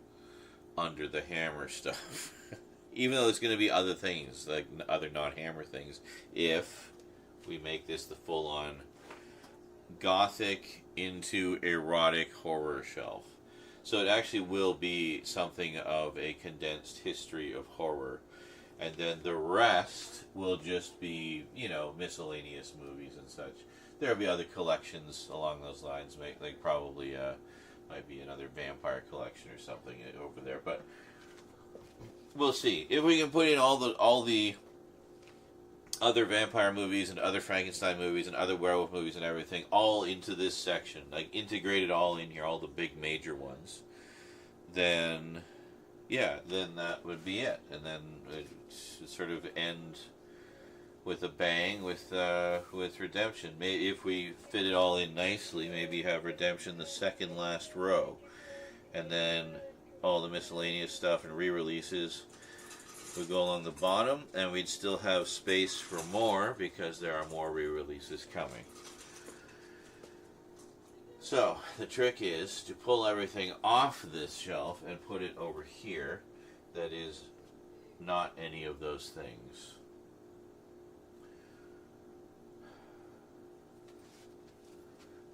under the Hammer stuff. Even though there's going to be other things, like other non-Hammer things, if we make this the full-on gothic into erotic horror shelf. So it actually will be something of a condensed history of horror. And then the rest will just be, you know, miscellaneous movies and such. There'll be other collections along those lines. Like probably might be another vampire collection or something over there. But we'll see. If we can put in all the other vampire movies and other Frankenstein movies and other werewolf movies and everything all into this section, like integrated all in here, all the big major ones, then yeah, then that would be it. And then it sort of end with a bang with Redemption. Maybe if we fit it all in nicely, maybe have Redemption the second last row, and then all the miscellaneous stuff and re-releases would go along the bottom, and we'd still have space for more because there are more re-releases coming. So the trick is to pull everything off this shelf and put it over here that is not any of those things.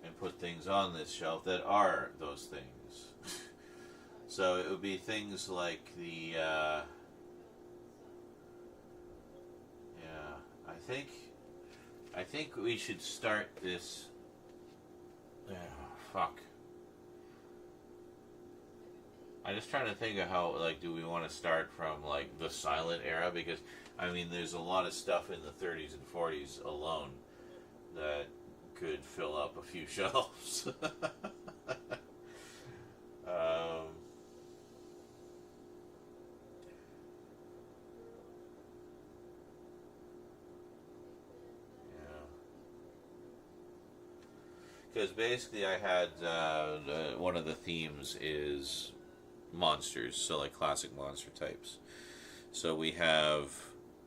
And put things on this shelf that are those things. So it would be things like the I think we should start this. Fuck. I'm just trying to think of how, like, do we want to start from, like, the silent era? Because, I mean, there's a lot of stuff in the 30s and 40s alone that could fill up a few shelves. Because basically I had one of the themes is monsters, so like classic monster types. So we have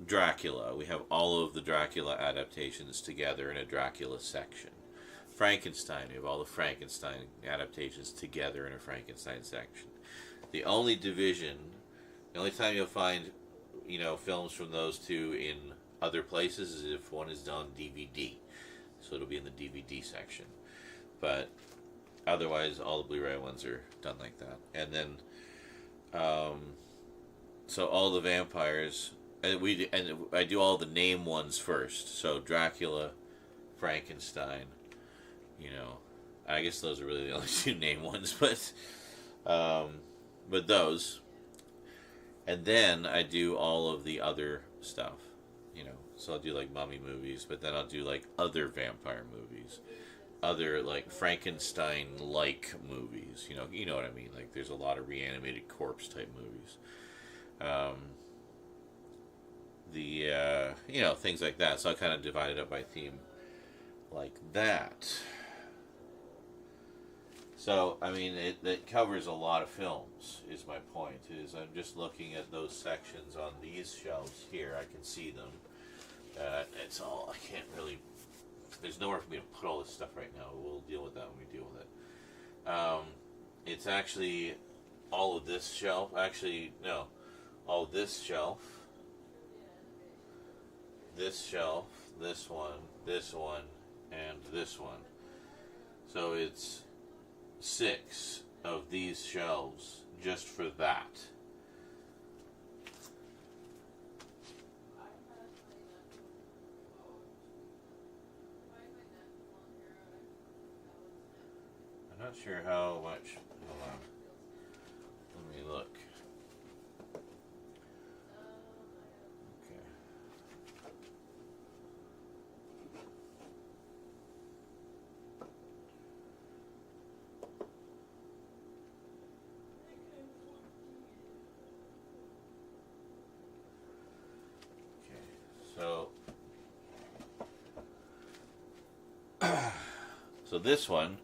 Dracula. We have all of the Dracula adaptations together in a Dracula section. Frankenstein. We have all the Frankenstein adaptations together in a Frankenstein section. The only division, the only time you'll find, you know, films from those two in other places is if one is done on DVD. So it'll be in the DVD section. But otherwise, all the Blu-ray ones are done like that. And then, so all the vampires, and I do all the name ones first. So Dracula, Frankenstein, you know, I guess those are really the only two name ones, but those. And then I do all of the other stuff, you know. So I'll do like mummy movies, but then I'll do like other vampire movies. Other like Frankenstein-like movies, you know what I mean. Like there's a lot of reanimated corpse type movies, you know, things like that. So I kind of divide it up by theme, like that. So I mean, it covers a lot of films. Is my point? Is I'm just looking at those sections on these shelves here. I can see them. It's all I can't really. There's nowhere for me to put all this stuff right now. We'll deal with that when we deal with it. It's actually all of this shelf. Actually, no. All of this shelf. This shelf. This one. And this one. So it's 6 of these shelves just for that. I'm not sure how much. Hold on. Let me look. Okay. So this one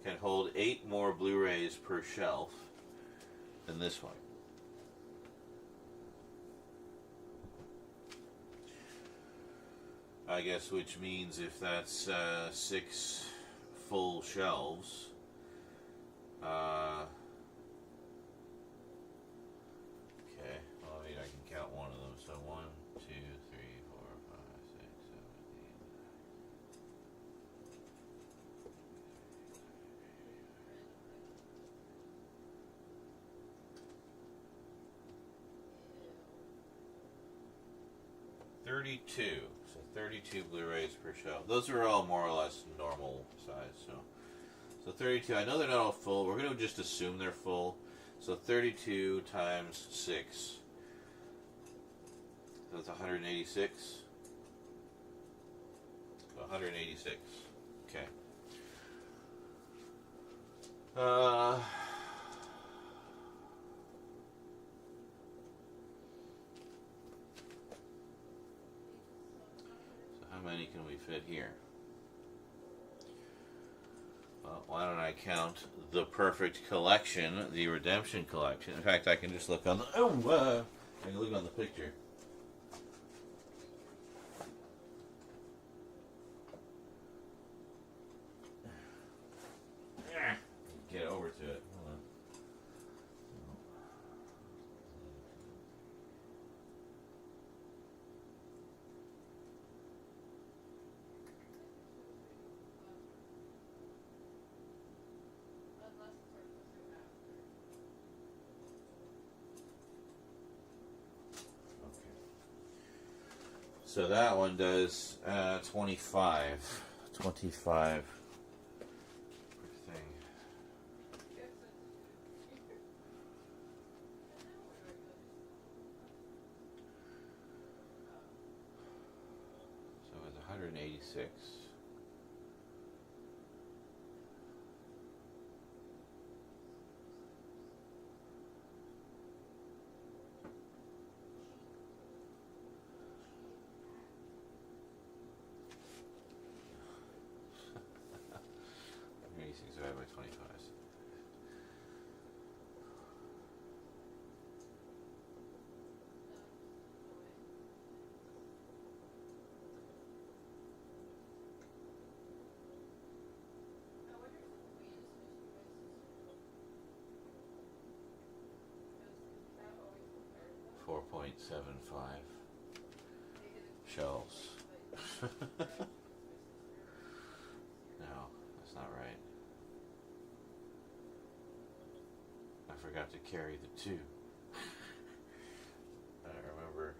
can hold 8 more Blu-rays per shelf than this one. I guess, which means if that's 6 full shelves, okay, well, I mean, I can count one of them. So 1, 2, 3, 4, 5, 6, 7, 8, 9. 32. So 32 Blu-rays per shelf. Those are all more or less normal size. So 32. I know they're not all full. We're going to just assume they're full. So 32 times 6. So that's 186. 186. Okay. So how many can we fit here? Well, why don't I count the perfect collection, the redemption collection? In fact, I can just look on the I can look on the picture. Get over to it. Hold on. So that one does 25. 25 per thing. So it's 186. Divided by 25. 4.75 shelves. No, that's not right. I forgot to carry the 2. I don't remember.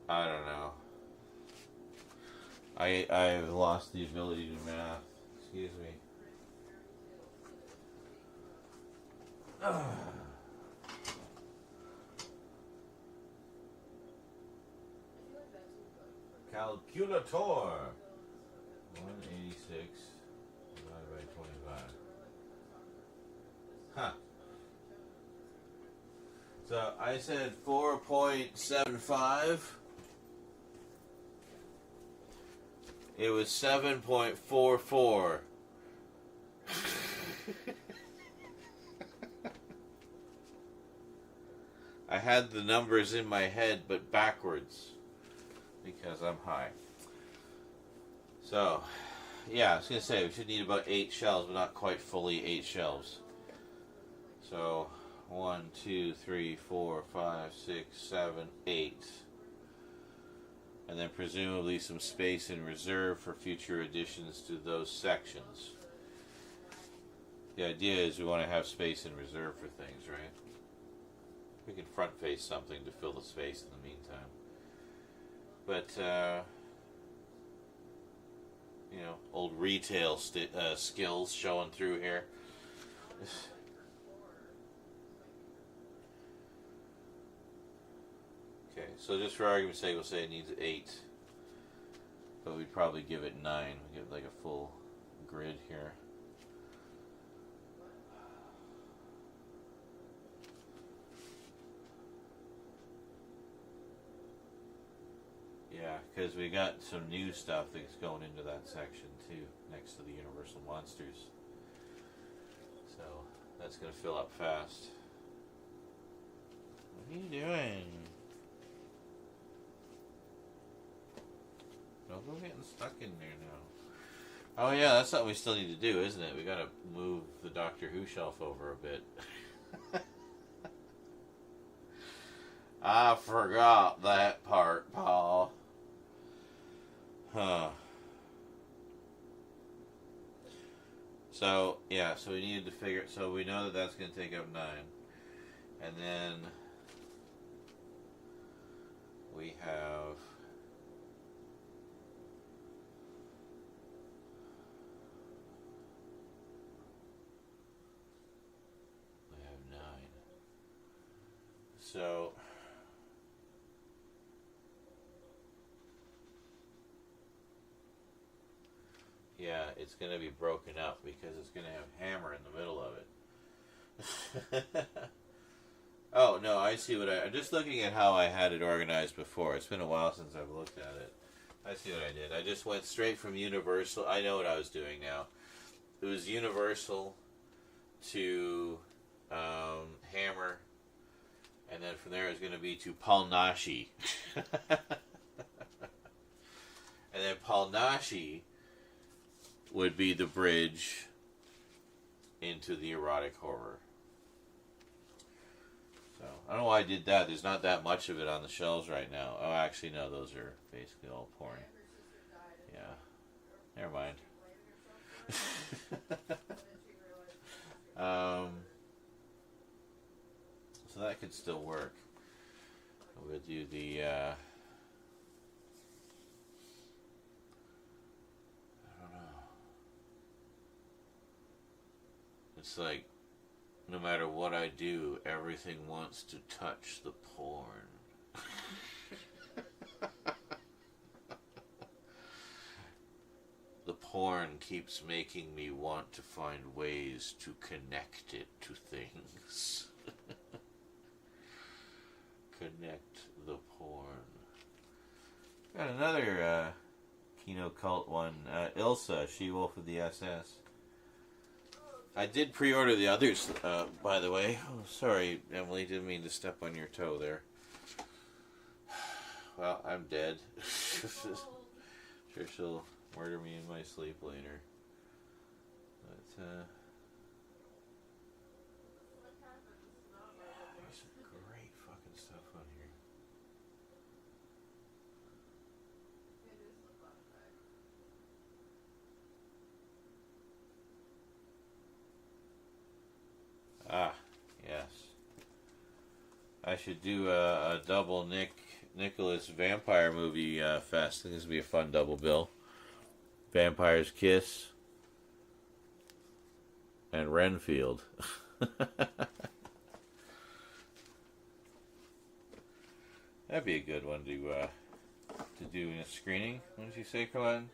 I don't know. I've lost the ability to do math. Excuse me. Calculator. 186 divided by 25. Huh. So I said 4.75. It was 7.44. I had the numbers in my head, but backwards, because I'm high. So, yeah, I was going to say, we should need about 8 shelves, but not quite fully 8 shelves. So, 1, 2, 3, 4, 5, 6, 7, 8. And then presumably some space in reserve for future additions to those sections. The idea is we want to have space in reserve for things, right? We can front face something to fill the space in the meantime. But, you know, old retail skills showing through here. Okay, so just for argument's sake, we'll say it needs 8. But we'd probably give it 9. We give it like a full grid here. Yeah, because we got some new stuff that's going into that section too, next to the Universal Monsters. So that's going to fill up fast. What are you doing? Don't go getting stuck in there now. Oh yeah, that's something we still need to do, isn't it? We got to move the Doctor Who shelf over a bit. I forgot that part, Paul. Huh. So, yeah, so we needed to figure... So we know that that's going to take up 9. And then... we have... we have 9. So... yeah, it's going to be broken up because it's going to have hammer in the middle of it. Oh, no, I see what I'm just looking at how I had it organized before. It's been a while since I've looked at it. I see what I did. I just went straight from Universal. I know what I was doing now. It was Universal to hammer, and then from there it was going to be to Paul Nashi. And then Paul Nashi would be the bridge into the erotic horror. So, I don't know why I did that. There's not that much of it on the shelves right now. Oh, actually, no, those are basically all porn. Yeah. Never mind. So that could still work. We'll do the... it's like, no matter what I do, everything wants to touch the porn. The porn keeps making me want to find ways to connect it to things. Connect the porn. Got another Kino Cult one. Ilsa, She-Wolf of the SS. I did pre-order the others, by the way. Oh, sorry, Emily, didn't mean to step on your toe there. Well, I'm dead. Sure she'll murder me in my sleep later. But, there's some great fucking stuff on here. Ah, yes. I should do a double Nicholas vampire movie fest. I think this would be a fun double bill. Vampire's Kiss and Renfield. That'd be a good one to do in a screening. What did you say, Colin?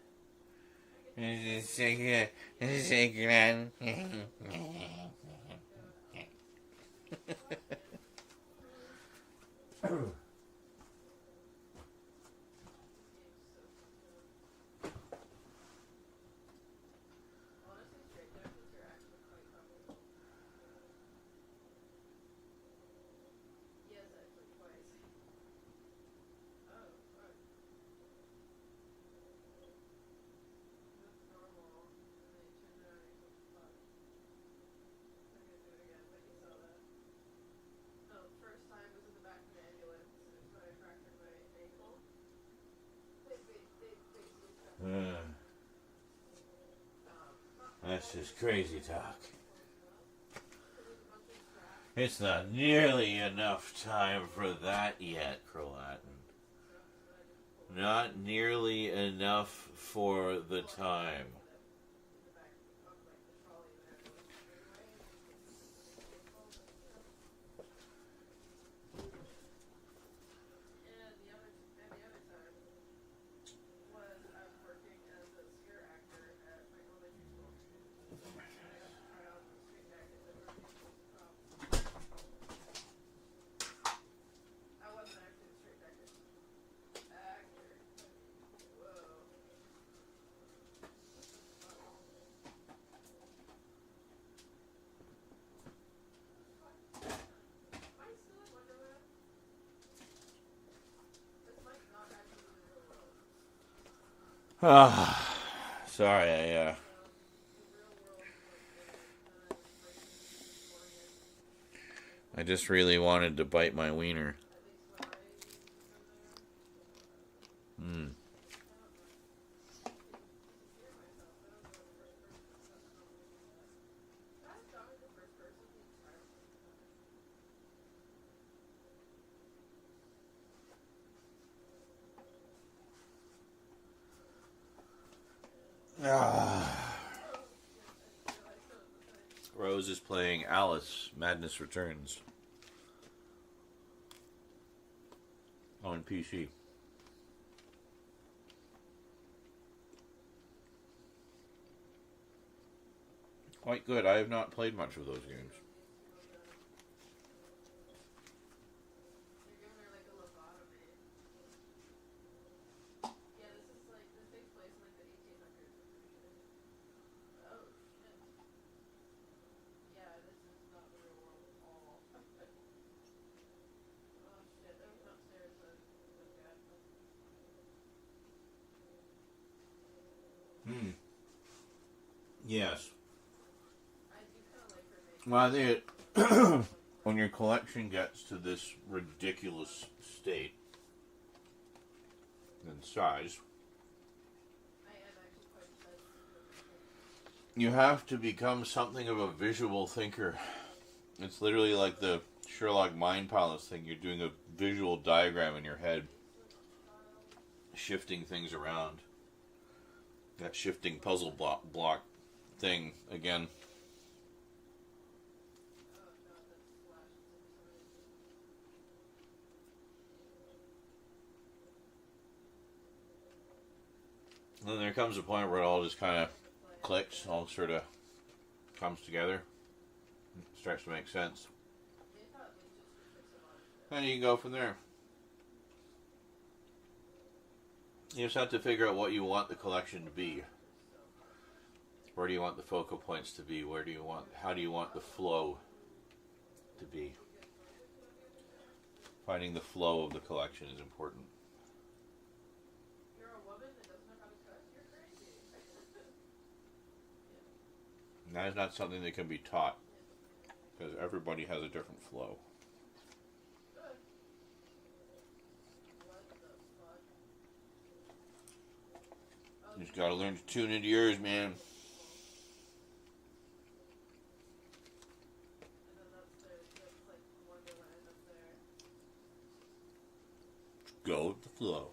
That's just crazy talk. It's not nearly enough time for that yet, Croatin. Not nearly enough for the time. Sorry, I just really wanted to bite my wiener. Rose is playing Alice, Madness Returns on PC. Quite good. I have not played much of those games. Yes. Well, I think when your collection gets to this ridiculous state and size, you have to become something of a visual thinker. It's literally like the Sherlock Mind Palace thing. You're doing a visual diagram in your head, shifting things around. That shifting puzzle block thing again. And then there comes a point where it all just kind of clicks, all sort of comes together, starts to make sense. And you can go from there. You just have to figure out what you want the collection to be. Where do you want the focal points to be? How do you want the flow to be? Finding the flow of the collection is important. And that is not something that can be taught, because everybody has a different flow. You just gotta learn to tune into yours, man. Go with the flow.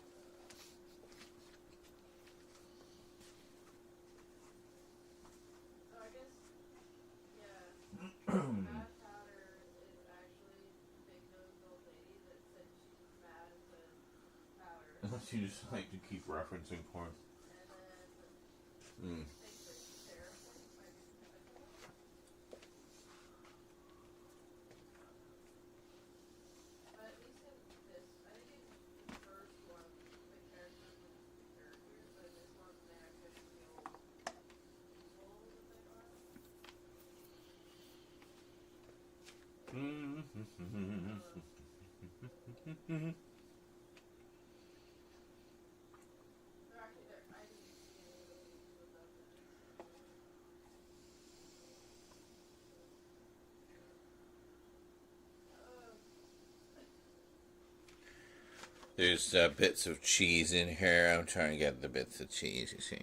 Unless you just like to keep referencing porn. There's bits of cheese in here. I'm trying to get the bits of cheese, you see.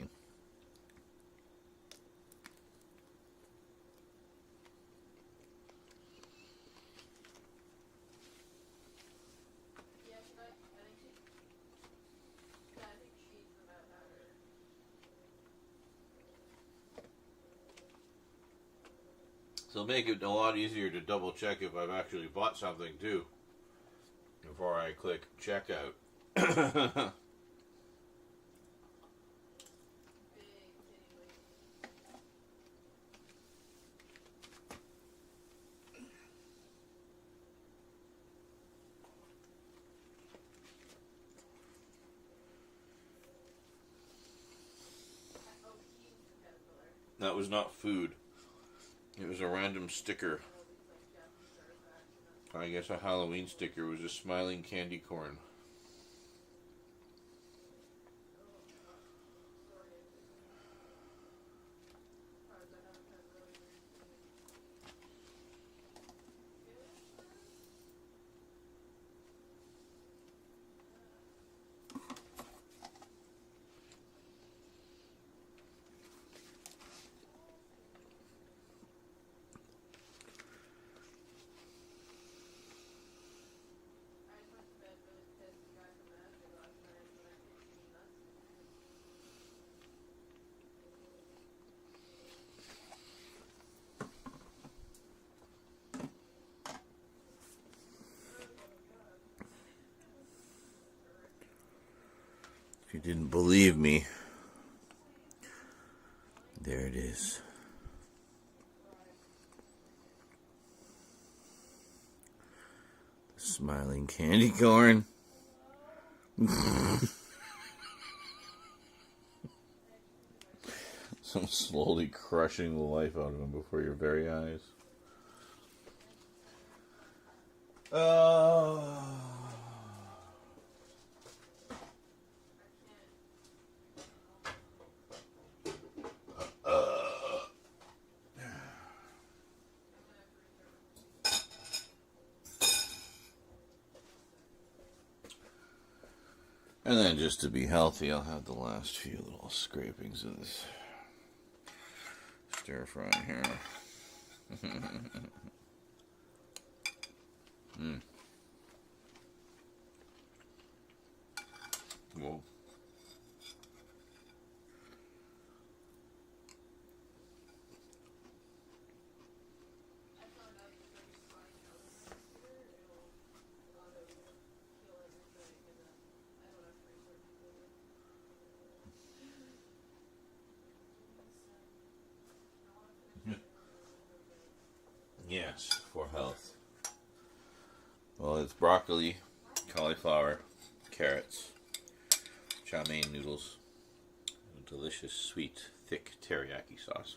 So it'll make it a lot easier to double check if I've actually bought something too, before I click checkout. That was not food. It was a random sticker. I guess a Halloween sticker. It was a smiling candy corn. If you didn't believe me, there it is. Smiling candy corn. So slowly crushing the life out of him before your very eyes. And then just to be healthy, I'll have the last few little scrapings of this stir fry here. Whoa. Yes, for health. Well, it's broccoli, cauliflower, carrots, chow mein noodles, and a delicious, sweet, thick teriyaki sauce.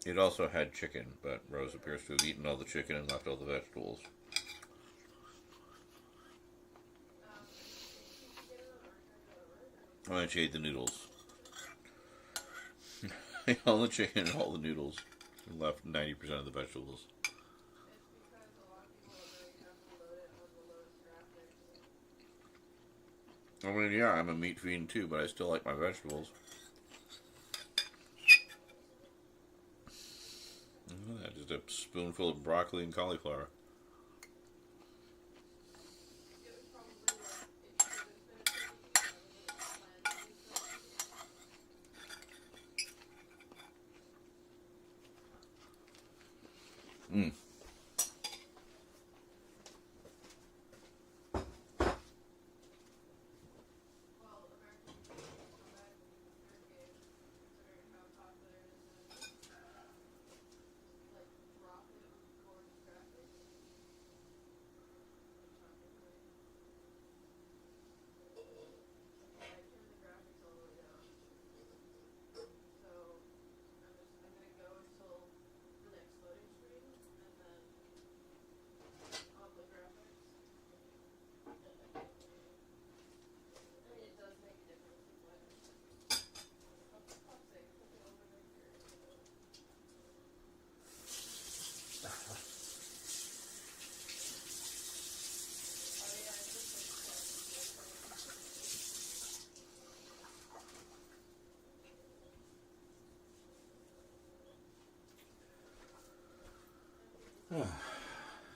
It also had chicken, but Rose appears to have eaten all the chicken and left all the vegetables. I mean, she ate the noodles. All the chicken and all the noodles. And left 90% of the vegetables. I mean, yeah, I'm a meat fiend too, but I still like my vegetables. Look at that, just a spoonful of broccoli and cauliflower. Mmm.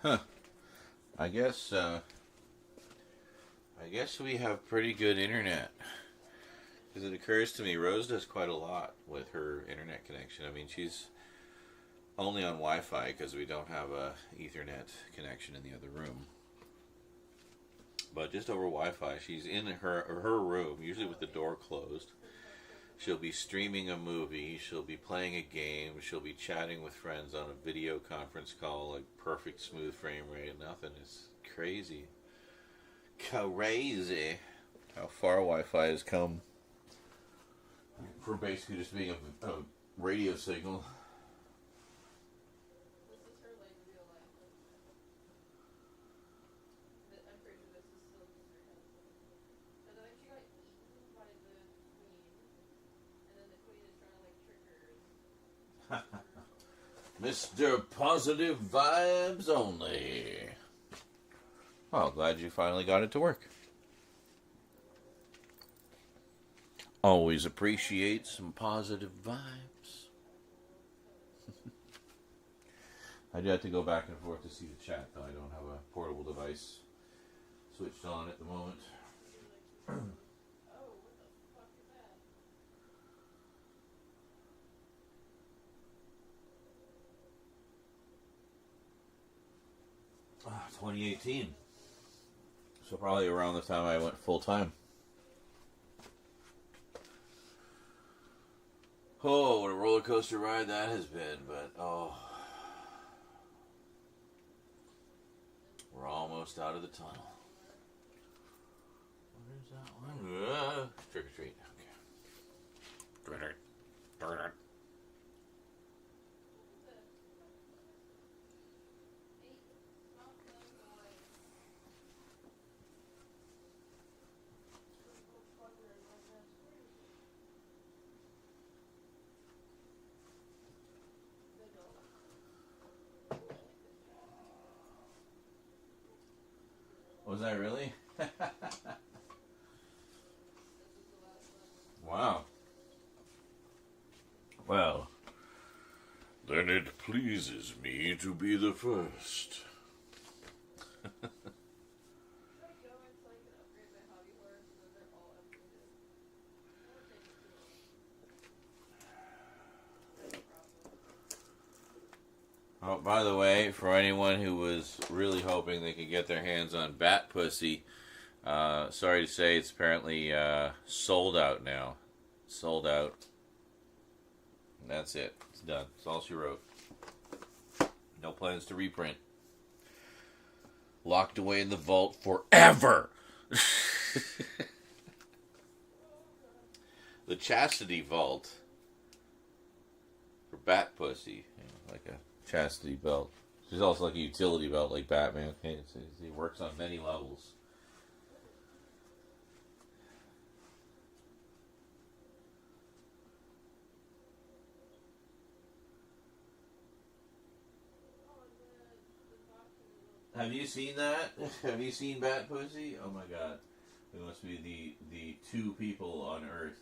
Huh. I guess we have pretty good internet. Because it occurs to me, Rose does quite a lot with her internet connection. I mean, she's only on Wi-Fi because we don't have a Ethernet connection in the other room. But just over Wi-Fi, she's in her room, usually with the door closed. She'll be streaming a movie, she'll be playing a game, she'll be chatting with friends on a video conference call, like perfect smooth frame rate, nothing. It's crazy. Crazy how far Wi-Fi has come from basically just being a radio signal. Mr. Positive Vibes Only. Well, glad you finally got it to work. Always appreciate some positive vibes. I do have to go back and forth to see the chat, though. I don't have a portable device switched on at the moment. 2018. So probably around the time I went full time. Oh, what a roller coaster ride that has been, but oh. We're almost out of the tunnel. What is that one? Trick or treat. Okay. Was I really? Wow. Well, then it pleases me to be the first. Oh, by the way, for anyone who was really hoping they could get their hands on Bat Pussy, sorry to say it's apparently sold out now. Sold out. And that's it. It's done. That's all she wrote. No plans to reprint. Locked away in the vault forever. The Chastity Vault for Bat Pussy. You know, like a chastity belt. She's also like a utility belt like Batman. Okay? He works on many levels. Have you seen that? Have you seen Bat Pussy? Oh my god. It must be the two people on Earth.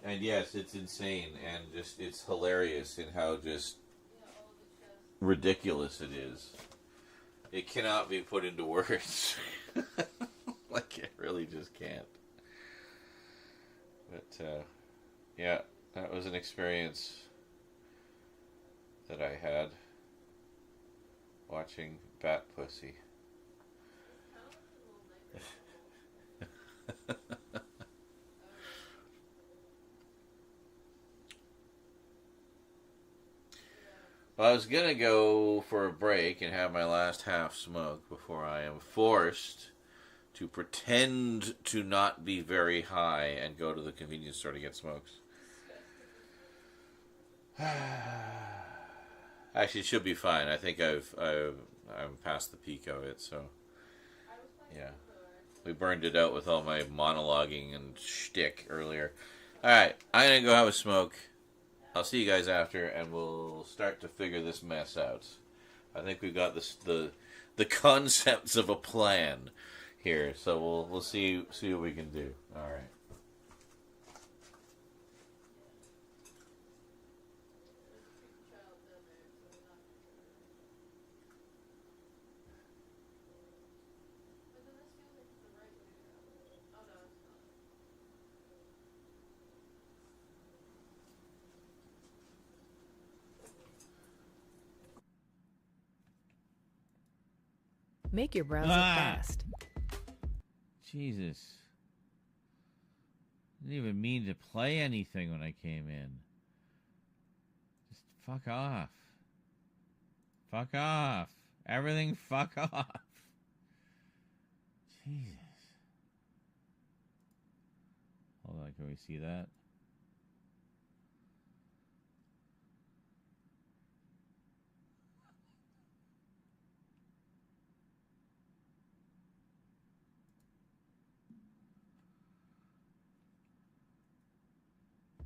And yes, it's insane and just it's hilarious in how just ridiculous it is. It cannot be put into words. Like it really just can't. But yeah, that was an experience that I had watching Bat Pussy. Well, I was going to go for a break and have my last half smoke before I am forced to pretend to not be very high and go to the convenience store to get smokes. Actually, it should be fine. I think I'm past the peak of it, so yeah. We burned it out with all my monologuing and shtick earlier. Alright, I'm going to go have a smoke. I'll see you guys after, and we'll start to figure this mess out. I think we've got the concepts of a plan here, so we'll see what we can do. All right. Make your browser fast. Jesus. Didn't even mean to play anything when I came in. Just fuck off. Fuck off. Everything fuck off. Jesus. Hold on, can we see that?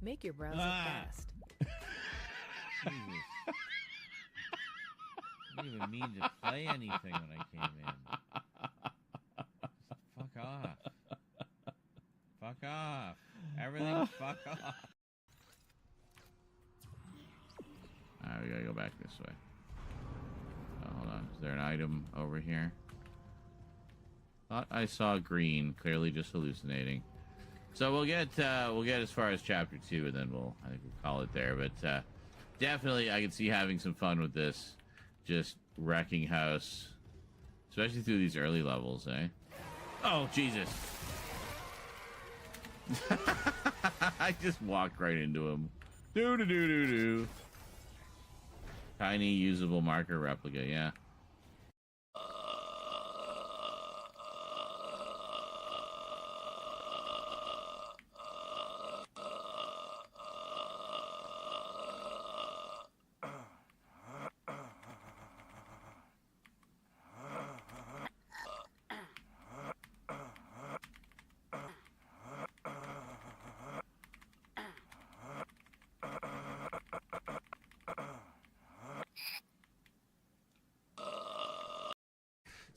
Make your browser fast. Jesus. Didn't even mean to play anything when I came in. Just fuck off. Fuck off. Everything fuck off. Alright, we gotta go back this way. Oh, hold on. Is there an item over here? Thought I saw green. Clearly just hallucinating. So we'll get as far as chapter 2, and then I think we'll call it there. But definitely, I can see having some fun with this, just wrecking house Especially through these early levels, eh? Oh, Jesus. I just walked right into him. Do. Tiny usable marker replica, yeah.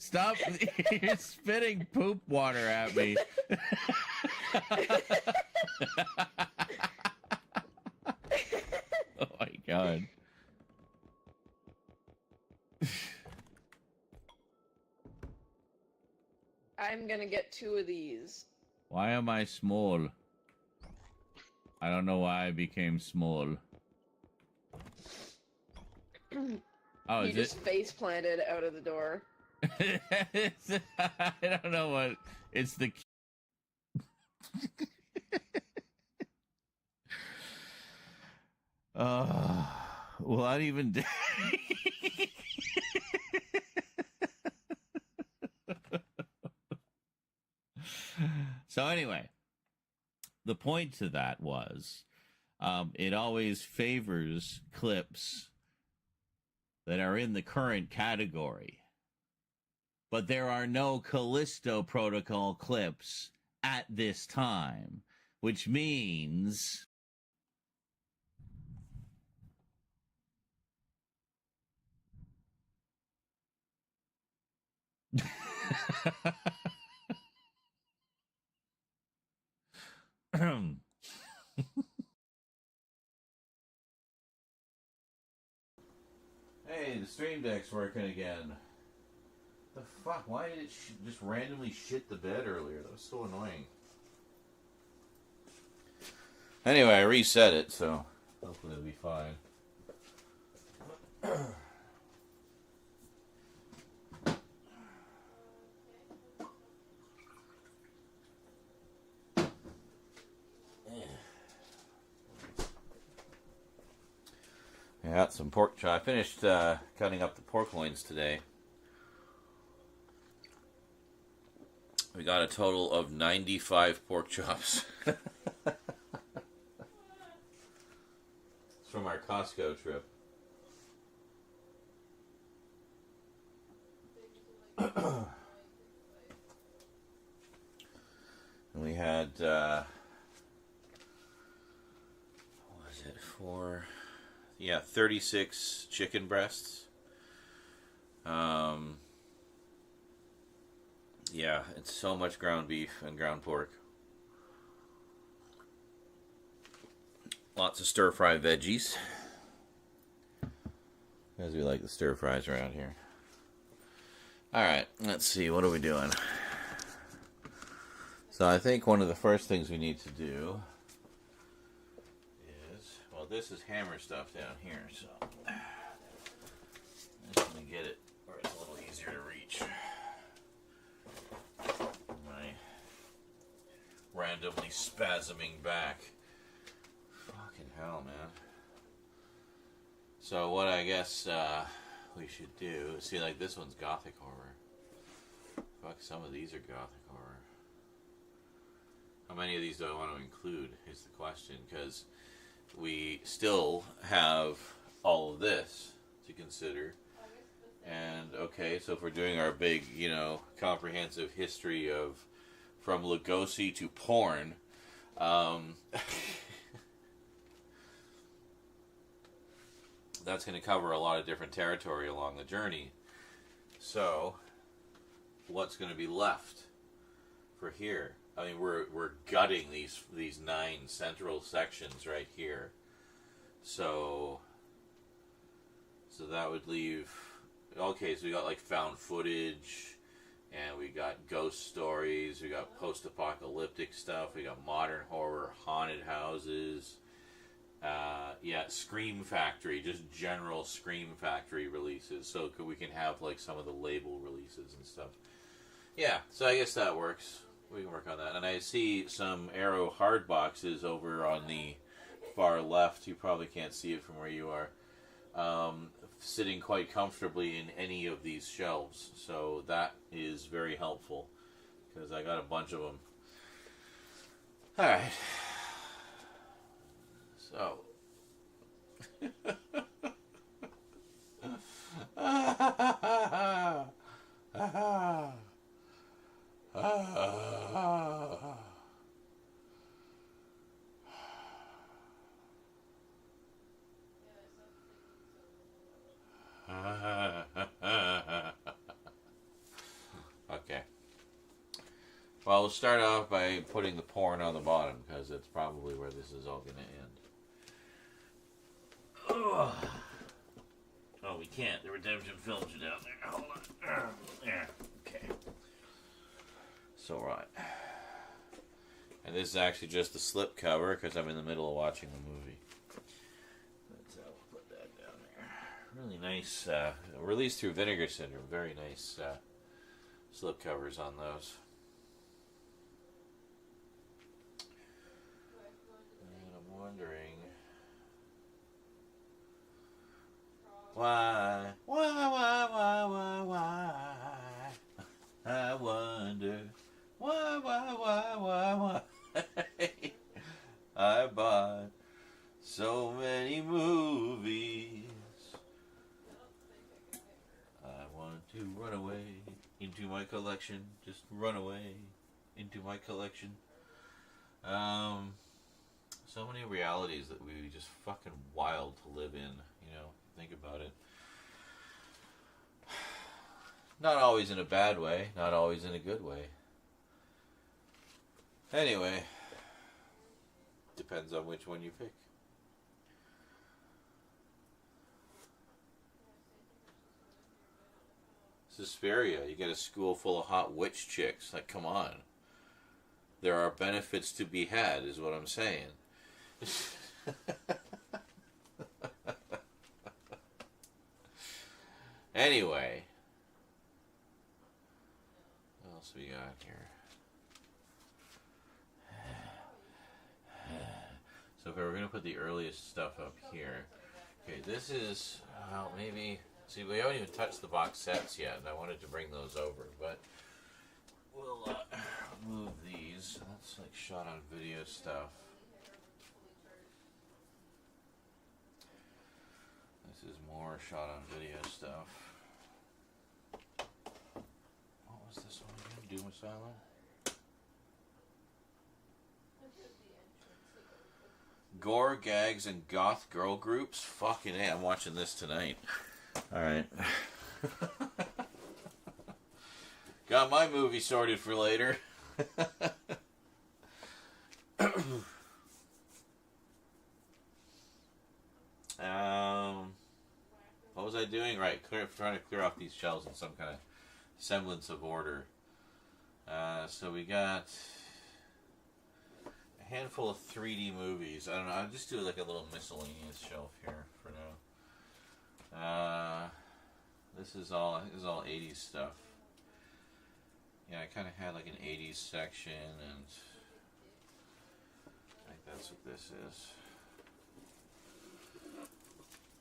Stop! You're spitting poop water at me. Oh my god. I'm gonna get 2 of these. Why am I small? I don't know why I became small. Oh, You is just it? face planted out of the door. I don't know what. It's the. Will that even. So anyway, the point to that was, it always favors clips that are in the current category. But there are no Callisto Protocol clips at this time, which means... Hey, the stream deck's working again. The fuck? Why did it just randomly shit the bed earlier? That was so annoying. Anyway, I reset it, so hopefully it'll be fine. I got some pork chop. I finished cutting up the pork loins today. We got a total of 95 pork chops. It's from our Costco trip. And we had, what was it, 36 chicken breasts. Yeah, it's so much ground beef and ground pork. Lots of stir-fry veggies. As we like the stir-fries around here. Alright, let's see, what are we doing? So I think one of the first things we need to do is, well, this is hammer stuff down here, so I'm just going to get it where it's a little easier to reach. My randomly spasming back. Fucking hell, man. So what I guess we should do, see, like this one's gothic horror. Fuck, some of these are gothic horror. How many of these do I want to include is the question, because we still have all of this to consider. And, okay, so if we're doing our big, comprehensive history of from Lugosi to porn, that's going to cover a lot of different territory along the journey. So, what's going to be left for here? I mean, we're gutting these 9 central sections right here. So that would leave... Okay, so we got like found footage, and we got ghost stories, we got post-apocalyptic stuff, we got modern horror, haunted houses, Yeah, Scream Factory, just general Scream Factory releases, so we can have like some of the label releases and stuff. Yeah, so I guess that works. We can work on that. And I see some Arrow hard boxes over on the far left. You probably can't see it from where you are. Sitting quite comfortably in any of these shelves, so that is very helpful because I got a bunch of them. All right, so. Okay. Well, we'll start off by putting the porn on the bottom because that's probably where this is all going to end. Ugh. Oh, we can't. The redemption films are down there. Hold on. There. Okay. So, right. And this is actually just the slip cover because I'm in the middle of watching the movie. We'll put that down there. Really nice. Released through Vinegar Syndrome. Very nice slip covers on those. And I'm wondering. Why? I wonder. Why? I bought so many movies. I want to run away into my collection. Just run away into my collection. So many realities that we just fucking wild to live in, you know. Think about it. Not always in a bad way, not always in a good way. Anyway, depends on which one you pick. Suspiria, you get a school full of hot witch chicks. Like, come on. There are benefits to be had, is what I'm saying. Anyway, what else we got here? So if we're going to put the earliest stuff up here. Okay, this is, well, maybe, see, we haven't even touched the box sets yet, and I wanted to bring those over, but we'll move these. That's like shot on video stuff. This is more shot on video stuff. What was this one again? Doom Asylum? Gore, gags, and goth girl groups? Fucking A, I'm watching this tonight. Alright. Got my movie sorted for later. What was I doing? Right, trying to clear off these shelves in some kind of semblance of order. So we got a handful of 3D movies. I don't know, I'll just do like a little miscellaneous shelf here for now. This is all 80s stuff. Yeah, I kind of had like an 80s section, and I think that's what this is.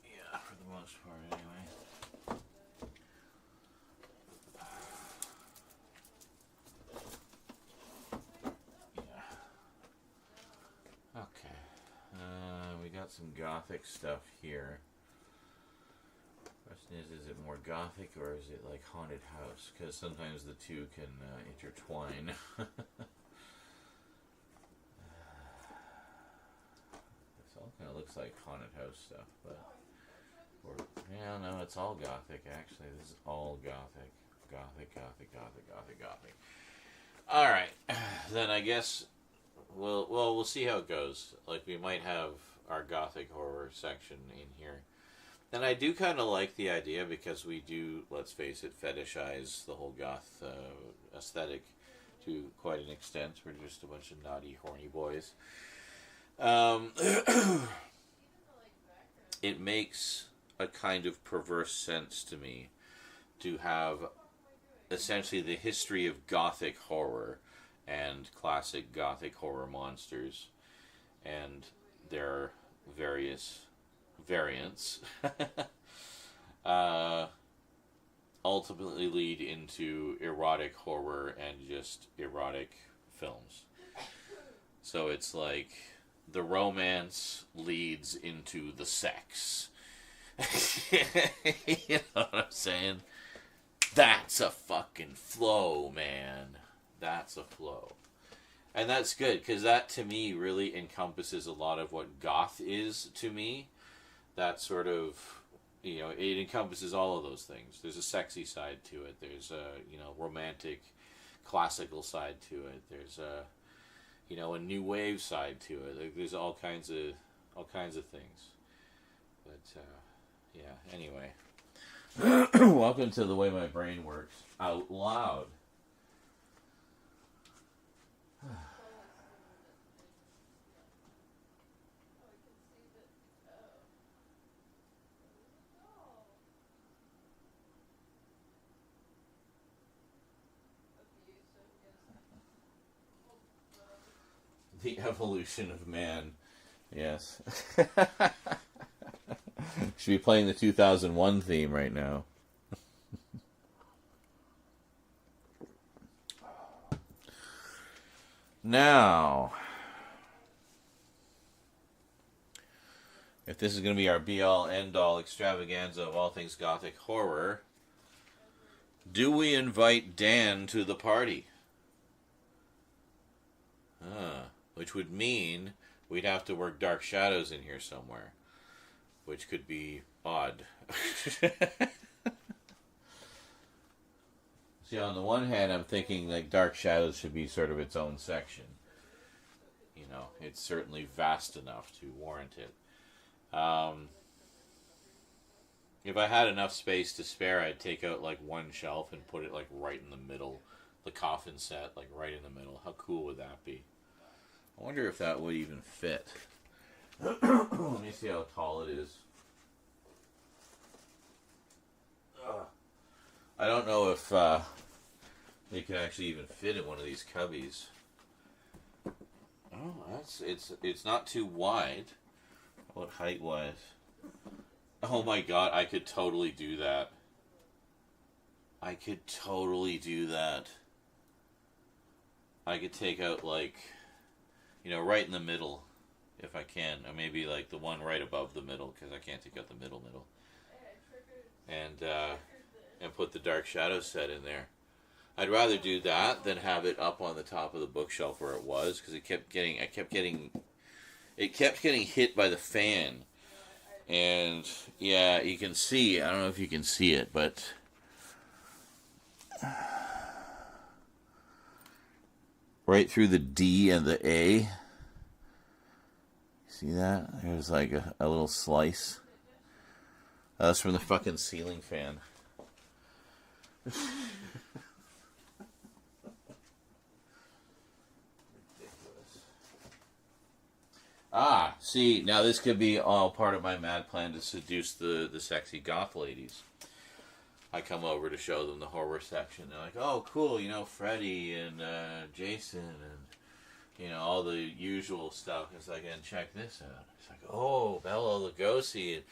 Yeah, for the most part, anyway. Yeah. Okay. We got some gothic stuff here. Question is it more gothic or is it like haunted house? Because sometimes the two can intertwine. This all kind of looks like haunted house stuff, but yeah, no, it's all gothic. Actually, this is all gothic. Gothic. All right, then I guess we'll see how it goes. Like, we might have our gothic horror section in here. And I do kind of like the idea because we do, let's face it, fetishize the whole goth aesthetic to quite an extent. We're just a bunch of naughty, horny boys. it makes a kind of perverse sense to me to have essentially the history of gothic horror and classic gothic horror monsters and their various variants ultimately lead into erotic horror and just erotic films. So it's like the romance leads into the sex. You know what I'm saying? That's a fucking flow, man. That's a flow. And that's good, because that, to me, really encompasses a lot of what goth is to me. That sort of, you know, it encompasses all of those things. There's a sexy side to it. There's a, you know, romantic, classical side to it. There's a, you know, a new wave side to it. There's all kinds of things. But, yeah, anyway. Welcome to the way my brain works. Out loud. The evolution of man. Yes. Should be playing the 2001 theme right now. Now, if this is going to be our be-all, end-all extravaganza of all things gothic horror, do we invite Dan to the party? Which would mean we'd have to work Dark Shadows in here somewhere, which could be odd. See, on the one hand, I'm thinking like Dark Shadows should be sort of its own section. You know, it's certainly vast enough to warrant it. If I had enough space to spare, I'd take out like one shelf and put it like right in the middle. The coffin set, like right in the middle. How cool would that be? I wonder if that would even fit. Let me see how tall it is. I don't know if they could actually even fit in one of these cubbies. Oh, it's not too wide. What height wise? Oh my god, I could totally do that. I could totally do that. I could take out like, you know, right in the middle, if I can, or maybe like the one right above the middle, because I can't take out the middle, and put the Dark Shadow set in there. I'd rather do that than have it up on the top of the bookshelf where it was, because it kept getting hit by the fan, and yeah, you can see. I don't know if you can see it, but. Right through the D and the A. See that? There's like a little slice. That's from the fucking ceiling fan. See, now this could be all part of my mad plan to seduce the sexy goth ladies. I come over to show them the horror section. They're like, oh, cool, you know, Freddy and Jason and, you know, all the usual stuff. It's like, and check this out. It's like, oh, Bela Lugosi, and,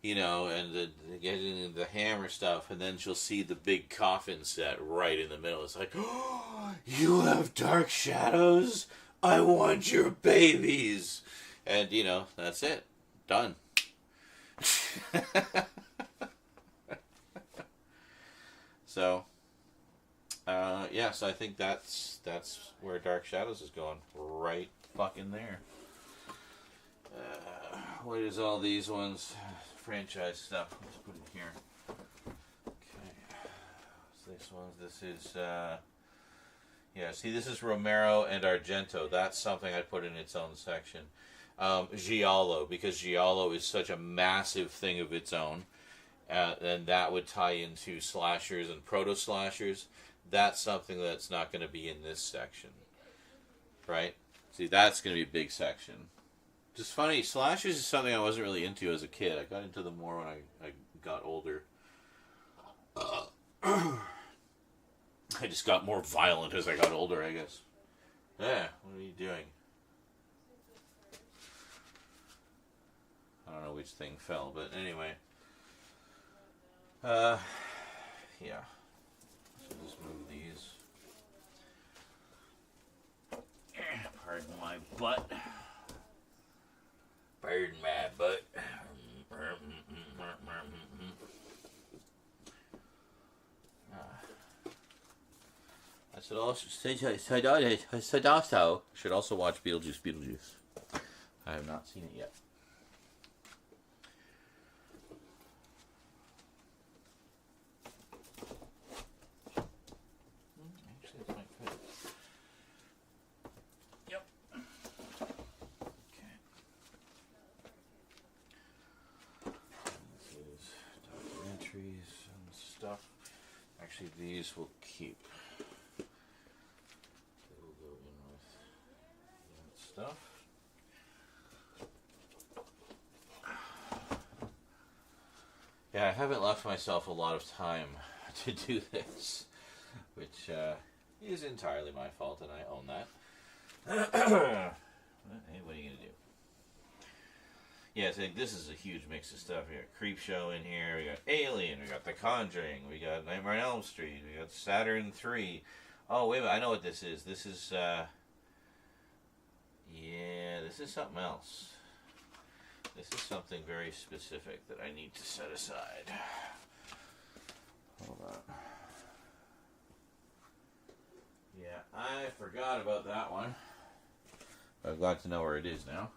you know, and getting the hammer stuff. And then she'll see the big coffin set right in the middle. It's like, oh, you have Dark Shadows? I want your babies. And, you know, that's it. Done. So, so I think that's where Dark Shadows is going. Right fucking there. What is all these ones? Franchise stuff. Let's put it here. Okay. What's this one? This is, see, this is Romero and Argento. That's something I'd put in its own section. Giallo, because Giallo is such a massive thing of its own. And that would tie into slashers and proto-slashers. That's something that's not going to be in this section. Right? See, that's going to be a big section. Just funny, slashers is something I wasn't really into as a kid. I got into them more when I got older. I just got more violent as I got older, I guess. Yeah, what are you doing? I don't know which thing fell, but anyway. Yeah. So just move these. Pardon my butt. Pardon my butt. I should also watch Beetlejuice. I have not seen it yet. Actually, it's quite good. Yep. Okay. This is documentaries and stuff. Actually, these will keep. Stuff. Yeah, I haven't left myself a lot of time to do this, which is entirely my fault, and I own that. Hey, what are you going to do? Yeah, so this is a huge mix of stuff. We got Creepshow in here, we got Alien, we got The Conjuring, we got Nightmare on Elm Street, we got Saturn 3. Oh, wait a minute, I know what this is. This is, yeah, this is something else. This is something very specific that I need to set aside. Hold on. Yeah, I forgot about that one. I'm glad to know where it is now.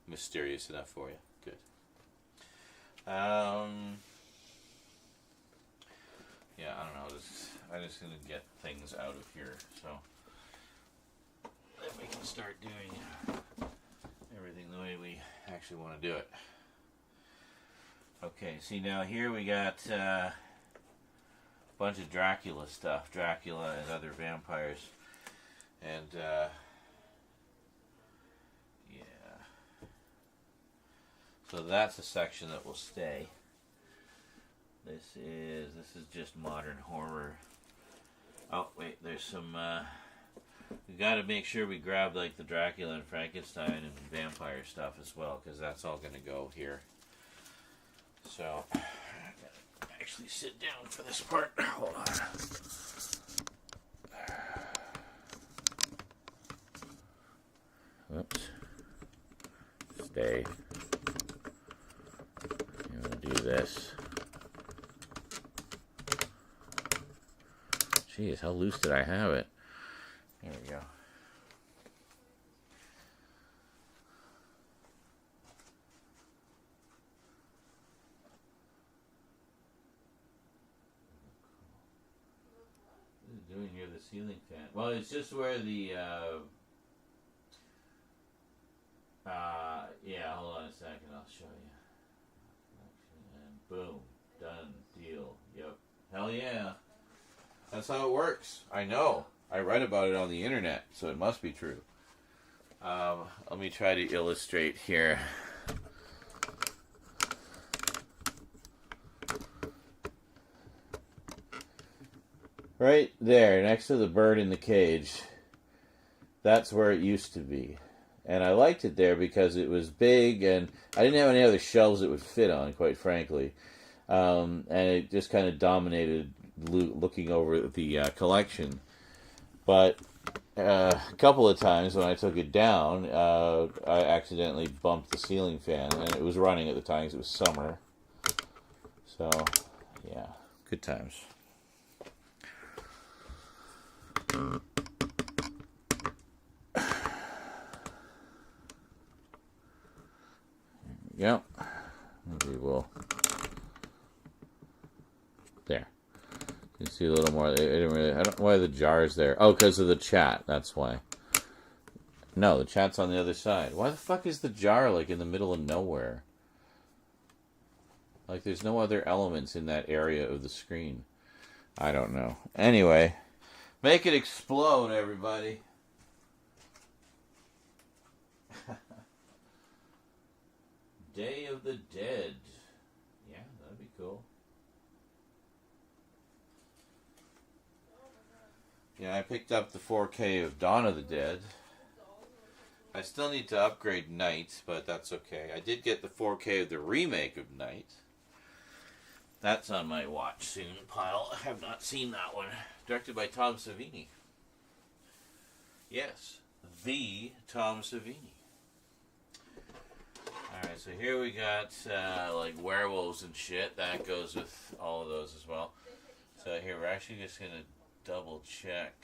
Mysterious enough for you. Good. Yeah, I don't know. I'm just going to get things out of here, so then we can start doing everything the way we actually want to do it. Okay, see now here we got a bunch of Dracula stuff. Dracula and other vampires. And, yeah. So that's a section that will stay. This is just modern horror. Oh wait, there's some. We got to make sure we grab like the Dracula and Frankenstein and vampire stuff as well, because that's all going to go here. So I gotta actually sit down for this part. Hold on. Whoops. Stay. I'm gonna do this. Jeez, how loose did I have it? There we go. What is it doing here, the ceiling fan? Well, it's just where the, yeah, hold on a second, I'll show you. And boom, done, deal, yep. Hell yeah. That's how it works. I know. I read about it on the internet, so it must be true. Let me try to illustrate here. Right there, next to the bird in the cage, that's where it used to be. And I liked it there because it was big, and I didn't have any other shelves it would fit on, quite frankly. And it just kind of dominated looking over the collection. But a couple of times when I took it down, I accidentally bumped the ceiling fan, and it was running at the time because it was summer. So, yeah, good times. Yep. Maybe we'll. There. You can see a little more. I don't know why the jar's there. Oh, because of the chat. That's why. No, the chat's on the other side. Why the fuck is the jar like in the middle of nowhere? Like there's no other elements in that area of the screen. I don't know. Anyway, make it explode, everybody. Day of the Dead. Yeah, that'd be cool. Yeah, I picked up the 4K of Dawn of the Dead. I still need to upgrade Night, but that's okay. I did get the 4K of the remake of Night. That's on my watch soon pile. I have not seen that one. Directed by Tom Savini. Yes, the Tom Savini. Alright, so here we got like werewolves and shit. That goes with all of those as well. So here we're actually just going to double check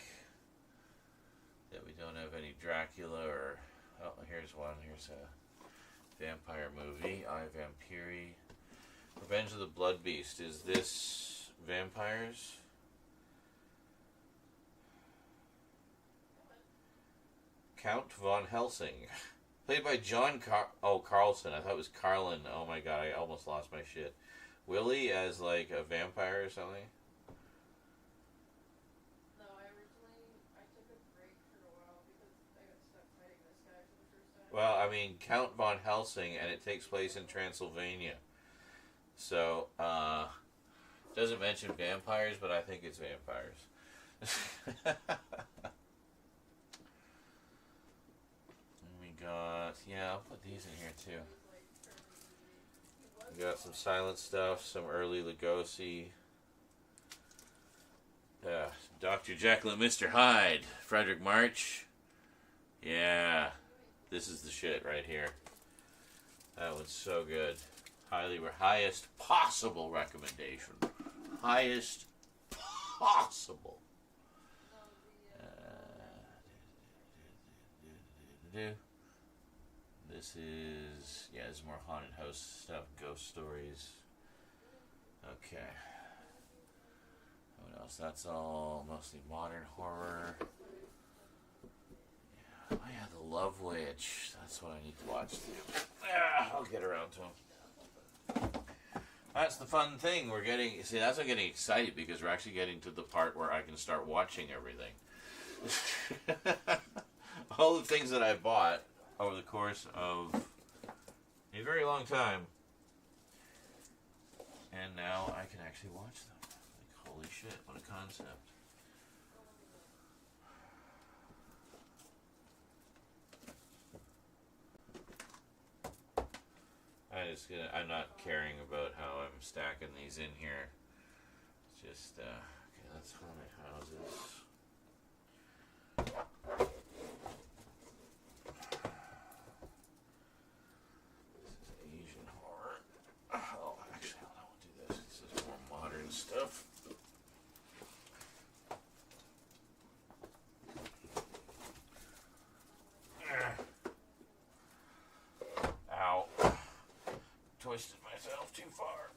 that we don't have any Dracula or... Oh, here's one. Here's a vampire movie. I Vampiri. Revenge of the Blood Beast. Is this vampires? Count von Helsing. Played by John Carlson. I thought it was Carlin. Oh my god, I almost lost my shit. Willie as like a vampire or something? No, I took a break for a while because I got stuck fighting this guy for the first time. Well, I mean, Count von Helsing, and it takes place in Transylvania. So, doesn't mention vampires, but I think it's vampires. We got, yeah, I'll put these in here too. We got some silent stuff, some early Lugosi. Dr. Jekyll and Mr. Hyde, Frederick March. Yeah, this is the shit right here. That one's so good. Highest possible recommendation. Highest possible. This is, yeah, this is more haunted house stuff, ghost stories. Okay. What else? That's all mostly modern horror. Yeah. Oh yeah, The Love Witch. That's what I need to watch too. I'll get around to them. That's the fun thing. We're getting, see, that's what I'm getting excited because we're actually getting to the part where I can start watching everything. All the things that I bought over the course of a very long time, and now I can actually watch them. Like, holy shit, what a concept. I'm not caring about how I'm stacking these in here. It's just, okay, that's haunted houses. Oh, actually, I won't do this. This is more modern stuff. Ow. Twisted myself too far.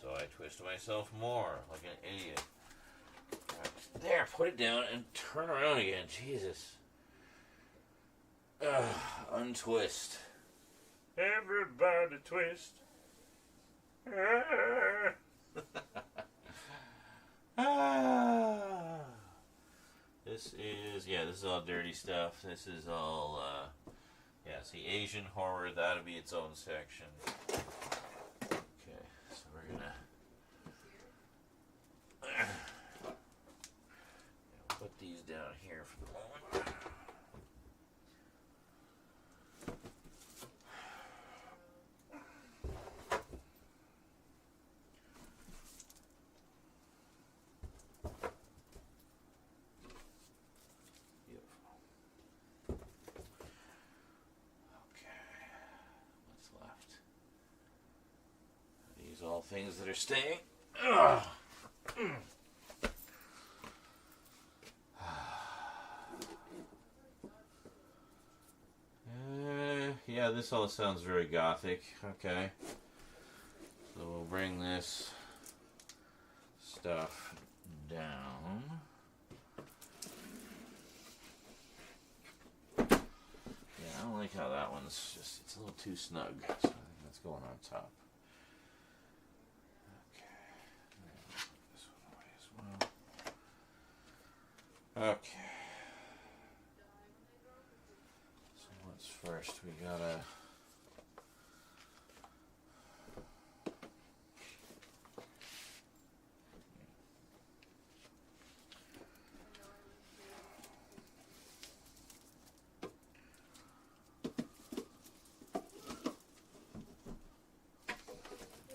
So I twist myself more, like an idiot. There, put it down and turn around again. Jesus. Untwist. Everybody twist. This is all dirty stuff. This is all, see, Asian horror, that'll be its own section. Okay, so we're gonna put these down here for the moment. All things that are staying. Yeah, this all sounds very gothic. Okay. So we'll bring this stuff down. Yeah, I don't like how that one's just, it's a little too snug. So I think that's going on top. Okay. first? We gotta...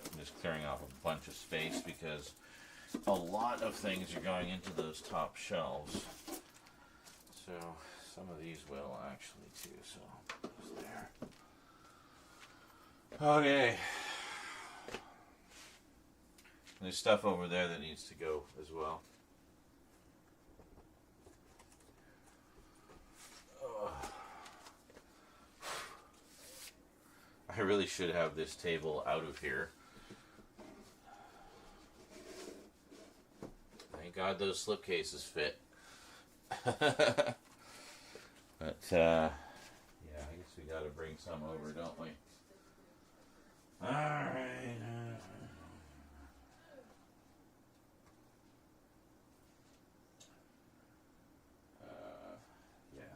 I'm just clearing off a bunch of space because a lot of things are going into those top shelves. So some of these will actually too, so I'll put those there. Okay. There's stuff over there that needs to go as well. I really should have this table out of here. Thank God those slipcases fit. But, yeah, I guess we gotta bring some over, don't we? Alright. Yeah.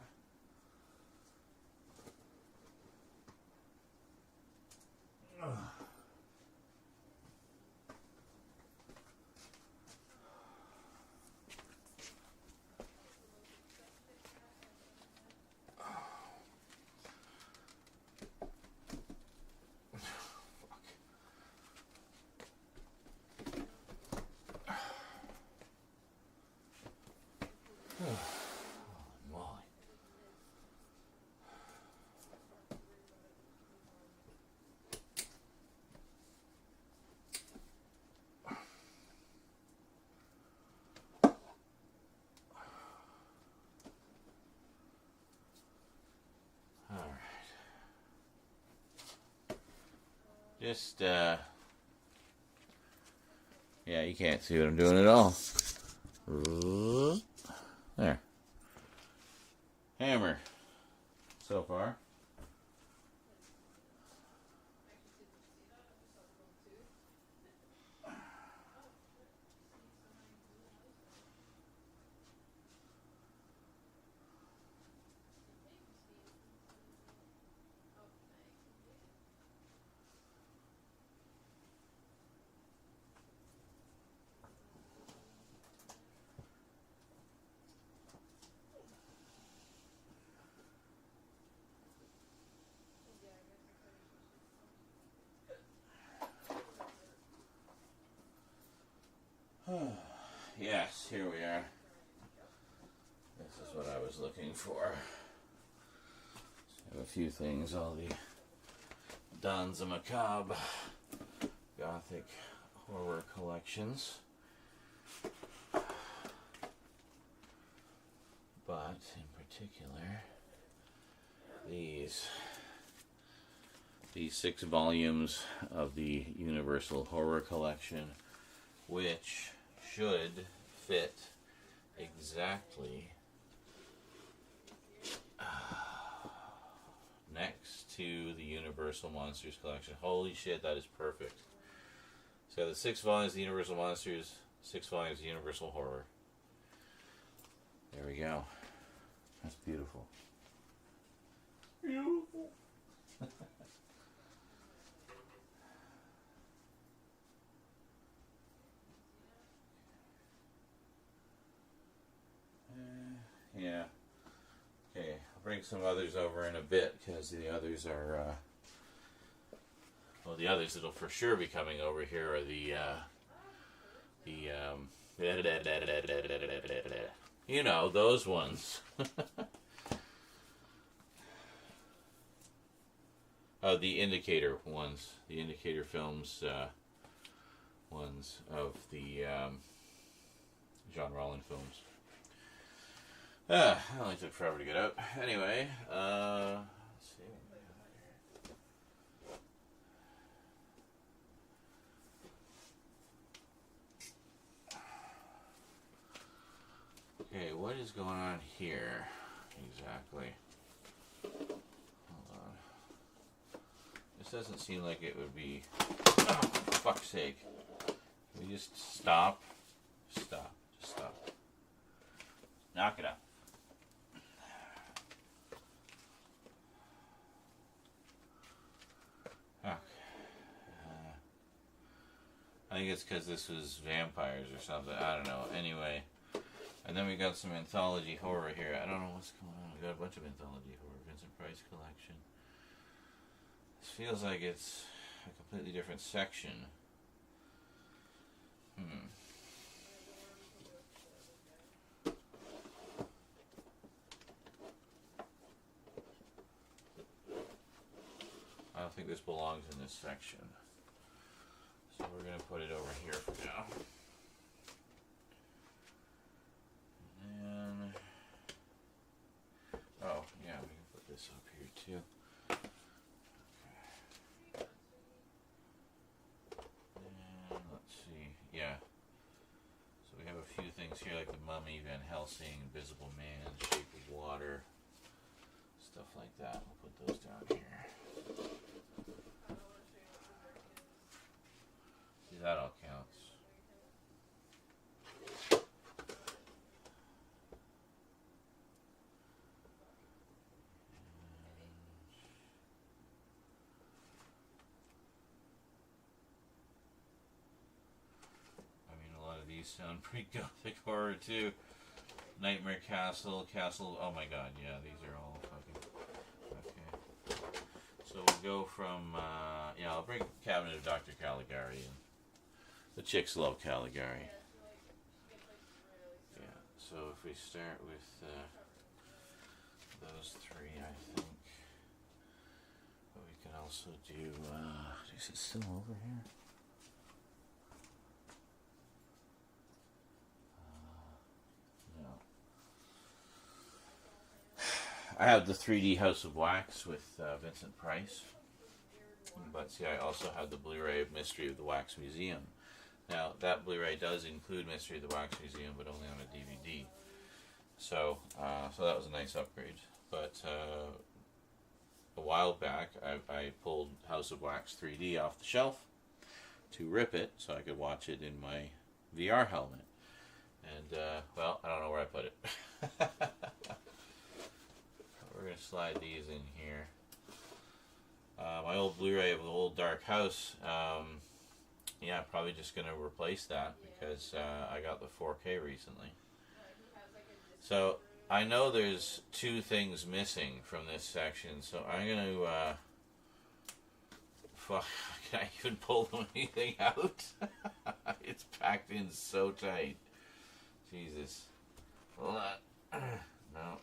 Just, yeah, you can't see what I'm doing at all. There. Hammer. So far. Yes, here we are. This is what I was looking for. So I have a few things, all the Danza Macabre Gothic horror collections. But in particular, these 6 volumes of the Universal Horror Collection, which should fit exactly next to the Universal Monsters collection. Holy shit, that is perfect. So the 6 volumes of the Universal Monsters, 6 volumes of Universal Horror. There we go. That's beautiful. Beautiful. Yeah. Okay, I'll bring some others over in a bit because the others are, well, the others that'll for sure be coming over here are you know, those ones. The Indicator ones. The Indicator Films ones of the John Rollin films. It only took forever to get out. Anyway, let's see what we have here. Okay, what is going on here exactly? Hold on. This doesn't seem like it would be. Oh, for fuck's sake. Can we just stop? Stop. Just stop. Knock it up. think it's because this was vampires or something. I don't know. Anyway, and then we got some anthology horror here. I don't know what's going on. We got a bunch of anthology horror. Vincent Price collection. This feels like it's a completely different section. I don't think this belongs in this section. So we're going to put it over here for now. And then, oh, yeah, we can put this up here too. Okay. And let's see, yeah. So we have a few things here like the Mummy, Van Helsing, Invisible Man, Shape of Water, stuff like that. We'll put those down here. See, that all counts. I mean, a lot of these sound pretty gothic horror too. Nightmare Castle, oh my god, yeah, these are all fucking... Okay. So we'll go from, yeah, I'll bring Cabinet of Dr. Caligari in. The chicks love Caligari. Yeah, so if we start with those three, I think. But we can also do, is it still over here? No. I have the 3D House of Wax with Vincent Price. But see, I also have the Blu-ray of Mystery of the Wax Museum. Now, that Blu-ray does include Mystery of the Wax Museum, but only on a DVD. So, so that was a nice upgrade. But a while back, I pulled House of Wax 3D off the shelf to rip it so I could watch it in my VR helmet. And, well, I don't know where I put it. We're going to slide these in here. My old Blu-ray of the old Dark House, yeah, probably just going to replace that because I got the 4K recently. So I know there's two things missing from this section, so I'm going to, fuck, can I even pull anything out? It's packed in so tight. Jesus. Hold on. No.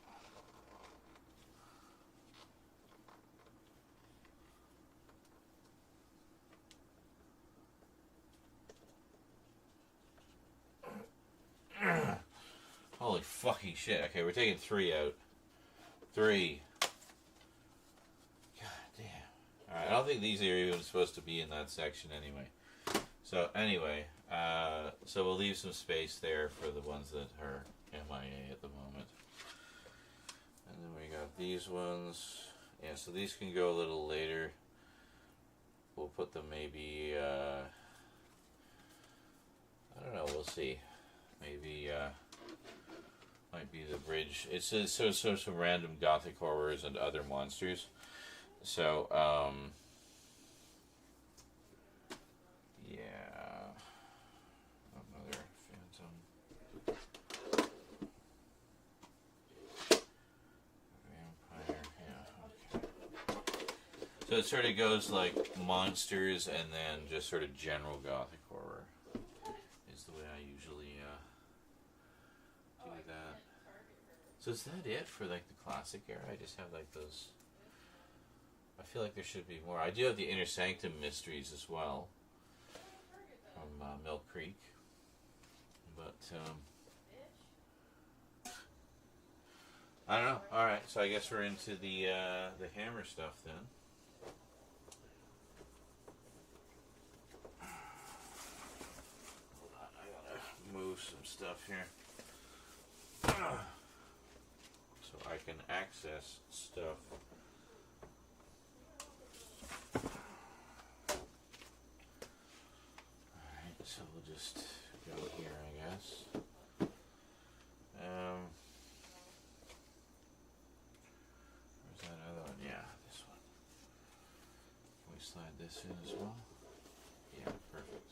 Holy fucking shit. Okay, we're taking 3 out. 3. God damn. Alright, I don't think these are even supposed to be in that section anyway. So, anyway, so we'll leave some space there for the ones that are MIA at the moment. And then we got these ones. Yeah, so these can go a little later. We'll put them maybe, I don't know, we'll see. Maybe, might be the bridge. It's so some random gothic horrors and other monsters. So, yeah. Another phantom. Vampire, yeah, okay. So it sort of goes like monsters and then just sort of general gothic horror. Is the way I usually do that. So is that it for like the classic era? I just have like those. I feel like there should be more. I do have the Inner Sanctum mysteries as well from Mill Creek, but I don't know. All right, so I guess we're into the Hammer stuff then. Hold on, I gotta move some stuff here. So I can access stuff. Alright, so we'll just go here, I guess. Where's that other one? Yeah, this one. Can we slide this in as well? Yeah, perfect.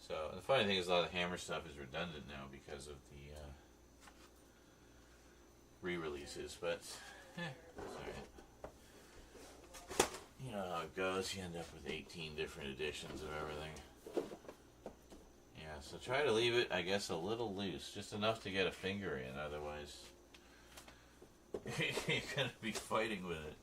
So the funny thing is, a lot of the Hammer stuff is redundant now because of the re-releases. But that's alright. You know how it goes. You end up with 18 different editions of everything. Yeah, so try to leave it, I guess, a little loose, just enough to get a finger in. Otherwise, you're gonna be fighting with it.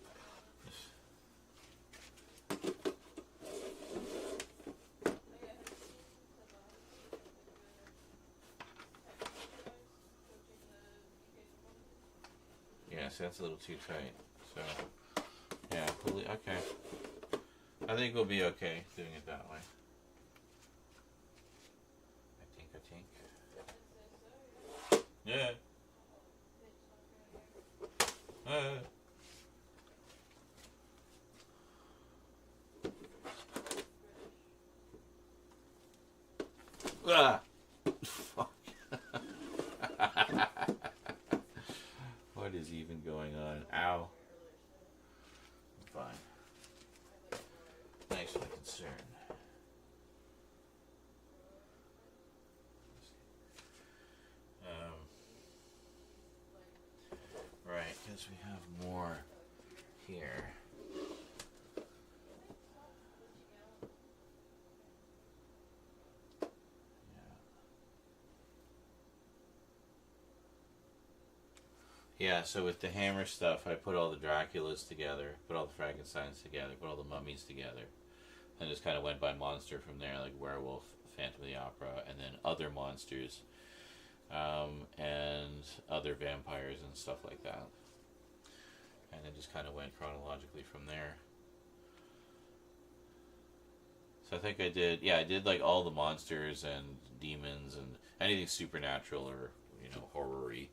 Yeah, so that's a little too tight. So, yeah, okay. I think we'll be okay doing it that way. I think. Yeah. Ah! Fuck. What is even going on? Ow. I'm fine. Thanks for the concern. Right, because we have more here. Yeah, so with the Hammer stuff, I put all the Draculas together, put all the Frankensteins together, put all the mummies together, and just kind of went by monster from there, like Werewolf, Phantom of the Opera, and then other monsters, and other vampires and stuff like that. And then just kind of went chronologically from there. So I think I did like all the monsters and demons and anything supernatural or, horror-y.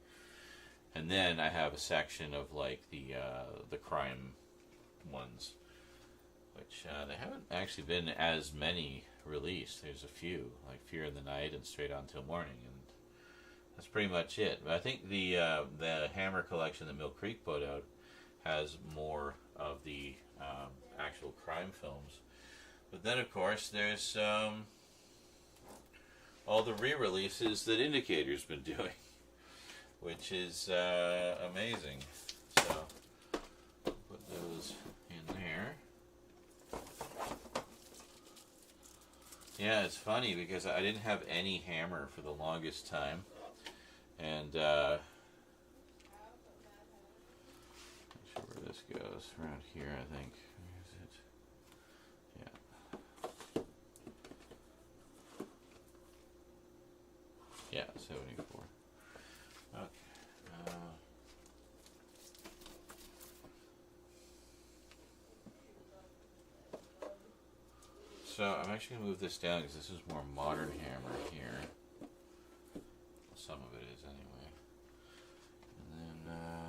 And then I have a section of like the crime ones, which they haven't actually been as many released. There's a few, like Fear in the Night and Straight On Till Morning, and that's pretty much it. But I think the Hammer collection that Mill Creek put out has more of the actual crime films. But then, of course, there's all the re-releases that Indicator's been doing, which is amazing. So, put those in there. Yeah, it's funny because I didn't have any Hammer for the longest time. And, not sure where this goes. Around here, I think. Where is it? Yeah. Yeah, 74. Okay. So I'm actually going to move this down because this is more modern Hammer here. Some of it is anyway. And then,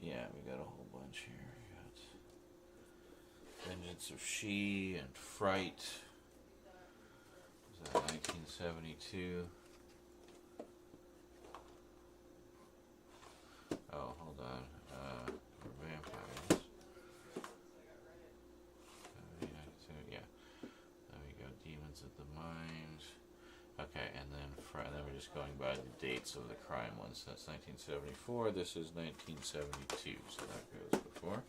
yeah, we got a whole bunch here. We got Vengeance of She and Fright. Was that 1972? Oh, hold on. For vampires. Yeah. Then we got Demons at the Mines. Okay, and then we're just going by the dates of the crime ones. That's 1974. This is 1972, so that goes before.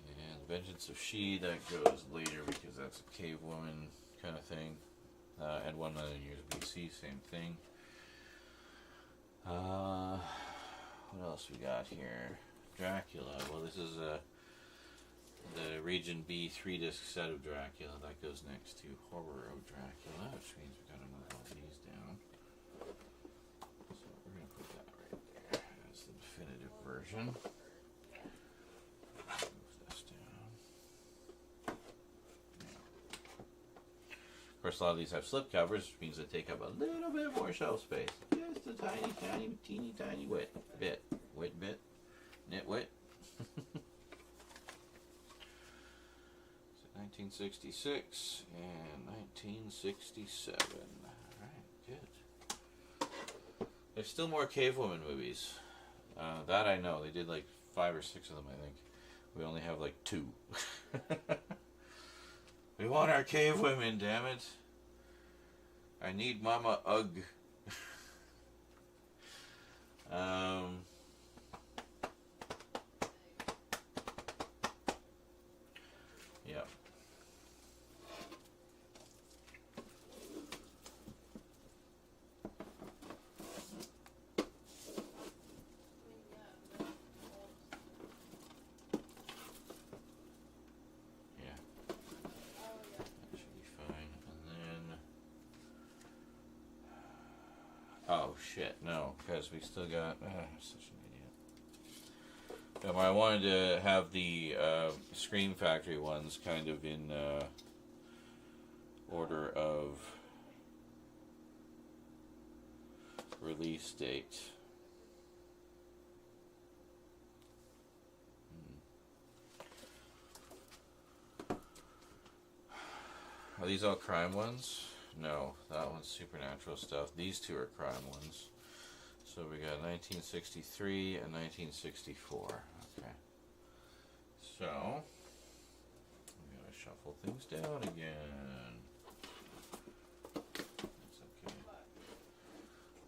And Vengeance of She, that goes later because that's a cave woman kind of thing. And 1 million years BC, same thing. What else we got here? Dracula. Well, this is the Region B 3-disc set of Dracula. That goes next to Horror of Dracula, which means we've got to move all these down. So we're going to put that right there. That's the definitive version. Move this down. Of course, a lot of these have slip covers, which means they take up a little bit more shelf space. Just a tiny, teeny tiny bit. Nitwit. 1966 and 1967. Alright, good. There's still more Cave Woman movies. That I know. They did like 5 or 6 of them, I think. We only have like 2. We want our cave women, damn it. I need Mama Ugg. Yep. Yeah. That should be fine. And then... Oh, shit. No, because we still got... such an idiot. I wanted to have the Scream Factory ones kind of in order of release date. Are these all crime ones? No, that one's supernatural stuff. These two are crime ones. So we got 1963 and 1964. Okay. So, I'm going to shuffle things down again. That's okay.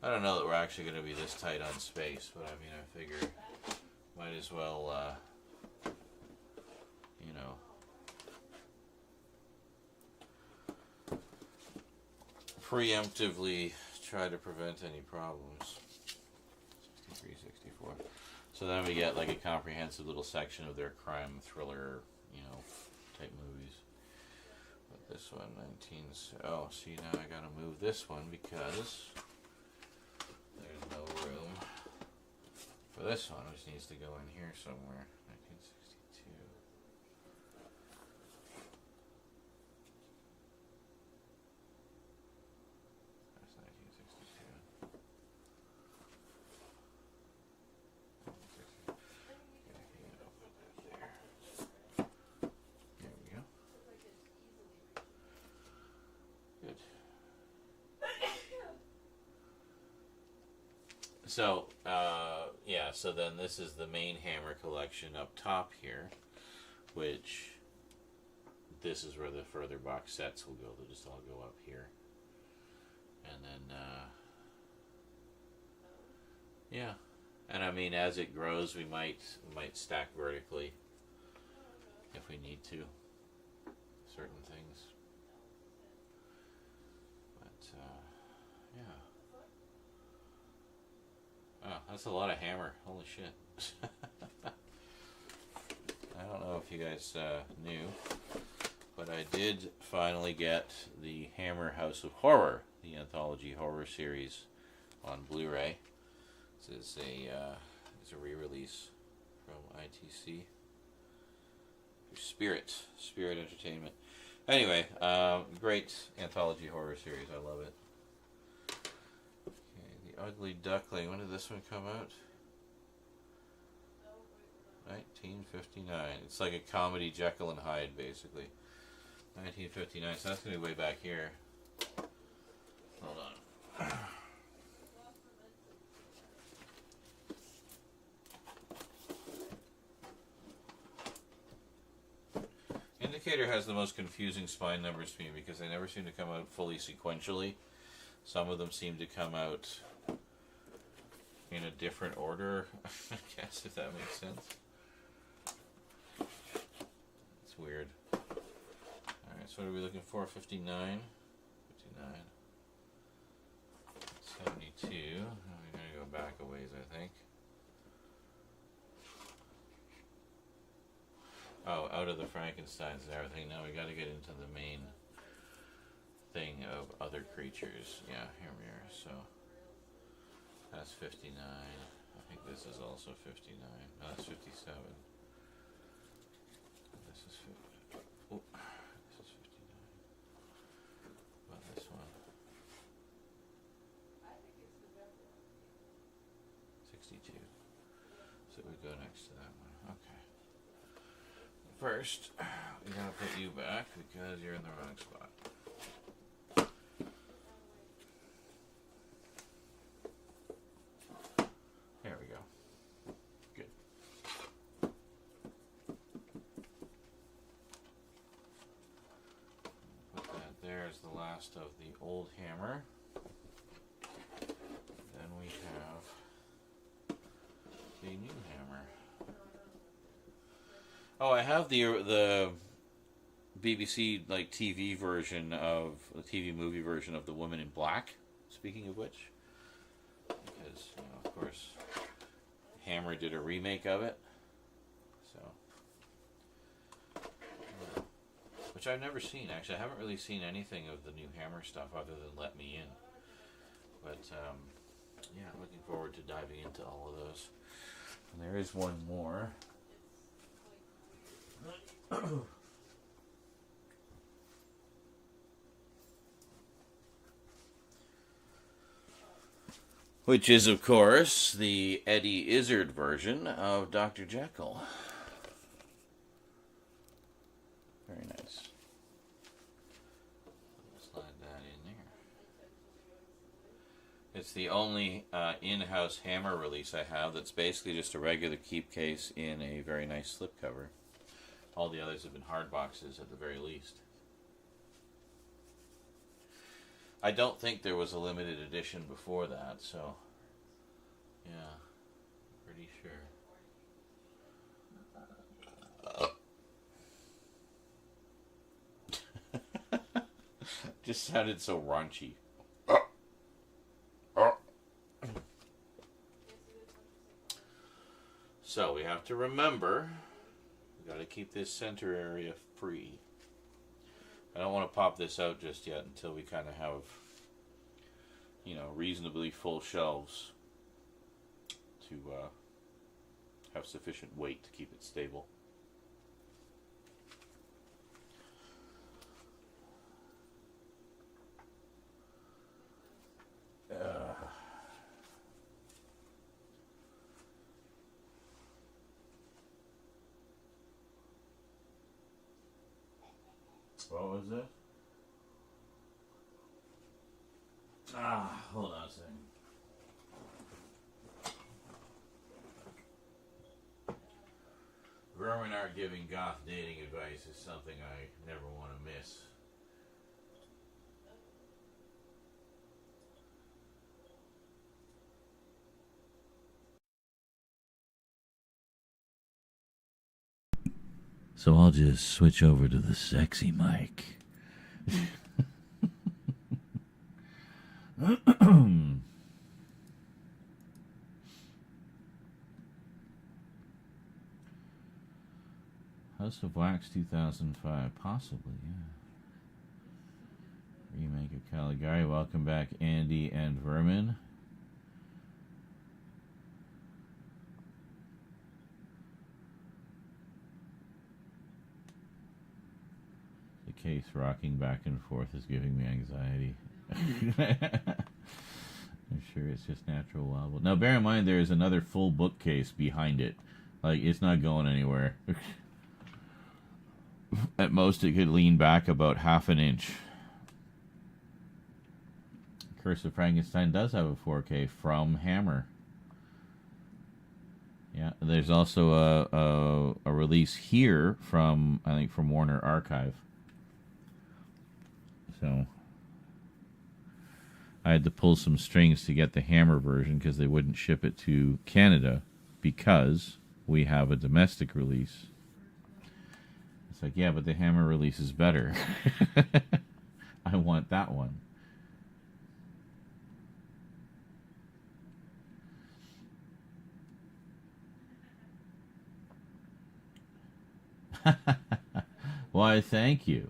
I don't know that we're actually going to be this tight on space, but I mean, I figure might as well, you know, preemptively try to prevent any problems. 63, 64. So then we get like a comprehensive little section of their crime thriller, you know, type movies. But this one, 19... Oh, see, now I gotta move this one because there's no room for this one, which needs to go in here somewhere. 1962. That's 1962. There we go. Good. So, yeah, so then this is the main Hammer collection up top here, which this is where the further box sets will go. They'll just all go up here. And then, yeah. And I mean, as it grows, we might stack vertically if we need to. Certain things. But, yeah. Oh, that's a lot of Hammer. Holy shit. I don't know if you guys knew, but I did finally get the Hammer House of Horror, the anthology horror series, on Blu-ray. This is a re-release from ITC. Spirit Entertainment. Anyway, great anthology horror series. I love it. Okay, The Ugly Duckling. When did this one come out? 1959. It's like a comedy Jekyll and Hyde, basically. 1959. So that's going to be way back here. Hold on. Indicator has the most confusing spine numbers to me because they never seem to come out fully sequentially. Some of them seem to come out in a different order, I guess, if that makes sense. It's weird. Alright, so what are we looking for? 59? 59. 72. We're going to go back a ways, I think. Oh, out of the Frankensteins and everything. Now we got to get into the main thing of other creatures. Yeah, here we are. So that's 59. I think this is also 59. No, that's 57. This is 50. Oh, this is 59. What about this one? 62. So we go next to that one. Okay. First, we gotta put you back because you're in the wrong spot. There we go. Good. last of the old hammer. Then we have the new hammer. Oh, I have the BBC like TV version of the TV movie version of The Woman in Black. Speaking of which, because of course, Hammer did a remake of it, so which I've never seen. Actually, I haven't really seen anything of the new Hammer stuff other than Let Me In. But yeah, I'm looking forward to diving into all of those. And there is one more. Which is, of course, the Eddie Izzard version of Dr. Jekyll. Very nice. Slide that in there. It's the only in-house Hammer release I have that's basically just a regular keep case in a very nice slipcover. All the others have been hard boxes at the very least. I don't think there was a limited edition before that, so yeah, pretty sure. Just sounded so raunchy. So we have to remember, we got to keep this center area free. I don't want to pop this out just yet until we kind of have, reasonably full shelves to have sufficient weight to keep it stable. What was it? Hold on a second. Verminar giving goth dating advice is something I never want to miss. So I'll just switch over to the sexy mic. House of Wax 2005, possibly, yeah. Remake of Caligari. Welcome back, Andy and Vermin. The case rocking back and forth is giving me anxiety. I'm sure it's just natural wild. Now, bear in mind there is another full bookcase behind it. Like, it's not going anywhere. At most, it could lean back about half an inch. Curse of Frankenstein does have a 4K from Hammer. Yeah, there's also a release here from, I think, from Warner Archive. So I had to pull some strings to get the Hammer version because they wouldn't ship it to Canada because we have a domestic release. It's like, yeah, but the Hammer release is better. I want that one. Why, thank you.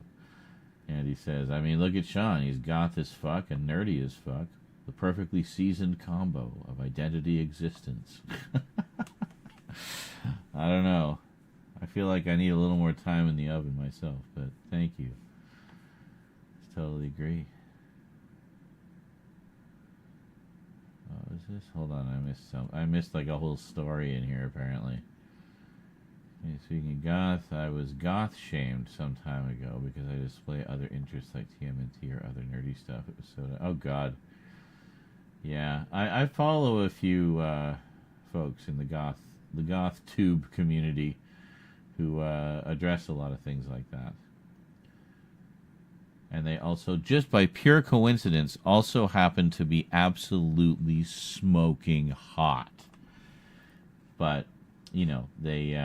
And he says, I mean, look at Sean. He's goth as fuck and nerdy as fuck. The perfectly seasoned combo of identity existence. I don't know. I feel like I need a little more time in the oven myself, but thank you. Totally agree. What was this? Hold on, I missed some. I missed like a whole story in here apparently. Okay, speaking of goth, I was goth shamed some time ago because I display other interests like TMNT or other nerdy stuff. It was so. Oh God. Yeah, I follow a few folks in the goth tube community who address a lot of things like that. And they also, just by pure coincidence, also happen to be absolutely smoking hot. But, you know, they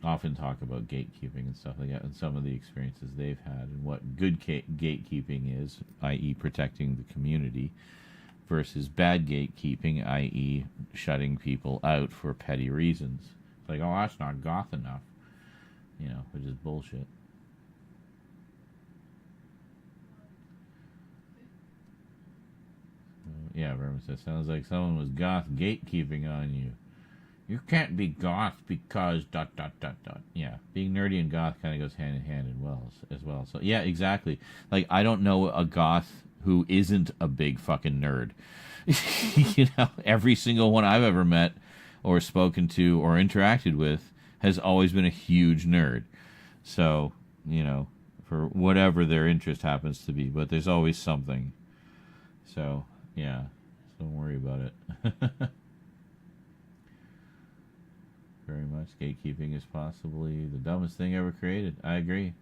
often talk about gatekeeping and stuff like that, and some of the experiences they've had, and what good gatekeeping is, i.e. protecting the community, versus bad gatekeeping, i.e. shutting people out for petty reasons. It's like, oh, that's not goth enough. You know, which is bullshit. Yeah, Vermin says, sounds like someone was goth gatekeeping on you. You can't be goth because ... Yeah, being nerdy and goth kind of goes hand in hand as well. So, yeah, exactly. Like, I don't know a goth who isn't a big fucking nerd. You know, every single one I've ever met or spoken to or interacted with has always been a huge nerd. So, you know, for whatever their interest happens to be. But there's always something. So, yeah, don't worry about it. Very much. Gatekeeping is possibly the dumbest thing ever created. I agree.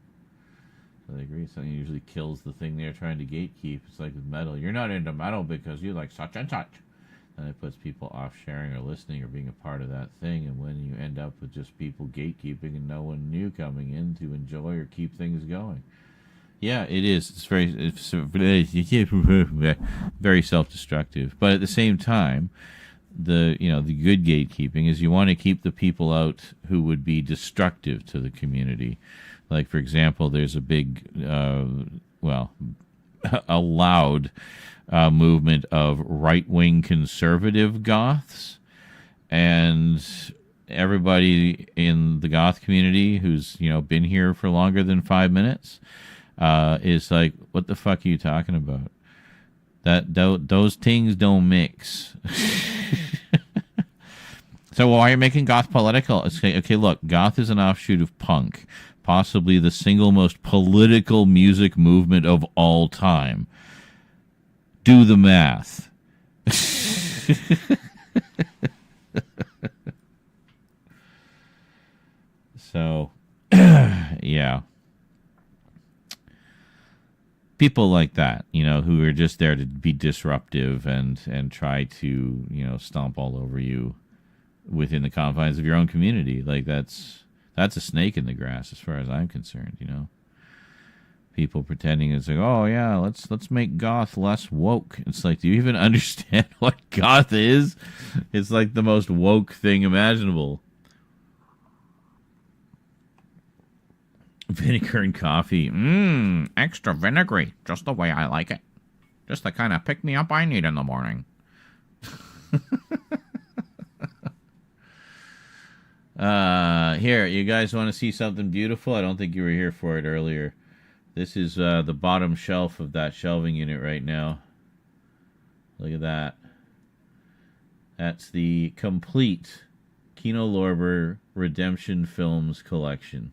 I agree. Something usually kills the thing they're trying to gatekeep. It's like with metal. You're not into metal because you like such and such. And it puts people off sharing or listening or being a part of that thing. And when you end up with just people gatekeeping and no one new coming in to enjoy or keep things going. Yeah, it is. It's very self-destructive. But at the same time, the good gatekeeping is you want to keep the people out who would be destructive to the community. Like, for example, there's a big, a loud movement of right-wing conservative goths, and everybody in the goth community who's been here for longer than 5 minutes is like, what the fuck are you talking about? Those things don't mix. So why are you making goth political? Okay, look, goth is an offshoot of punk, possibly the single most political music movement of all time. Do the math. So, yeah. People like that, who are just there to be disruptive and try to, stomp all over you within the confines of your own community. Like, that's a snake in the grass as far as I'm concerned, People pretending it's like, oh yeah, let's make goth less woke. It's like, do you even understand what goth is? It's like the most woke thing imaginable. Vinegar and coffee. Extra vinegary. Just the way I like it. Just the kind of pick-me-up I need in the morning. Here, you guys want to see something beautiful? I don't think you were here for it earlier. This is the bottom shelf of that shelving unit right now. Look at that. That's the complete Kino Lorber Redemption Films collection.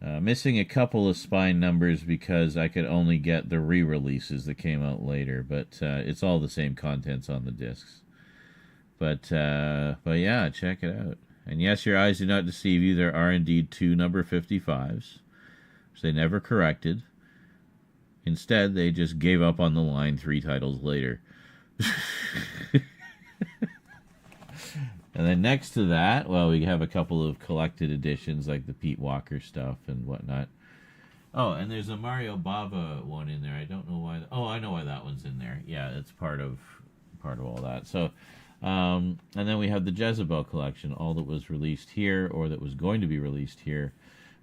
Missing a couple of spine numbers because I could only get the re-releases that came out later, but it's all the same contents on the discs. But yeah, check it out. And yes, your eyes do not deceive you. There are indeed 2 number 55s, which they never corrected. Instead, they just gave up on the line 3 titles later. And then next to that, well, we have a couple of collected editions like the Pete Walker stuff and whatnot. Oh, and there's a Mario Bava one in there. I don't know why. I know why that one's in there. Yeah, it's part of all that. So, and then we have the Jezebel collection, all that was released here or that was going to be released here,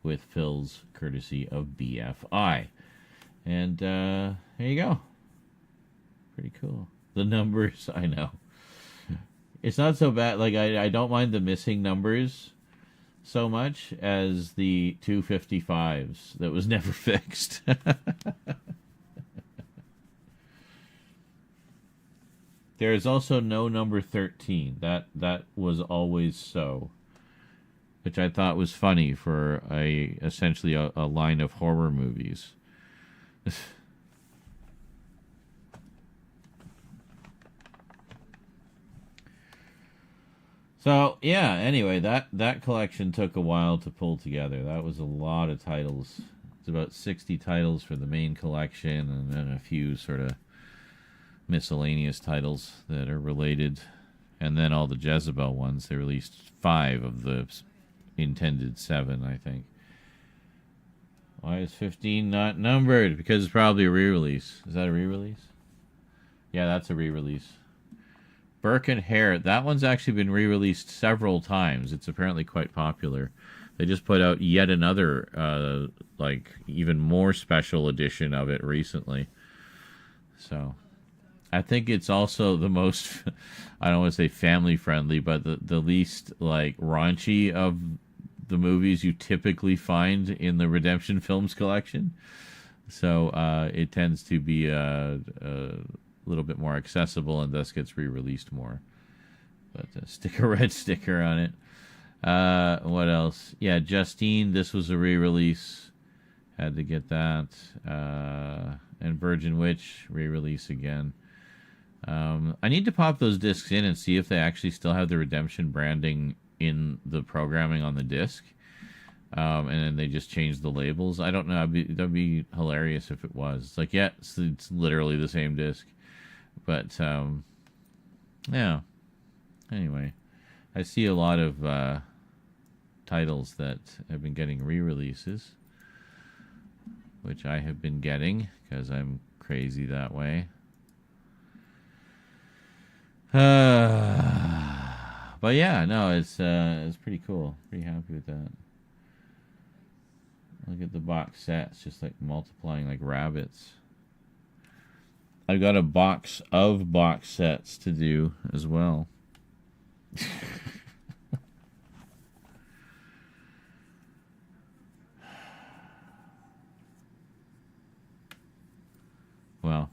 with Phil's courtesy of BFI. And there you go. Pretty cool. The numbers, I know. It's not so bad. Like, I don't mind the missing numbers so much as the 255s that was never fixed. There is also no number 13. That was always so, which I thought was funny for essentially a line of horror movies. So, yeah, anyway, that collection took a while to pull together. That was a lot of titles It's about 60 titles for the main collection, and then a few sort of miscellaneous titles that are related. And then all the Jezebel ones. They released 5 of the intended 7, I think. Why is 15 not numbered? Because it's probably a re-release. Is that a re-release? Yeah, that's a re-release. Burke and Hare, that one's actually been re-released several times. It's apparently quite popular. They just put out yet another, like, even more special edition of it recently. So, I think it's also the most, I don't want to say family-friendly, but the least, like, raunchy of the movies you typically find in the Redemption Films collection. So, it tends to be a little bit more accessible and thus gets re-released more. But stick a red sticker on it. What else? Yeah, Justine, this was a re-release. Had to get that. And Virgin Witch, re-release again. I need to pop those discs in and see if they actually still have the Redemption branding in the programming on the disc. And then they just changed the labels. I don't know. That'd be hilarious if it was. It's like, yeah, it's literally the same disc. But, yeah. Anyway, I see a lot of titles that have been getting re-releases, which I have been getting because I'm crazy that way. But yeah, no, it's pretty cool. Pretty happy with that. Look at the box sets, just like multiplying like rabbits. I've got a box of box sets to do as well. Well,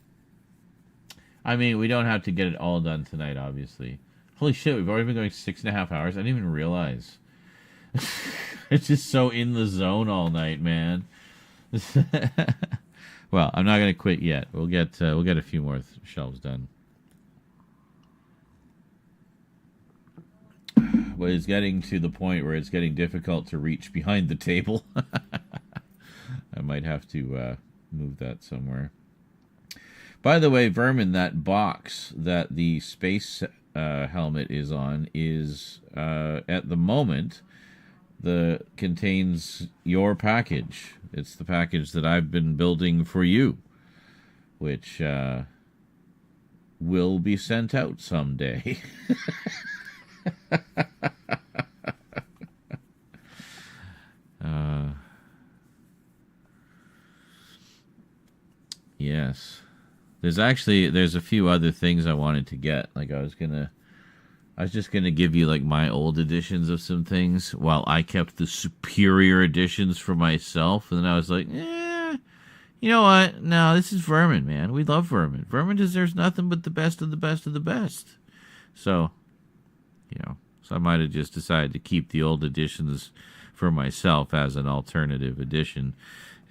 I mean, we don't have to get it all done tonight, obviously. Holy shit, we've already been going 6.5 hours. I didn't even realize. It's just so in the zone all night, man. Well, I'm not going to quit yet. We'll get a few more shelves done. But it's getting to the point where it's getting difficult to reach behind the table. I might have to move that somewhere. By the way, Vermin, that box that the space helmet is on is, at the moment, contains your package. It's the package that I've been building for you, which will be sent out someday. Yes. There's a few other things I wanted to get. Like I was just gonna give you like my old editions of some things while I kept the superior editions for myself. And then I was like, you know what? No, this is Vermin, man. We love Vermin. Vermin deserves nothing but the best of the best of the best. So, so I might have just decided to keep the old editions for myself as an alternative edition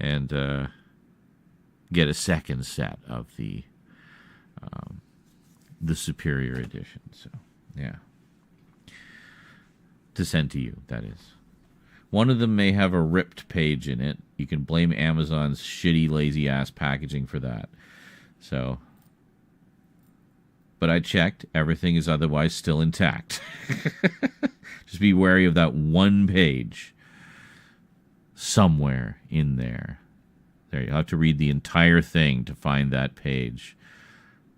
and get a second set of the superior edition. So, yeah. To send to you, that is. One of them may have a ripped page in it. You can blame Amazon's shitty, lazy-ass packaging for that. So, but I checked. Everything is otherwise still intact. Just be wary of that one page somewhere in there. There, you'll have to read the entire thing to find that page.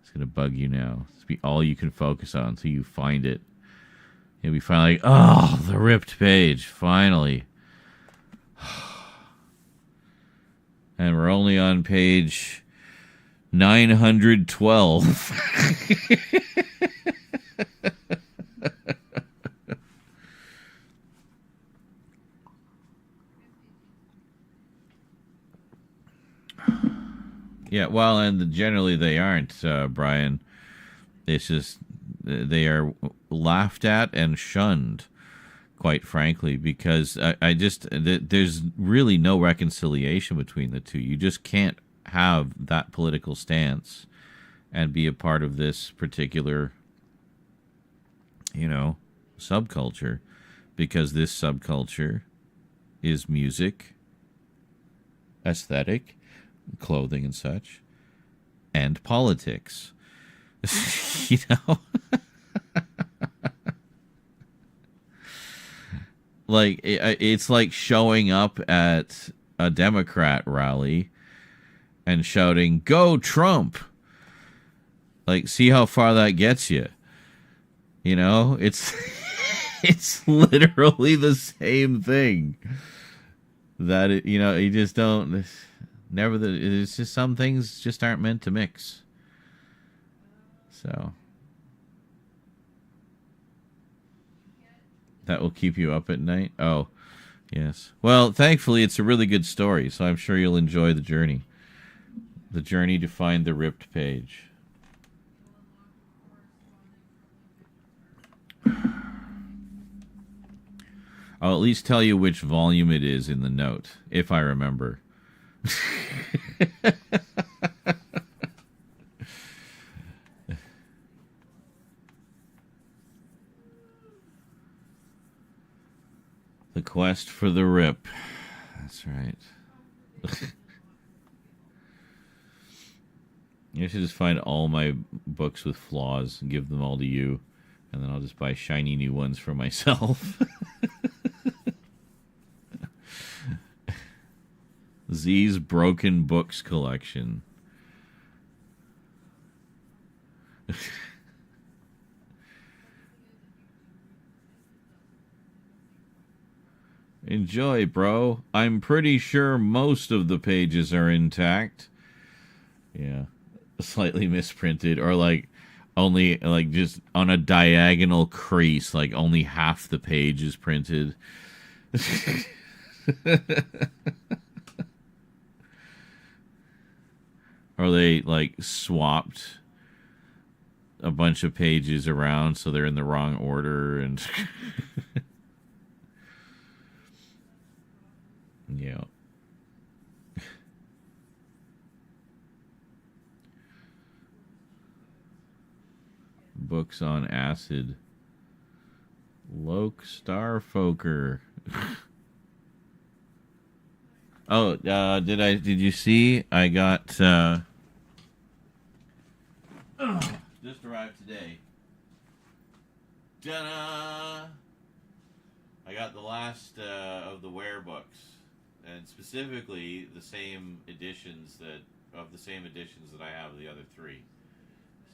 It's going to bug you now. It's be all you can focus on until you find it. You'll be finally like, oh, the ripped page, finally. And we're only on page 912. Yeah, well, and generally they aren't, Brian. It's just they are laughed at and shunned, quite frankly, because there's really no reconciliation between the two. You just can't have that political stance and be a part of this particular, subculture, because this subculture is music aesthetic, clothing and such, and politics. You know? Like, it's like showing up at a Democrat rally and shouting, "Go Trump!" Like, see how far that gets you. You know? It's it's literally the same thing. That, you just don't... It's just some things just aren't meant to mix. So... That will keep you up at night? Oh, yes. Well, thankfully, it's a really good story, so I'm sure you'll enjoy the journey. The journey to find the ripped page. I'll at least tell you which volume it is in the note, if I remember. The quest for the rip. That's right. I should just find all my books with flaws and give them all to you. And then I'll just buy shiny new ones for myself. Z's Broken Books Collection. Enjoy, bro. I'm pretty sure most of the pages are intact. Yeah. Slightly misprinted, or like only like just on a diagonal crease, like only half the page is printed. Or they like swapped a bunch of pages around so they're in the wrong order and yeah. Books on acid. Loke Starfoker. Oh, did you see? I got just arrived today. Ta-da! I got the last of the Ware books, and specifically the same editions that I have of the other three.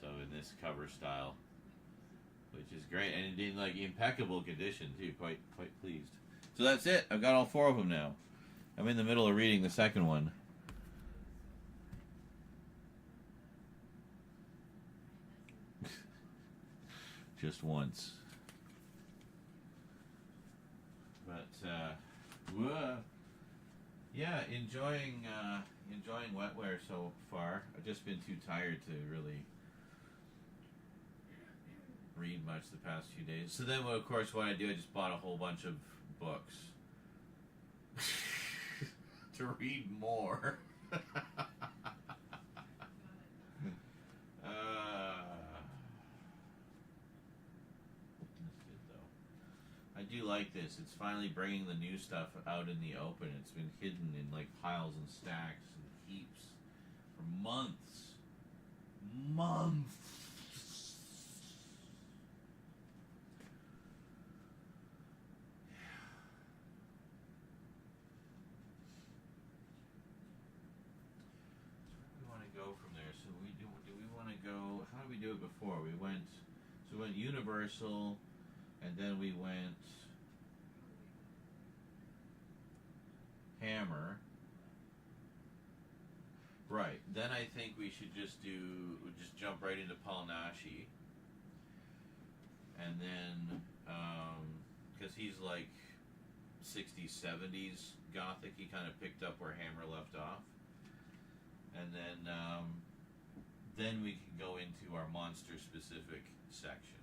So in this cover style, which is great, and in like impeccable condition too. Quite pleased. So that's it. I've got all four of them now. I'm in the middle of reading the second one. Just once. But yeah, enjoying wetware so far. I've just been too tired to really read much the past few days. So then, of course, what I do, I just bought a whole bunch of books to read more. That's good, though. I do like this. It's finally bringing the new stuff out in the open. It's been hidden in like piles and stacks and heaps for months. Months. How did we do it before? We went Universal, and then we went Hammer. Right. Then I think we should just jump right into Paul Nashi. And then, because he's like 60s, 70s Gothic, he kind of picked up where Hammer left off. And then we can go into our monster-specific section.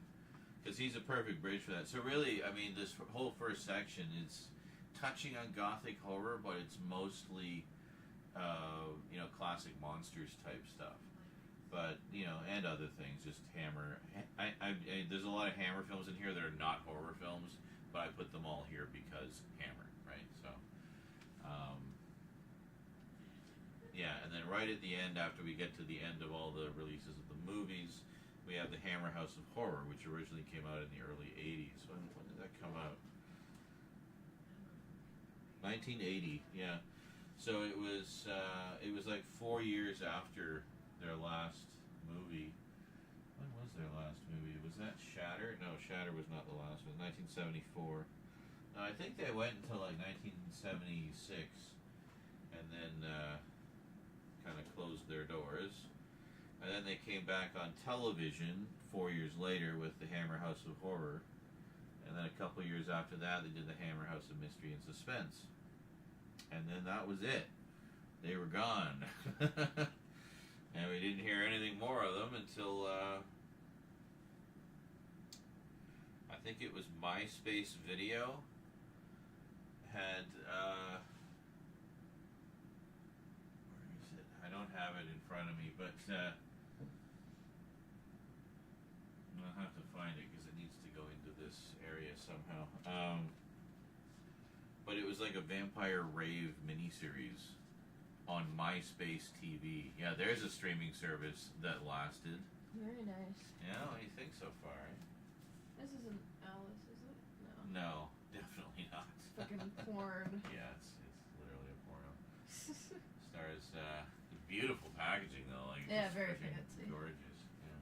Because he's a perfect bridge for that. So really, I mean, this whole first section is touching on Gothic horror, but it's mostly, classic monsters type stuff. But, and other things, just Hammer. There's a lot of Hammer films in here that are not horror films, but I put them all here because Hammer, right? So, Yeah, and then right at the end, after we get to the end of all the releases of the movies, we have the Hammer House of Horror, which originally came out in the early 80s. When did that come out? 1980, yeah. So it was like 4 years after their last movie. When was their last movie? Was that Shatter? No, Shatter was not the last one. 1974. No, I think they went until like 1976, and then kind of closed their doors. And then they came back on television 4 years later with the Hammer House of Horror. And then a couple years after that, they did the Hammer House of Mystery and Suspense. And then that was it. They were gone. And we didn't hear anything more of them until, I think it was MySpace Video had, where is it? I don't have it in front of me, but, I'll have to find it because it needs to go into this area somehow. But it was like a vampire rave miniseries on MySpace TV. Yeah, there's a streaming service that lasted. Very nice. Yeah, what do you think so far? This isn't Alice, is it? No. No, definitely not. Fucking porn. Yeah, it's literally a porno. Stars, beautiful packaging though. Like, Yeah, just very freaking fancy. gorgeous. Yeah.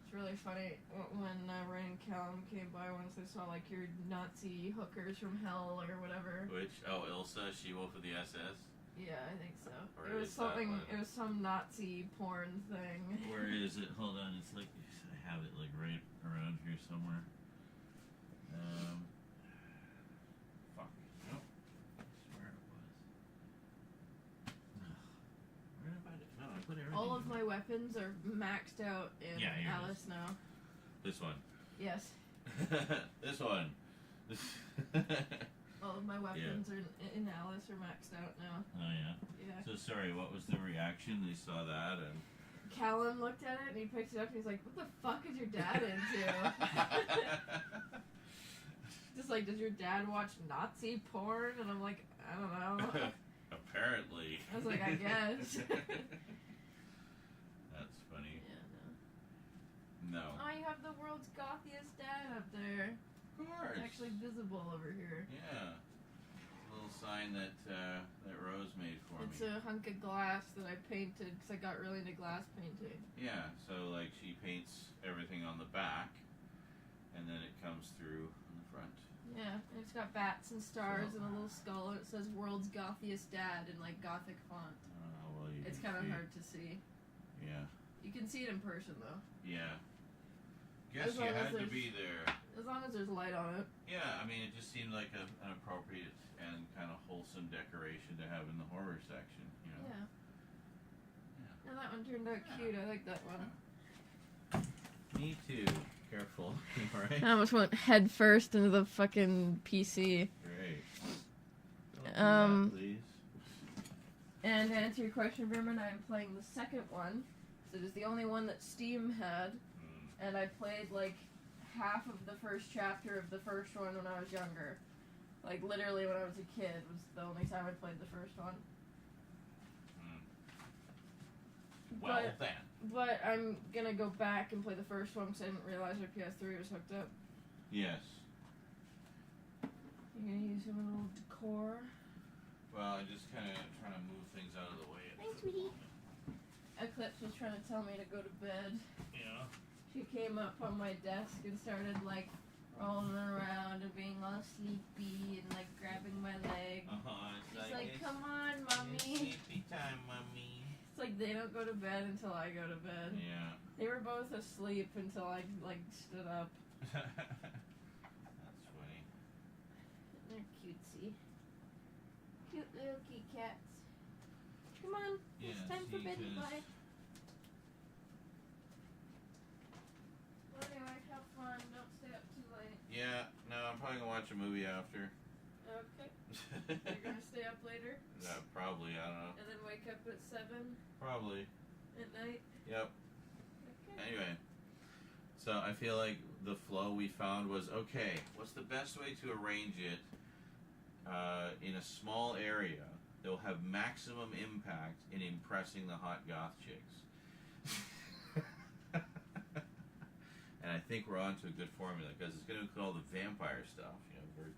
It's really funny when Ryan and Callum came by once they saw like your Nazi hookers from hell or whatever. Which, Ilsa, She-Wolf of the SS? Yeah, I think so. Or It was is that something. one? It was some Nazi porn thing. Where is it? Hold on, it's like, I have it like right around here somewhere. Fuck. Nope. I swear it was. Where did I find it? No, I put everything. All of my weapons are maxed out in Yeah, here it Alice now. This one. Yes. This one. All of my weapons are in Alice are maxed out now. Oh yeah. Yeah. So sorry, what was the reaction? They saw that and Callum looked at it and he picked it up and he's like, "What the fuck is your dad into?" Just like, does your dad watch Nazi porn? And I'm like, I don't know. apparently. I was like, I guess. That's funny. Yeah, No. Oh, you have the world's gothiest dad up there. Of course. It's actually visible over here. Yeah. A little sign that that Rose made for It's me. a hunk of glass that I painted because I got really into glass painting. Yeah, so like she paints everything on the back and then it comes through on the front. Yeah, and it's got bats and stars and a little skull and it says world's gothiest dad in like gothic font. Well, you It's can kind of see. hard to see. Yeah. You can see it in person though. Yeah. Guess As you long as had to there's- be there. As long as there's light on it. Yeah, I mean, it just seemed like an appropriate and kind of wholesome decoration to have in the horror section, you know? Yeah. Yeah, that one turned out cute. I like that one. Me too. Careful. Alright? I almost went head first into the fucking PC. Great. Please. And to answer your question, Berman, I'm playing the second one. So it is the only one that Steam had. And I played like half of the first chapter of the first one when I was younger. Like literally when I was a kid was the only time I played the first one. Well then. But I'm gonna go back and play the first one because I didn't realize my PS3 was hooked up. Yes. You're gonna use a little decor. Well, I'm just kind of trying to move things out of the way. Hi, sweetie. Eclipse was trying to tell me to go to bed. Yeah. She came up on my desk and started like rolling around and being all sleepy and like grabbing my leg. She's like, "Come on, mommy." Sleepy time, mommy. It's like they don't go to bed until I go to bed. Yeah. They were both asleep until I like stood up. That's funny. They're cutesy. Cute little kitty cats. Come on, Yeah, it's time for see, bed, 'cause- bye. Well, anyway, have fun. Don't stay up too late. Yeah, no, I'm probably gonna watch a movie after. Okay. You're gonna stay up later? Probably, I don't know. And then wake up at 7 Probably. at night? Yep. Okay. Anyway, so I feel like the flow we found was, okay, what's the best way to arrange it in a small area that will have maximum impact in impressing the hot goth chicks. And I think we're onto a good formula because it's going to include all the vampire stuff, you know, very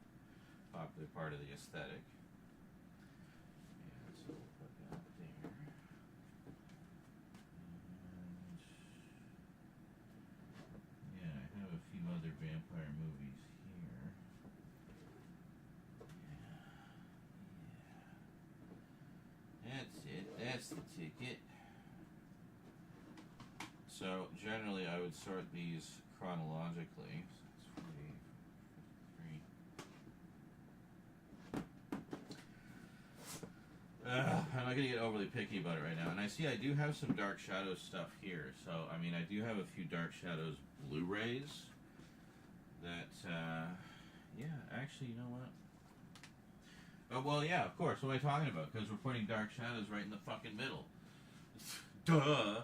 popular part of the aesthetic. And so we'll put that there. And yeah, I have a few other vampire movies here. Yeah. That's it. That's the ticket. So generally, I would sort these chronologically. So that's 53. I'm not going to get overly picky about it right now. And I see I do have some Dark Shadows stuff here. So, I mean, I do have a few Dark Shadows Blu-rays that, yeah, actually, you know what? Oh, well, yeah, of course. What am I talking about? Because we're putting Dark Shadows right in the fucking middle. Duh!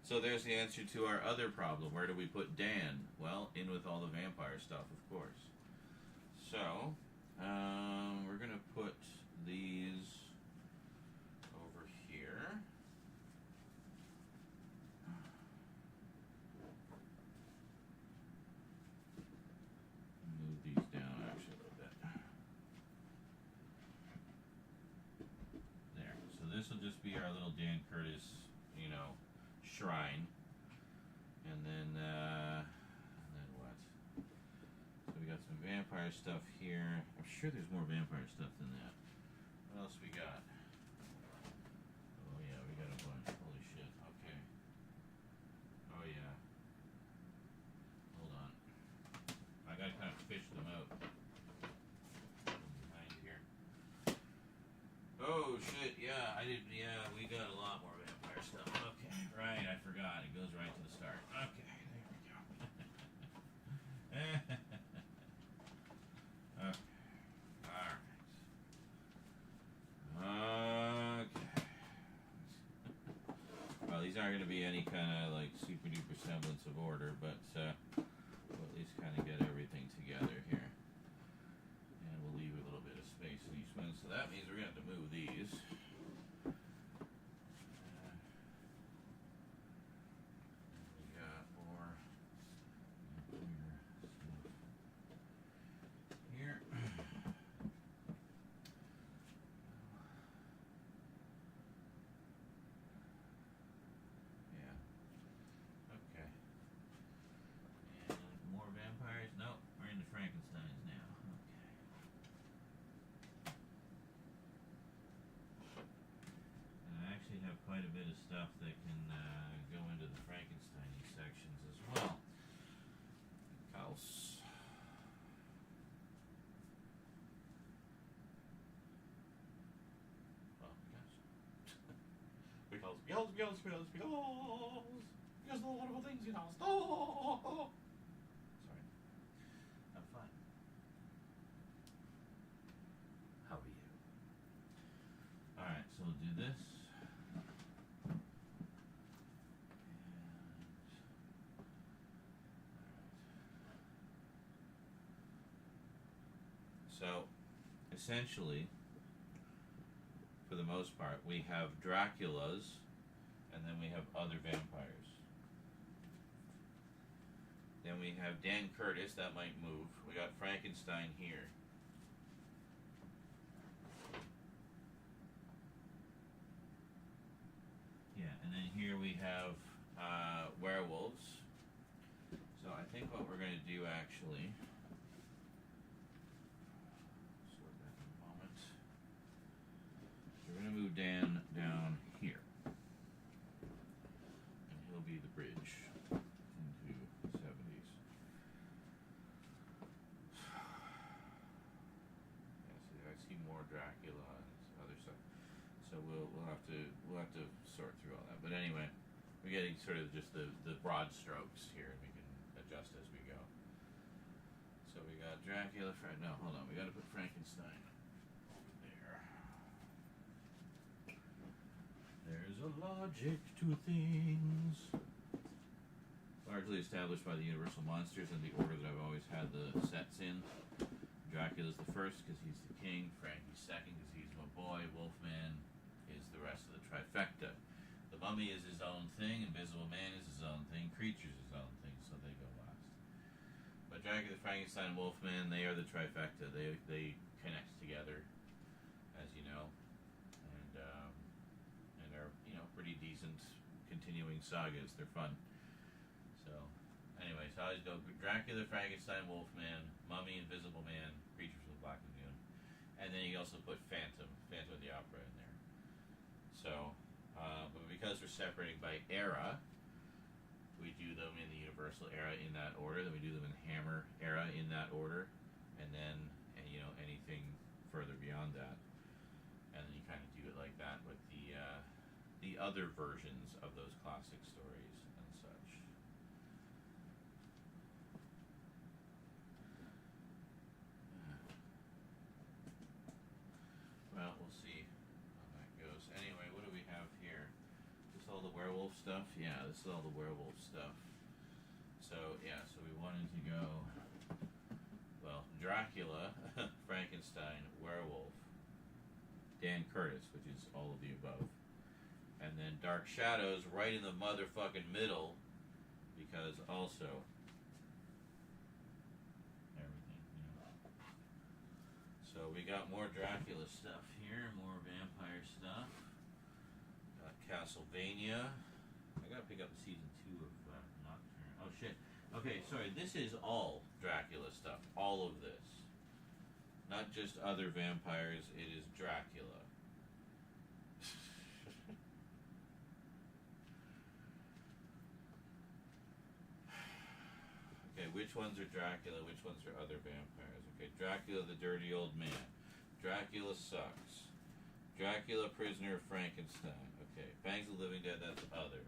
So there's the answer to our other problem. Where do we put Dan? Well, in with all the vampire stuff, of course. So, we're going to put these over here. Move these down actually a little bit. There. So this will just be our little Dan Curtis, you know, shrine. And then what? So we got some vampire stuff here. I'm sure there's more vampire stuff than that. What else we got? Oh yeah, we got a bunch. Holy shit. Okay. Oh yeah. Hold on. I gotta kind of fish them out. Behind here. Oh shit, yeah, yeah, we got a lot more vampire stuff. Okay, right, I forgot. It goes right to the start. Okay, there we go. Okay. Alright. Okay. Well, these aren't going to be any kind of like super duper semblance of order, but we'll at least kind of get everything together here. And we'll leave a little bit of space in each one. So that means we're going to have to move these. We got more stuff here. Yeah. Okay. And more vampires? Nope. We're into Frankensteins now. Okay. And I actually have quite a bit of stuff that can go into the Frankenstein sections as well. House. Oh, gosh. Because the wonderful things in house. Oh! Sorry. I'm fine. How are you? Alright, so we'll do this. So, essentially, for the most part, we have Draculas, and then we have other vampires. Then we have Dan Curtis, that might move. We got Frankenstein here. Yeah, and then here we have werewolves. So I think what we're going to do actually... sort that in a moment. We're going to move Dan down here. And he'll be the bridge into the 70s. Yeah, see, I see more Dracula and other stuff. So we'll have to sort through all that. But anyway, we're getting sort of just the broad strokes here, and we can adjust as we go. So we got Dracula. No, hold on. We got to put Frankenstein there. There's a logic to things. Largely established by the Universal Monsters and the order that I've always had the sets in. Dracula's the first because he's the king. Frankie's second because he's my boy. Wolfman is the rest of the trifecta. The Mummy is his own thing. Invisible Man is his own thing. Creature's his own thing, so they go last. But Dracula, Frankenstein, Wolfman, they are the trifecta. They connect together, as you know, and they're pretty decent continuing sagas. They're fun. So anyway, so I always go Dracula, Frankenstein, Wolfman, Mummy, Invisible Man, Creature from the Black Lagoon, and then you also put Phantom of the Opera in there. So, but because we're separating by era, we do them in the Universal era in that order. Then we do them in the Hammer era in that order, and then anything further beyond that, and then you kind of do it like that with the other versions of those classic stories and such. Well, we'll see how that goes. Anyway, what do we have here? This all the werewolf stuff? Yeah, this is all the werewolf stuff. So, yeah, so we wanted to go, well, Dracula, Frankenstein, werewolf, Dan Curtis, which is all of the above. And then Dark Shadows right in the motherfucking middle, because also everything, So we got more Dracula stuff here, more vampire stuff. Got Castlevania. I gotta pick up season 2 of Nocturne. Oh shit. Okay, sorry, this is all Dracula stuff. All of this. Not just other vampires, it is Dracula. Okay, which ones are Dracula, which ones are other vampires? Okay, Dracula the Dirty Old Man. Dracula Sucks. Dracula Prisoner of Frankenstein. Okay, Fangs of the Living Dead, that's other.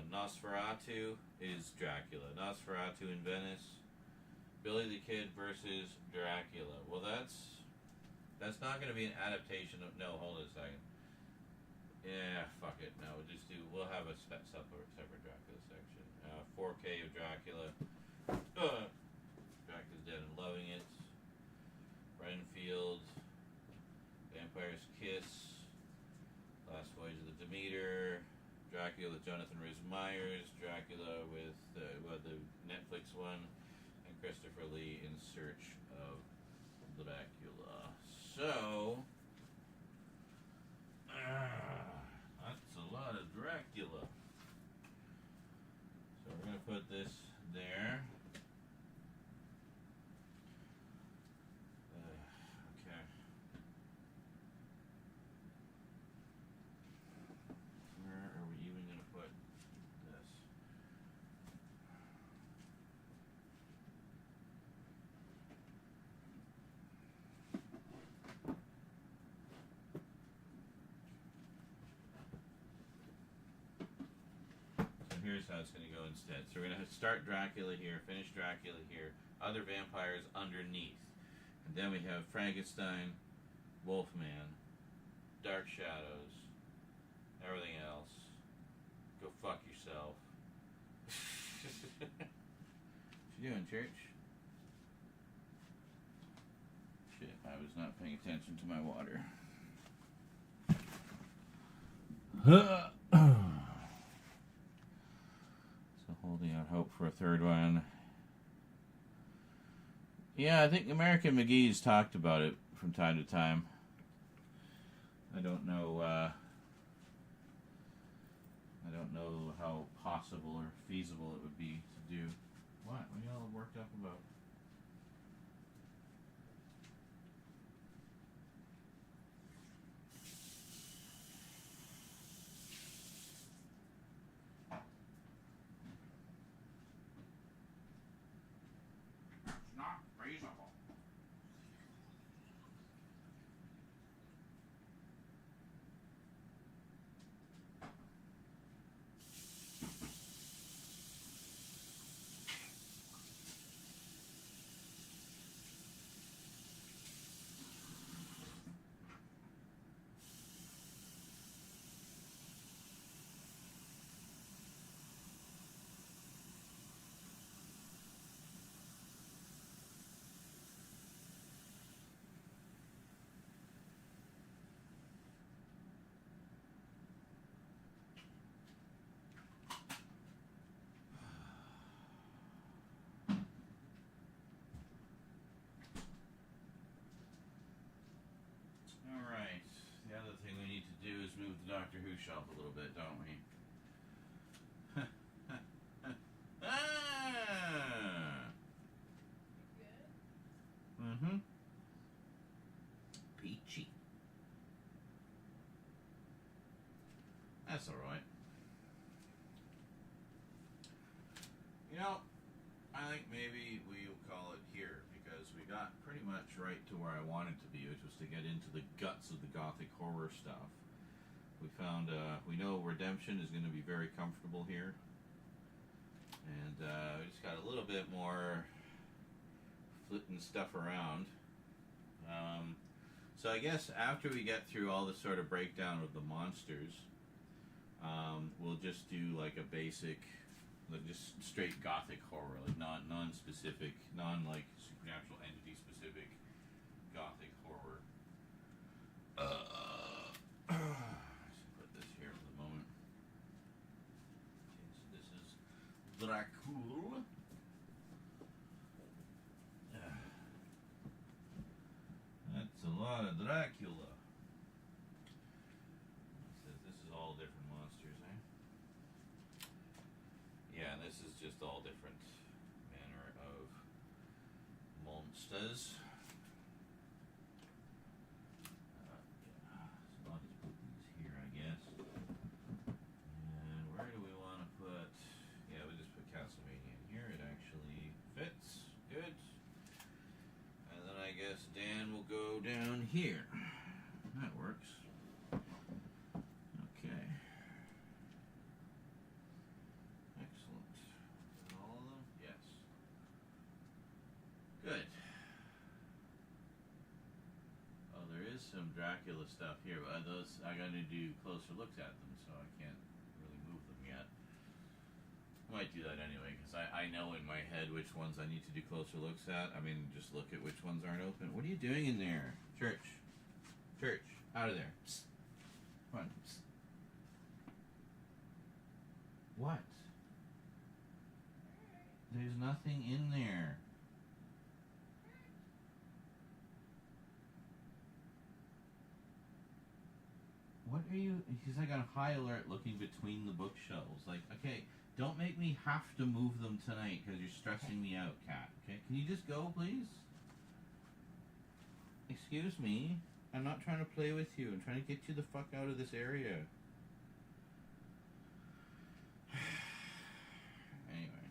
Nosferatu is Dracula. Nosferatu in Venice. Billy the Kid versus Dracula. Well, that's not going to be an adaptation of... No, hold it a second. Yeah, fuck it. No, we'll have a separate Dracula section. 4K of Dracula. Dracula's Dead and Loving It. Renfield. Vampire's Kiss. Last Voyage of the Demeter. Dracula with Jonathan Rhys-Meyers. Dracula with the Netflix one. And Christopher Lee in Search of Dracula. So... that's a lot of Dracula. So we're going to put this there. Okay. Where are we even going to put this? Here's how it's going to go instead. So we're going to start Dracula here, finish Dracula here, other vampires underneath. And then we have Frankenstein, Wolfman, Dark Shadows, everything else. Go fuck yourself. What you doing, church? Shit, I was not paying attention to my water. Holding out hope for a third one. Yeah, I think American McGee's talked about it from time to time. I don't know how possible or feasible it would be to do. What are y'all worked up about? shelf a little bit, don't we? Ah. Mm-hmm. Peachy. That's alright. You know, I think maybe we'll call it here, because we got pretty much right to where I wanted to be, which was to get into the guts of the gothic horror stuff. We found, we know Redemption is going to be very comfortable here. And we just got a little bit more flitting stuff around. So I guess after we get through all the sort of breakdown of the monsters, we'll just do like a basic, like just straight gothic horror, like non-specific, like supernatural entity specific gothic horror. Let's put this here for the moment. Okay, so this is Dracula. That's a lot of Dracula. It says this is all different monsters, eh? Yeah, this is just all different manner of monsters. Yeah. So I'll just put these here, I guess. And where do we want to put? Yeah, we'll just put Castlevania in here. It actually fits. Good. And then I guess Dan will go down here. That works. Okay. Excellent. Is that all of them? Yes. Good. Oh, there is some Dracula stuff here, but those I gotta do closer looks at them, so I can't really move them yet. Might do that anyway, because I know in my head which ones I need to do closer looks at. I mean, just look at which ones aren't open. What are you doing in there? Church. Church. Out of there. Psst. Come on. Psst. What? There's nothing in there. What are you... He's like on high alert looking between the bookshelves. Like, okay, don't make me have to move them tonight because you're stressing me out, Cat. Okay? Can you just go, please? Excuse me. I'm not trying to play with you. I'm trying to get you the fuck out of this area. Anyway.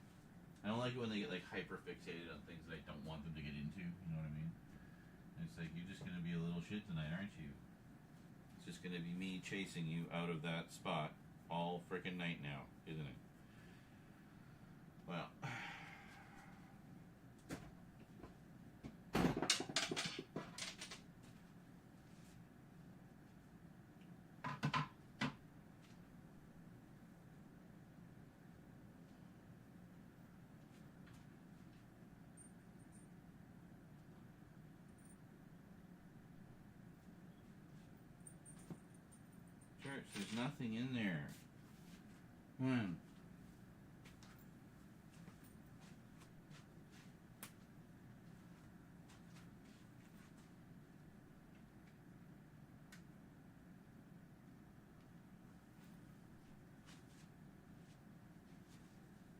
I don't like it when they get like hyper fixated on things that I don't want them to get into. You know what I mean? And it's like, you're just going to be a little shit tonight, aren't you? It's just going to be me chasing you out of that spot all frickin' night now, isn't it? Well. Church, there's nothing in there. Come on.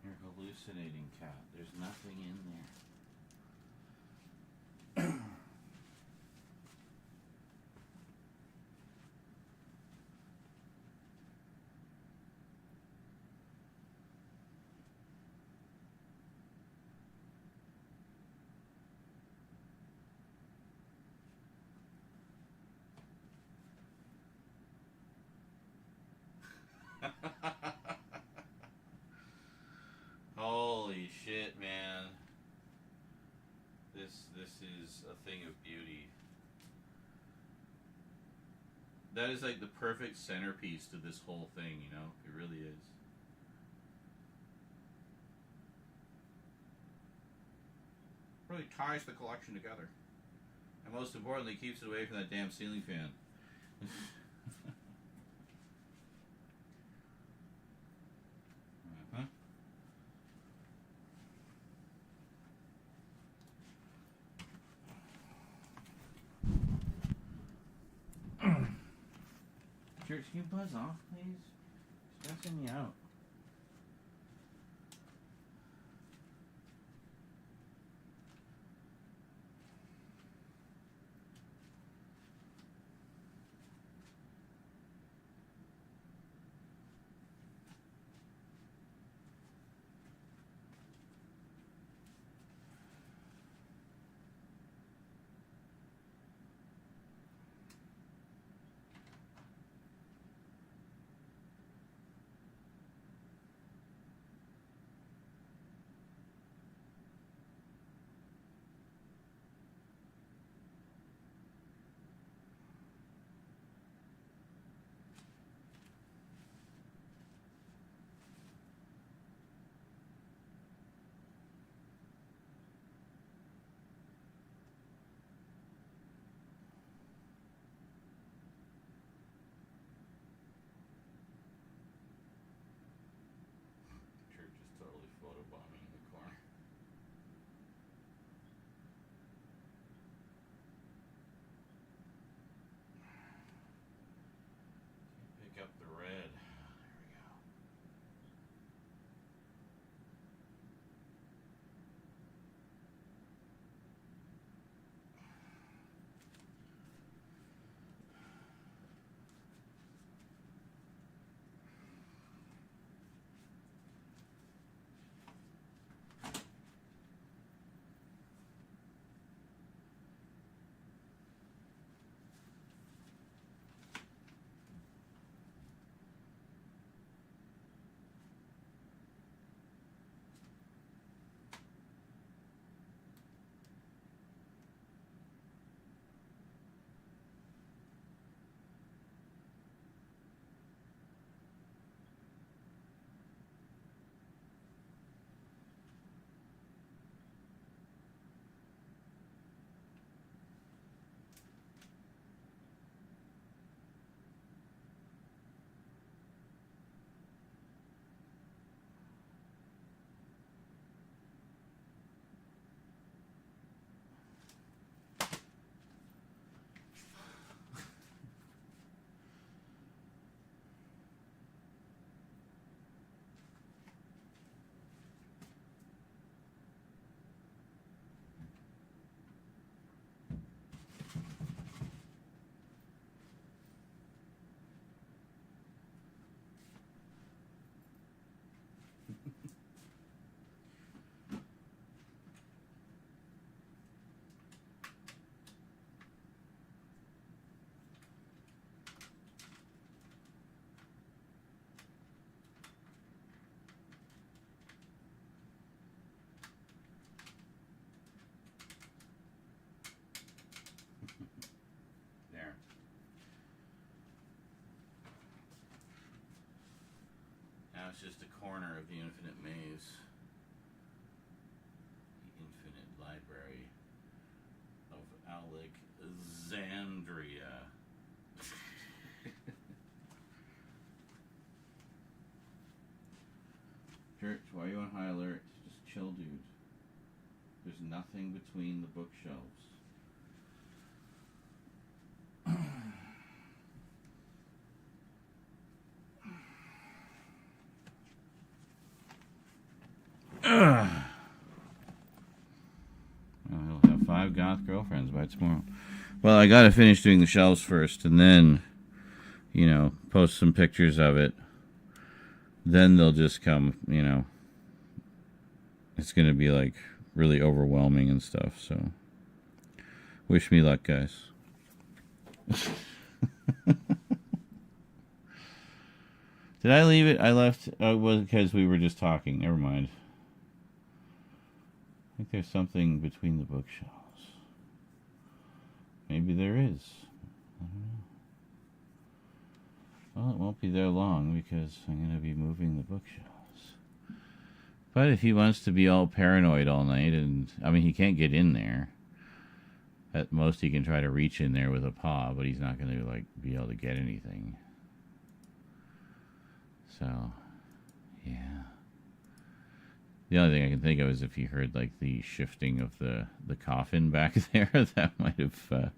You're hallucinating, Cat. There's nothing in there. Holy shit, man. This is a thing of beauty. That is like the perfect centerpiece to this whole thing, you know? It really is. Really ties the collection together. And most importantly, keeps it away from that damn ceiling fan. Uh-huh. Church, can you buzz off, please? Stressing me out. Church is totally photobombing in the corner. Pick up the red. There we go. There. Now it's just a corner of the infinite maze. The infinite library of Alexandria. Church, why are you on high alert? Just chill, dude. There's nothing between the bookshelves. He'll have 5 goth girlfriends by tomorrow. Well, I gotta finish doing the shelves first, and then, you know, post some pictures of it. Then they'll just come, you know. It's gonna be like really overwhelming and stuff, so wish me luck, guys. Did I leave it? I left. Oh, it was because we were just talking. Never mind. I think there's something between the bookshelves. Maybe there is. I don't know. Well, it won't be there long because I'm going to be moving the bookshelves. But if he wants to be all paranoid all night, and I mean, he can't get in there. At most, he can try to reach in there with a paw, but he's not going to like be able to get anything. So, yeah. The only thing I can think of is if he heard like the shifting of the coffin back there, that might have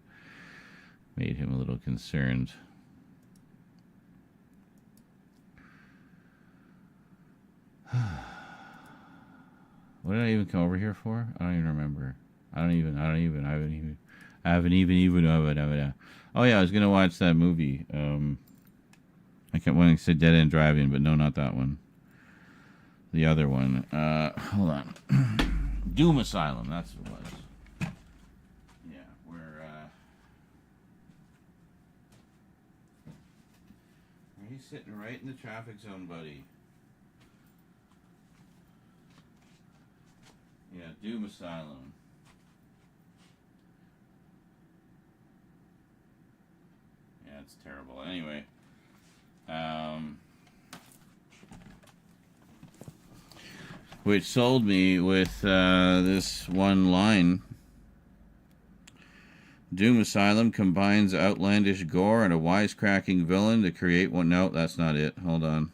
made him a little concerned. What did I even come over here for? I don't even remember. I haven't even. Oh yeah, I was gonna watch that movie. I kept wanting to say Dead End Drive-In, but no, not that one. The other one. Hold on. Doom Asylum. That's what it was. Yeah, where he's sitting right in the traffic zone, buddy. Yeah, Doom Asylum. Yeah, it's terrible. Anyway, which sold me with this one line. Doom Asylum combines outlandish gore and a wisecracking villain to create one. No, that's not it. Hold on.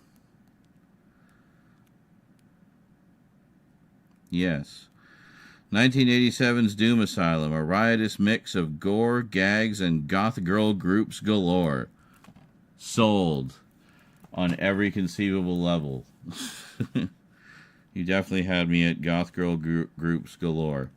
Yes. 1987's Doom Asylum, a riotous mix of gore, gags, and goth girl groups galore. Sold on every conceivable level. You definitely had me at goth girl groups galore.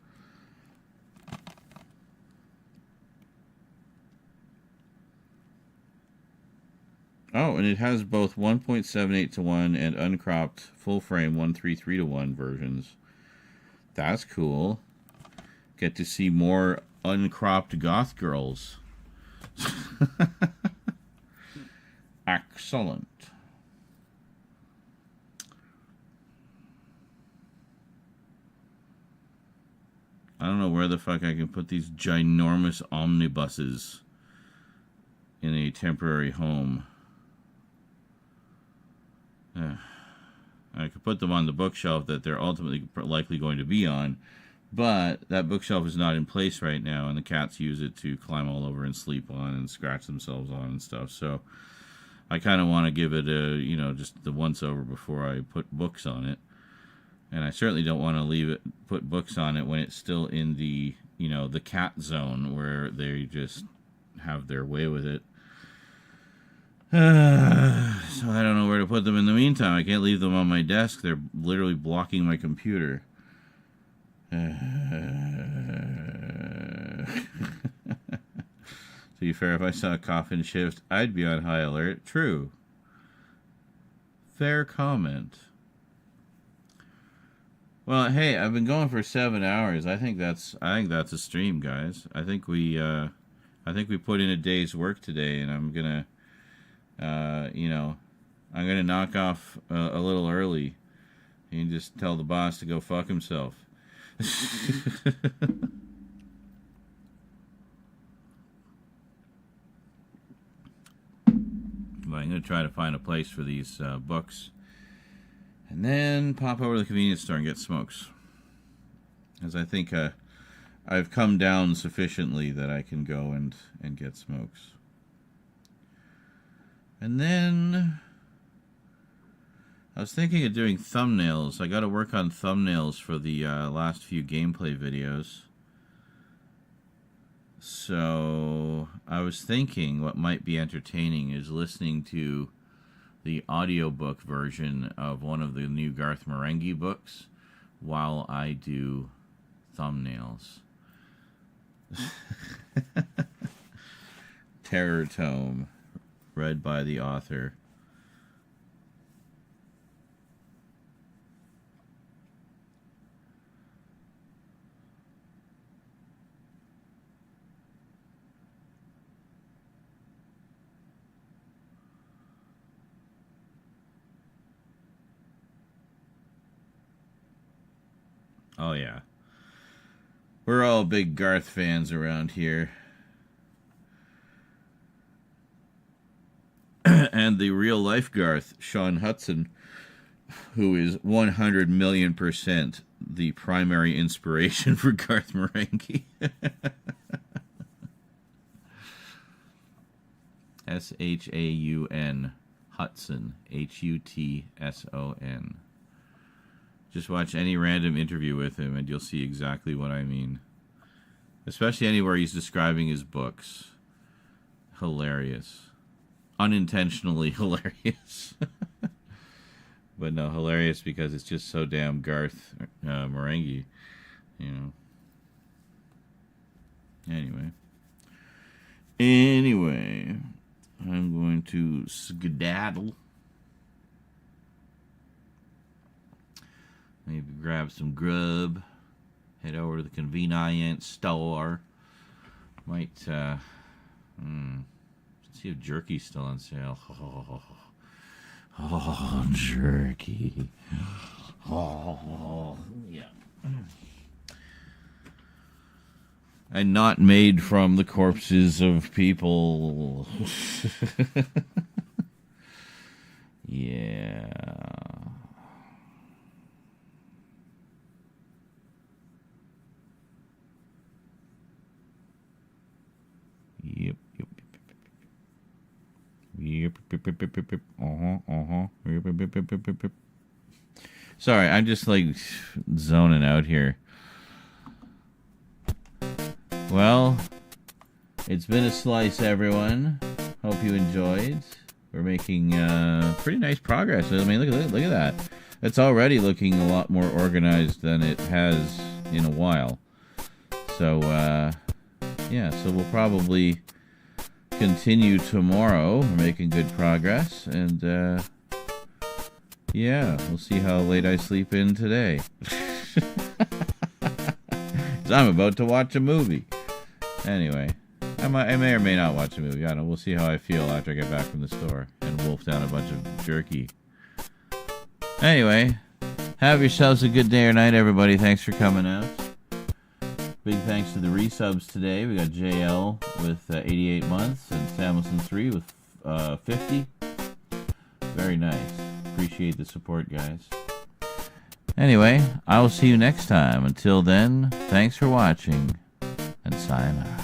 Oh, and it has both 1.78:1 and uncropped full frame 133:1 versions. That's cool. Get to see more uncropped goth girls. Excellent. I don't know where the fuck I can put these ginormous omnibuses in a temporary home. I could put them on the bookshelf that they're ultimately likely going to be on, but that bookshelf is not in place right now, and the cats use it to climb all over and sleep on and scratch themselves on and stuff. So I kind of want to give it a, just the once over before I put books on it. And I certainly don't want to put books on it when it's still in the, the cat zone where they just have their way with it. So I don't know where to put them in the meantime. I can't leave them on my desk. They're literally blocking my computer. To be fair, if I saw a coffin shift, I'd be on high alert. True. Fair comment. Well, hey, I've been going for 7 hours. I think that's a stream, guys. I think we put in a day's work today, and I'm gonna. I'm going to knock off a little early and just tell the boss to go fuck himself. But I'm going to try to find a place for these books and then pop over to the convenience store and get smokes. As I think I've come down sufficiently that I can go and get smokes. And then I was thinking of doing thumbnails. I got to work on thumbnails for the last few gameplay videos. So I was thinking what might be entertaining is listening to the audiobook version of one of the new Garth Marenghi books while I do thumbnails. Terror Tome. Read by the author. Oh yeah. We're all big Garth fans around here. And the real-life Garth, Sean Hudson, who is 100 million% the primary inspiration for Garth Marenghi. S-H-A-U-N, Hudson, H-U-T-S-O-N. Just watch any random interview with him and you'll see exactly what I mean. Especially anywhere he's describing his books. Hilarious. Unintentionally hilarious. But no, hilarious because it's just so damn Garth Marenghi, you know. Anyway, I'm going to skedaddle. Maybe grab some grub. Head over to the convenience store. Might, see if jerky's still on sale. Oh, jerky. Oh, yeah. And not made from the corpses of people. Yeah. Yep. Sorry, I'm just like zoning out here. Well, it's been a slice, everyone. Hope you enjoyed. We're making pretty nice progress. I mean, look at that. It's already looking a lot more organized than it has in a while. So, yeah, so we'll probably continue tomorrow. We're making good progress. And, yeah, we'll see how late I sleep in today. Because I'm about to watch a movie. Anyway, I may or may not watch a movie. I don't know. We'll see how I feel after I get back from the store and wolf down a bunch of jerky. Anyway, have yourselves a good day or night, everybody. Thanks for coming out. Big thanks to the resubs today. We got JL with 88 months and Samuelson 3 with 50. Very nice. Appreciate the support, guys. Anyway, I will see you next time. Until then, thanks for watching, and sayonara.